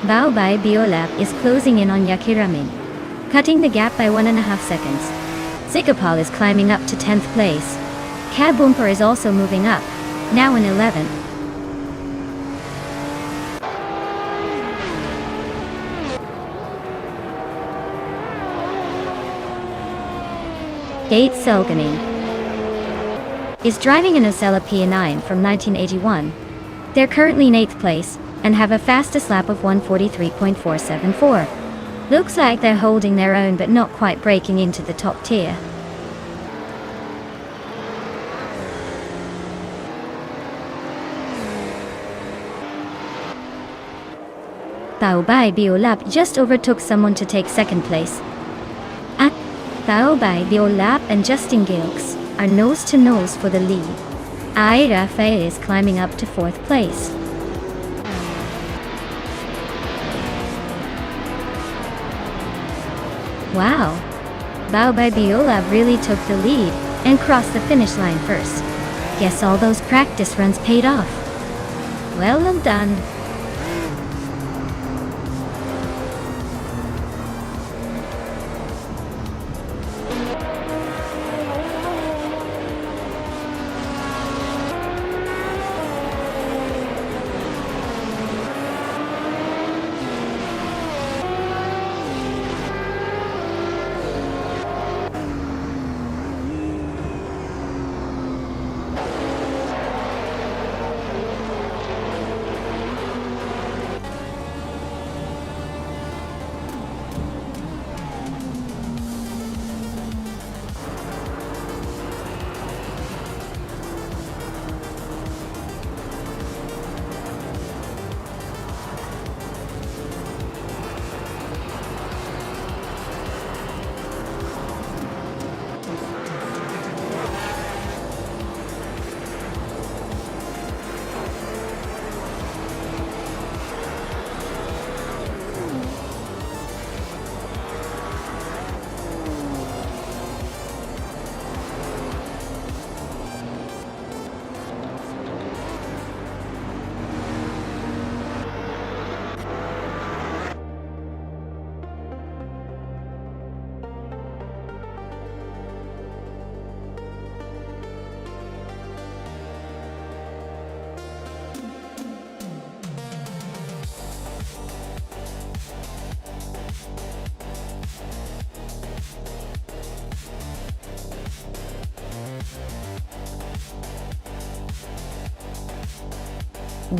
Baobab Biolab is closing in on Yucky Ramen, cutting the gap by 1.5 seconds. Sikapal is climbing up to 10th place. Cab Boomper is also moving up, now in 11th. Gates Selganing is driving an Acela P9 from 1981. They're currently in 8th place and have a fastest lap of 143.474. Looks like they're holding their own but not quite breaking into the top tier. Baobab Biolab just overtook someone to take 2nd place. Baobab Biolab and Justin Gilks are nose to nose for the lead. Rafael is climbing up to 4th place. Wow! Baobab Biolab really took the lead. and cross the finish line first. Guess all those practice runs paid off. Well done.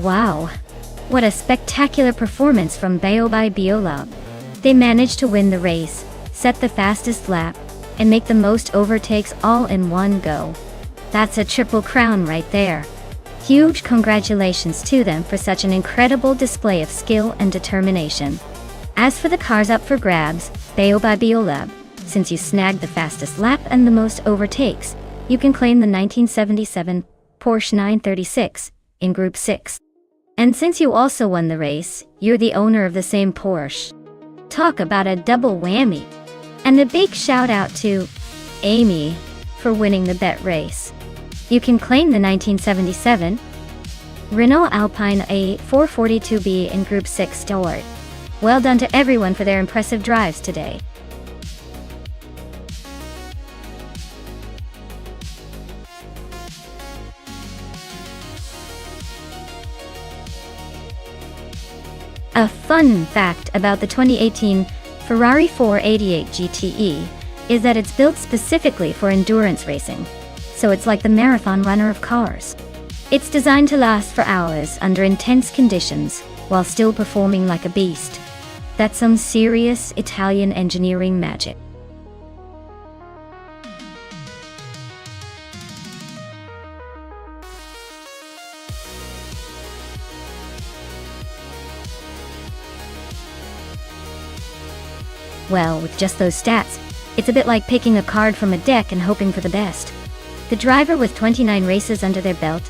Wow, what a spectacular performance from Beobai Biolab. They managed to win the race, set the fastest lap, and make the most overtakes all in one go. That's a triple crown right there. Huge congratulations to them for such an incredible display of skill and determination. As for the cars up for grabs, Beobai Biolab, since you snagged the fastest lap and the most overtakes, you can claim the 1977 Porsche 936 in Group 6. And since you also won the race, you're the owner of the same Porsche. Talk about a double whammy. And a big shout out to Amy for winning the bet race. You can claim the 1977 Renault Alpine A442B in Group 6 Stewart. Well done to everyone for their impressive drives today. A fun fact about the 2018 Ferrari 488 GTE is that it's built specifically for endurance racing, so it's like the marathon runner of cars. It's designed to last for hours under intense conditions while still performing like a beast. That's some serious Italian engineering magic. Well, with just those stats, it's a bit like picking a card from a deck and hoping for the best. The driver with 29 races under their belt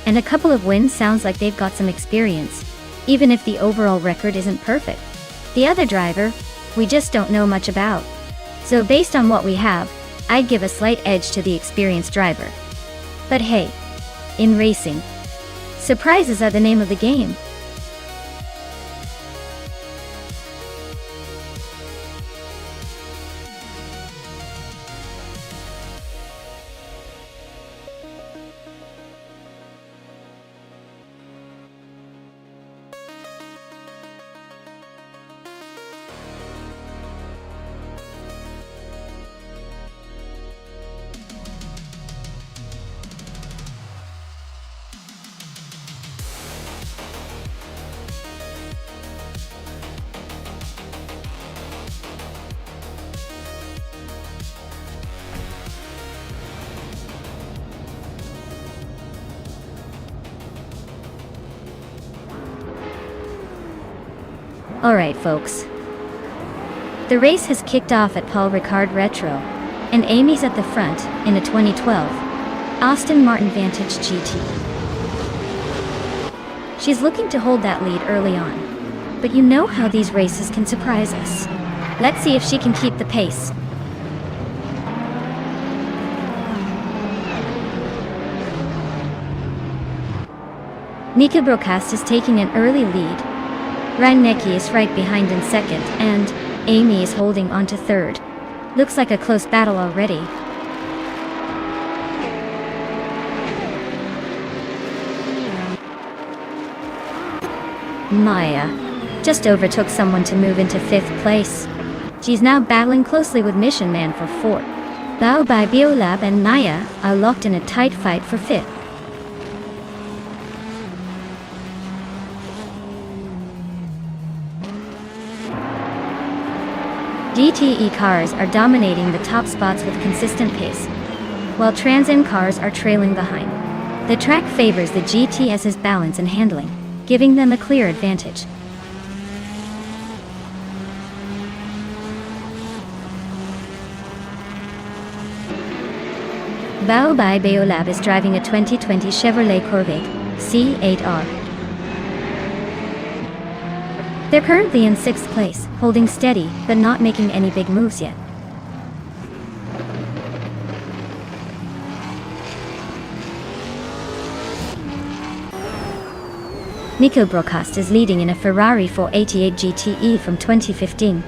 and a couple of wins sounds like they've got some experience, even if the overall record isn't perfect. The other driver, we just don't know much about. So based on what we have, I'd give a slight edge to the experienced driver. But hey, in racing, surprises are the name of the game. Alright folks, the race has kicked off at Paul Ricard Retro, and Amy's at the front in a 2012 Aston Martin Vantage GT. She's looking to hold that lead early on, but you know how these races can surprise us. Let's see if she can keep the pace. Nika Broadcast is taking an early lead. Reinecke is right behind in second, and Amy is holding on to third. Looks like a close battle already. Maya just overtook someone to move into 5th place. She's now battling closely with Mission Man for 4th. Bao by Biolab and Maya are locked in a tight fight for 5th. GTE cars are dominating the top spots with consistent pace, while Trans Am cars are trailing behind. The track favors the GTS's balance and handling, giving them a clear advantage. Bao by Biolab is driving a 2020 Chevrolet Corvette C8R. They're currently in 6th place, holding steady, but not making any big moves yet. Nico Broadcast is leading in a Ferrari 488 GTE from 2015.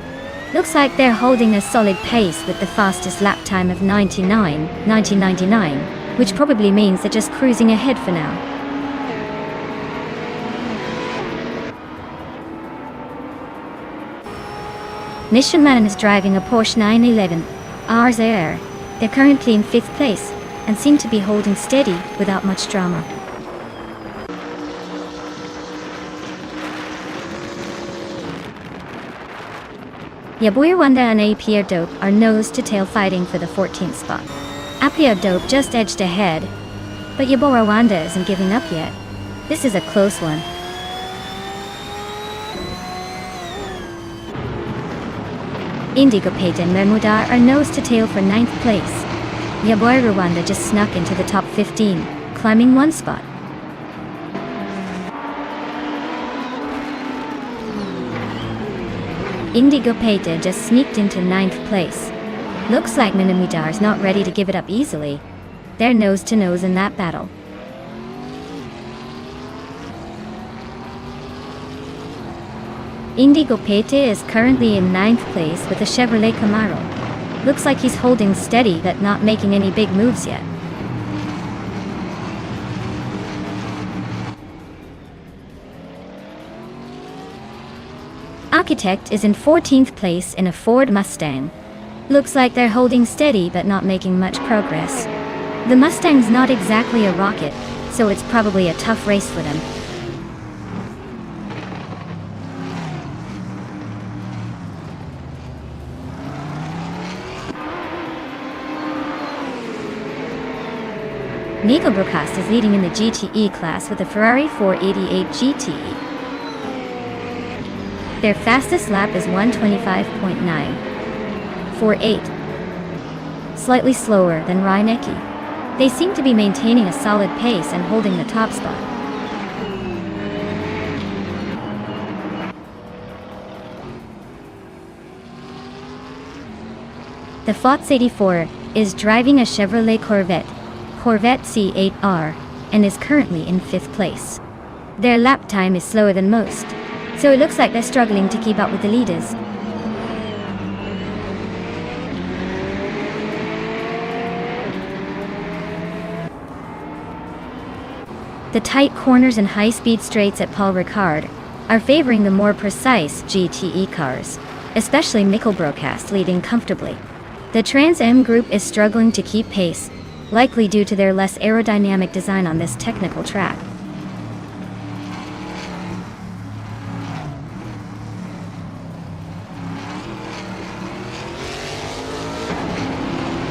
Looks like they're holding a solid pace with the fastest lap time of 1999, which probably means they're just cruising ahead for now. Mission Man is driving a Porsche 911 RZR. They're currently in 5th place and seem to be holding steady without much drama. Yaboy Wanda and Apia Dope are nose-to-tail fighting for the 14th spot. Apia Dope just edged ahead, but Yaboy Wanda isn't giving up yet. This is a close one. Indigo Pate and Mermudar are nose-to-tail for 9th place. Yaboy Rwanda just snuck into the top 15, climbing 1 spot. Indigo Pate just sneaked into 9th place. Looks like Minimudar's not ready to give it up easily. They're nose-to-nose in that battle. Indigo Pate is currently in 9th place with a Chevrolet Camaro. Looks like he's holding steady but not making any big moves yet. Architect is in 14th place in a Ford Mustang. Looks like they're holding steady but not making much progress. The Mustang's not exactly a rocket, so it's probably a tough race for them. Nico Broadcast is leading in the GTE class with a Ferrari 488 GTE. Their fastest lap is 1:25.948. Slightly slower than Reinecke. They seem to be maintaining a solid pace and holding the top spot. The Fox 84 is driving a Chevrolet Corvette C8R, and is currently in 5th place. Their lap time is slower than most, so it looks like they're struggling to keep up with the leaders. The tight corners and high-speed straights at Paul Ricard are favoring the more precise GTE cars, especially Mikkel Broadcast leading comfortably. The Trans Am group is struggling to keep pace, likely due to their less aerodynamic design on this technical track.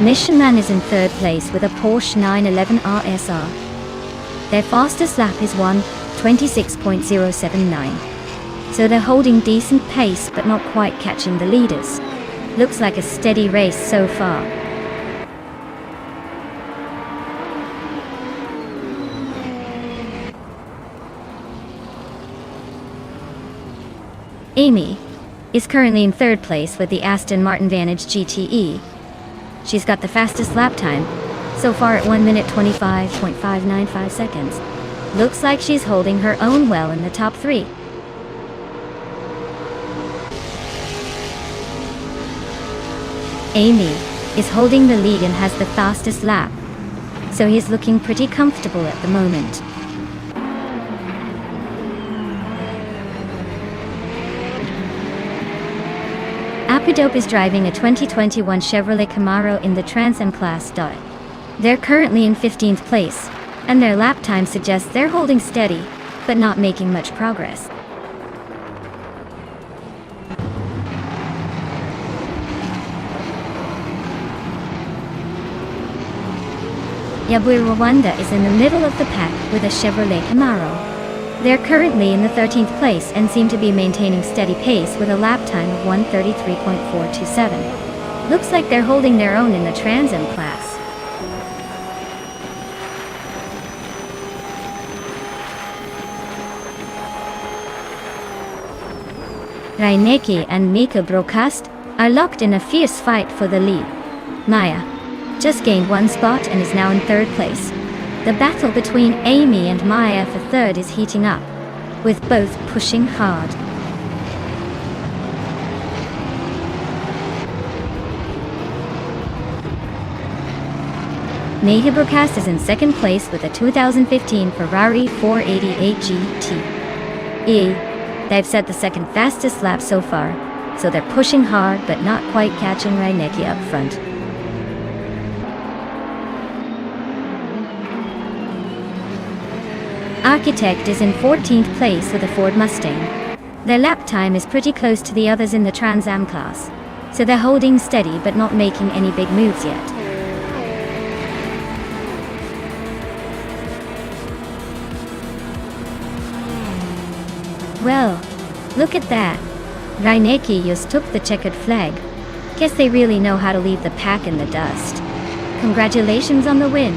Mission Man is in 3rd place with a Porsche 911 RSR. Their fastest lap is 1:26.079. So they're holding decent pace but not quite catching the leaders. Looks like a steady race so far. Amy is currently in 3rd place with the Aston Martin Vantage GTE. She's got the fastest lap time, so far at 1:25.595 seconds. Looks like she's holding her own well in the top 3. Amy is holding the lead and has the fastest lap, so he's looking pretty comfortable at the moment. Apidope is driving a 2021 Chevrolet Camaro in the Trans Am class. They're currently in 15th place, and their lap time suggests they're holding steady, but not making much progress. Yabui Rwanda is in the middle of the pack with a Chevrolet Camaro. They're currently in the 13th place and seem to be maintaining steady pace with a lap time of 1:33.427. Looks like they're holding their own in the Trans Am class. Reineke and Mika Broadcast are locked in a fierce fight for the lead. Maya just gained 1 spot and is now in 3rd place. The battle between Amy and Maya for 3rd is heating up, with both pushing hard. Mehe Broadcast is in 2nd place with a 2015 Ferrari 488 GT. They've set the 2nd fastest lap so far, so they're pushing hard but not quite catching Reineke up front. Architect is in 14th place with a Ford Mustang. Their lap time is pretty close to the others in the Trans Am class, so they're holding steady but not making any big moves yet. Well, look at that. Reineke just took the checkered flag. Guess they really know how to leave the pack in the dust. Congratulations on the win.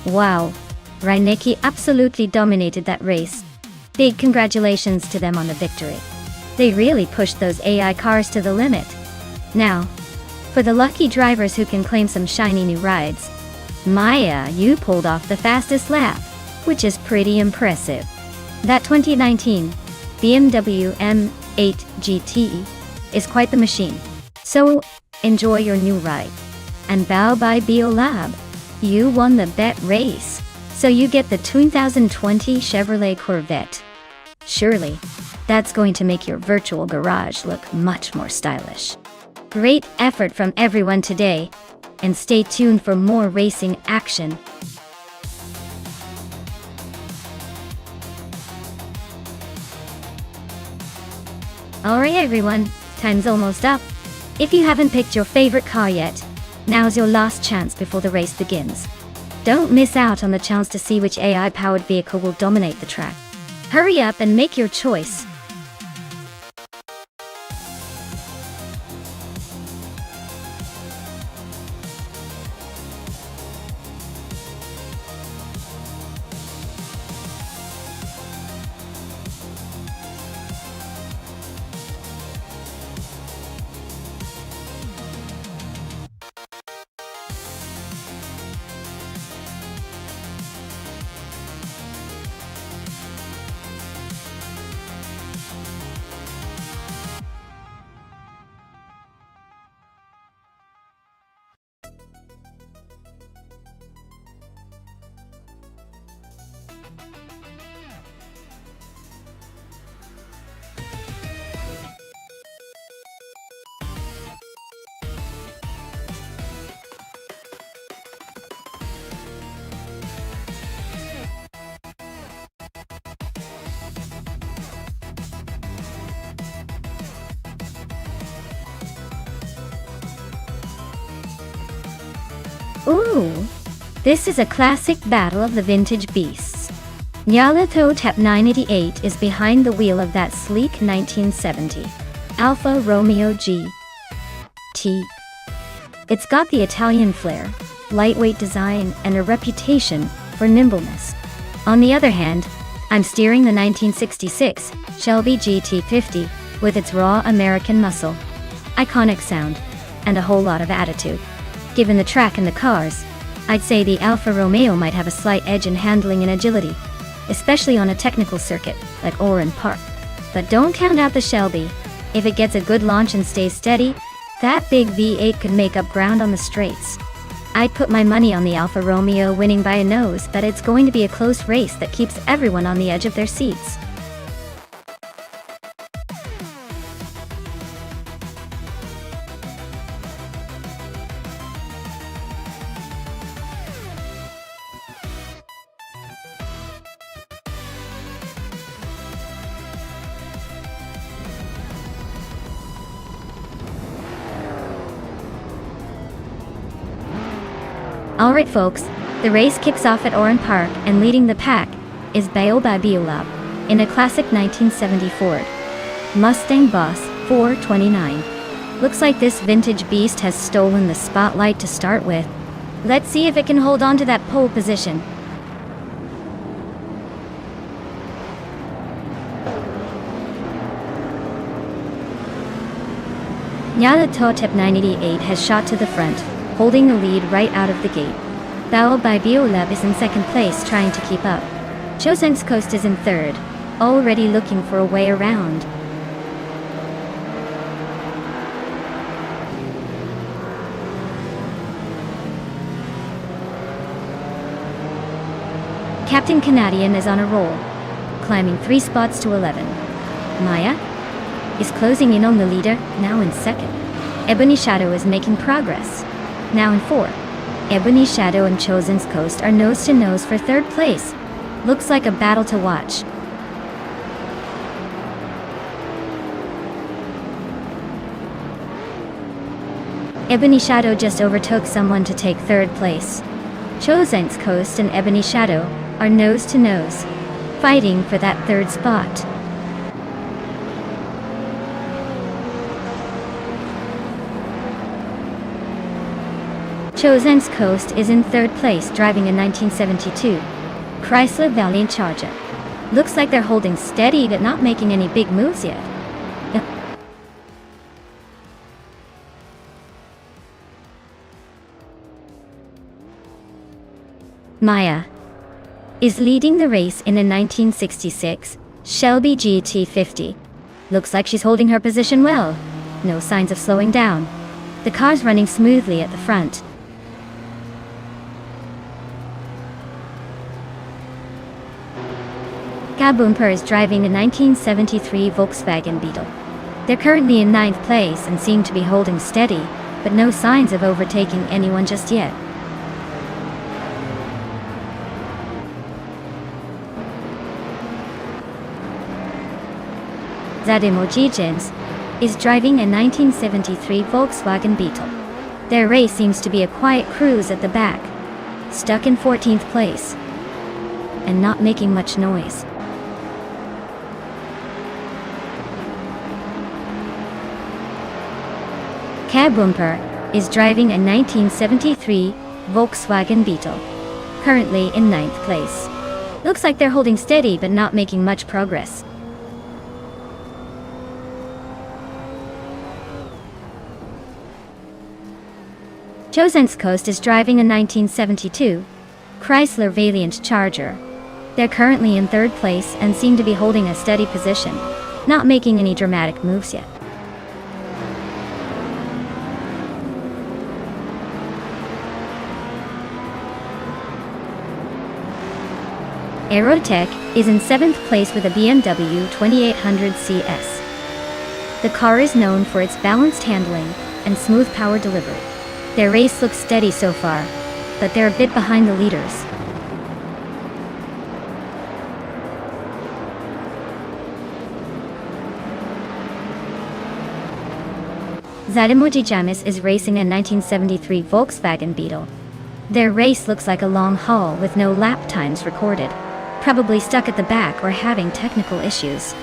Wow, Reineke absolutely dominated that race. Big congratulations to them on the victory. They really pushed those AI cars to the limit. Now, for the lucky drivers who can claim some shiny new rides, Maya, you pulled off the fastest lap, which is pretty impressive. That 2019 BMW M8 GT is quite the machine. So, enjoy your new ride. And bow bye Biolab. You won the bet race, so you get the 2020 Chevrolet Corvette. Surely, that's going to make your virtual garage look much more stylish. Great effort from everyone today, and stay tuned for more racing action. Alright everyone, time's almost up. If you haven't picked your favorite car yet, now's your last chance before the race begins. Don't miss out on the chance to see which AI-powered vehicle will dominate the track. Hurry up and make your choice. Ooh, this is a classic battle of the vintage beasts. Nyarlathotep 988 is behind the wheel of that sleek 1970 Alfa Romeo GT. It's got the Italian flair, lightweight design, and a reputation for nimbleness. On the other hand, I'm steering the 1966 Shelby GT50 with its raw American muscle, iconic sound, and a whole lot of attitude. Given the track and the cars, I'd say the Alfa Romeo might have a slight edge in handling and agility, especially on a technical circuit like Oran Park. But don't count out the Shelby. If it gets a good launch and stays steady, that big V8 could make up ground on the straights. I'd put my money on the Alfa Romeo winning by a nose, but it's going to be a close race that keeps everyone on the edge of their seats. Alright folks, the race kicks off at Oran Park, and leading the pack is Baobab Biolab in a classic 1970 Ford Mustang Boss 429. Looks like this vintage beast has stolen the spotlight to start with. Let's see if it can hold on to that pole position. Nyarlathotep 988 has shot to the front, holding the lead right out of the gate. Baobab Biolab is in second place, trying to keep up. Chosen's Coast is in third, already looking for a way around. Captain Canadian is on a roll, climbing 3 spots to 11. Maya is closing in on the leader, now in second. Ebony Shadow is making progress, now in 4. Ebony Shadow and Chosen's Coast are nose to nose for third place. Looks like a battle to watch. Ebony Shadow just overtook someone to take third place. Chosen's Coast and Ebony Shadow are nose to nose, fighting for that third spot. Chosen's Coast is in third place, driving a 1972 Chrysler Valiant Charger. Looks like they're holding steady but not making any big moves yet. Maya is leading the race in a 1966 Shelby GT50. Looks like she's holding her position well. No signs of slowing down. The car's running smoothly at the front. Kabumper is driving a 1973 Volkswagen Beetle. They're currently in 9th place and seem to be holding steady, but no signs of overtaking anyone just yet. Zademoji James is driving a 1973 Volkswagen Beetle. Their race seems to be a quiet cruise at the back, stuck in 14th place, and not making much noise. Kabumper is driving a 1973 Volkswagen Beetle, currently in 9th place. Looks like they're holding steady but not making much progress. Chosen's Coast is driving a 1972 Chrysler Valiant Charger. They're currently in 3rd place and seem to be holding a steady position, not making any dramatic moves yet. Aerotech is in 7th place with a BMW 2800 CS. The car is known for its balanced handling and smooth power delivery. Their race looks steady so far, but they're a bit behind the leaders. Zademoji Jamis is racing a 1973 Volkswagen Beetle. Their race looks like a long haul with no lap times recorded. Probably stuck at the back or having technical issues.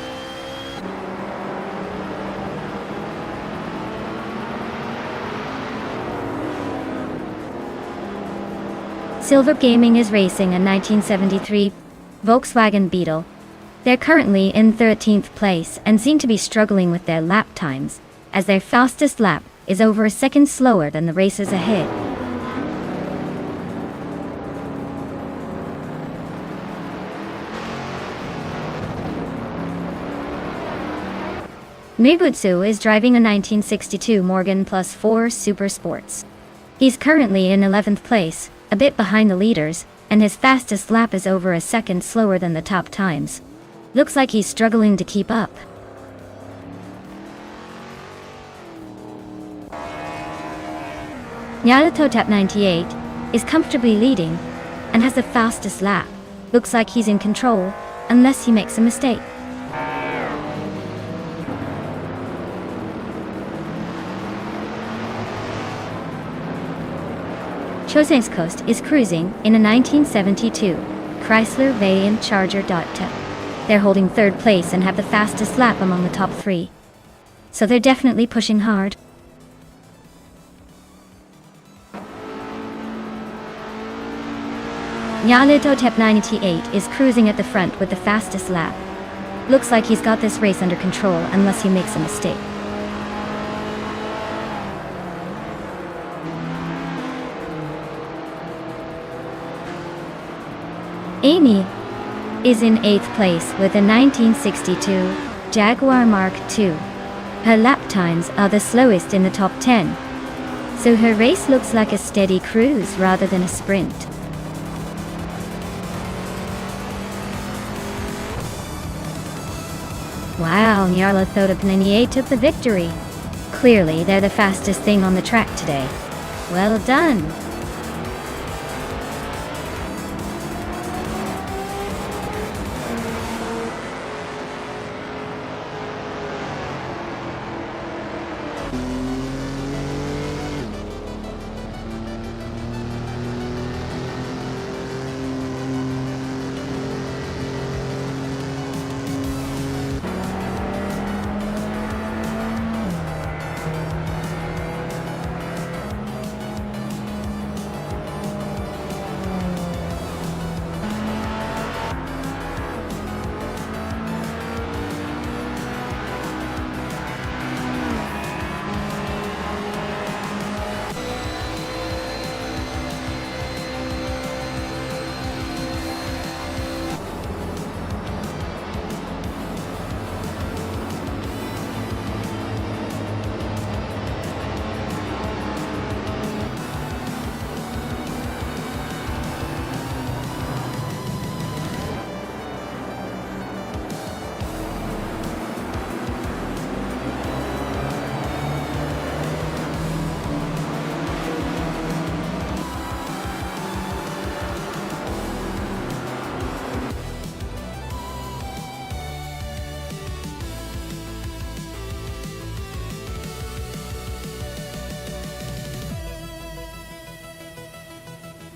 Silver Gaming is racing a 1973 Volkswagen Beetle. They're currently in 13th place and seem to be struggling with their lap times, as their fastest lap is over a second slower than the racers ahead. Mibutsu is driving a 1962 Morgan Plus 4 Super Sports. He's currently in 11th place, a bit behind the leaders, and his fastest lap is over a second slower than the top times. Looks like he's struggling to keep up. Nyarlathotep 98 is comfortably leading and has the fastest lap. Looks like he's in control, unless he makes a mistake. Coast is cruising in a 1972 Chrysler Valiant Charger. They're holding third place and have the fastest lap among the top three. So they're definitely pushing hard. Nyarlathotep 98 is cruising at the front with the fastest lap. Looks like he's got this race under control unless he makes a mistake. Amy is in 8th place with a 1962 Jaguar Mark II. Her lap times are the slowest in the top 10, so her race looks like a steady cruise rather than a sprint. Wow, Nyarlathotep 98 took the victory. Clearly, they're the fastest thing on the track today. Well done!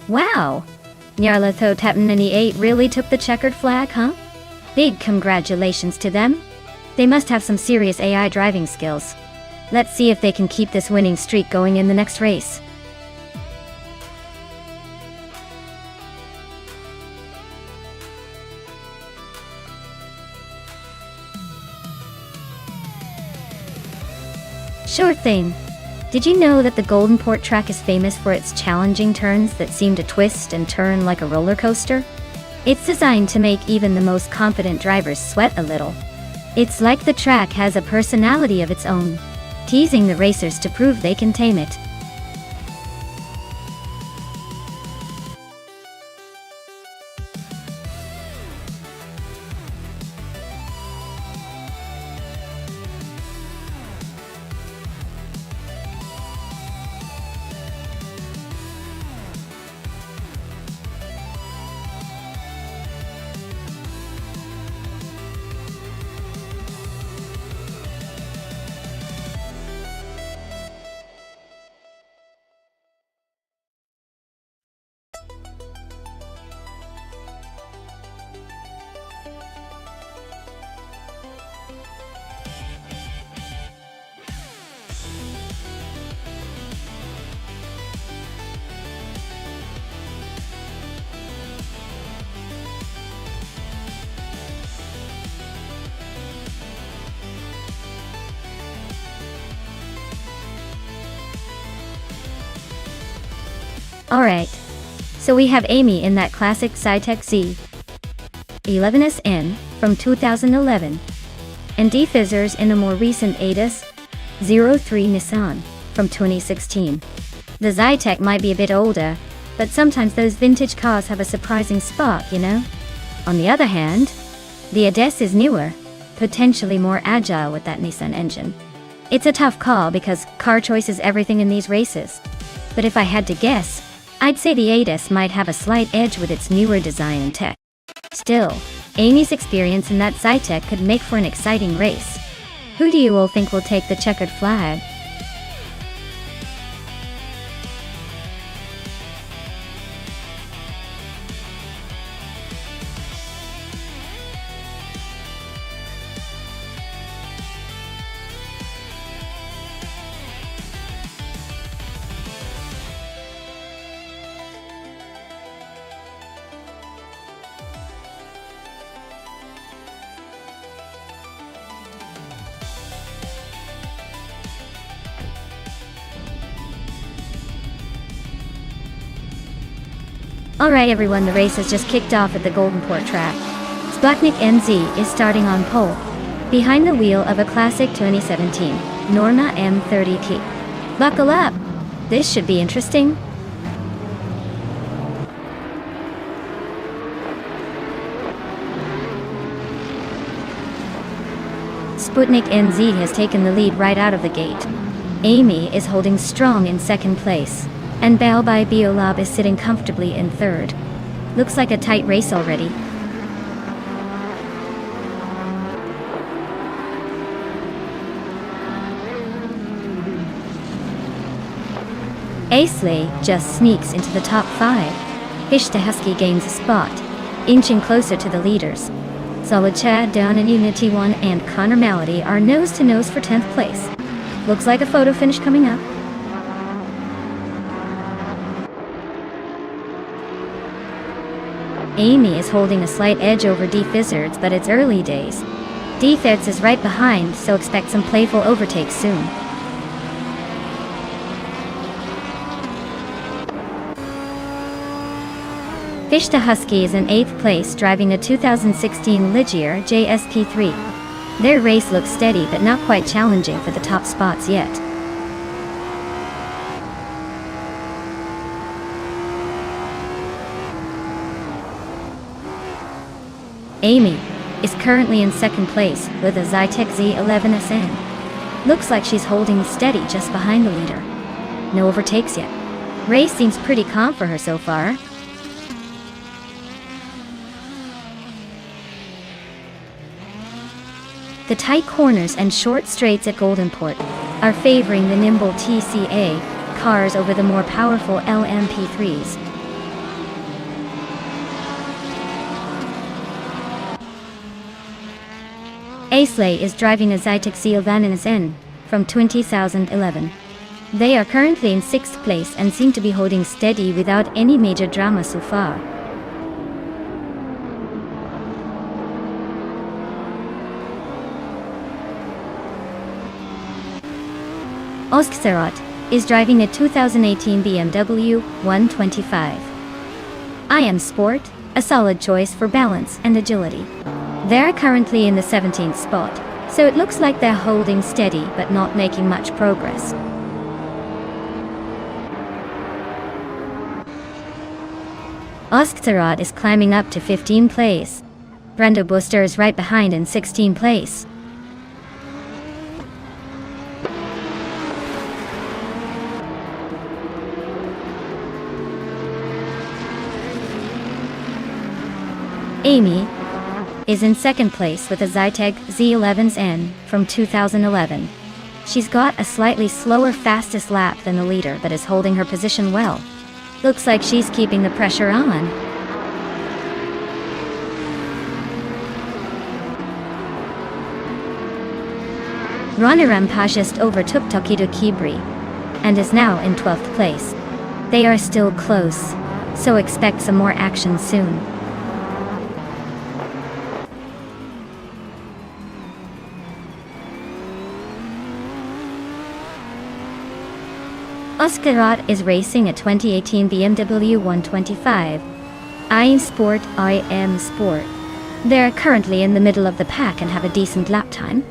Wow! Nyarlathotep 98 really took the checkered flag, huh? Big congratulations to them. They must have some serious AI driving skills. Let's see if they can keep this winning streak going in the next race. Sure thing. Did you know that the Golden Port track is famous for its challenging turns that seem to twist and turn like a roller coaster? It's designed to make even the most confident drivers sweat a little. It's like the track has a personality of its own, teasing the racers to prove they can tame it. Alright, so we have Amy in that classic Zytec Z11SN from 2011, and Defizzers in the more recent ATIS 03 Nissan from 2016. The Zytec might be a bit older, but sometimes those vintage cars have a surprising spark, you know? On the other hand, the ATIS is newer, potentially more agile with that Nissan engine. It's a tough call because car choice is everything in these races. But if I had to guess, I'd say the ATIS might have a slight edge with its newer design and tech. Still, Amy's experience in that Zytec could make for an exciting race. Who do you all think will take the checkered flag? Alright everyone, the race has just kicked off at the Golden Port track. Sputnik NZ is starting on pole, behind the wheel of a classic 2017 Norma M30T. Buckle up! This should be interesting. Sputnik NZ has taken the lead right out of the gate. Amy is holding strong in second place, and Balbai Biolab is sitting comfortably in third. Looks like a tight race already. Aisley just sneaks into the top 5. Husky gains a spot, inching closer to the leaders. Solid Chad Down and Unity 1 and Connor Malady are nose-to-nose for 10th place. Looks like a photo finish coming up. Amy is holding a slight edge over Defizzards, but it's early days. Defizards is right behind, so expect some playful overtakes soon. Husky is in 8th place, driving a 2016 Ligier JSP3. Their race looks steady but not quite challenging for the top spots yet. Amy is currently in second place with a Zytec Z11SN. Looks like she's holding steady just behind the leader. No overtakes yet. Race seems pretty calm for her so far. The tight corners and short straights at Golden Port are favoring the nimble TCA cars over the more powerful LMP3s. Aisley is driving a Zytec Z11SN from 2011. They are currently in 6th place and seem to be holding steady without any major drama so far. Oskserot is driving a 2018 BMW 125. IM Sport, a solid choice for balance and agility. They're currently in the 17th spot, so it looks like they're holding steady but not making much progress. Oskserot is climbing up to 15th place. Brando Booster is right behind in 16th place. Amy is in second place with a Zytec Z11SN from 2011. She's got a slightly slower fastest lap than the leader, but is holding her position well. Looks like she's keeping the pressure on. Roniram Pajist overtook Tokido Kibri and is now in 12th place. They are still close, so expect some more action soon. Oskarat is racing a 2018 BMW 125 IM Sport. They're currently in the middle of the pack and have a decent lap time,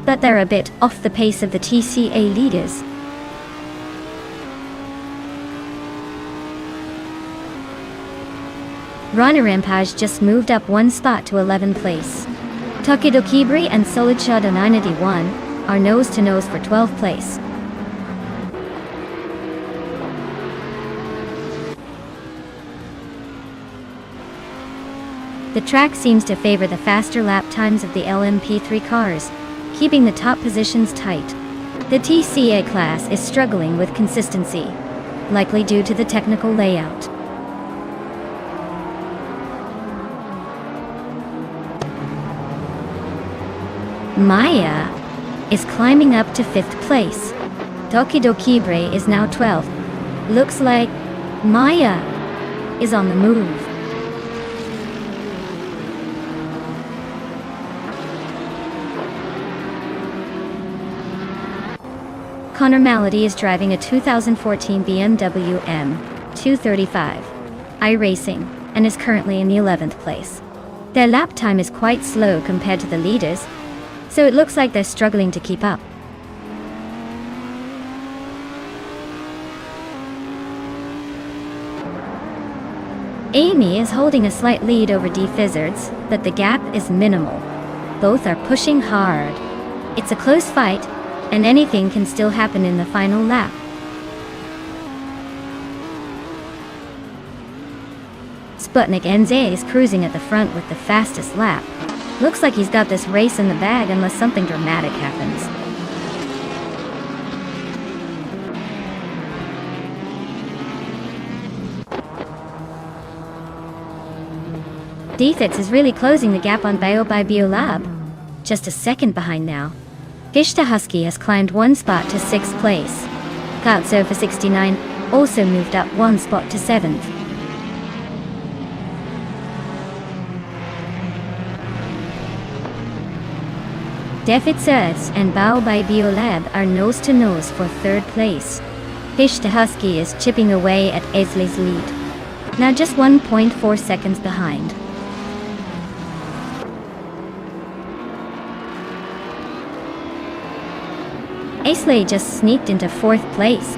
but they're a bit off the pace of the TCA leaders. Rana Rampage just moved up one spot to 11th place. Tokidokibri and Solidshada 991 are nose-to-nose for 12th place. The track seems to favor the faster lap times of the LMP3 cars, keeping the top positions tight. The TCA class is struggling with consistency, likely due to the technical layout. Maya is climbing up to 5th place. Tokidokibre is now 12th. Looks like Maya is on the move. Connor Malady is driving a 2014 BMW M235 iRacing and is currently in the 11th place. Their lap time is quite slow compared to the leaders, so it looks like they're struggling to keep up. Amy is holding a slight lead over D-Fizzards, but the gap is minimal. Both are pushing hard. It's a close fight, and anything can still happen in the final lap. Sputnik NZ is cruising at the front with the fastest lap. Looks like he's got this race in the bag unless something dramatic happens. Defitz is really closing the gap on Bio by Biolab. Just a second behind now. Gishta Husky has climbed one spot to 6th place. Katso for 69 also moved up one spot to 7th. Defitz and Bao by Biolab are nose-to-nose for 3rd place. Gishta Husky is chipping away at Aisley's lead, now just 1.4 seconds behind. Aisley just sneaked into 4th place.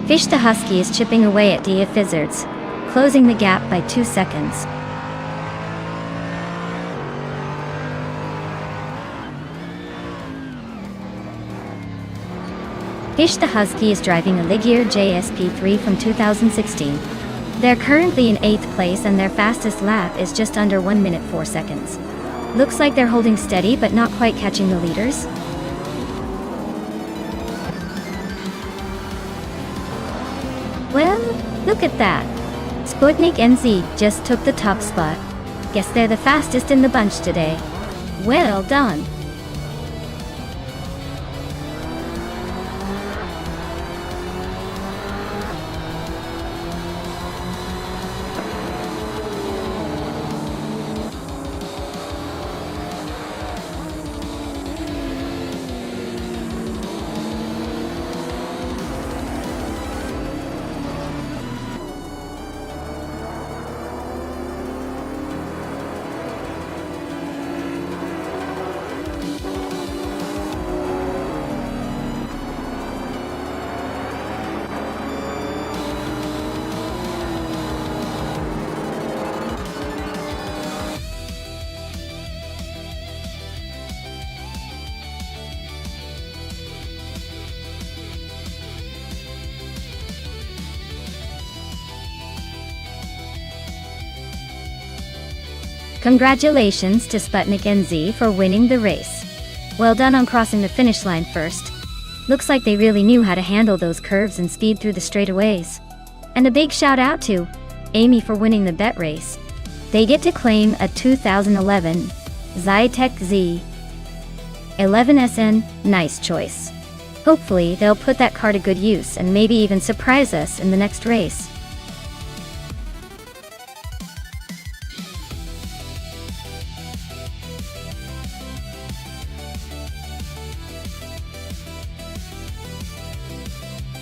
Fish the Husky is chipping away at Dia Fizzards, closing the gap by 2 seconds. Fish the Husky is driving a Ligier JSP3 from 2016. They're currently in 8th place and their fastest lap is just under 1 minute 4 seconds. Looks like they're holding steady but not quite catching the leaders. Well, look at that. Sputnik NZ just took the top spot. Guess they're the fastest in the bunch today. Well done. Congratulations to Sputnik NZ for winning the race. Well done on crossing the finish line first. Looks like they really knew how to handle those curves and speed through the straightaways. And a big shout out to Amy for winning the bet race. They get to claim a 2011 Zytec Z 11SN. Nice choice. Hopefully they'll put that car to good use and maybe even surprise us in the next race.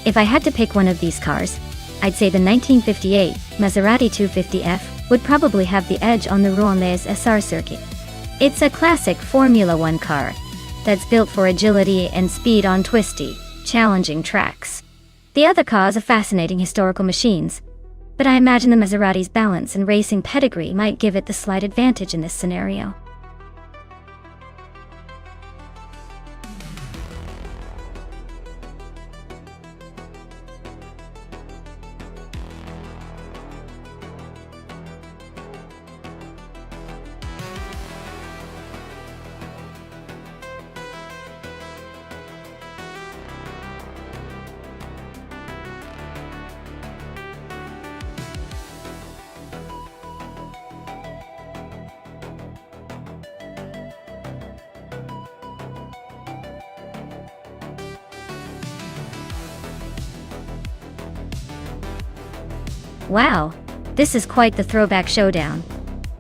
If I had to pick one of these cars, I'd say the 1958 Maserati 250F would probably have the edge on the Rouen Les SR circuit. It's a classic Formula One car that's built for agility and speed on twisty, challenging tracks. The other cars are fascinating historical machines, but I imagine the Maserati's balance and racing pedigree might give it the slight advantage in this scenario. Wow, this is quite the throwback showdown.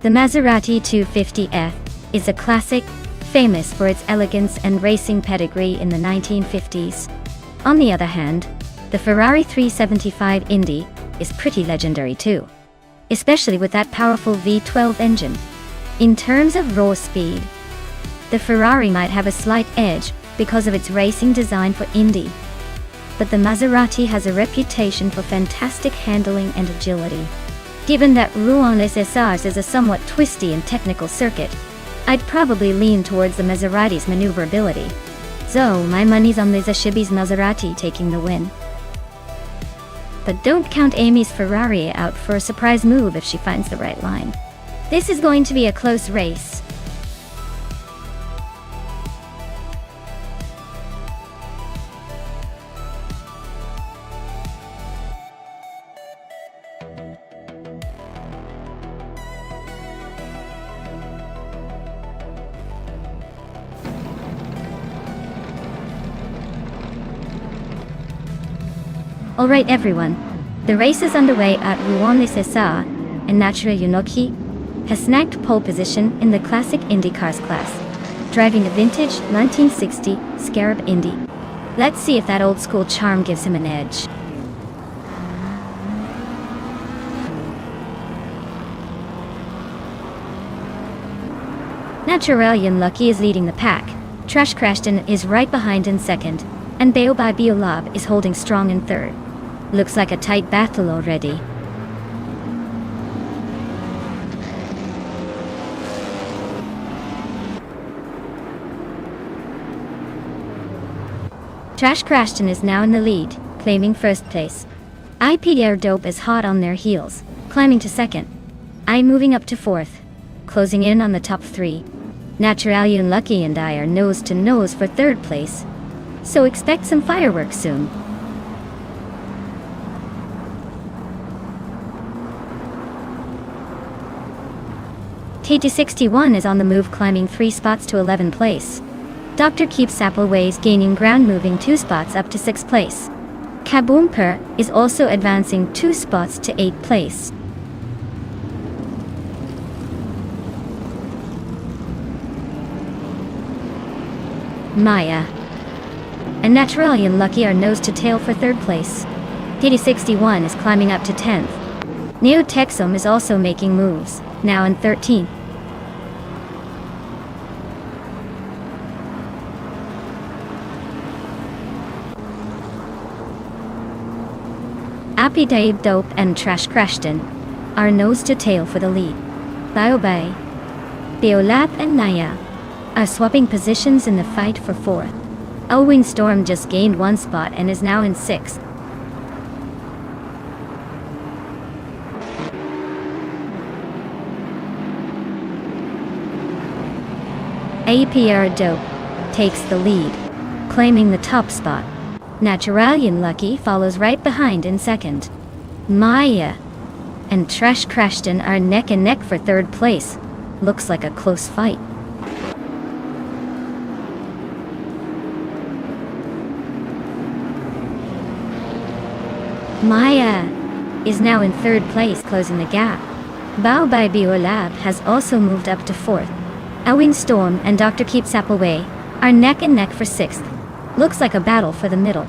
The Maserati 250F is a classic, famous for its elegance and racing pedigree in the 1950s. On the other hand, the Ferrari 375 Indy is pretty legendary too, especially with that powerful V12 engine. In terms of raw speed, the Ferrari might have a slight edge because of its racing design for Indy. But the Maserati has a reputation for fantastic handling and agility. Given that Rouen Les SRs is a somewhat twisty and technical circuit, I'd probably lean towards the Maserati's maneuverability. So my money's on Les Ashibis Maserati taking the win. But don't count Amy's Ferrari out for a surprise move if she finds the right line. This is going to be a close race. Alright everyone, the race is underway at Rouen Les SR, and Nacho Yunoki has snagged pole position in the classic IndyCars class, driving a vintage 1960 Scarab Indy. Let's see if that old school charm gives him an edge. Natural Yunoki is leading the pack, Trash Crashton is right behind in second, and Beobai Biolab is holding strong in third. Looks like a tight battle already. Trash Crashton is now in the lead, claiming first place. IPR Dope is hot on their heels, climbing to second. I moving up to fourth, closing in on the top three. Natural Unlucky and I are nose to nose for third place, so expect some fireworks soon. TT61 is on the move, climbing 3 spots to 11th place. Dr. Keeps Appleways gaining ground, moving 2 spots up to 6th place. Kaboomper is also advancing 2 spots to 8th place. Maya and Natural Unlucky are nose to tail for 3rd place. TT61 is climbing up to 10th. Neo Texum is also making moves, now in 13th. Appy Daib Dope and Trash Crashton are nose to tail for the lead. Baobay, Beolab and Naya are swapping positions in the fight for 4th. Elwing Storm just gained 1 spot and is now in 6th. APR Dope takes the lead, claiming the top spot. Naturalian Lucky follows right behind in 2nd. Maya and Trash Crashton are neck and neck for 3rd place. Looks like a close fight. Maya is now in 3rd place, closing the gap. Bao by Biolab has also moved up to 4th. Elwing Storm and Dr. Keeps Appleway are neck and neck for 6th. Looks like a battle for the middle.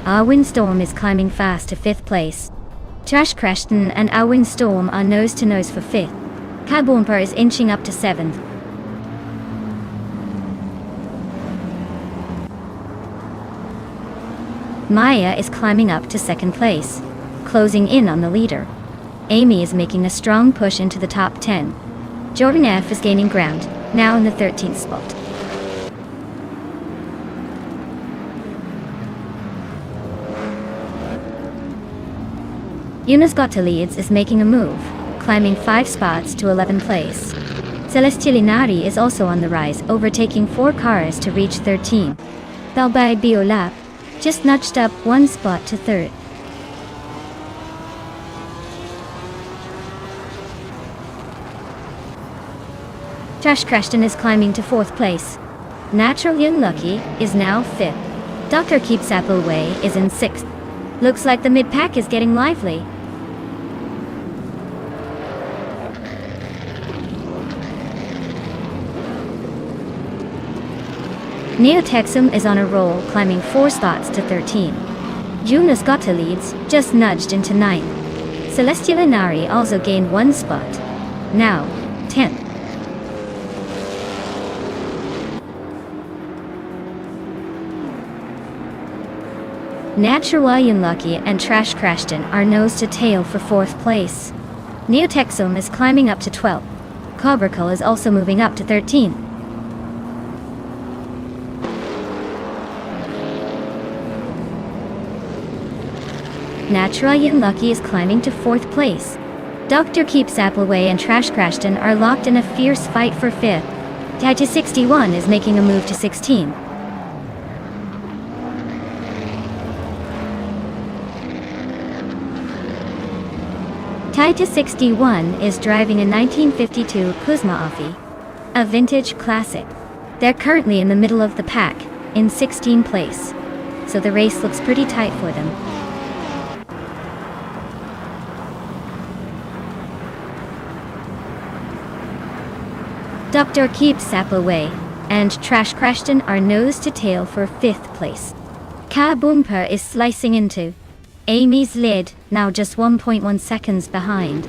Our Windstorm is climbing fast to 5th place. Trash Crashton and Our Windstorm are nose to nose for 5th. Kabomper is inching up to 7th. Maya is climbing up to 2nd place, closing in on the leader. Amy is making a strong push into the top 10. Jordan F is gaining ground, now in the 13th spot. Eunice Gotta Leads is making a move, climbing 5 spots to 11th place. Celestialinari is also on the rise, overtaking 4 cars to reach 13. Balbai Biolap just nudged up 1 spot to 3rd. Trash Crashton is climbing to 4th place. Naturally Unlucky is now 5th. Dr. Keeps Appleway is in 6th. Looks like the mid-pack is getting lively. Neotexum is on a roll, climbing 4 spots to 13. Eunice Gotta Leads just nudged into 9th. Celestialinari also gained 1 spot, now 10th. Naturally Unlucky and Trash Crashton are nose to tail for 4th place. Neotexum is climbing up to 12th. Cobracle is also moving up to 13th. Naturally Unlucky is climbing to 4th place. Dr. Keeps Appleway and Trash Crashton are locked in a fierce fight for 5th. Taita 61 is making a move to 16. Taita 61 is driving a 1952 Kuzma Offie, a vintage classic. They're currently in the middle of the pack, in 16th place, so the race looks pretty tight for them. Dr. Keeps Appleway and Trash Crashton are nose to tail for 5th place. Kaboomper is slicing into Amy's lead, now just 1.1 seconds behind.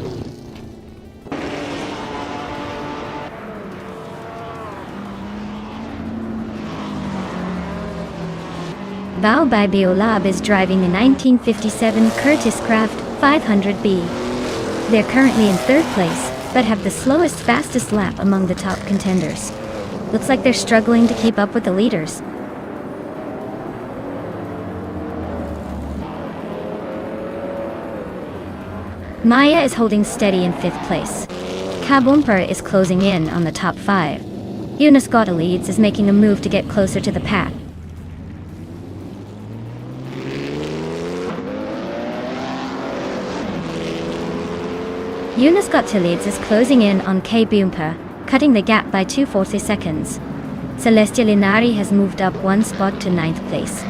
Bao by Biolab is driving a 1957 Curtiss Craft 500B. They're currently in 3rd place, but have the slowest fastest lap among the top contenders. Looks like they're struggling to keep up with the leaders. Maya is holding steady in 5th place. Kaboomper is closing in on the top 5. Eunice Gotta Leads is making a move to get closer to the pack. Eunice Gotta Leads is closing in on Kaboomper, cutting the gap by 240 seconds. Celestialinari has moved up 1 spot to 9th place.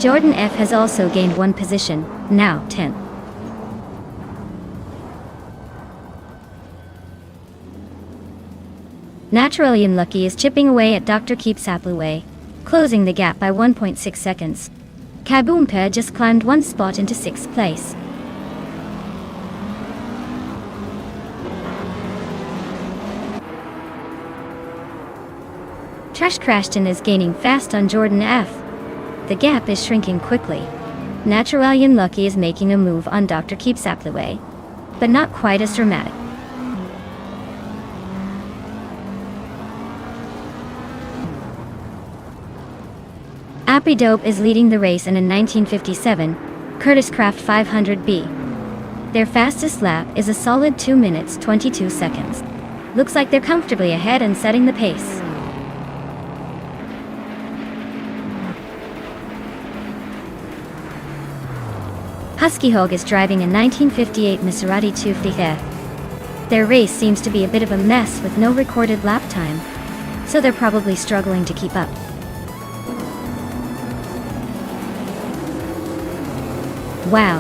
Jordan F has also gained 1 position, now 10th. Naturally Unlucky is chipping away at Dr. Keeps Appleway, closing the gap by 1.6 seconds. Kaboomper just climbed 1 spot into 6th place. Trash Crashton is gaining fast on Jordan F. The gap is shrinking quickly. Naturally Unlucky is making a move on Dr. Keeps Appleway, but not quite as dramatic. Appy Dope is leading the race in a 1957 Curtiss Craft 500B. Their fastest lap is a solid 2 minutes 22 seconds. Looks like they're comfortably ahead and setting the pace. Husky Hog is driving a 1958 Maserati 250F. Their race seems to be a bit of a mess with no recorded lap time, so they're probably struggling to keep up. Wow,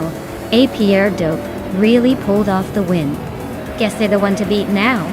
APR Dope really pulled off the win. Guess they're the one to beat now.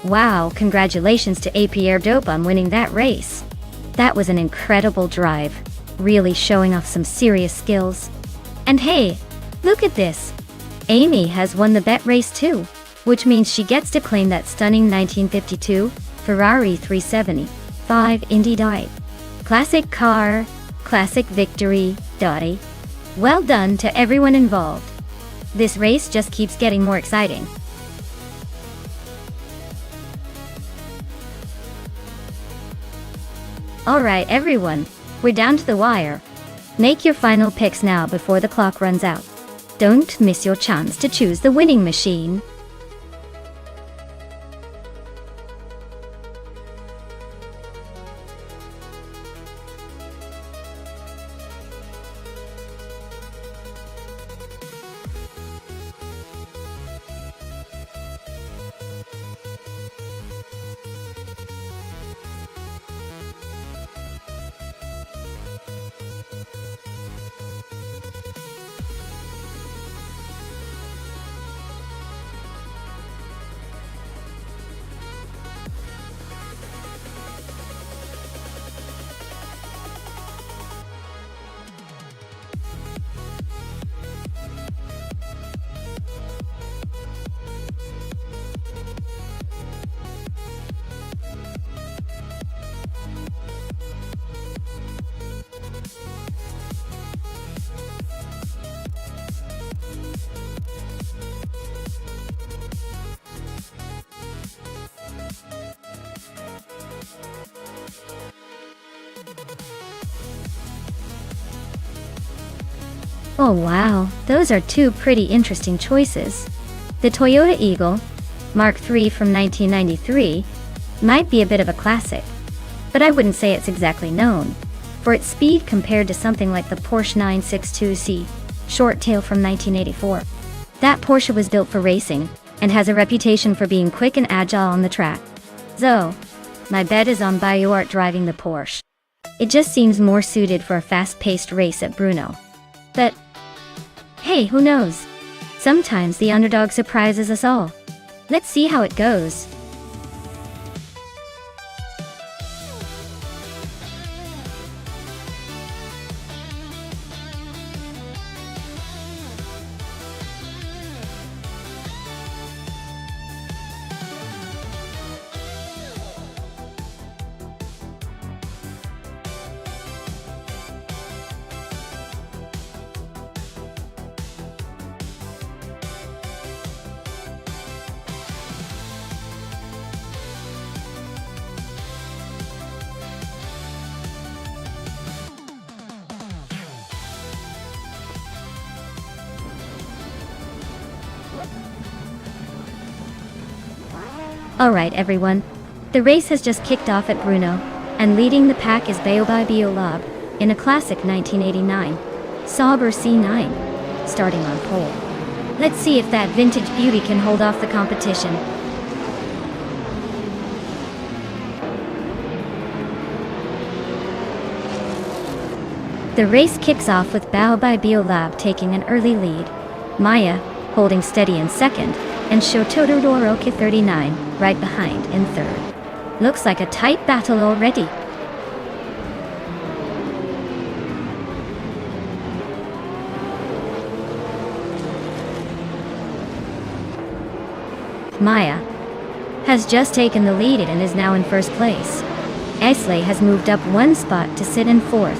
Wow, congratulations to APR Dope on winning that race. That was an incredible drive, really showing off some serious skills. And hey, look at this. Amy has won the bet race too, which means she gets to claim that stunning 1952 Ferrari 375 Indy Dottie. Classic car, classic victory, Dottie. Well done to everyone involved. This race just keeps getting more exciting. Alright everyone, we're down to the wire. Make your final picks now before the clock runs out. Don't miss your chance to choose the winning machine. Oh wow, those are two pretty interesting choices. The Toyota Eagle, Mark III from 1993, might be a bit of a classic, but I wouldn't say it's exactly known for its speed compared to something like the Porsche 962C, short tail from 1984. That Porsche was built for racing, and has a reputation for being quick and agile on the track. So, my bet is on Bayouart driving the Porsche. It just seems more suited for a fast-paced race at Brno. But hey, who knows? Sometimes the underdog surprises us all. Let's see how it goes. Alright everyone, the race has just kicked off at Brno, and leading the pack is Baobab Biolab in a classic 1989 Sauber C9, starting on pole. Let's see if that vintage beauty can hold off the competition. The race kicks off with Baobab Biolab taking an early lead, Maya holding steady in second, and Shotodoroki 39 right behind in third. Looks like a tight battle already. Maya has just taken the lead and is now in first place. Exley has moved up one spot to sit in fourth.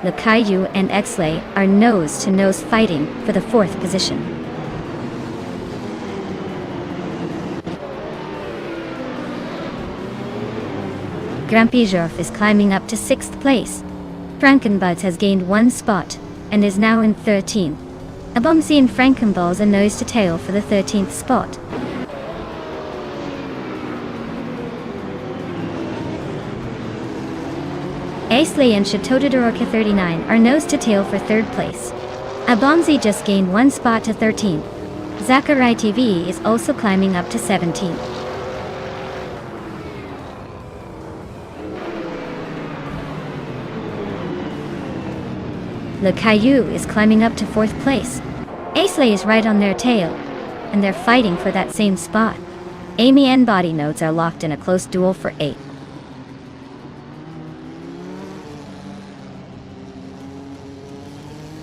The Caillou and Exley are nose-to-nose fighting for the fourth position. Grampijorf is climbing up to 6th place. Frankenbuds has gained one spot and is now in 13th. Abomsi and Frankenballs are nose to tail for the 13th spot. Aisley and Shatotodoroka 39 are nose to tail for 3rd place. Abomsi just gained one spot to 13th. Zachary TV is also climbing up to 17th. Le Caillou is climbing up to 4th place. Aisley is right on their tail, and they're fighting for that same spot. Amy and Body Notes are locked in a close duel for 8th.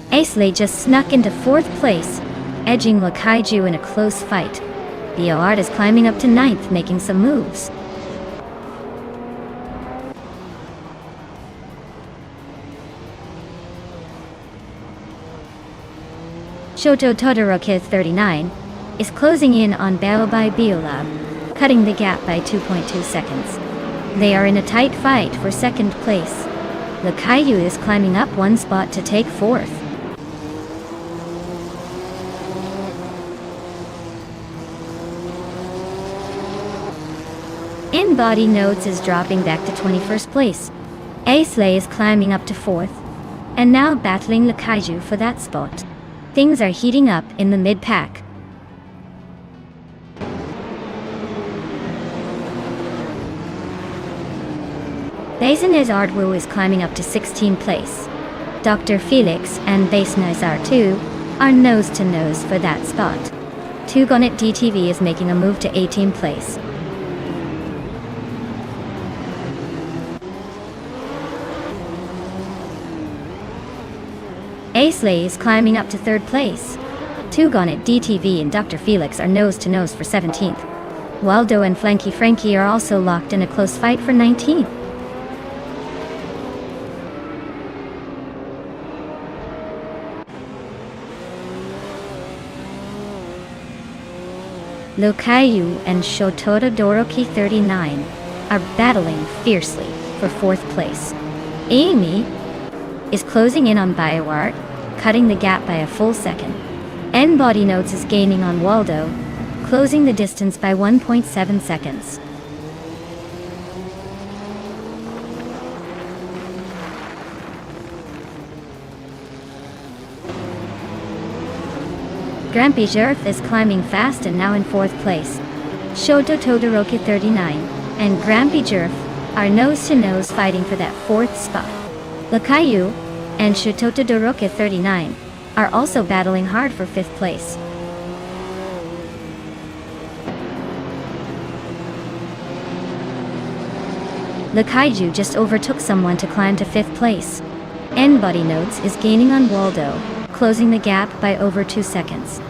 Aisley just snuck into 4th place, edging Lakaiju in a close fight. Bioart is climbing up to 9th, making some moves. Shoto Todoroki 39 is closing in on Bao by Biolab, cutting the gap by 2.2 seconds. They are in a tight fight for 2nd place. Lakaiju is climbing up 1 spot to take 4th. Body Notes is dropping back to 21st place. Aisley is climbing up to 4th, and now battling Lakaiju for that spot. Things are heating up in the mid-pack. Basenez Artwu is climbing up to 16th place. Dr. Felix and Basenez Artwu are nose-to-nose for that spot. Tugonet DTV is making a move to 18th place. Aisley is climbing up to 3rd place. Tugonet DTV and Dr. Felix are nose-to-nose for 17th. Waldo and Flanky Frankie are also locked in a close fight for 19th. Lakaiju and Shoto Todoroki 39 are battling fiercely for 4th place. Amy is closing in on Bioart, cutting the gap by a full second. Body Notes is gaining on Waldo, closing the distance by 1.7 seconds. Grampy Jerf is climbing fast and now in 4th place. Shoto Todoroki 39 and Grampy Jerf are nose-to-nose fighting for that 4th spot. Lakaiju and Shoto Todoroki 39 are also battling hard for 5th place. Lakaiju just overtook someone to climb to 5th place. Body Notes is gaining on Waldo, closing the gap by over 2 seconds.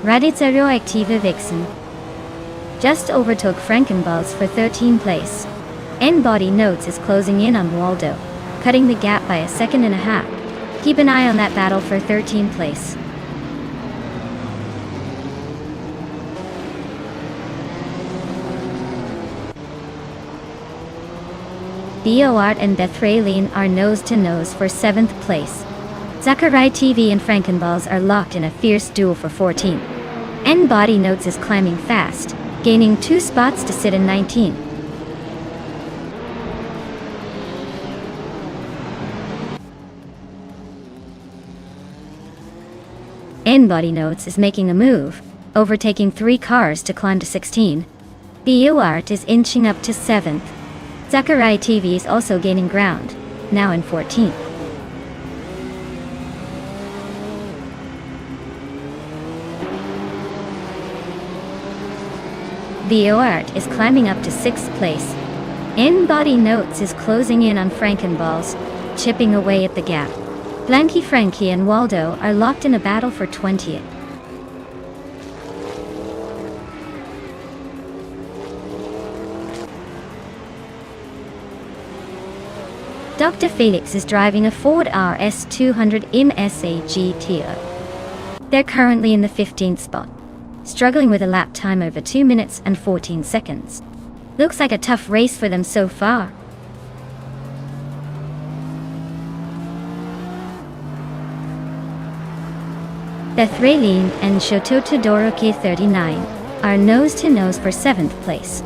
Raditz Radioaktive Vixen just overtook Frankenballs for 13th place. Body Notes is closing in on Waldo, cutting the gap by 1.5 seconds. Keep an eye on that battle for 13th place. Bioart and Bethraline are nose-to-nose for 7th place. Zacharai TV and Frankenballs are locked in a fierce duel for 14th. Body Notes is climbing fast, gaining 2 spots to sit in 19th. Body Notes is making a move, overtaking 3 cars to climb to 16. Bioart is inching up to 7th. Zacharai TV is also gaining ground, now in 14th. Bioart is climbing up to 6th place. Body Notes is closing in on Frankenballs, chipping away at the gap. Blanky Frankie and Waldo are locked in a battle for 20th. Dr. Felix is driving a Ford RS200 MSA GTO. They're currently in the 15th spot, struggling with a lap time over 2 minutes and 14 seconds. Looks like a tough race for them so far. Bethraline and Shoto Todoroki 39 are nose-to-nose for 7th place.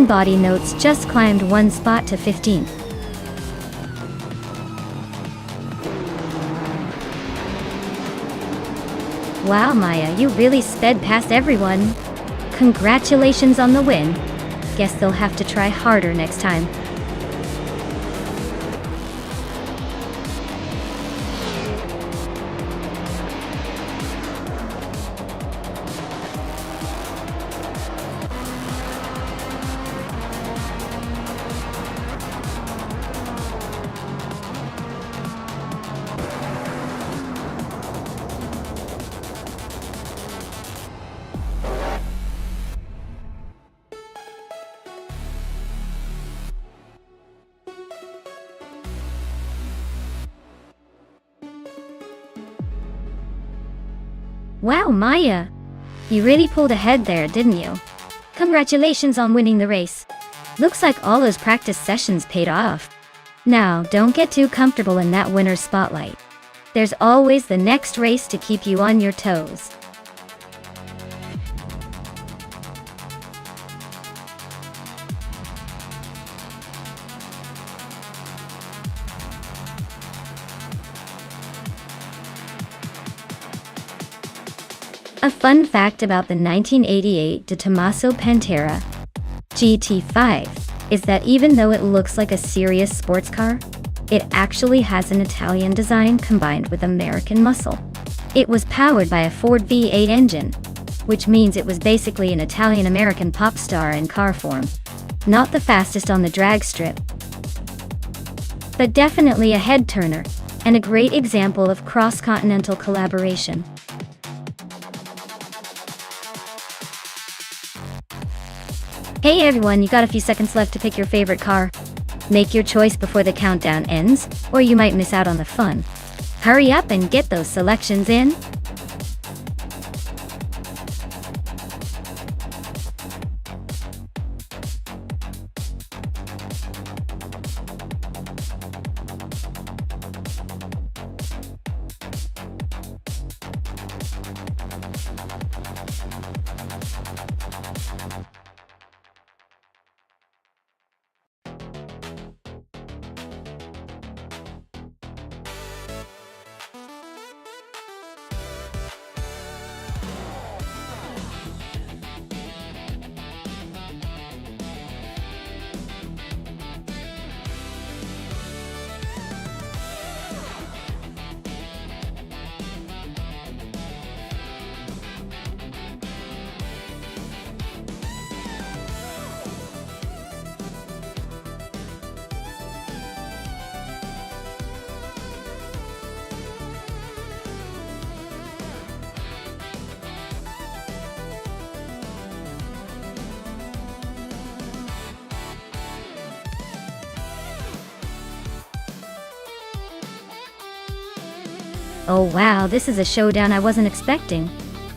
Body Notes just climbed 1 spot to 15th. Wow, Maya, you really sped past everyone. Congratulations on the win. Guess they'll have to try harder next time. Wow, Maya! You really pulled ahead there, didn't you? Congratulations on winning the race. Looks like all those practice sessions paid off. Now, don't get too comfortable in that winner's spotlight. There's always the next race to keep you on your toes. A fun fact about the 1988 De Tomaso Pantera GT5 is that even though it looks like a serious sports car, it actually has an Italian design combined with American muscle. It was powered by a Ford V8 engine, which means it was basically an Italian-American pop star in car form. Not the fastest on the drag strip, but definitely a head-turner, and a great example of cross-continental collaboration. Hey everyone, you got a few seconds left to pick your favorite car. Make your choice before the countdown ends, or you might miss out on the fun. Hurry up and get those selections in. Oh wow, this is a showdown I wasn't expecting.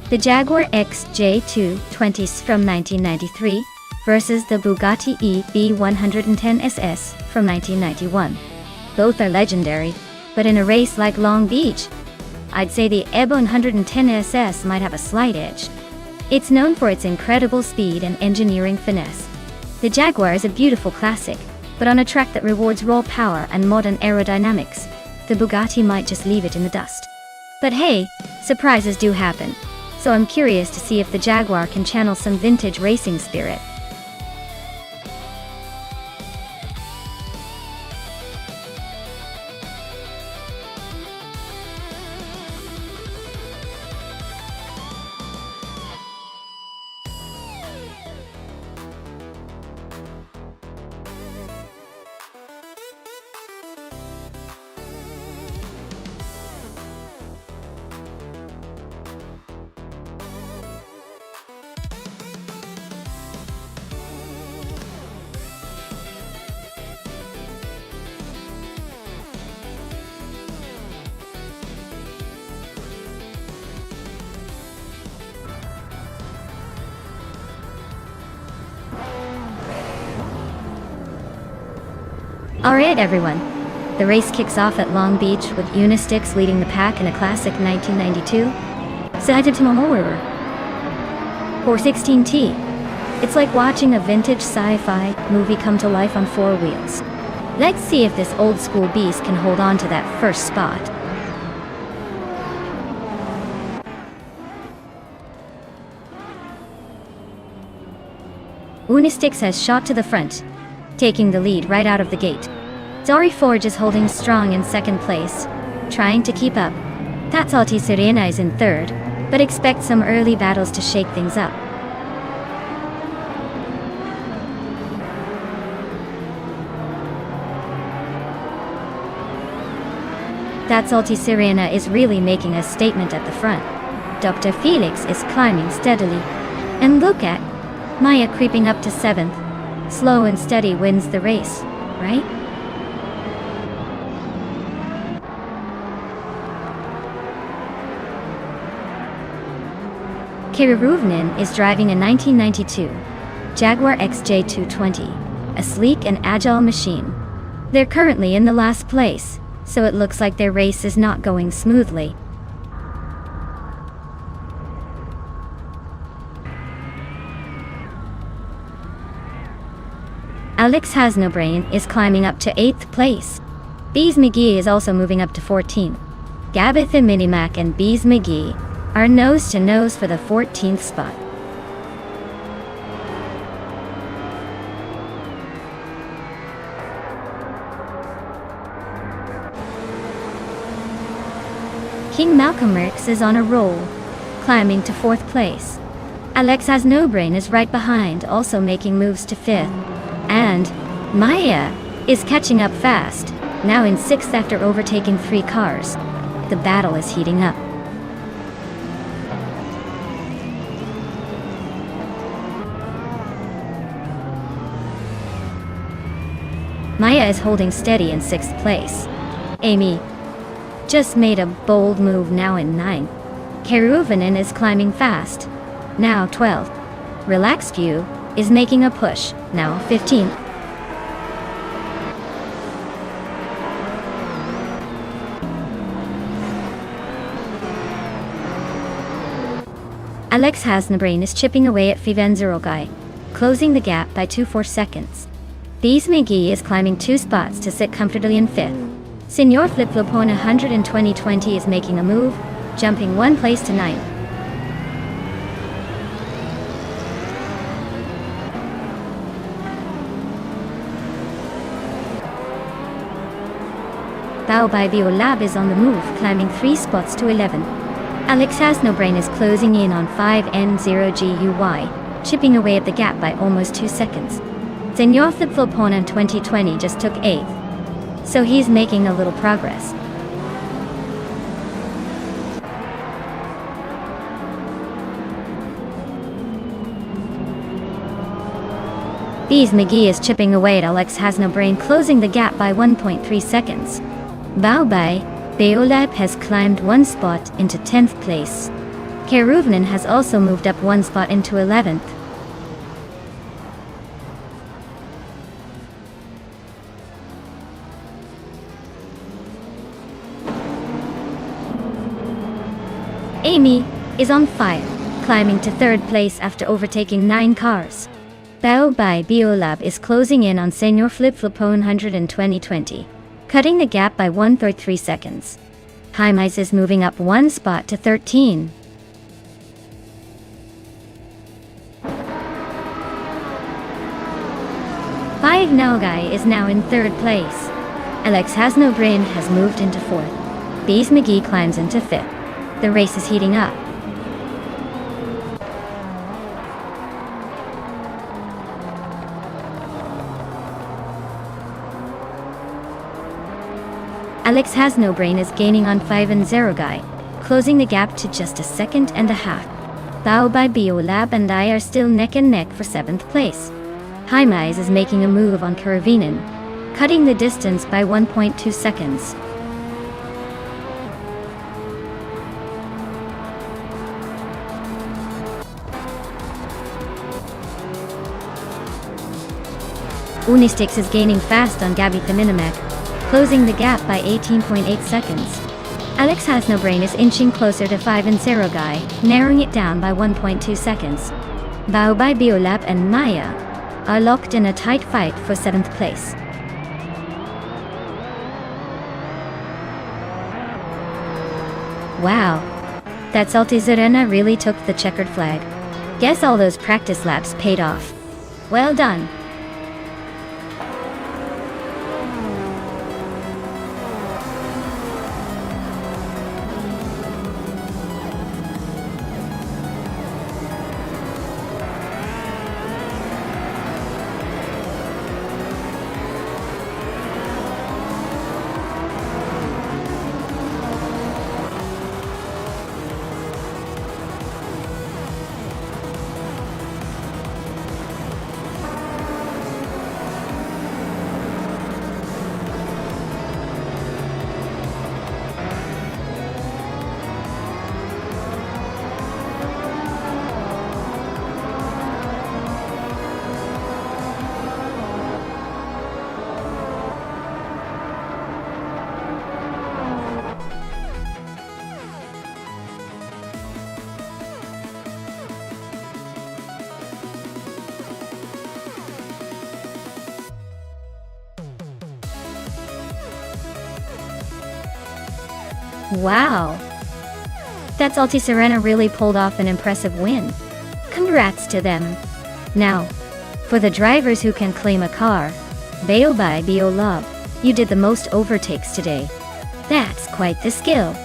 The Jaguar XJ220S from 1993 versus the Bugatti EB110 SS from 1991. Both are legendary, but in a race like Long Beach, I'd say the EB110 SS might have a slight edge. It's known for its incredible speed and engineering finesse. The Jaguar is a beautiful classic, but on a track that rewards raw power and modern aerodynamics, the Bugatti might just leave it in the dust. But hey, surprises do happen, so I'm curious to see if the Jaguar can channel some vintage racing spirit. Alright everyone, the race kicks off at Long Beach with Unistix leading the pack in a classic 1992 416T. It's like watching a vintage sci-fi movie come to life on four wheels. Let's see if this old school beast can hold on to that first spot. Unistix has shot to the front, taking the lead right out of the gate. Zari Forge is holding strong in second place, trying to keep up. Tazzalti Sirena is in third, but expect some early battles to shake things up. Tazzalti Sirena is really making a statement at the front. Dr. Felix is climbing steadily. And look at Maya creeping up to 7th. Slow and steady wins the race, right? Keruvnin is driving a 1992 Jaguar XJ220, a sleek and agile machine. They're currently in the last place, so it looks like their race is not going smoothly. Alex Hasnobrain is climbing up to 8th place. Bees McGee is also moving up to 14th. Gabitha Minimac and Bees McGee are nose to nose for the 14th spot. King Malcolm Ricks is on a roll, climbing to 4th place. Alex Hasnobrain is right behind, also making moves to 5th. And Maya is catching up fast, now in 6th after overtaking 3 cars. The battle is heating up. Maya is holding steady in 6th place. Amy just made a bold move, now in 9th. Keruvnin is climbing fast, now 12th. Relax View is making a push, now 15th. Alex Hasnobrain is chipping away at Fivenzerogai, closing the gap by 2.4 seconds. Bees McGee is climbing 2 spots to sit comfortably in 5th. Senor Flipflopone 12020 is making a move, jumping 1 place to 9th. Bao by Biolab is on the move, climbing 3 spots to 11th. Alex Hasnobrain is closing in on 5N0GUY, chipping away at the gap by almost 2 seconds. Senor Flipflopone 2020 just took 8th, so he's making a little progress. Bees McGee is chipping away at Alex Hasnobrain, closing the gap by 1.3 seconds. Bao Bai Beolab has climbed 1 spot into 10th place. Keruvnin has also moved up 1 spot into 11th. Amy is on fire, climbing to 3rd place after overtaking 9 cars. Bao Bai Biolab is closing in on Senor Flipflopone 12020, cutting the gap by 1.3 seconds. Jaimez is moving up 1 spot to 13. Five Naogai is now in 3rd place. Alex Hasnobrain has moved into 4th. Bees McGee climbs into 5th. The race is heating up. Alex Hasnobrain is gaining on 5N0GUY, closing the gap to just 1.5 seconds. Bao by Biolab and I are still neck and neck for 7th place. Jaimez is making a move on Keruvnin, cutting the distance by 1.2 seconds. Unistix is gaining fast on Gabi Theminimek, closing the gap by 18.8 seconds. Alex Hasnobrain is inching closer to 5N0GUY, narrowing it down by 1.2 seconds. Bao by Biolab and Maya are locked in a tight fight for 7th place. Wow, that Saltizarena really took the checkered flag. Guess all those practice laps paid off. Well done. Wow! That's Alti Serena really pulled off an impressive win. Congrats to them. Now, for the drivers who can claim a car, Bayo by Bio Love, you did the most overtakes today. That's quite the skill.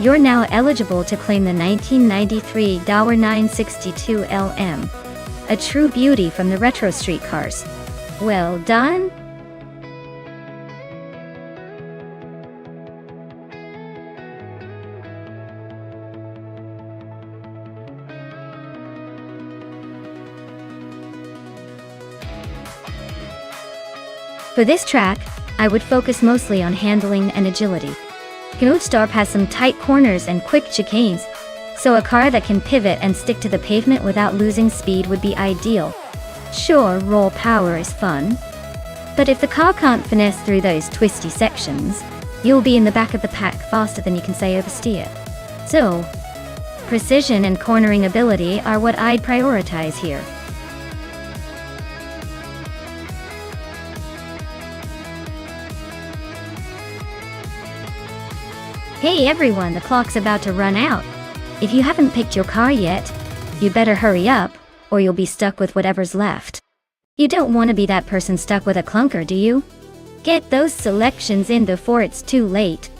You're now eligible to claim the 1993 Dower 962 LM. A true beauty from the retro street cars. Well done! For this track, I would focus mostly on handling and agility. Nonstop has some tight corners and quick chicanes, so a car that can pivot and stick to the pavement without losing speed would be ideal. Sure, raw power is fun, but if the car can't finesse through those twisty sections, you'll be in the back of the pack faster than you can say oversteer. So, precision and cornering ability are what I'd prioritize here. Hey everyone, the clock's about to run out. If you haven't picked your car yet, you better hurry up, or you'll be stuck with whatever's left. You don't want to be that person stuck with a clunker, do you? Get those selections in before it's too late.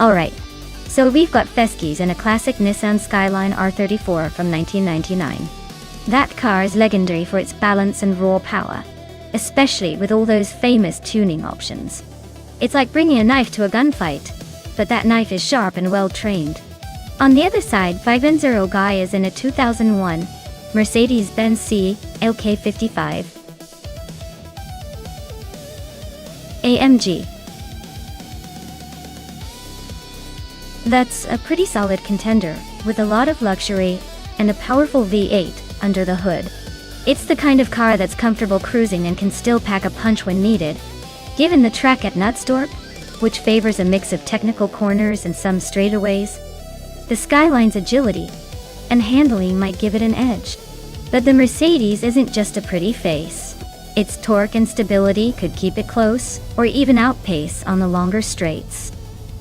Alright, so we've got Feskies and a classic Nissan Skyline R34 from 1999. That car is legendary for its balance and raw power, especially with all those famous tuning options. It's like bringing a knife to a gunfight, but that knife is sharp and well trained. On the other side, 5N0 Guy is in a 2001 Mercedes-Benz C LK55 AMG. That's a pretty solid contender, with a lot of luxury and a powerful V8 under the hood. It's the kind of car that's comfortable cruising and can still pack a punch when needed. Given the track at Nonstop, which favors a mix of technical corners and some straightaways, the Skyline's agility and handling might give it an edge. But the Mercedes isn't just a pretty face. Its torque and stability could keep it close, or even outpace on the longer straights.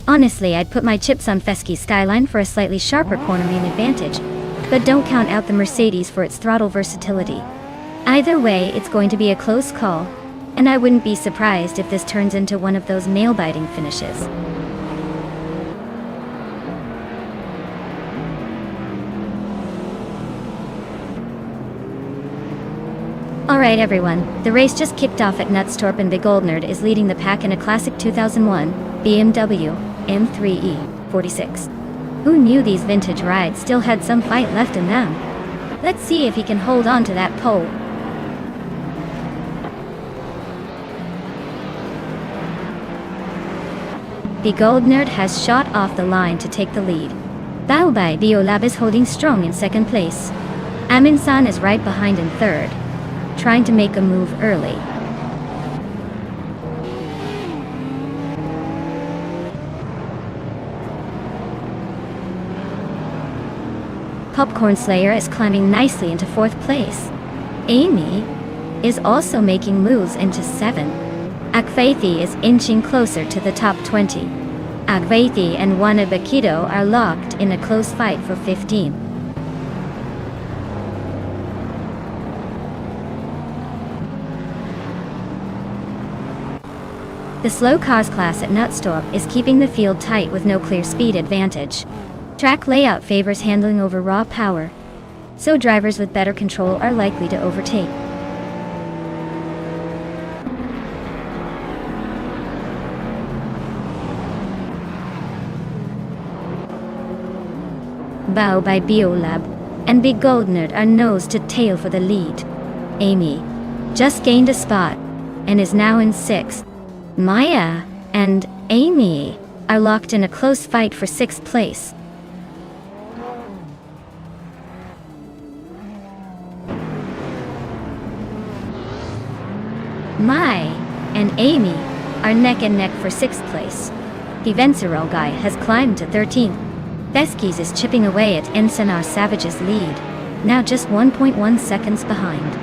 Honestly, I'd put my chips on Feski's Skyline for a slightly sharper cornering advantage, but don't count out the Mercedes for its throttle versatility. Either way, it's going to be a close call, and I wouldn't be surprised if this turns into one of those nail-biting finishes. Alright everyone, the race just kicked off at Nonstop and Begoldnerd is leading the pack in a classic 2001 BMW M3E 46. Who knew these vintage rides still had some fight left in them? Let's see if he can hold on to that pole. Begoldnerd has shot off the line to take the lead. Balbai Biolab is holding strong in second place. Aminsan is right behind in third, trying to make a move early. Popcorn Slayer is climbing nicely into fourth place. Amy is also making moves into 7. Akfaithi is inching closer to the top 20. Agvaithi and Wanabakido are locked in a close fight for 15. The slow cars class at Nonstop is keeping the field tight with no clear speed advantage. Track layout favors handling over raw power, so drivers with better control are likely to overtake. Bao by Biolab and Big Goldnerd are nose to tail for the lead. Amy just gained a spot and is now in 6th. Maya and Amy are locked in a close fight for 6th place. Mai and Amy are neck and neck for 6th place. The Vencerogai has climbed to 13th. Beskis is chipping away at Ensenar Savage's lead, now just 1.1 seconds behind.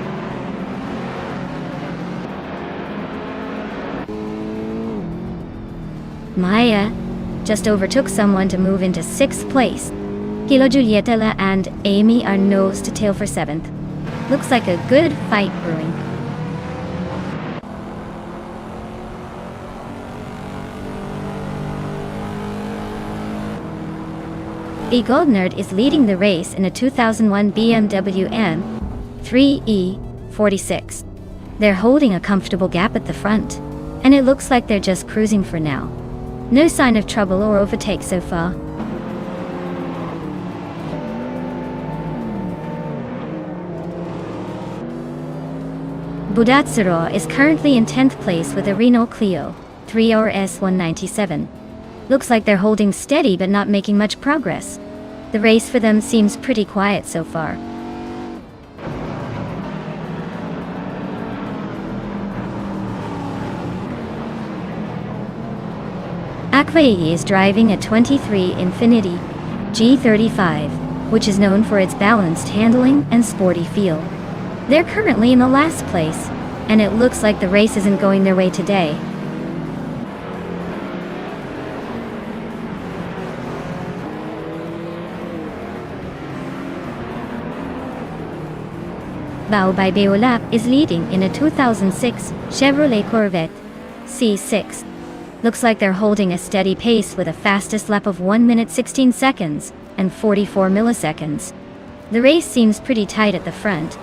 Maya just overtook someone to move into 6th place. Kilo Julietela and Amy are nose to tail for 7th. Looks like a good fight brewing. The Goldnerd is leading the race in a 2001 BMW M3E46. They're holding a comfortable gap at the front, and it looks like they're just cruising for now. No sign of trouble or overtake so far. Budatsuro is currently in 10th place with a Renault Clio 3RS 197. Looks like they're holding steady but not making much progress. The race for them seems pretty quiet so far. Akvai is driving a 23 Infiniti G35, which is known for its balanced handling and sporty feel. They're currently in the last place, and it looks like the race isn't going their way today. Bao by Beolap is leading in a 2006 Chevrolet Corvette C6. Looks like they're holding a steady pace with a fastest lap of 1 minute 16 seconds and 44 milliseconds. The race seems pretty tight at the front.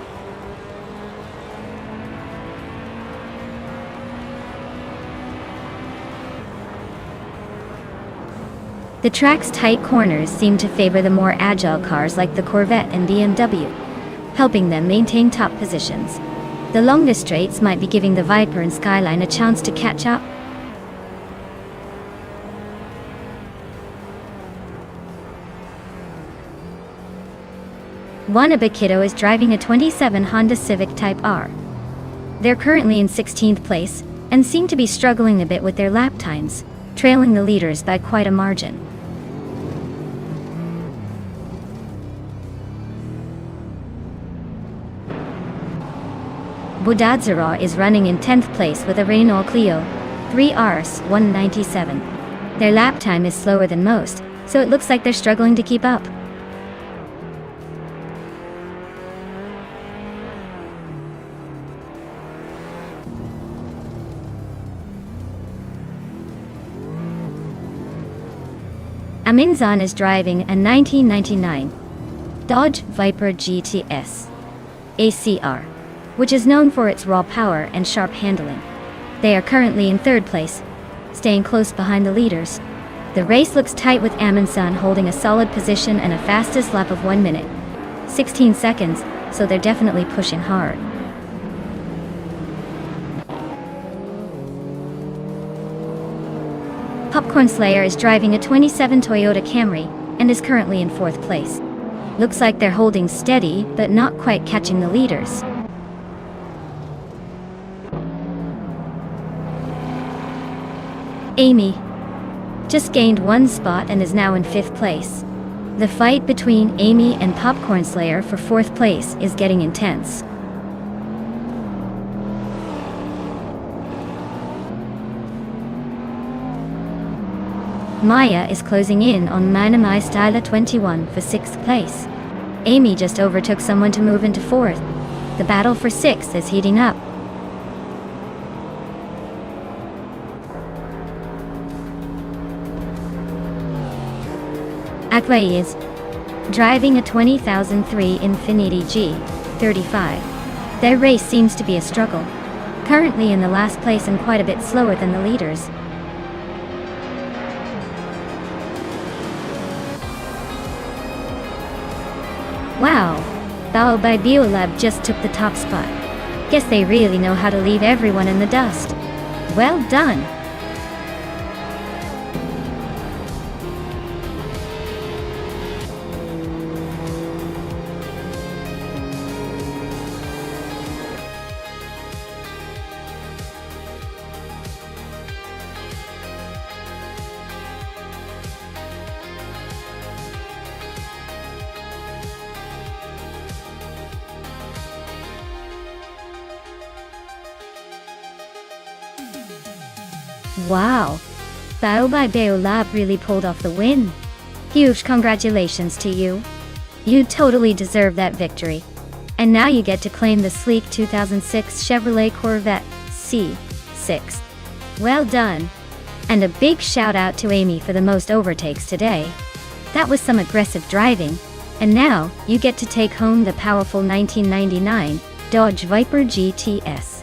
The track's tight corners seem to favor the more agile cars like the Corvette and BMW, helping them maintain top positions. The longer straights might be giving the Viper and Skyline a chance to catch up. Wanabakido is driving a 27 Honda Civic Type R. They're currently in 16th place and seem to be struggling a bit with their lap times, trailing the leaders by quite a margin. Budadzara is running in 10th place with a Renault Clio 3RS 197. Their lap time is slower than most, so it looks like they're struggling to keep up. Aminzan is driving a 1999 Dodge Viper GTS ACR, which is known for its raw power and sharp handling. They are currently in 3rd place, staying close behind the leaders. The race looks tight with Aminzan holding a solid position and a fastest lap of 1 minute 16 seconds, so they're definitely pushing hard. Popcorn Slayer is driving a 27 Toyota Camry and is currently in 4th place. Looks like they're holding steady but not quite catching the leaders. Amy just gained 1 spot and is now in 5th place. The fight between Amy and Popcorn Slayer for 4th place is getting intense. Maya is closing in on Manamai Styla 21 for 6th place. Amy just overtook someone to move into 4th. The battle for 6th is heating up. Aqua is driving a 2003 Infiniti G35. Their race seems to be a struggle. Currently in the last place and quite a bit slower than the leaders. Wow, Bao by Biolab just took the top spot. Guess they really know how to leave everyone in the dust. Well done! Wow! Bao by Biolab really pulled off the win. Huge congratulations to you. You totally deserve that victory. And now you get to claim the sleek 2006 Chevrolet Corvette C6. Well done! And a big shout out to Amy for the most overtakes today. That was some aggressive driving. And now, you get to take home the powerful 1999 Dodge Viper GTS.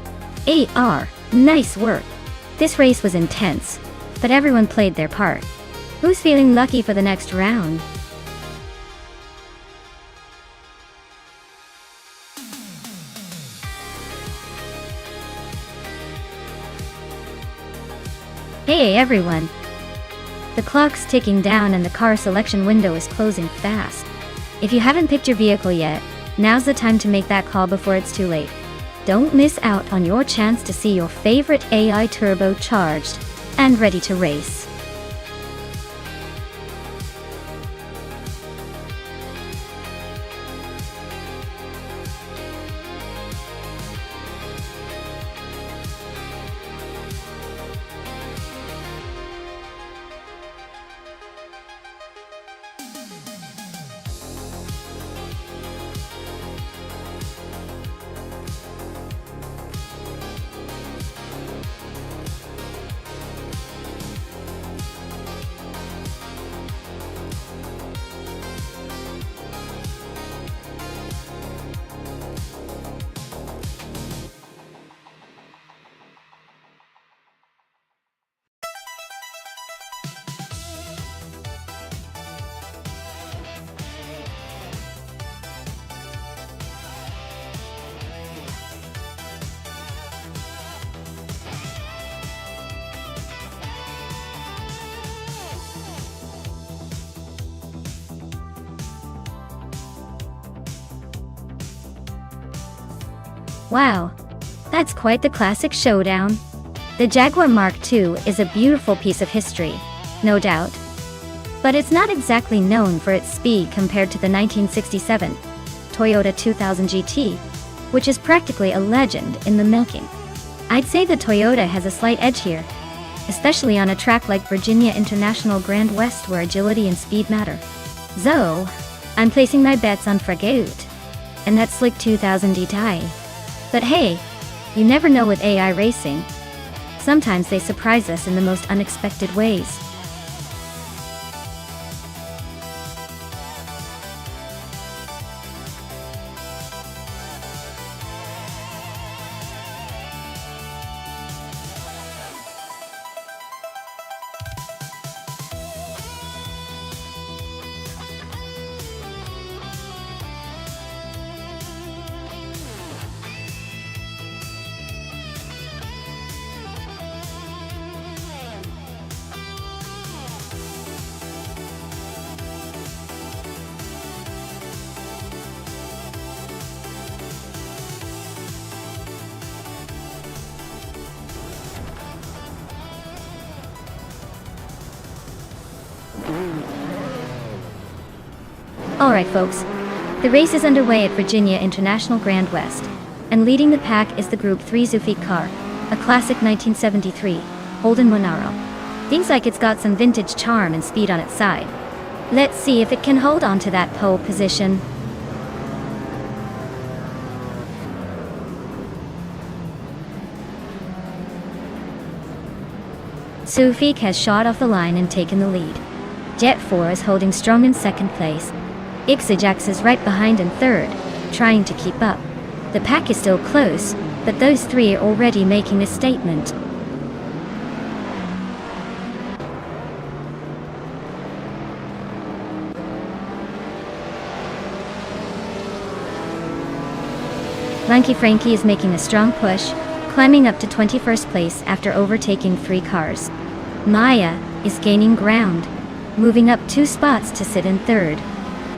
AR, nice work! This race was intense, but everyone played their part. Who's feeling lucky for the next round? Hey everyone! The clock's ticking down and the car selection window is closing fast. If you haven't picked your vehicle yet, now's the time to make that call before it's too late. Don't miss out on your chance to see your favorite AI turbocharged and ready to race. Wow, that's quite the classic showdown. The Jaguar Mark II is a beautiful piece of history, no doubt. But it's not exactly known for its speed compared to the 1967 Toyota 2000 GT, which is practically a legend in the milking. I'd say the Toyota has a slight edge here, especially on a track like Virginia International Grand West where agility and speed matter. So, I'm placing my bets on Fragout and that slick 2000 GT. But hey, you never know with AI racing. Sometimes they surprise us in the most unexpected ways. Alright folks, the race is underway at Virginia International Grand West, and leading the pack is the Group 3 Zufik car, a classic 1973 Holden Monaro. Seems like it's got some vintage charm and speed on its side. Let's see if it can hold on to that pole position. Sufik has shot off the line and taken the lead. Jet 4 is holding strong in second place. Ixajax is right behind in third, trying to keep up. The pack is still close, but those three are already making a statement. Lanky Frankie is making a strong push, climbing up to 21st place after overtaking 3 cars. Maya is gaining ground, moving up 2 spots to sit in third.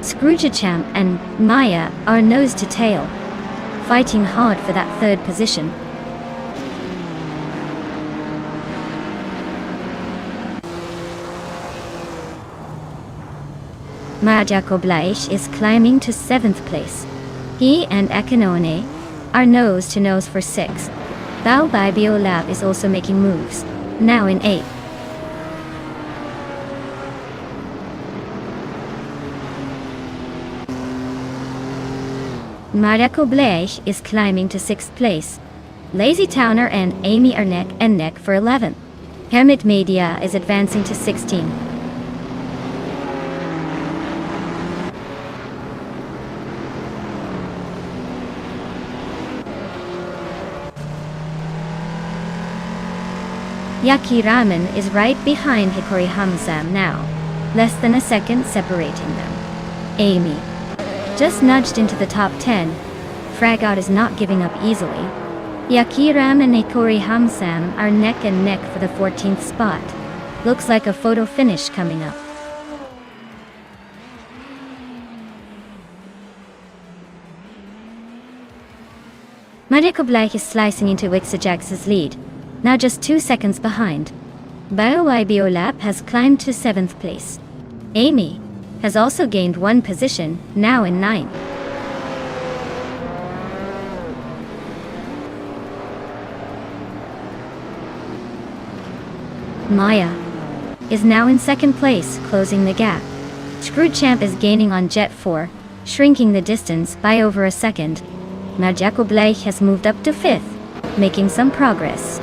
Scroogechamp and Maya are nose to tail, fighting hard for that third position. Majako Blaish is climbing to 7th place. He and Akanone are nose to nose for 6th. Bao Bai Biolab is also making moves, now in 8th. Marako Blaish is climbing to 6th place. Lazy Towner and Amy are neck and neck for 11th. Hermit Media is advancing to 16th. Yaki Ramen is right behind Hikori Hamzam now, less than a second separating them. Amy just nudged into the top 10. Fragout is not giving up easily. Yakiram and Hikori Hamzam are neck and neck for the 14th spot. Looks like a photo finish coming up. Mariko Black is slicing into Wixajax's lead, now just 2 seconds behind. BioYBO has climbed to 7th place. Amy has also gained 1 position, now in 9th. Maya is now in 2nd place, closing the gap. Scroogechamp is gaining on Jet 4, shrinking the distance by over a second. Majako Blake has moved up to 5th, making some progress.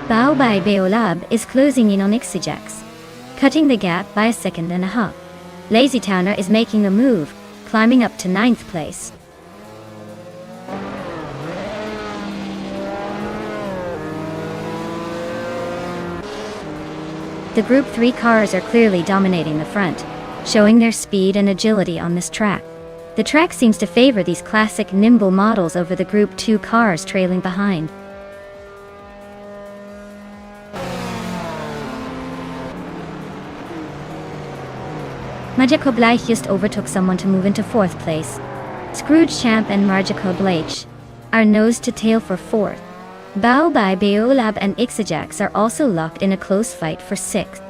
Bao Bai Beolab is closing in on Ixajax, cutting the gap by a second and a half. Lazy Towner is making a move, climbing up to 9th place. The Group 3 cars are clearly dominating the front, showing their speed and agility on this track. The track seems to favor these classic nimble models over the Group 2 cars trailing behind. Majako Blake just overtook someone to move into 4th place. Scroogechamp and Marjako Blake are nose to tail for 4th. Bao Bai Beolab and Ixajax are also locked in a close fight for 6th.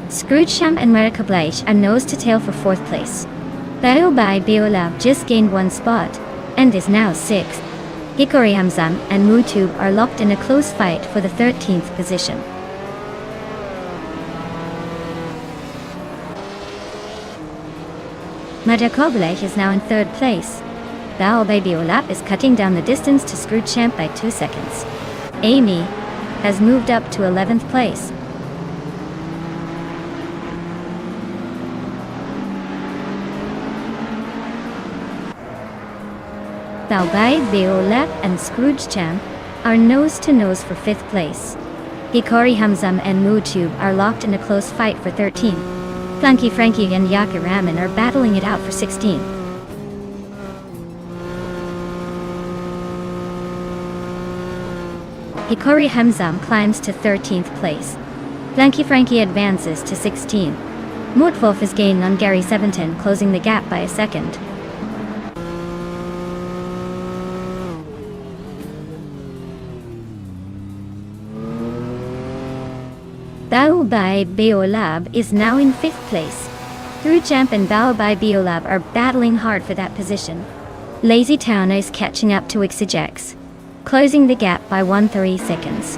Scroogechamp and Marjako Blake are nose to tail for 4th place. Bao Bai Beolab just gained 1 spot and is now 6th. Hikori Hamzam and Mutube are locked in a close fight for the 13th position. Majakoblech is now in 3rd place. Bao Baby Olap is cutting down the distance to Scroogechamp by 2 seconds. Amy has moved up to 11th place. Baobai, Beolep, and Scroogechamp are nose to nose for 5th place. Hikori Hamzam and Mutube are locked in a close fight for 13th. Flunky Frankie and Yakiraman are battling it out for 16th. Hikori Hamzam climbs to 13th place. Flunky Frankie advances to 16th. Mutwolf is gaining on Gary 710, closing the gap by a second. Baobei Biolab is now in 5th place. Through Champ and Baobei Biolab are battling hard for that position. Lazy Town is catching up to Ixigex, closing the gap by 1.3 seconds.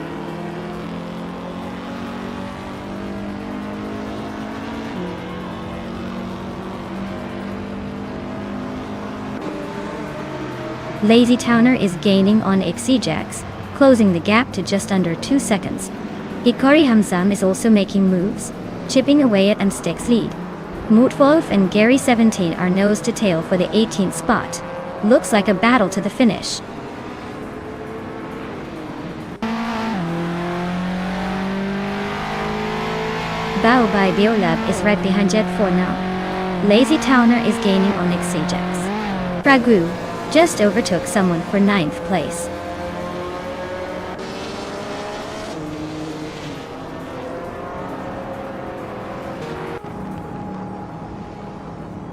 Lazy Towner is gaining on Ixigex, closing the gap to just under 2 seconds. Hikari Hamzam is also making moves, chipping away at Amstek's lead. Mootwolf and Gary 17 are nose to tail for the 18th spot. Looks like a battle to the finish. Baobei Biolab is right behind Jet 4 now. Lazy Towner is gaining on Ixigex. Fragu just overtook someone for 9th place.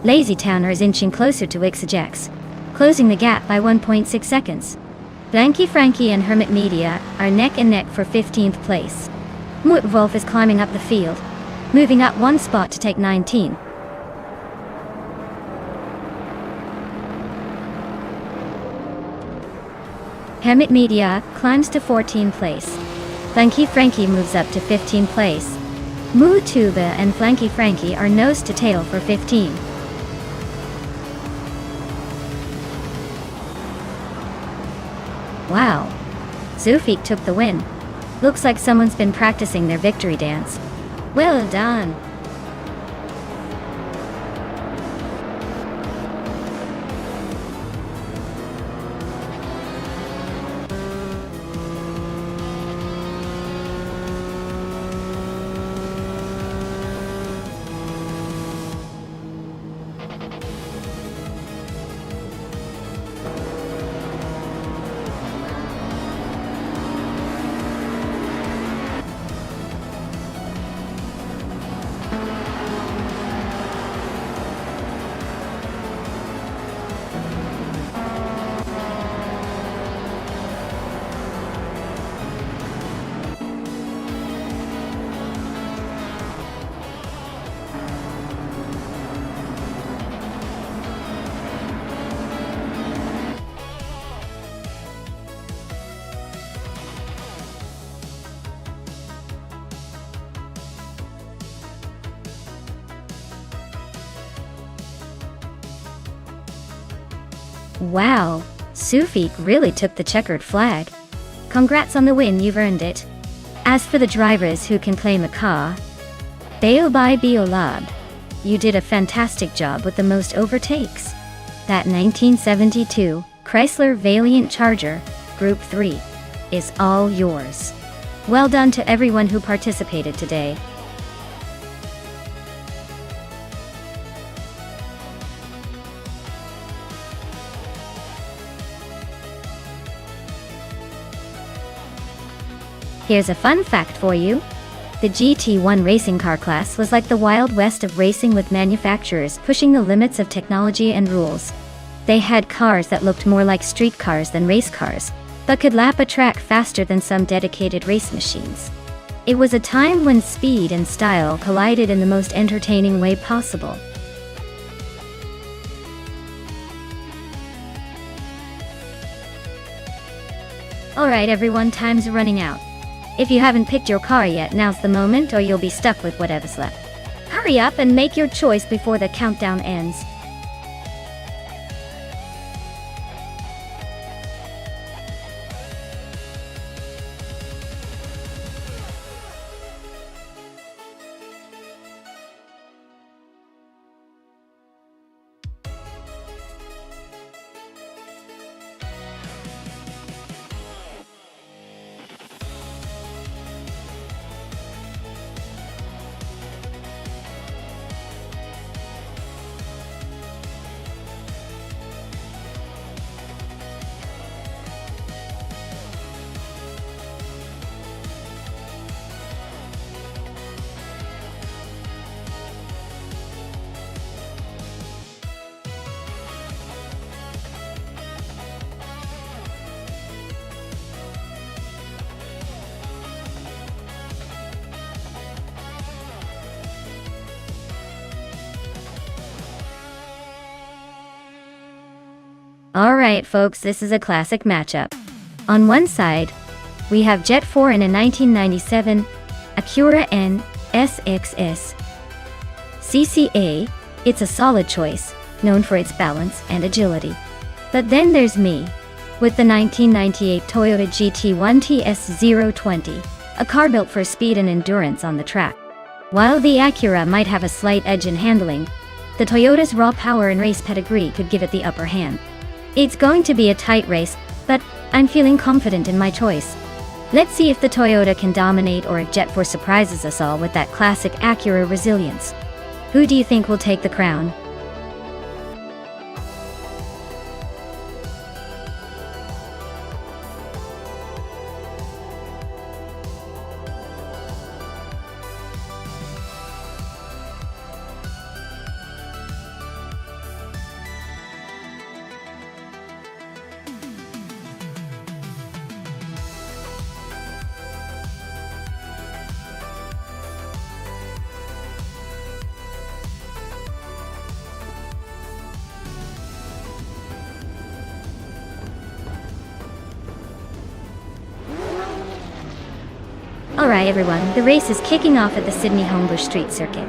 Lazy Towner is inching closer to Ixigex, closing the gap by 1.6 seconds. Blanky Frankie and Hermit Media are neck and neck for 15th place. Mootwolf is climbing up the field, moving up one spot to take 19. Hermit Media climbs to 14th place. Blanky Frankie moves up to 15th place. Moo Tuba and Flanky Frankie are nose to tail for 15. Wow. Zufik took the win. Looks like someone's been practicing their victory dance. Well done. Wow, Sufik really took the checkered flag. Congrats on the win, you've earned it. As for the drivers who can claim a car, Baobei Biolab, you did a fantastic job with the most overtakes. That 1972 Chrysler Valiant Charger, Group 3, is all yours. Well done to everyone who participated today. Here's a fun fact for you. The GT1 racing car class was like the Wild West of racing, with manufacturers pushing the limits of technology and rules. They had cars that looked more like street cars than race cars, but could lap a track faster than some dedicated race machines. It was a time when speed and style collided in the most entertaining way possible. Alright everyone, time's running out. If you haven't picked your car yet, now's the moment, or you'll be stuck with whatever's left. Hurry up and make your choice before the countdown ends. Alright folks, this is a classic matchup. On one side, we have Jet 4 in a 1997 Acura N SXS. CCA, it's a solid choice, known for its balance and agility. But then there's me, with the 1998 Toyota GT1 TS020, a car built for speed and endurance on the track. While the Acura might have a slight edge in handling, the Toyota's raw power and race pedigree could give it the upper hand. It's going to be a tight race, but I'm feeling confident in my choice. Let's see if the Toyota can dominate or if Jet 4 surprises us all with that classic Acura resilience. Who do you think will take the crown? Alright everyone, the race is kicking off at the Sydney Homebush Street Circuit.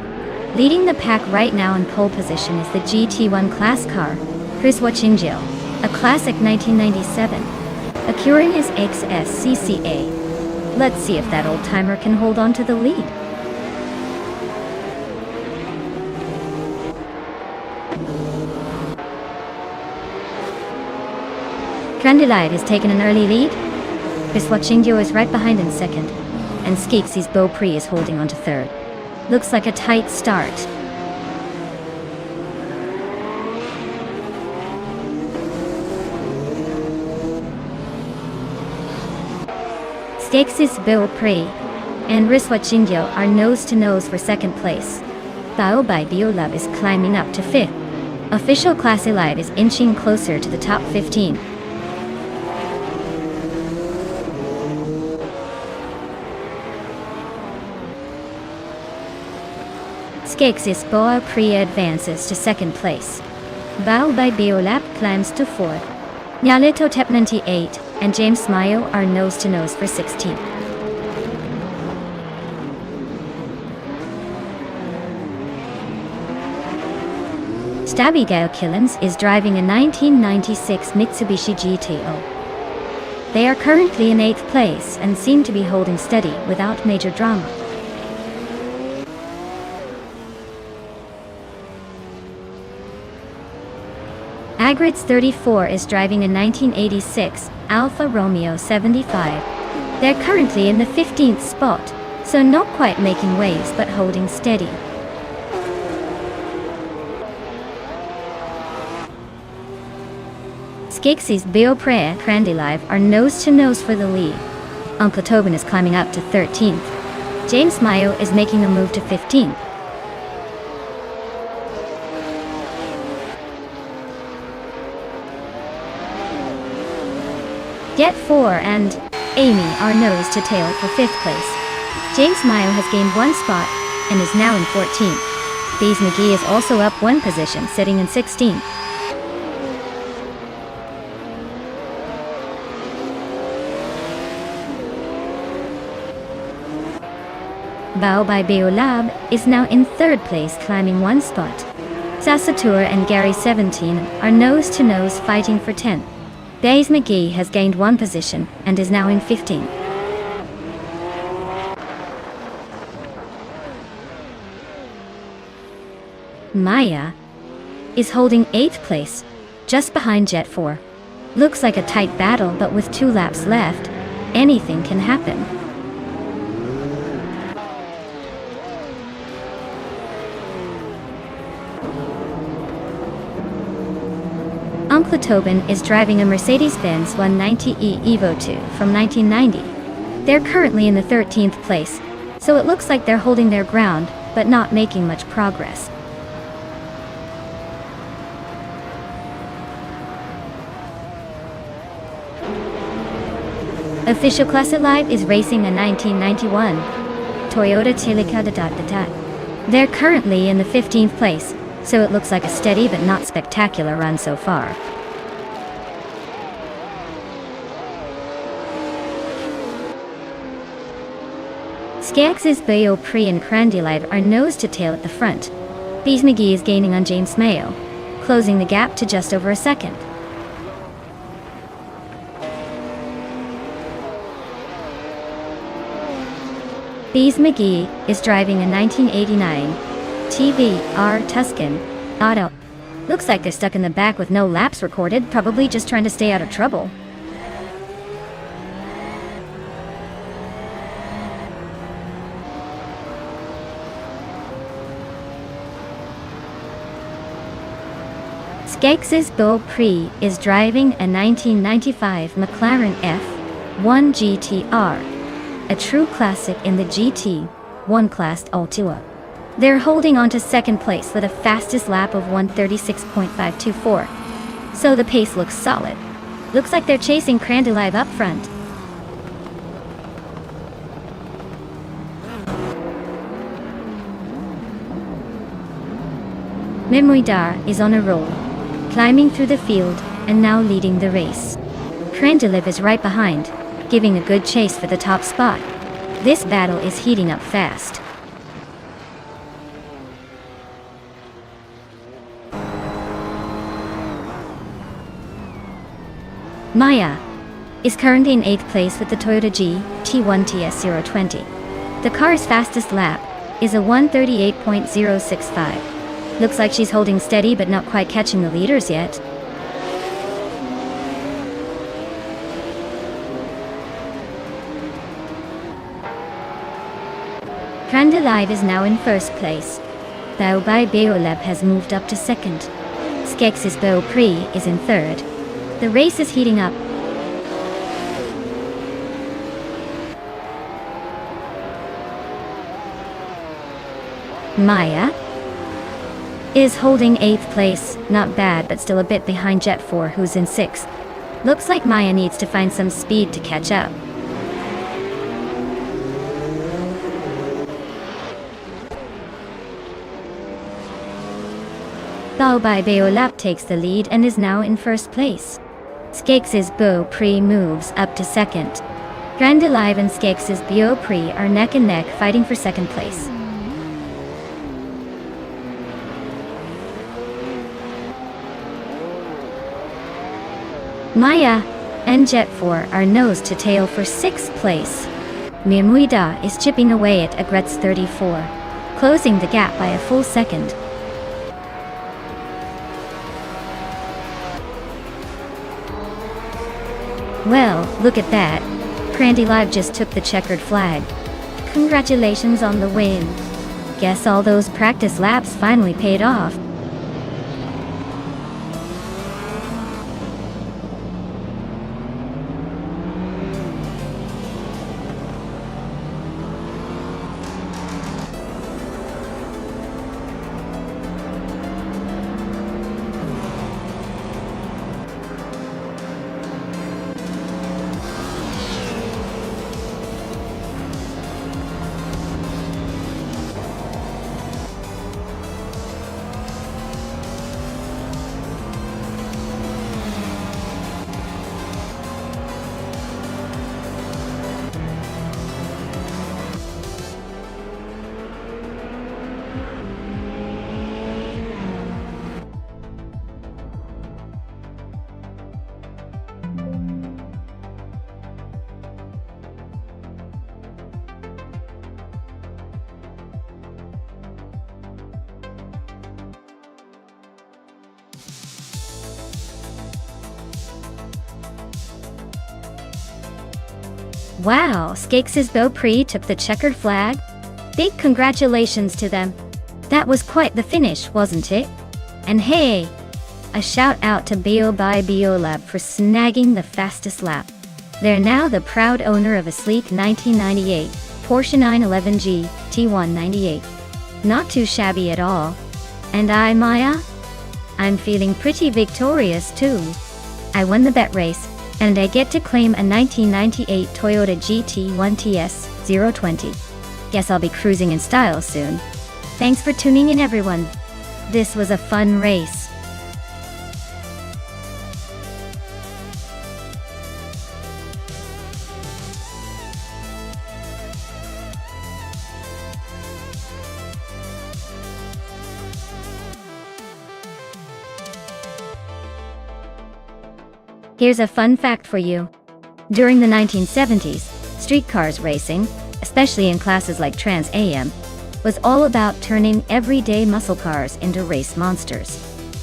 Leading the pack right now in pole position is the GT1 class car, Chris Wachingjil, a classic 1997 Acura XS CCA. Let's see if that old-timer can hold on to the lead. Trendilite has taken an early lead. Chris Wachingjil is right behind in second, and Skeksis Beaupré is holding on to third. Looks like a tight start. Skeksis Beaupré and Chris Wachingjil are nose-to-nose for second place. Bao by Biolab is climbing up to fifth. Official Class Elite is inching closer to the top 15. Skeksis Beaupré advances to second place. Bao by Biolab climbs to fourth. Nyalito Tepnanti 8 and James Mayo are nose-to-nose for 16th. Stabigale Killens is driving a 1996 Mitsubishi GTO. They are currently in 8th place and seem to be holding steady without major drama. Agrids 34 is driving a 1986 Alfa Romeo 75. They're currently in the 15th spot, so not quite making waves but holding steady. Skeksis Beaupré and Trendilite are nose-to-nose for the lead. Uncle Tobin is climbing up to 13th. James Mayo is making a move to 15th. Jet 4 and Amy are nose to tail for 5th place. James Mayo has gained 1 spot and is now in 14th. Bees McGee is also up 1 position, sitting in 16th. Bao by Biolab is now in 3rd place, climbing 1 spot. Sasatur and Gary 17 are nose-to-nose fighting for 10th. Bees McGee has gained 1 position and is now in 15th. Maya is holding 8th place, just behind Jet 4. Looks like a tight battle, but with 2 laps left, anything can happen. Uncle Tobin is driving a Mercedes-Benz 190e Evo 2 from 1990. They're currently in the 13th place, so it looks like they're holding their ground, but not making much progress. Official Class Elite is racing a 1991 Toyota Celica da. They're currently in the 15th place, so it looks like a steady but not spectacular run so far. Skaggs's Bayo Pre and Crandilive are nose to tail at the front. Bees McGee is gaining on James Mayo, closing the gap to just over a second. Bees McGee is driving a 1989 TVR Tuscan Auto. Looks like they're stuck in the back with no laps recorded, probably just trying to stay out of trouble. Skaggs's Beau Pre is driving a 1995 McLaren F1 GTR, a true classic in the GT1 class Altua. They're holding on to second place with a fastest lap of 1:36.524, so the pace looks solid. Looks like they're chasing Crandilive up front. Memoidar is on a roll, climbing through the field and now leading the race. Crandilive is right behind, giving a good chase for the top spot. This battle is heating up fast. Maya is currently in 8th place with the Toyota GT1 TS020. The car's fastest lap is a 1:38.065. Looks like she's holding steady but not quite catching the leaders yet. Crandilive is now in first place. Bao by Beoleb has moved up to second. Skaggs's Beau Pre is in third. The race is heating up. Maya is holding 8th place, not bad but still a bit behind Jet 4 who's in 6th. Looks like Maya needs to find some speed to catch up. Bao by Beolap takes the lead and is now in first place. Skaggs's Beau Pre moves up to second. Crandilive and Skaggs's Beau Pre are neck and neck fighting for second place. Maya and Jet 4 are nose to tail for 6th place. Mimuida is chipping away at Agret's 34, closing the gap by a full second. Well, look at that. Crandilive just took the checkered flag. Congratulations on the win. Guess all those practice laps finally paid off. Wow, Skaggs's Beau Pre took the checkered flag. Big congratulations to them. That was quite the finish, wasn't it? And hey, a shout out to Bio by Biolab for snagging the fastest lap. They're now the proud owner of a sleek 1998 Porsche 911 GT198. Not too shabby at all. And I, Maya? I'm feeling pretty victorious too. I won the bet race, and I get to claim a 1998 Toyota GT1 TS020. Guess I'll be cruising in style soon. Thanks for tuning in, everyone. This was a fun race. Here's a fun fact for you. During the 1970s, streetcars racing, especially in classes like Trans Am, was all about turning everyday muscle cars into race monsters.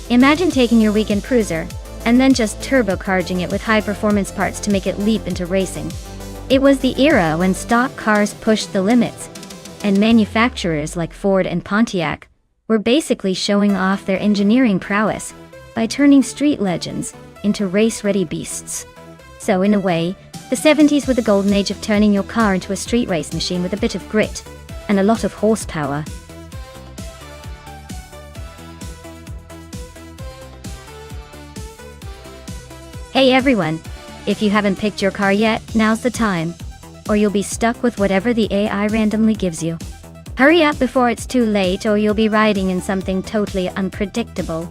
Imagine taking your weekend cruiser, and then just turbocharging it with high-performance parts to make it leap into racing. It was the era when stock cars pushed the limits, and manufacturers like Ford and Pontiac were basically showing off their engineering prowess by turning street legends into race-ready beasts. So in a way, the 70s were the golden age of turning your car into a street race machine with a bit of grit and a lot of horsepower. Hey everyone! If you haven't picked your car yet, now's the time. Or you'll be stuck with whatever the AI randomly gives you. Hurry up before it's too late, or you'll be riding in something totally unpredictable.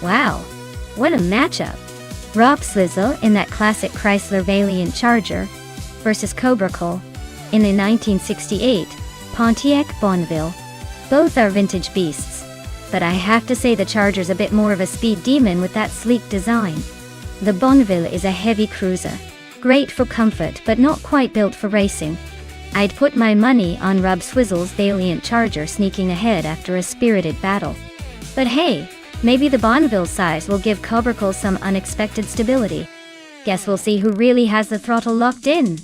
Wow, what a matchup! Rob Swizzle in that classic Chrysler Valiant Charger versus Cobra Cole in a 1968 Pontiac Bonneville. Both are vintage beasts, but I have to say the Charger's a bit more of a speed demon with that sleek design. The Bonneville is a heavy cruiser, great for comfort but not quite built for racing. I'd put my money on Rob Swizzle's Valiant Charger sneaking ahead after a spirited battle. But hey, maybe the Bonneville size will give Cobra Cole some unexpected stability. Guess we'll see who really has the throttle locked in.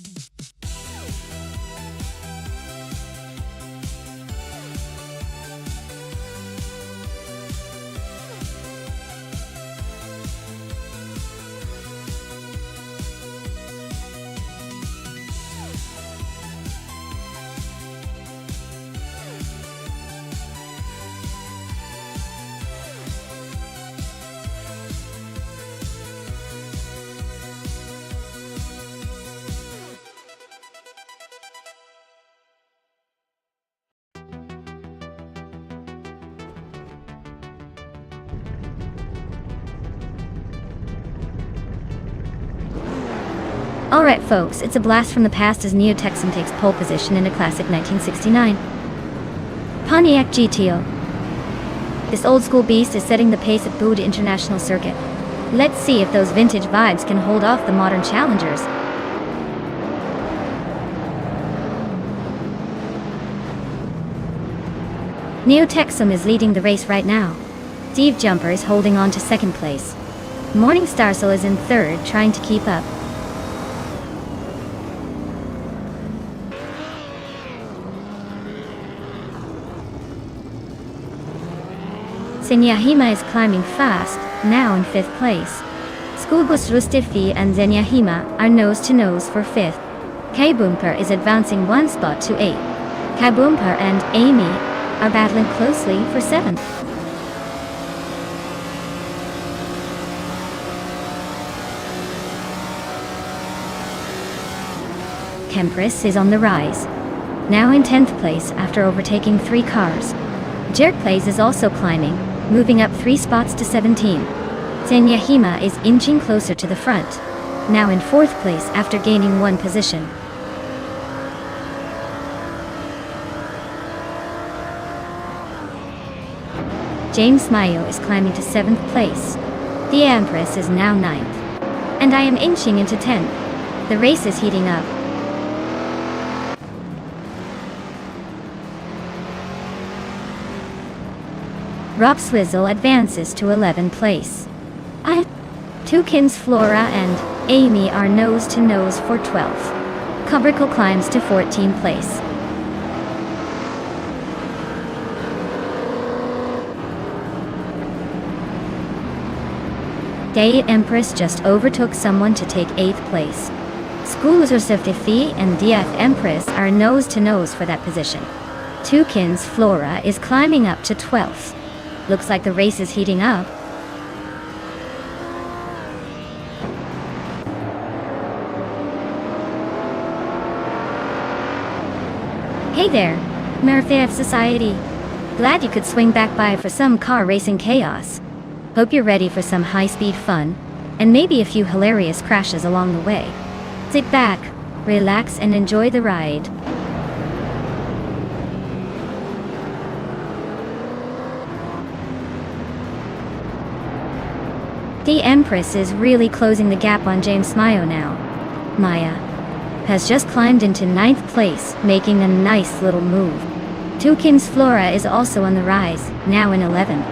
Alright folks, it's a blast from the past as Neo Texan takes pole position in a classic 1969 Pontiac GTO. This old school beast is setting the pace at Buda International Circuit. Let's see if those vintage vibes can hold off the modern challengers. Neo Texan is leading the race right now. Steve Jumper is holding on to second place. Morning Starsel is in third, trying to keep up. Zenyahima is climbing fast, now in 5th place. Schoolbus Rustifi and Zenyahima are nose-to-nose for 5th. K-Boomper is advancing one spot to 8th. K-Boomper and Amy are battling closely for 7th. Kempress is on the rise, now in 10th place after overtaking 3 cars. Jerkplays is also climbing, moving up 3 spots to 17. Zenyahima is inching closer to the front, now in 4th place after gaining 1 position. James Mayo is climbing to 7th place. The Empress is now 9th. And I am inching into 10th. The race is heating up. Rob Swizzle advances to 11th place. Tukins Flora and Amy are nose-to-nose for 12th. Cobra Cole climbs to 14th place. Day Empress just overtook someone to take 8th place. Schools Tifi and DF Empress are nose-to-nose for that position. Tukins Flora is climbing up to 12th. Looks like the race is heating up. Hey there, Murphy of Society. Glad you could swing back by for some car racing chaos. Hope you're ready for some high-speed fun, and maybe a few hilarious crashes along the way. Sit back, relax, and enjoy the ride. The Empress is really closing the gap on James Mayo now. Maya has just climbed into 9th place, making a nice little move. Tukim's Flora is also on the rise, now in 11th.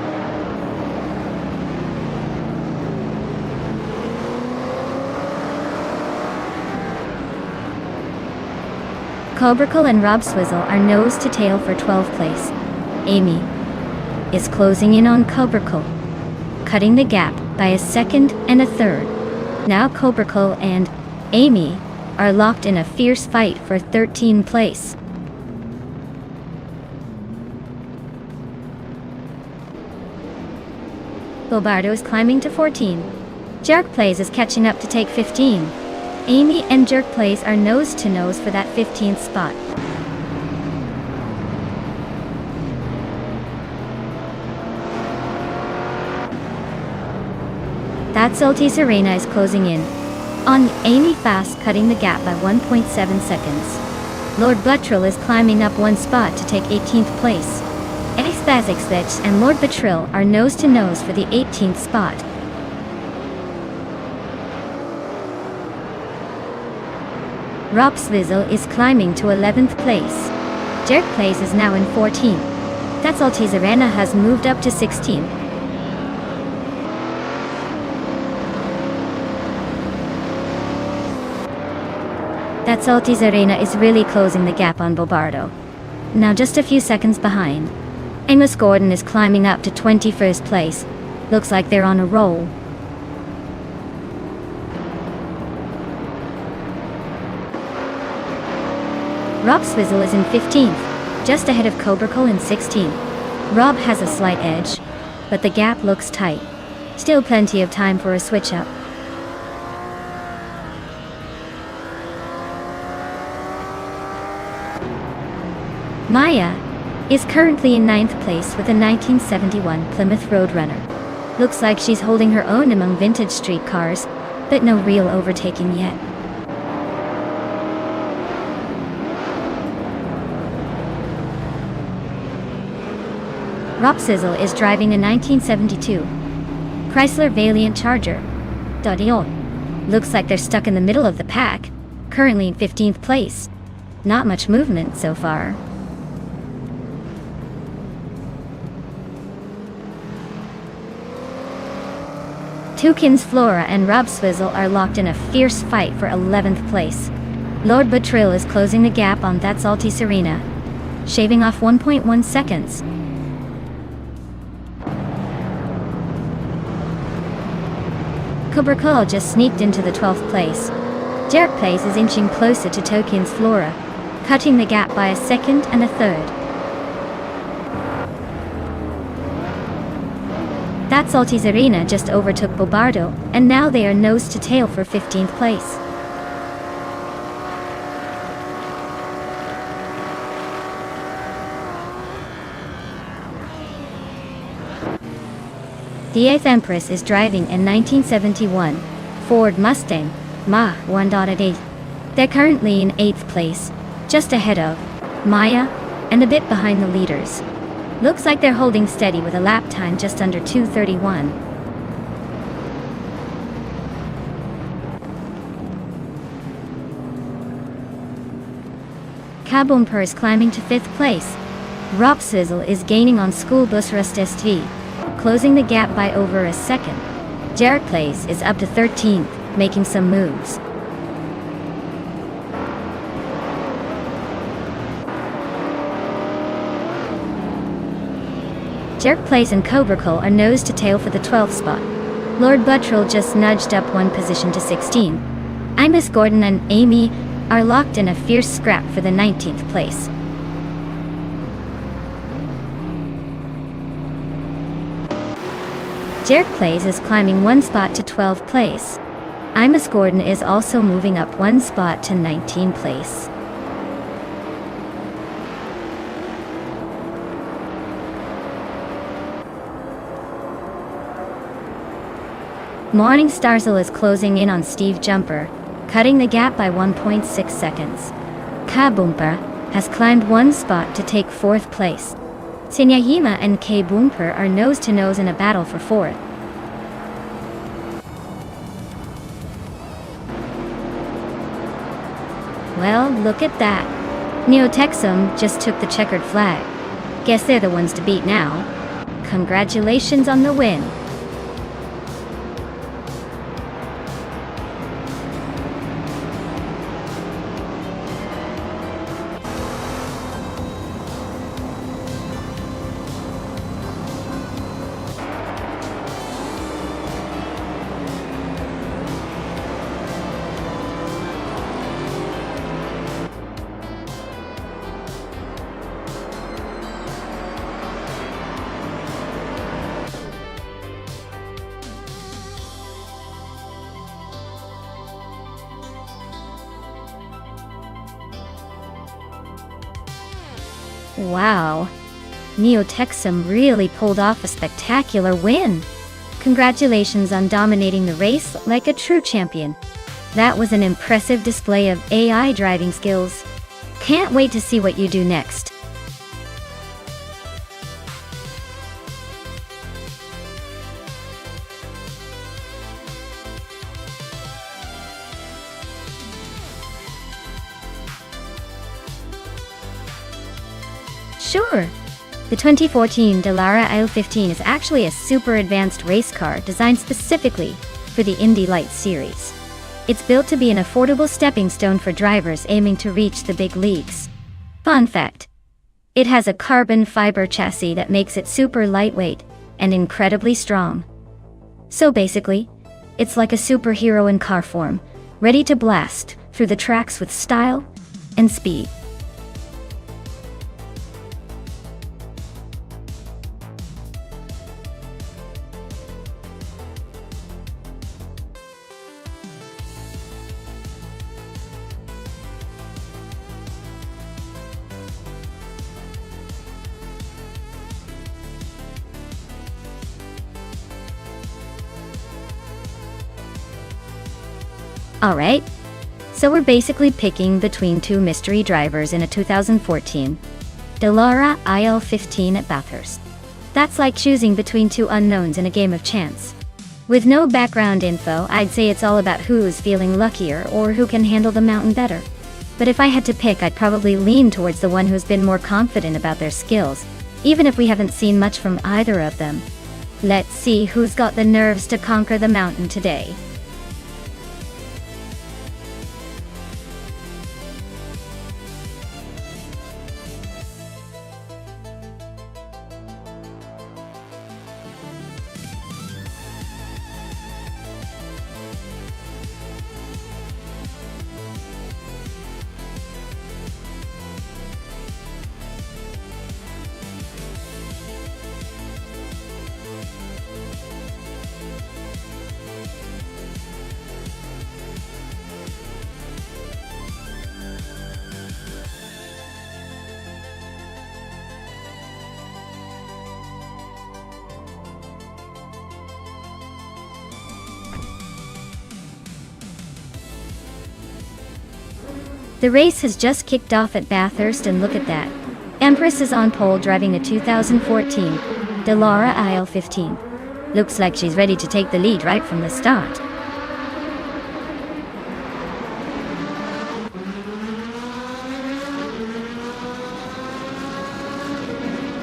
Cobracle and Rob Swizzle are nose to tail for 12th place. Amy is closing in on Cobracle, cutting the gap by a second and a third. Now Cobracle and Amy are locked in a fierce fight for 13th place. Bobardo is climbing to 14. Jerk Plays is catching up to take 15. Amy and Jerk Plays are nose to nose for that 15th spot. That Salty Serena is closing in on Amy fast, cutting the gap by 1.7 seconds. Lord Buttrill is climbing up one spot to take 18th place. Expasic Switch and Lord Buttrill are nose to nose for the 18th spot. Rob Swizzle is climbing to 11th place. Jerk Plays is now in 14th. That Salty Serena has moved up to 16th. That Salty Serena is really closing the gap on Bobardo. Now just a few seconds behind. Amos Gordon is climbing up to 21st place. Looks like they're on a roll. Rob Swizzle is in 15th, just ahead of Cobracle in 16th. Rob has a slight edge, but the gap looks tight. Still plenty of time for a switch up. Maya is currently in 9th place with a 1971 Plymouth Roadrunner. Looks like she's holding her own among vintage street cars, but no real overtaking yet. Rob Sizzle is driving a 1972 Chrysler Valiant Charger. Looks like they're stuck in the middle of the pack, currently in 15th place. Not much movement so far. Tukins Flora and Rob Swizzle are locked in a fierce fight for 11th place. Lord Buttrill is closing the gap on That Salty Serena, shaving off 1.1 seconds. Cobracle just sneaked into the 12th place. Jerk Plays is inching closer to Tukins Flora, cutting the gap by a second and a third. That Salty Serena just overtook Bobardo, and now they are nose to tail for 15th place. The 8th Empress is driving a 1971 Ford Mustang Mach 1.8. They're currently in 8th place, just ahead of Maya and a bit behind the leaders. Looks like they're holding steady with a lap time just under 2:31. Kabumper is climbing to 5th place. Rob Sizzle is gaining on School Bus Rust SV, closing the gap by over a second. Jerk Plays is up to 13th, making some moves. Jerk Plays and Cobracle are nose to tail for the 12th spot. Lord Buttrill just nudged up one position to 16. Amos Gordon and Amy are locked in a fierce scrap for the 19th place. Jerk Plays is climbing one spot to 12th place. Amos Gordon is also moving up one spot to 19th place. Morning Starzl is closing in on Steve Jumper, cutting the gap by 1.6 seconds. K-Bumper has climbed one spot to take 4th place. Sinyahima and K-Bumper are nose-to-nose in a battle for 4th. Well, look at that. Neotexum just took the checkered flag. Guess they're the ones to beat now. Congratulations on the win. Wow, Neotexum really pulled off a spectacular win. Congratulations on dominating the race like a true champion. That was an impressive display of AI driving skills. Can't wait to see what you do next. Sure. The 2014 Dallara IL-15 is actually a super advanced race car designed specifically for the Indy Lights series. It's built to be an affordable stepping stone for drivers aiming to reach the big leagues. Fun fact: it has a carbon fiber chassis that makes it super lightweight and incredibly strong. So basically, it's like a superhero in car form, ready to blast through the tracks with style and speed. Alright, so we're basically picking between two mystery drivers in a 2014 Dallara IL-15 at Bathurst. That's like choosing between two unknowns in a game of chance. With no background info, I'd say it's all about who's feeling luckier or who can handle the mountain better. But if I had to pick, I'd probably lean towards the one who's been more confident about their skills, even if we haven't seen much from either of them. Let's see who's got the nerves to conquer the mountain today. The race has just kicked off at Bathurst, and look at that. Empress is on pole driving the 2014 Dallara IL-15. Looks like she's ready to take the lead right from the start.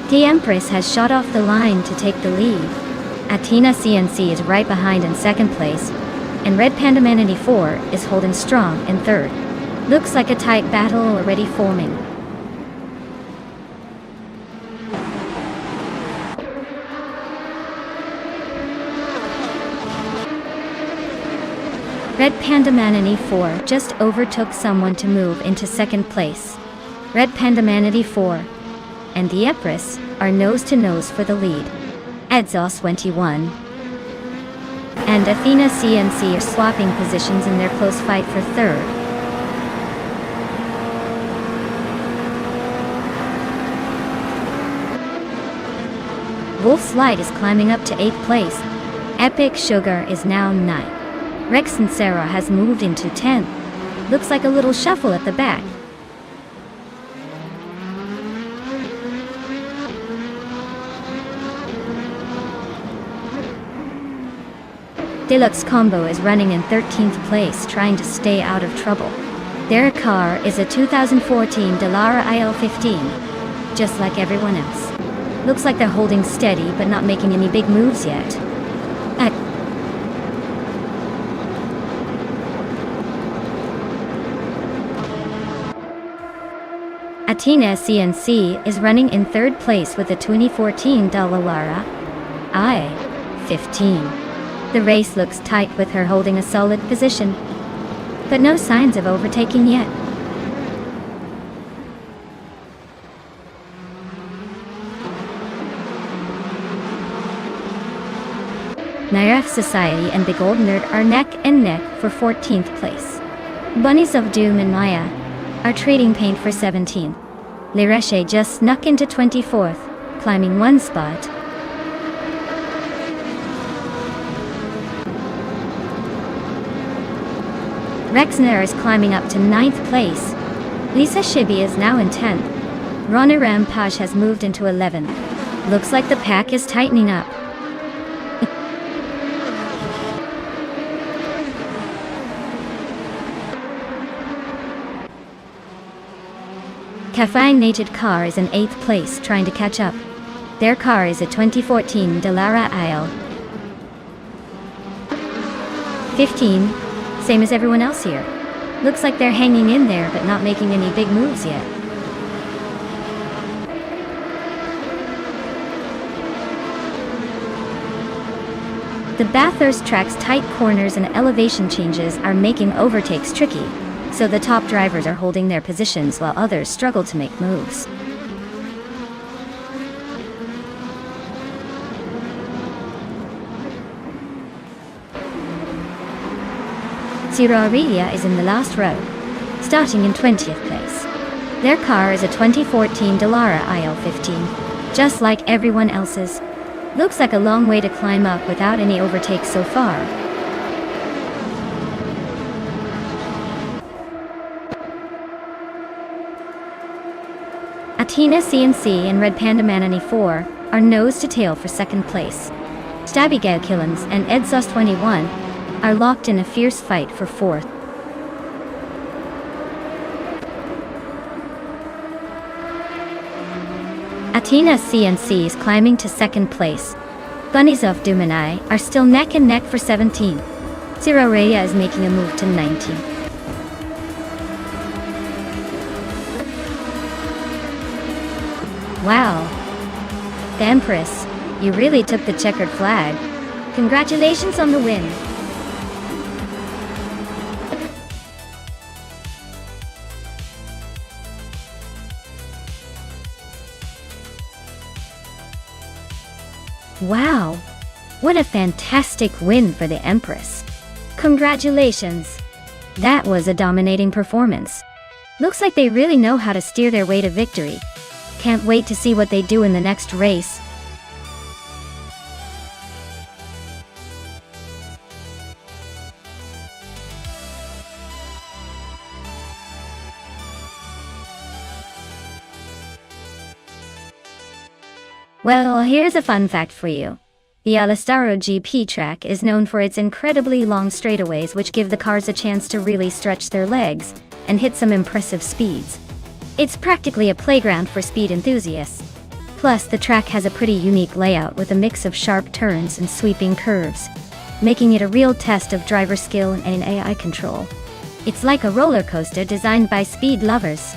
The Empress has shot off the line to take the lead. Athena CNC is right behind in 2nd place, and Red Panda Manatee 4 is holding strong in 3rd. Looks like a tight battle already forming. Red Panda Manatee 4 just overtook someone to move into 2nd place. Red Panda Manatee 4 and the Empress are nose-to-nose for the lead. Edzos 21 and Athena CNC are swapping positions in their close fight for 3rd. Wolf's Light is climbing up to 8th place, Epic Sugar is now 9. Rex and Sarah has moved into 10. Looks like a little shuffle at the back. Deluxe Combo is running in 13th place, trying to stay out of trouble. Their car is a 2014 Dallara IL15, just like everyone else. Looks like they're holding steady but not making any big moves yet. Athena CNC is running in 3rd place with the 2014 Dallara I-15. The race looks tight with her holding a solid position, but no signs of overtaking yet. Nairef Society and Big Old Nerd are neck and neck for 14th place. Bunnies of Doom and Maya are trading paint for 17. Lireshe just snuck into 24th, climbing 1 spot. Rexner is climbing up to 9th place. Lisa Shibi is now in 10th. Rana Rampage has moved into 11th. Looks like the pack is tightening up. Caffeinated car is in 8th place, trying to catch up. Their car is a 2014 Dallara IL 15, same as everyone else here. Looks like they're hanging in there but not making any big moves yet. The Bathurst track's tight corners and elevation changes are making overtakes tricky, so the top drivers are holding their positions while others struggle to make moves. Siraria is in the last row, starting in 20th place. Their car is a 2014 Dallara IL15, just like everyone else's. Looks like a long way to climb up without any overtakes so far. Athena CNC and Red Panda Manani 4 are nose to tail for 2nd place. Stabby Killens and Edsos 21 are locked in a fierce fight for 4th. Athena CNC is climbing to 2nd place. Bunnies of Doom and I are still neck and neck for 17. Zero Raya is making a move to 19. Wow. The Empress, you really took the checkered flag. Congratulations on the win. Wow. What a fantastic win for the Empress. Congratulations. That was a dominating performance. Looks like they really know how to steer their way to victory. Can't wait to see what they do in the next race. Well, here's a fun fact for you. The Alastaro GP track is known for its incredibly long straightaways, which give the cars a chance to really stretch their legs and hit some impressive speeds. It's practically a playground for speed enthusiasts. Plus, the track has a pretty unique layout with a mix of sharp turns and sweeping curves, making it a real test of driver skill and AI control. It's like a roller coaster designed by speed lovers.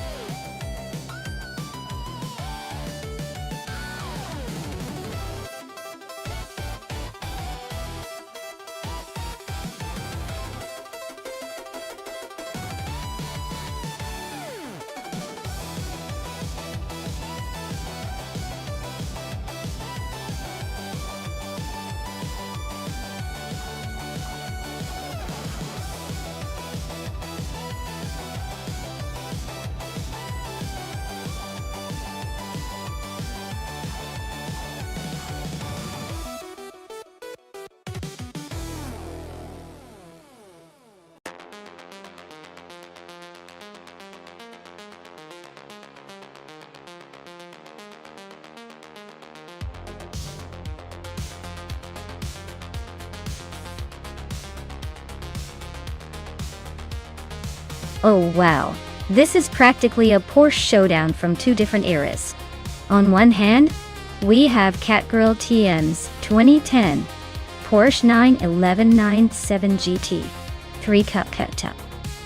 Oh wow, this is practically a Porsche showdown from two different eras. On one hand, we have Catgirl TM's 2010 Porsche 91197 GT 3 Cup Cut-Up.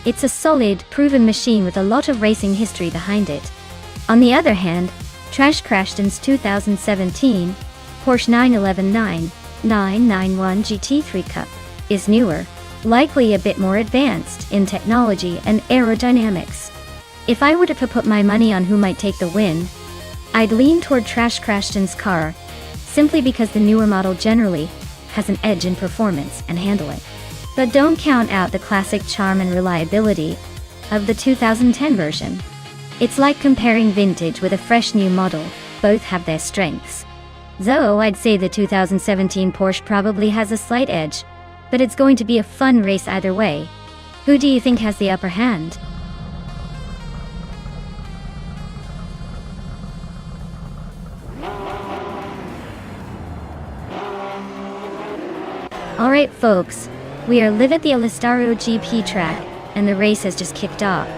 It's a solid, proven machine with a lot of racing history behind it. On the other hand, Trash Crashton's 2017 Porsche 911 GT 3 Cup is newer, likely a bit more advanced in technology and aerodynamics. If I were to put my money on who might take the win, I'd lean toward Trash Crashton's car, simply because the newer model generally has an edge in performance and handling. But don't count out the classic charm and reliability of the 2010 version. It's like comparing vintage with a fresh new model, both have their strengths. Though I'd say the 2017 Porsche probably has a slight edge, but it's going to be a fun race either way. Who do you think has the upper hand? Alright folks, we are live at the Alistaro GP track, and the race has just kicked off.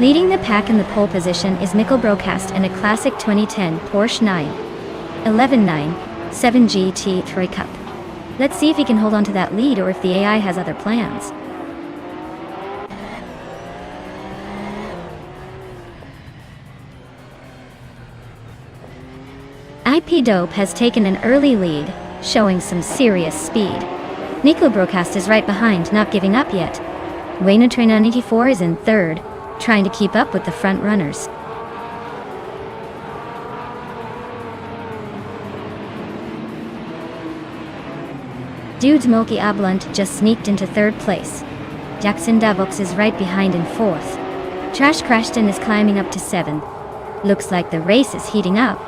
Leading the pack in the pole position is Mikkel Broadcast in a classic 2010 Porsche 91197 GT 3 Cup. Let's see if he can hold on to that lead or if the AI has other plans. IP Dope has taken an early lead, showing some serious speed. Nico Broadcast is right behind, not giving up yet. Wayne Trainer 94 is in third, trying to keep up with the front runners. Dudes Mulky Ablunt just sneaked into third place. Jackson Davox is right behind in fourth. Trash Crashton is climbing up to seventh. Looks like the race is heating up.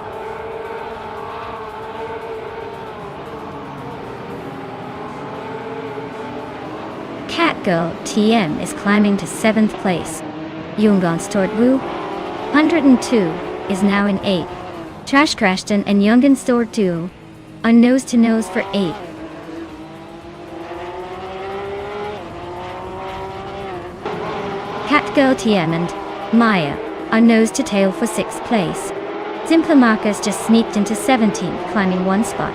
Catgirl TM is climbing to 7th place. Nonstop 102 is now in 8th. Trash Crashton and Nonstop 2 are nose to nose for 8th. Catgirl TM and Maya are nose to tail for 6th place. Simpler Marcus just sneaked into 17th, climbing one spot.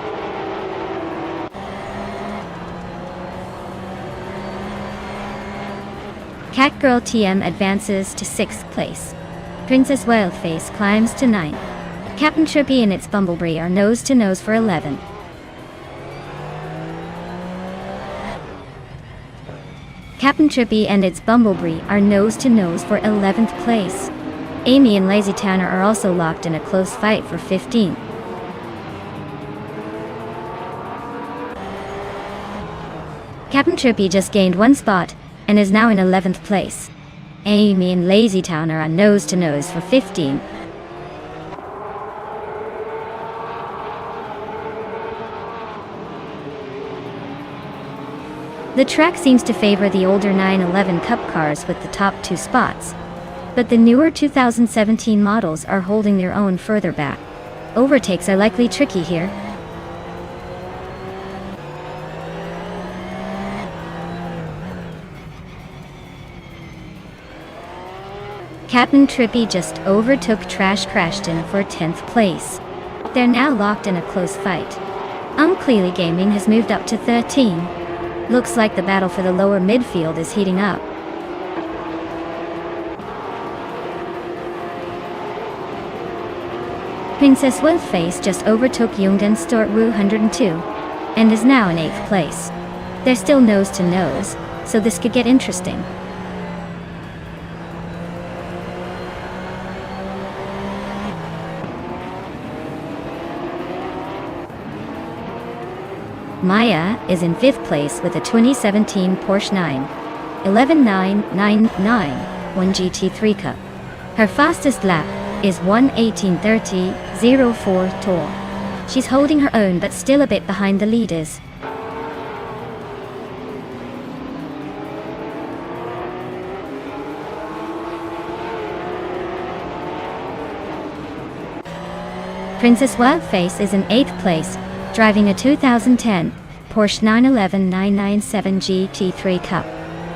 Catgirl TM advances to 6th place. Princess Wildface climbs to 9th. Captain Trippy and its Bumblebee are nose to nose for 11th. Captain Trippy and its Bumblebee are nose to nose for 11th place. Amy and Lazy Tanner are also locked in a close fight for 15th. Captain Trippy just gained one spot and is now in 11th place. Amy and Lazy Town are on nose to nose for 15. The track seems to favor the older 911 Cup cars with the top two spots, but the newer 2017 models are holding their own further back. Overtakes are likely tricky here. Captain Trippy just overtook Trash Crashton for 10th place. They're now locked in a close fight. Clearly Gaming has moved up to 13. Looks like the battle for the lower midfield is heating up. Princess Wolfface just overtook Nonstop 102 and is now in 8th place. They're still nose to nose, so this could get interesting. Maya is in 5th place with a 2017 Porsche 911 GT3 Cup. Her fastest lap is 1:18:30.04 tour. She's holding her own but still a bit behind the leaders. Princess Wildface is in 8th place, driving a 2010 Porsche 911 997 GT3 Cup.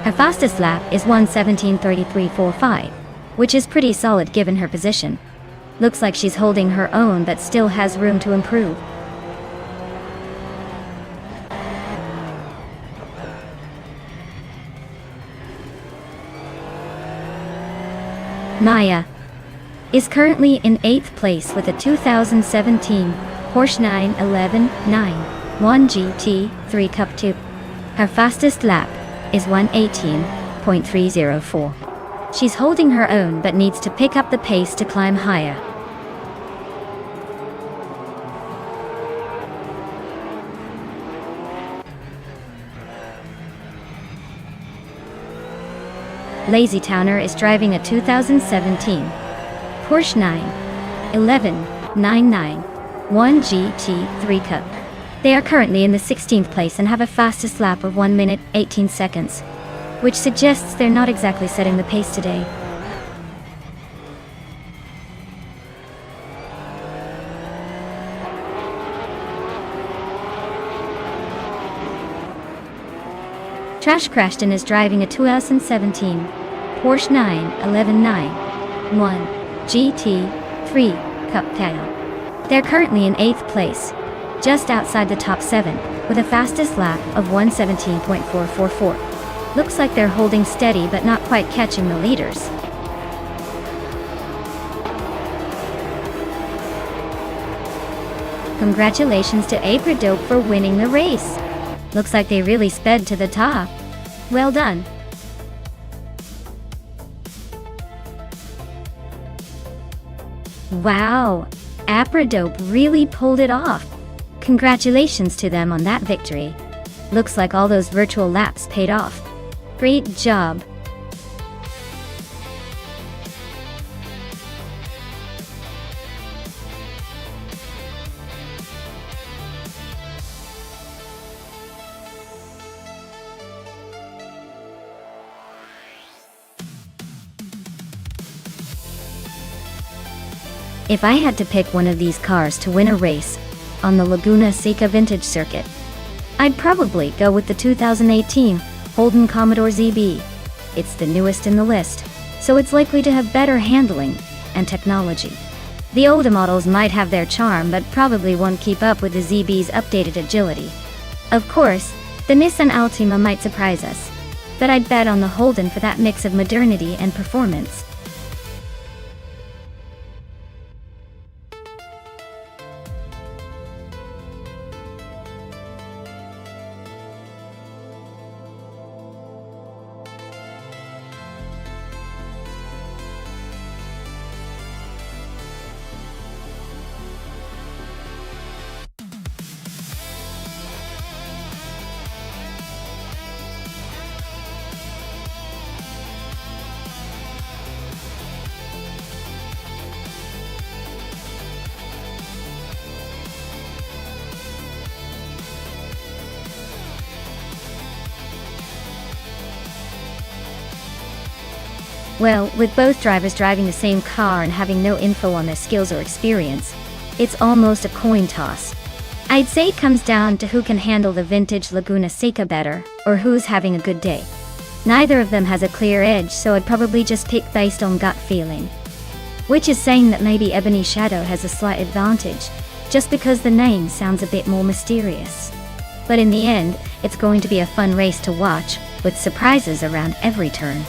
Her fastest lap is 1:17:33.45, which is pretty solid given her position. Looks like she's holding her own but still has room to improve. Maya is currently in 8th place with a 2017 Porsche 911 GT 3 Cup 2. Her fastest lap is 1:18.304. She's holding her own but needs to pick up the pace to climb higher. Lazy Towner is driving a 2017 Porsche 911 GT 3 Cup. They are currently in the 16th place and have a fastest lap of 1 minute 18 seconds, which suggests they're not exactly setting the pace today. Trash Crashton is driving a 2017 Porsche 911 GT 3 Cup Tail. They're currently in 8th place, just outside the top 7, with a fastest lap of 1:17.444. Looks like they're holding steady but not quite catching the leaders. Congratulations to April Dope for winning the race. Looks like they really sped to the top. Well done. Wow, Apradope really pulled it off. Congratulations to them on that victory. Looks like all those virtual laps paid off. Great job. If I had to pick one of these cars to win a race on the Laguna Seca Vintage Circuit, I'd probably go with the 2018 Holden Commodore ZB. It's the newest in the list, so it's likely to have better handling and technology. The older models might have their charm but probably won't keep up with the ZB's updated agility. Of course, the Nissan Altima might surprise us, but I'd bet on the Holden for that mix of modernity and performance. Well, with both drivers driving the same car and having no info on their skills or experience, it's almost a coin toss. I'd say it comes down to who can handle the vintage Laguna Seca better, or who's having a good day. Neither of them has a clear edge, so I'd probably just pick based on gut feeling. Which is saying that maybe Ebony Shadow has a slight advantage, just because the name sounds a bit more mysterious. But in the end, it's going to be a fun race to watch, with surprises around every turn.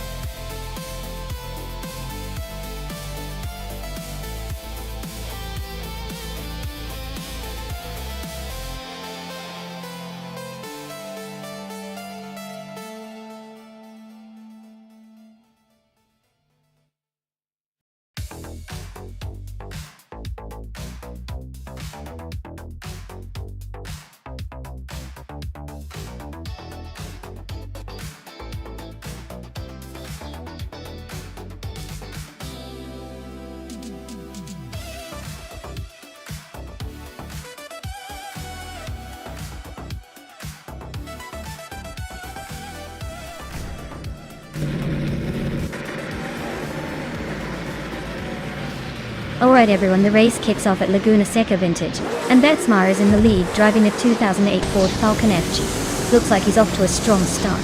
Alright everyone, the race kicks off at Laguna Seca Vintage, and Betsmar is in the lead driving the 2008 Ford Falcon FG. Looks like he's off to a strong start.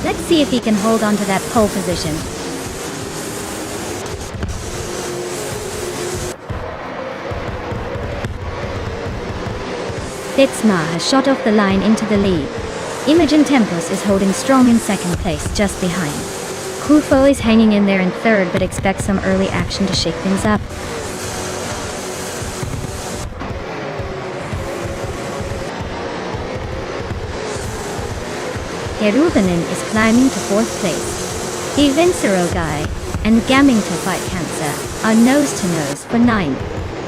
Let's see if he can hold on to that pole position. Bitsma has shot off the line into the lead. Imogen Tempus is holding strong in second place, just behind. Kufo is hanging in there in third, but expects some early action to shake things up. Herubanen is climbing to fourth place. Evincerogai and Gamming to Fight Cancer are nose-to-nose for 9.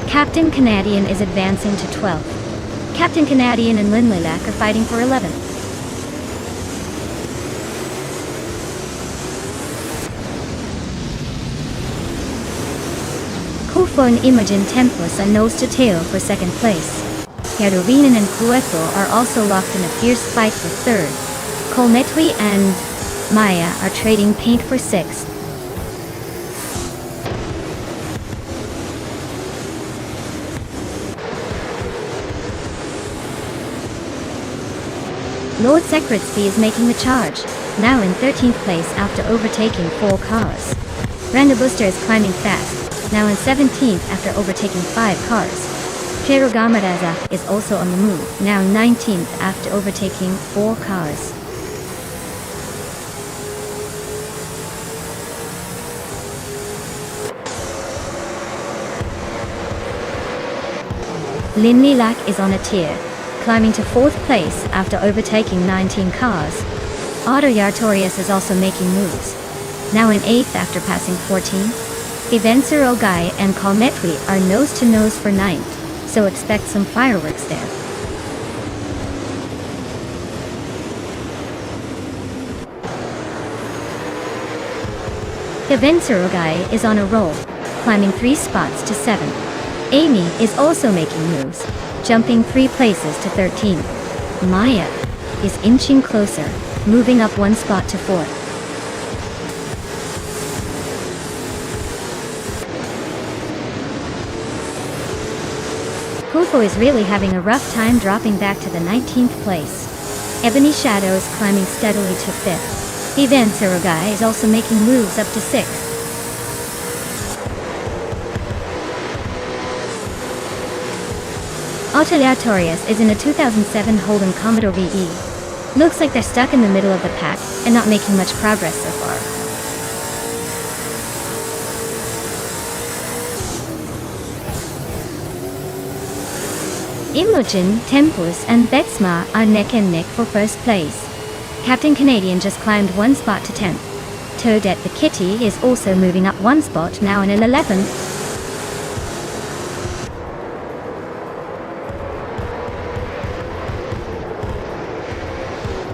Captain Canadian is advancing to 12th. Captain Canadian and Linlilac are fighting for 11th. Kufo and Imogen Tempus are nose-to-tail for second place. Herubanen and Kueto are also locked in a fierce fight for third. Kolmetwi and Maya are trading paint for 6th. Lord Secretsby is making the charge, now in 13th place after overtaking 4 cars. Randabuster is climbing fast, now in 17th after overtaking 5 cars. Cherugamadaza is also on the move, now 19th after overtaking 4 cars. Linlilac is on a tier, climbing to 4th place after overtaking 19 cars. Otto Yartorius is also making moves, now in 8th after passing 14. Evencerogai and Kalmetwi are nose-to-nose for 9th, so expect some fireworks there. Evencerogai is on a roll, climbing 3 spots to 7th. Amy is also making moves, jumping 3 places to 13th. Maya is inching closer, moving up 1 spot to 4th. Kufo is really having a rough time dropping back to the 19th place. Ebony Shadow is climbing steadily to 5th. Evencerogai is also making moves up to 6th. Otolatorius is in a 2007 Holden Commodore VE. Looks like they're stuck in the middle of the pack and not making much progress so far. Imogen, Tempus and Betsma are neck and neck for first place. Captain Canadian just climbed 1 spot to 10th. Toadette the Kitty is also moving up 1 spot, now in 11th.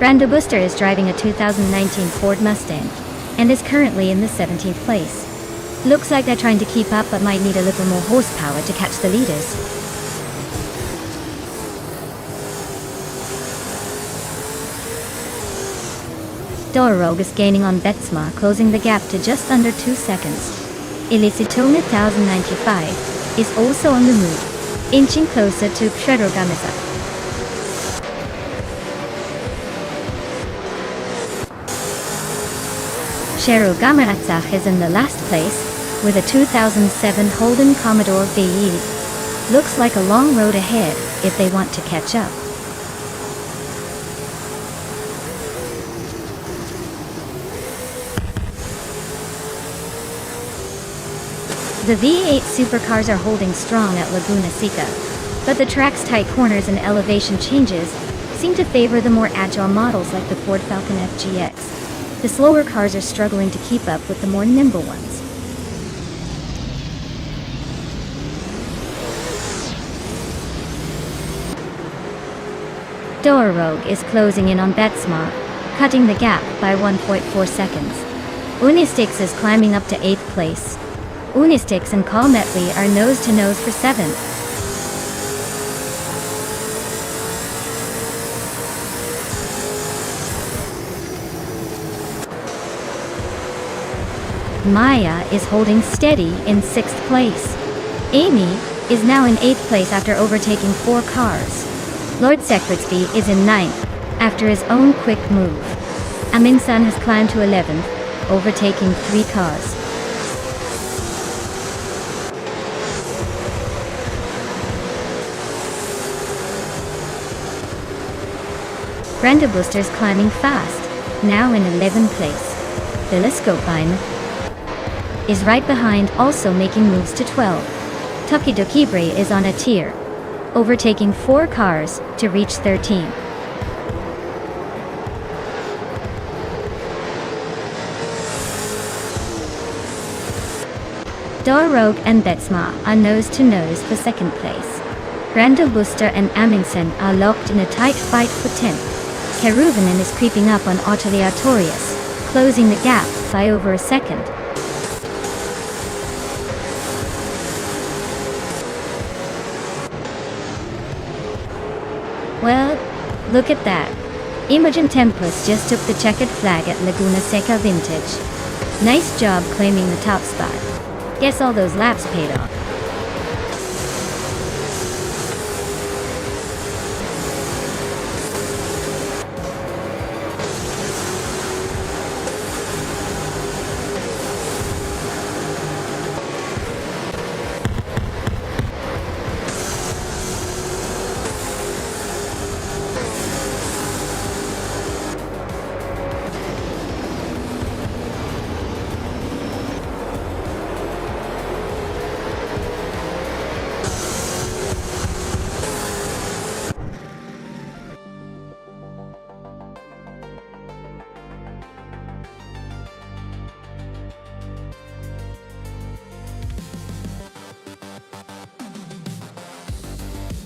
Randabuster is driving a 2019 Ford Mustang, and is currently in the 17th place. Looks like they're trying to keep up but might need a little more horsepower to catch the leaders. Dororogue is gaining on Betsma, closing the gap to just under 2 seconds. Elicitone 1095 is also on the move, inching closer to Cherugamadaza. Cherugamadaza is in the last place, with a 2007 Holden Commodore VE. Looks like a long road ahead, if they want to catch up. The V8 supercars are holding strong at Laguna Seca, but the track's tight corners and elevation changes seem to favor the more agile models like the Ford Falcon FGX. The slower cars are struggling to keep up with the more nimble ones. Dororogue is closing in on Betsma, cutting the gap by 1.4 seconds. Unistix is climbing up to 8th place. Unistix and Kalmetwi are nose-to-nose for 7th. Maya is holding steady in 6th place. Amy is now in 8th place after overtaking 4 cars. Lord Secretsby is in 9th, after his own quick move. Amin-san has climbed to 11th, overtaking 3 cars. Brenda Booster's climbing fast, now in 11th place. Telescope is right behind, also making moves to 12. Tokidokibre is on a tier, overtaking 4 cars to reach 13. Rogue and Betsma are nose-to-nose for 2nd place. Brenda Booster and Amundsen are locked in a tight fight for 10th. Keruvanen is creeping up on Ottilie Artorius, closing the gap by over a second. Well, look at that. Imogen Tempest just took the checkered flag at Laguna Seca Vintage. Nice job claiming the top spot. Guess all those laps paid off.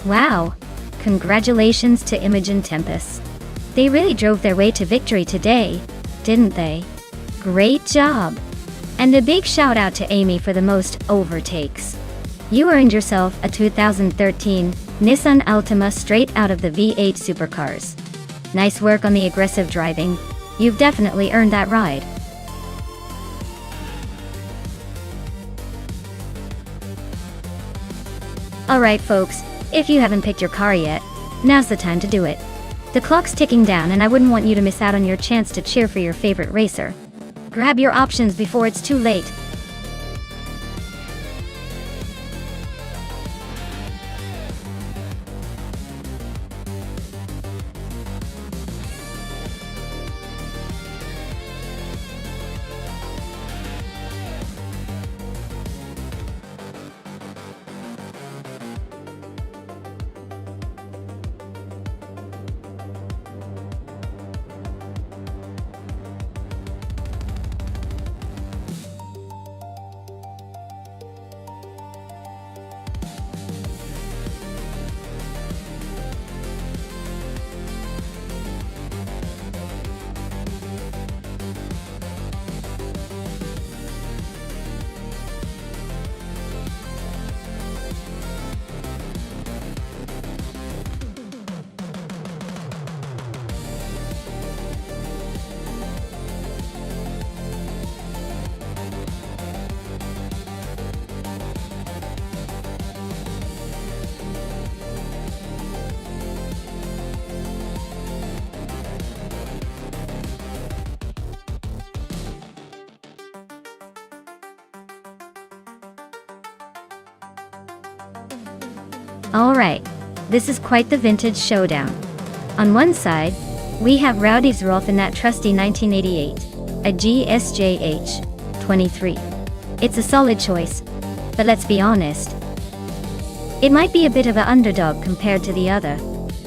Wow! Congratulations to Imogen Tempest. They really drove their way to victory today, didn't they? Great job! And a big shout out to Amy for the most overtakes. You earned yourself a 2013 Nissan Altima straight out of the V8 supercars. Nice work on the aggressive driving. You've definitely earned that ride. Alright folks, if you haven't picked your car yet, now's the time to do it. The clock's ticking down and I wouldn't want you to miss out on your chance to cheer for your favorite racer. Grab your options before it's too late. Alright, this is quite the vintage showdown. On one side, we have Rowdy's Rolf in that trusty 1988, a GSJH 23. It's a solid choice, but let's be honest, it might be a bit of an underdog compared to the other.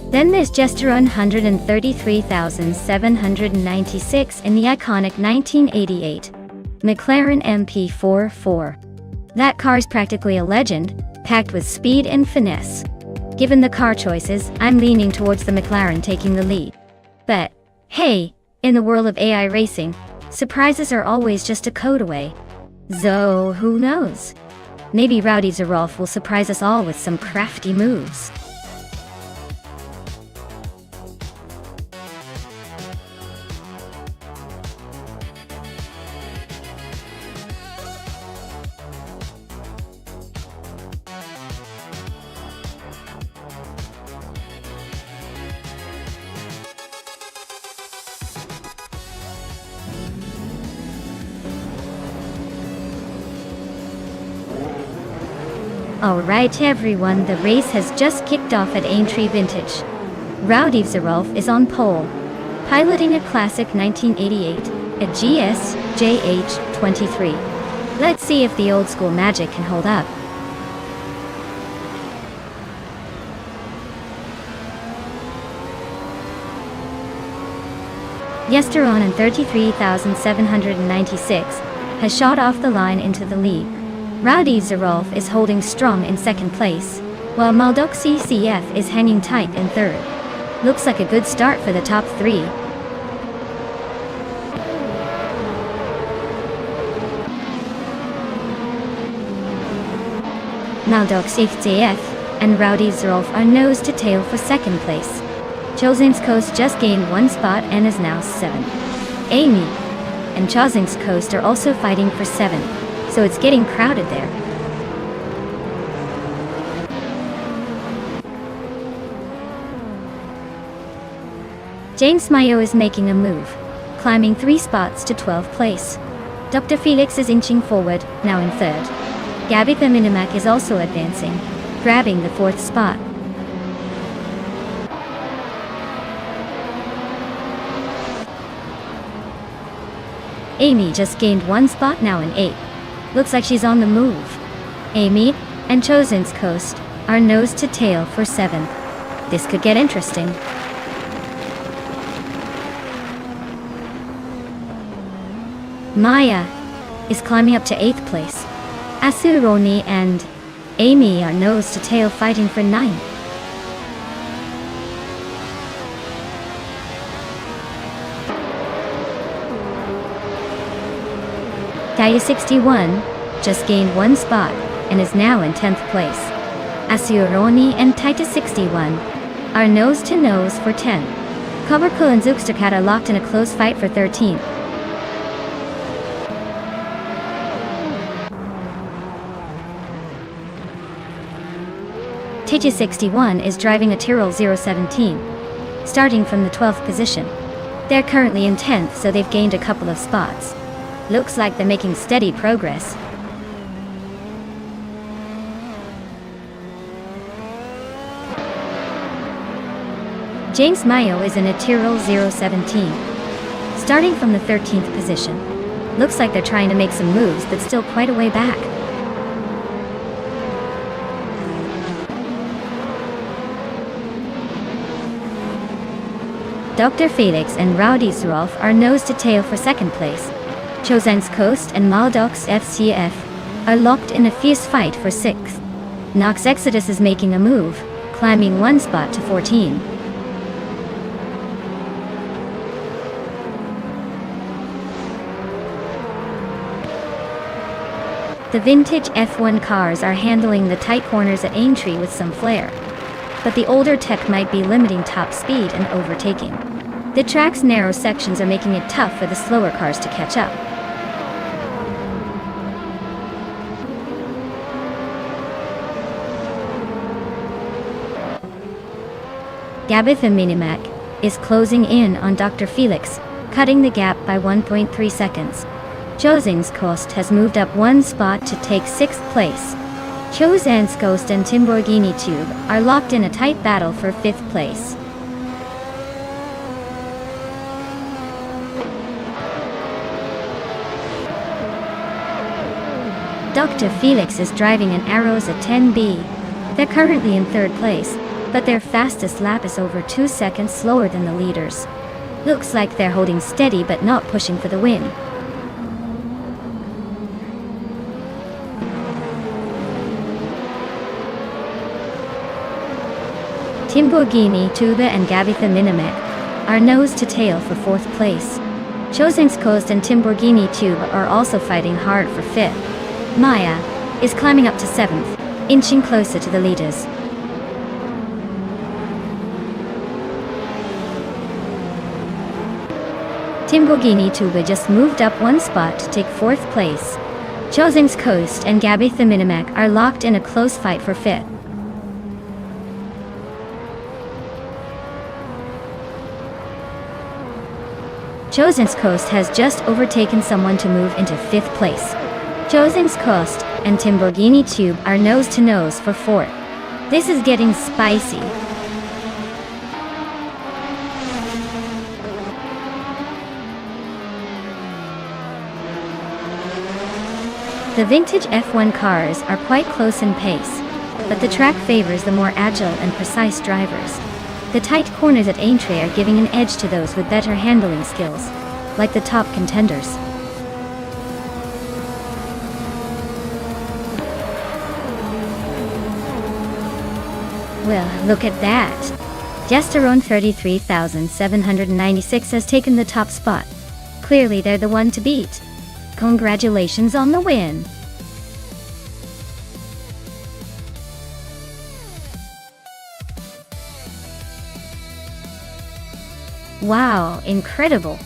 Then there's Jester 133,796 in the iconic 1988 McLaren MP44. That car's practically a legend, packed with speed and finesse. Given the car choices, I'm leaning towards the McLaren taking the lead. But, hey, in the world of AI racing, surprises are always just a code away. So, who knows? Maybe Rowdy Zarolf will surprise us all with some crafty moves. Alright everyone, the race has just kicked off at Aintree Vintage. Rowdy Zerolf is on pole, piloting a classic 1988, a GS JH23. Let's see if the old school magic can hold up. Yesteron in 33,796 has shot off the line into the lead. Rowdy Zerolf is holding strong in second place, while Maldok CCF is hanging tight in third. Looks like a good start for the top three. Maldok CCF and Rowdy Zerolf are nose to tail for second place. Chosin's Coast just gained one spot and is now 7. Amy and Chosin's Coast are also fighting for 7, so it's getting crowded there. James Mayo is making a move, climbing 3 spots to 12th place. Dr. Felix is inching forward, now in 3rd. Gabitha Minimac is also advancing, grabbing the 4th spot. Amy just gained 1 spot, now in 8th. Looks like she's on the move. Amy and Chosin's Coast are nose to tail for 7th. This could get interesting. Maya is climbing up to 8th place. Asuroni and Amy are nose to tail fighting for 9th. Taya 61 just gained 1 spot and is now in 10th place. Asuroni and Titus 61 are nose to nose for 10. Coverco and Zugstercat are locked in a close fight for 13th. Tija 61 is driving a Tyrrell 017, starting from the 12th position. They're currently in 10th, so they've gained a couple of spots. Looks like they're making steady progress. James Mayo is in a Tyrrell 017, starting from the 13th position. Looks like they're trying to make some moves, but still quite a way back. Dr. Felix and Rowdy Zerolf are nose to tail for second place. Chosin's Coast and Maldok's FCF are locked in a fierce fight for 6th. Nox Exodus is making a move, climbing 1 spot to 14. The vintage F1 cars are handling the tight corners at Aintree with some flair, but the older tech might be limiting top speed and overtaking. The track's narrow sections are making it tough for the slower cars to catch up. Gabitha Minimac is closing in on Dr. Felix, cutting the gap by 1.3 seconds. Chosin's Coast has moved up 1 spot to take 6th place. Chosin's Coast and Timborghini Tube are locked in a tight battle for 5th place. Dr. Felix is driving an Arrows at 10B. They're currently in 3rd place, but their fastest lap is over 2 seconds slower than the leaders. Looks like they're holding steady but not pushing for the win. Timborghini, Tuba and Gabitha Minimac are nose to tail for 4th place. Chosin's Coast and Timborghini Tube are also fighting hard for 5th. Maya is climbing up to 7th, inching closer to the leaders. Timborghini Tuba just moved up 1 spot to take 4th place. Chosin's Coast and Gabitha Minimac are locked in a close fight for 5th. Chosin's Coast has just overtaken someone to move into 5th place. Chosin's Coast and Timborghini Tube are nose to nose for fourth. This is getting spicy. The vintage F1 cars are quite close in pace, but the track favors the more agile and precise drivers. The tight corners at Aintree are giving an edge to those with better handling skills, like the top contenders. Well, look at that! Gesterone 33,796 has taken the top spot. Clearly they're the one to beat. Congratulations on the win! Wow, incredible!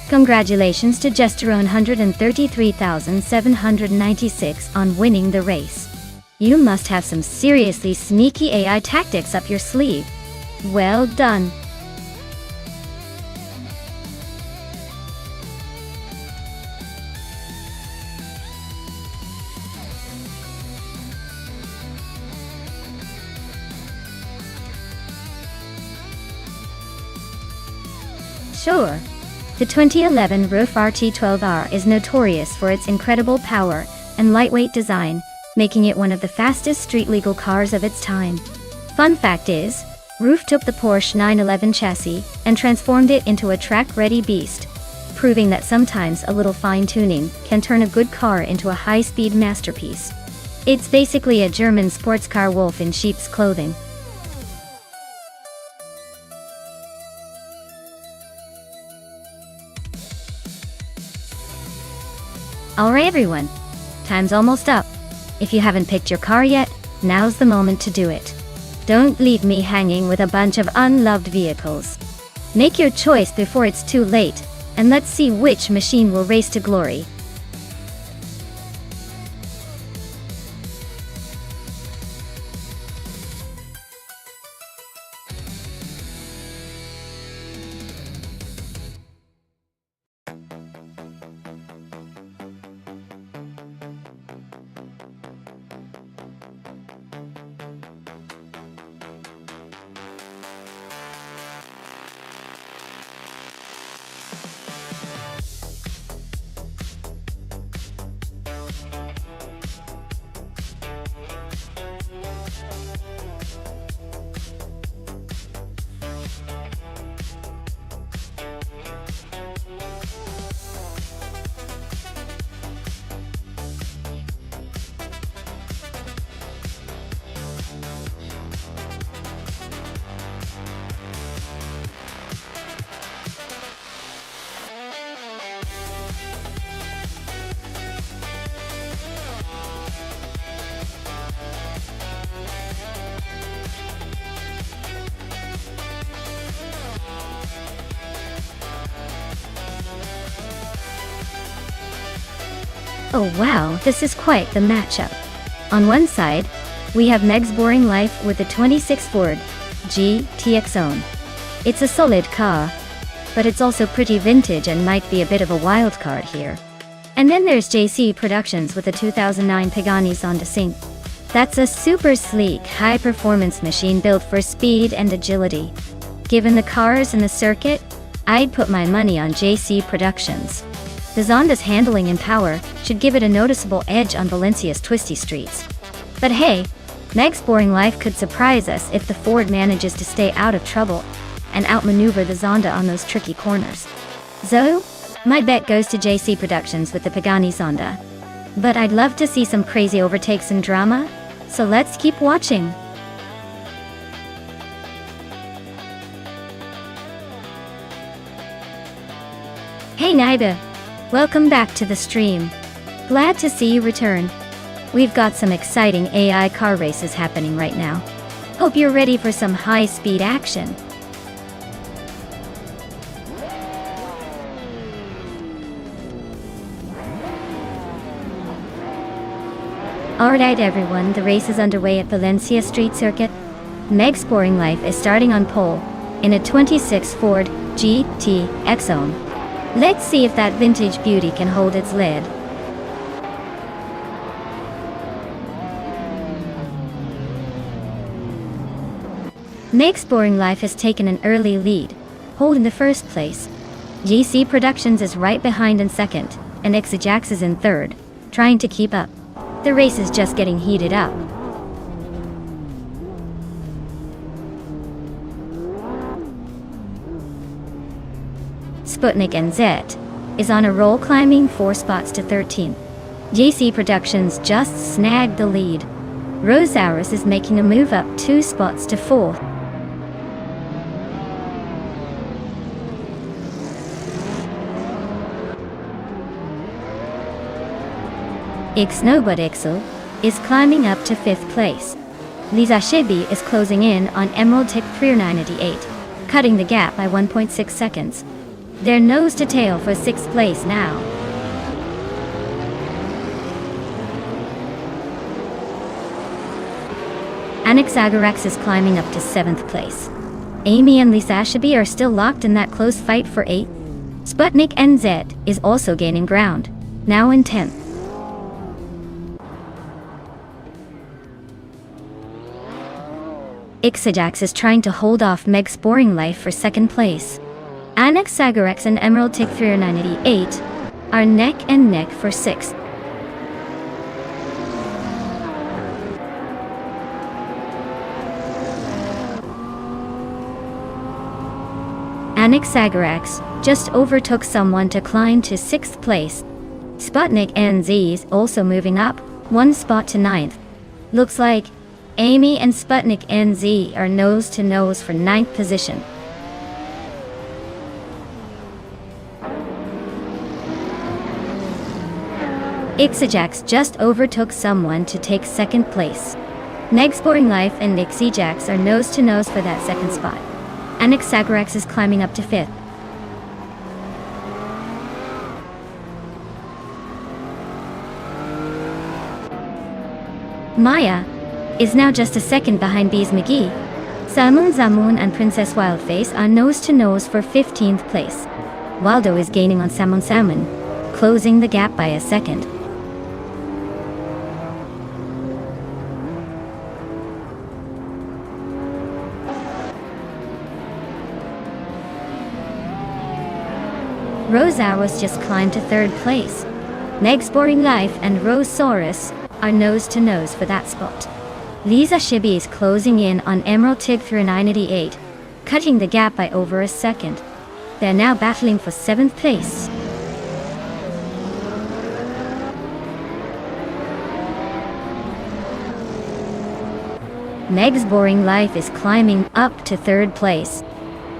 Congratulations to Gesterone 133,796 on winning the race. You must have some seriously sneaky AI tactics up your sleeve. Well done! Sure. The 2011 Roof RT12R is notorious for its incredible power and lightweight design, making it one of the fastest street-legal cars of its time. Fun fact is, Roof took the Porsche 911 chassis and transformed it into a track-ready beast, proving that sometimes a little fine-tuning can turn a good car into a high-speed masterpiece. It's basically a German sports car wolf in sheep's clothing. Alright everyone, time's almost up. If you haven't picked your car yet, now's the moment to do it. Don't leave me hanging with a bunch of unloved vehicles. Make your choice before it's too late, and let's see which machine will race to glory. Oh wow, this is quite the matchup. On one side, we have Meg's Boring Life with the 26 Ford GT Exone. It's a solid car, but it's also pretty vintage and might be a bit of a wild card here. And then there's JC Productions with the 2009 Pagani Zonda Sync. That's a super sleek, high-performance machine built for speed and agility. Given the cars and the circuit, I'd put my money on JC Productions. The Zonda's handling and power should give it a noticeable edge on Valencia's twisty streets. But hey, Meg's Boring Life could surprise us if the Ford manages to stay out of trouble and outmaneuver the Zonda on those tricky corners. So, my bet goes to JC Productions with the Pagani Zonda. But I'd love to see some crazy overtakes and drama, so let's keep watching. Hey Naida! Welcome back to the stream. Glad to see you return. We've got some exciting AI car races happening right now. Hope you're ready for some high-speed action. Alright everyone, the race is underway at Valencia Street Circuit. Meg's Boring Life is starting on pole, in a 26 Ford GT Exone. Let's see if that vintage beauty can hold its lid. Meg's Boring Life has taken an early lead, holding the first place. GC Productions is right behind in second, and Exajax is in third, trying to keep up. The race is just getting heated up. Sputnik NZ is on a roll, climbing 4 spots to 13. GC Productions just snagged the lead. Rosaurus is making a move up 2 spots to 4th. Ixnobotixel is climbing up to 5th place. Lisa Shibi is closing in on Emerald Tick 398, cutting the gap by 1.6 seconds. They're nose to tail for 6th place now. Anaxagorax is climbing up to 7th place. Amy and Lisa Shibi are still locked in that close fight for 8th. Sputnik NZ is also gaining ground, now in 10th. Exajax is trying to hold off Meg's Boring Life for 2nd place. Anaxagorax and Emerald Tick 398 are neck and neck for 6th. Anaxagorax just overtook someone to climb to 6th place. Sputnik NZ is also moving up 1 spot to 9th. Looks like Amy and Sputnik NZ are nose to nose for 9th position. Exajax just overtook someone to take 2nd place. Meg's Boring Life and Exajax are nose to nose for that 2nd spot. Anaxagorax is climbing up to 5th. Maya is now just a 2nd behind Bees McGee. Salmon Zamoon and Princess Wildface are nose to nose for 15th place. Waldo is gaining on Salmon, closing the gap by a 2nd. Rosaurus just climbed to 3rd place. Meg's Boring Life and Rosaurus are nose to nose for that spot. Lisa Shibi is closing in on Emerald Tick 398, cutting the gap by over a 2nd. They're now battling for 7th place. Meg's Boring Life is climbing up to 3rd place.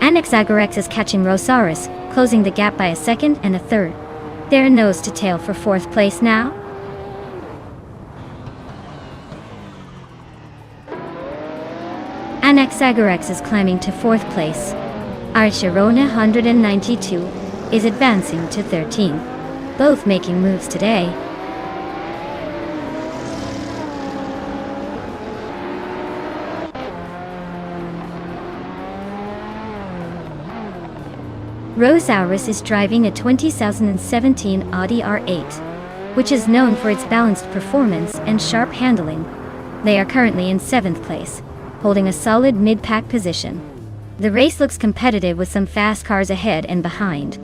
Anaxagorax is catching Rosaurus, closing the gap by a 2nd and a 3rd. They're nose to tail for 4th place now. Anaxagorax is climbing to 4th place. Archerona 192 is advancing to 13. Both making moves today. Rosaurus is driving a 2017 Audi R8, which is known for its balanced performance and sharp handling. They are currently in 7th place, holding a solid mid-pack position. The race looks competitive with some fast cars ahead and behind.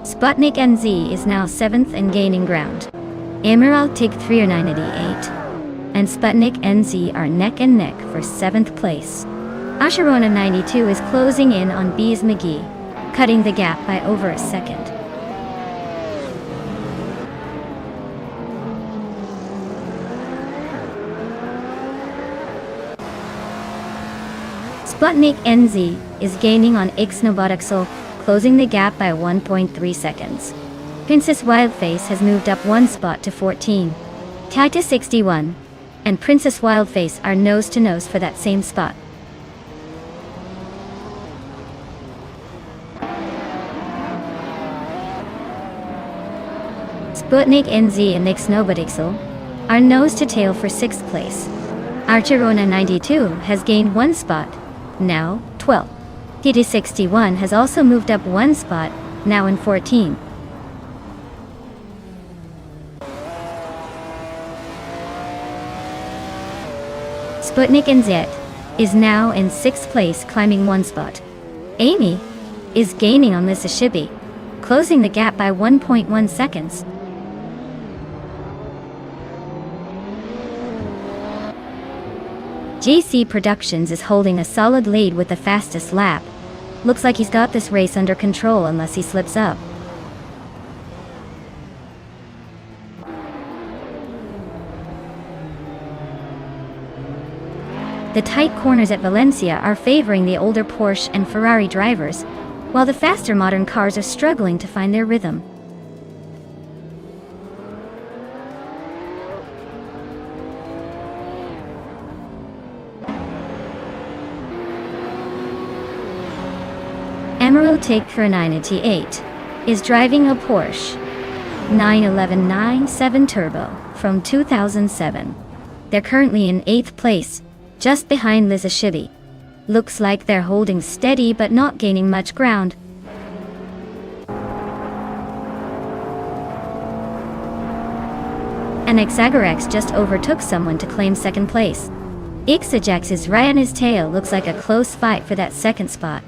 Sputnik NZ is now 7th and gaining ground. Emerald Tick 398 and Sputnik NZ are neck and neck for 7th place. Asherona 92 is closing in on Bees McGee, cutting the gap by over a 2nd. Sputnik NZ is gaining on Ixnobotixel, closing the gap by 1.3 seconds. Princess Wildface has moved up 1 spot to 14. Titus 61 and Princess Wildface are nose to nose for that same spot. Sputnik NZ and Ixnobotixel are nose to tail for 6th place. Archerona 92 has gained 1 spot, now 12. Titus 61 has also moved up 1 spot, now in 14. Sputnik NZ is now in 6th place, climbing 1 spot. Amy is gaining on Lisa Shibi, closing the gap by 1.1 seconds. JC Productions is holding a solid lead with the fastest lap. Looks like he's got this race under control unless he slips up. The tight corners at Valencia are favoring the older Porsche and Ferrari drivers, while the faster modern cars are struggling to find their rhythm. Emerald Take for 988 is driving a Porsche 911 Turbo from 2007. They're currently in 8th place, just behind Lisa Shibi. Looks like they're holding steady but not gaining much ground. And Exagorex just overtook someone to claim 2nd place. Ixajax is right on his tail. Looks like a close fight for that 2nd spot.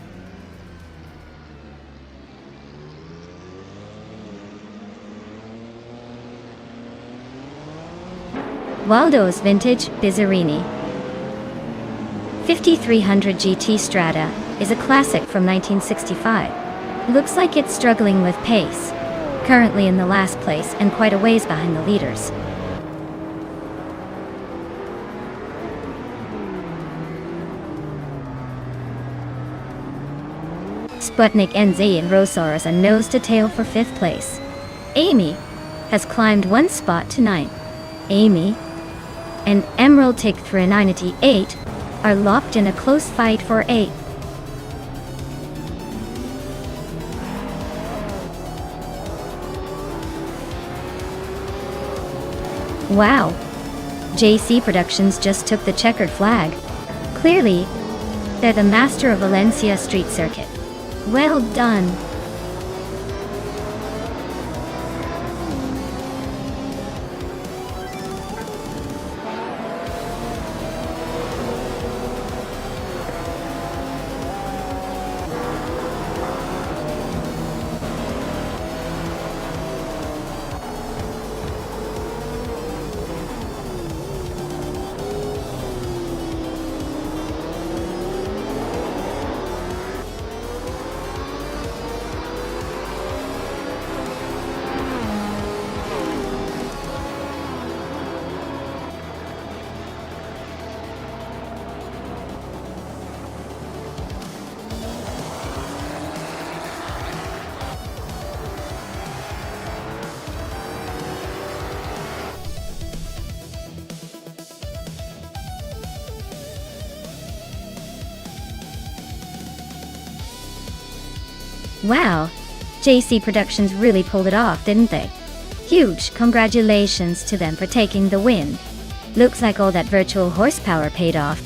Waldo's Vintage Bizzarini 5300 GT Strata is a classic from 1965. Looks like it's struggling with pace, currently in the last place and quite a ways behind the leaders. Sputnik NZ and Rosaurus are nose to tail for 5th place. Amy has climbed 1 spot to 9th. Amy and Emerald Take for 988 are locked in a close fight for 8th. Wow! JC Productions just took the checkered flag. Clearly, they're the master of Valencia street circuit. Well done! Wow, JC Productions really pulled it off, didn't they? Huge congratulations to them for taking the win. Looks like all that virtual horsepower paid off.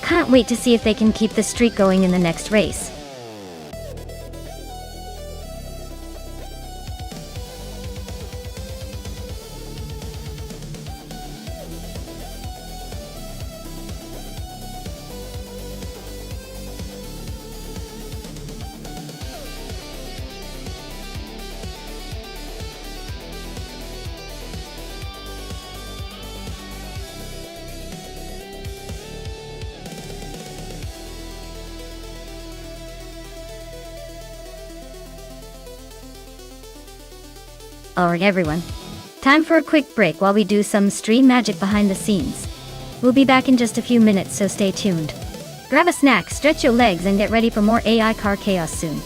Can't wait to see if they can keep the streak going in the next race. Alright everyone, time for a quick break while we do some stream magic behind the scenes. We'll be back in just a few minutes, so stay tuned. Grab a snack, stretch your legs and get ready for more AI car chaos soon.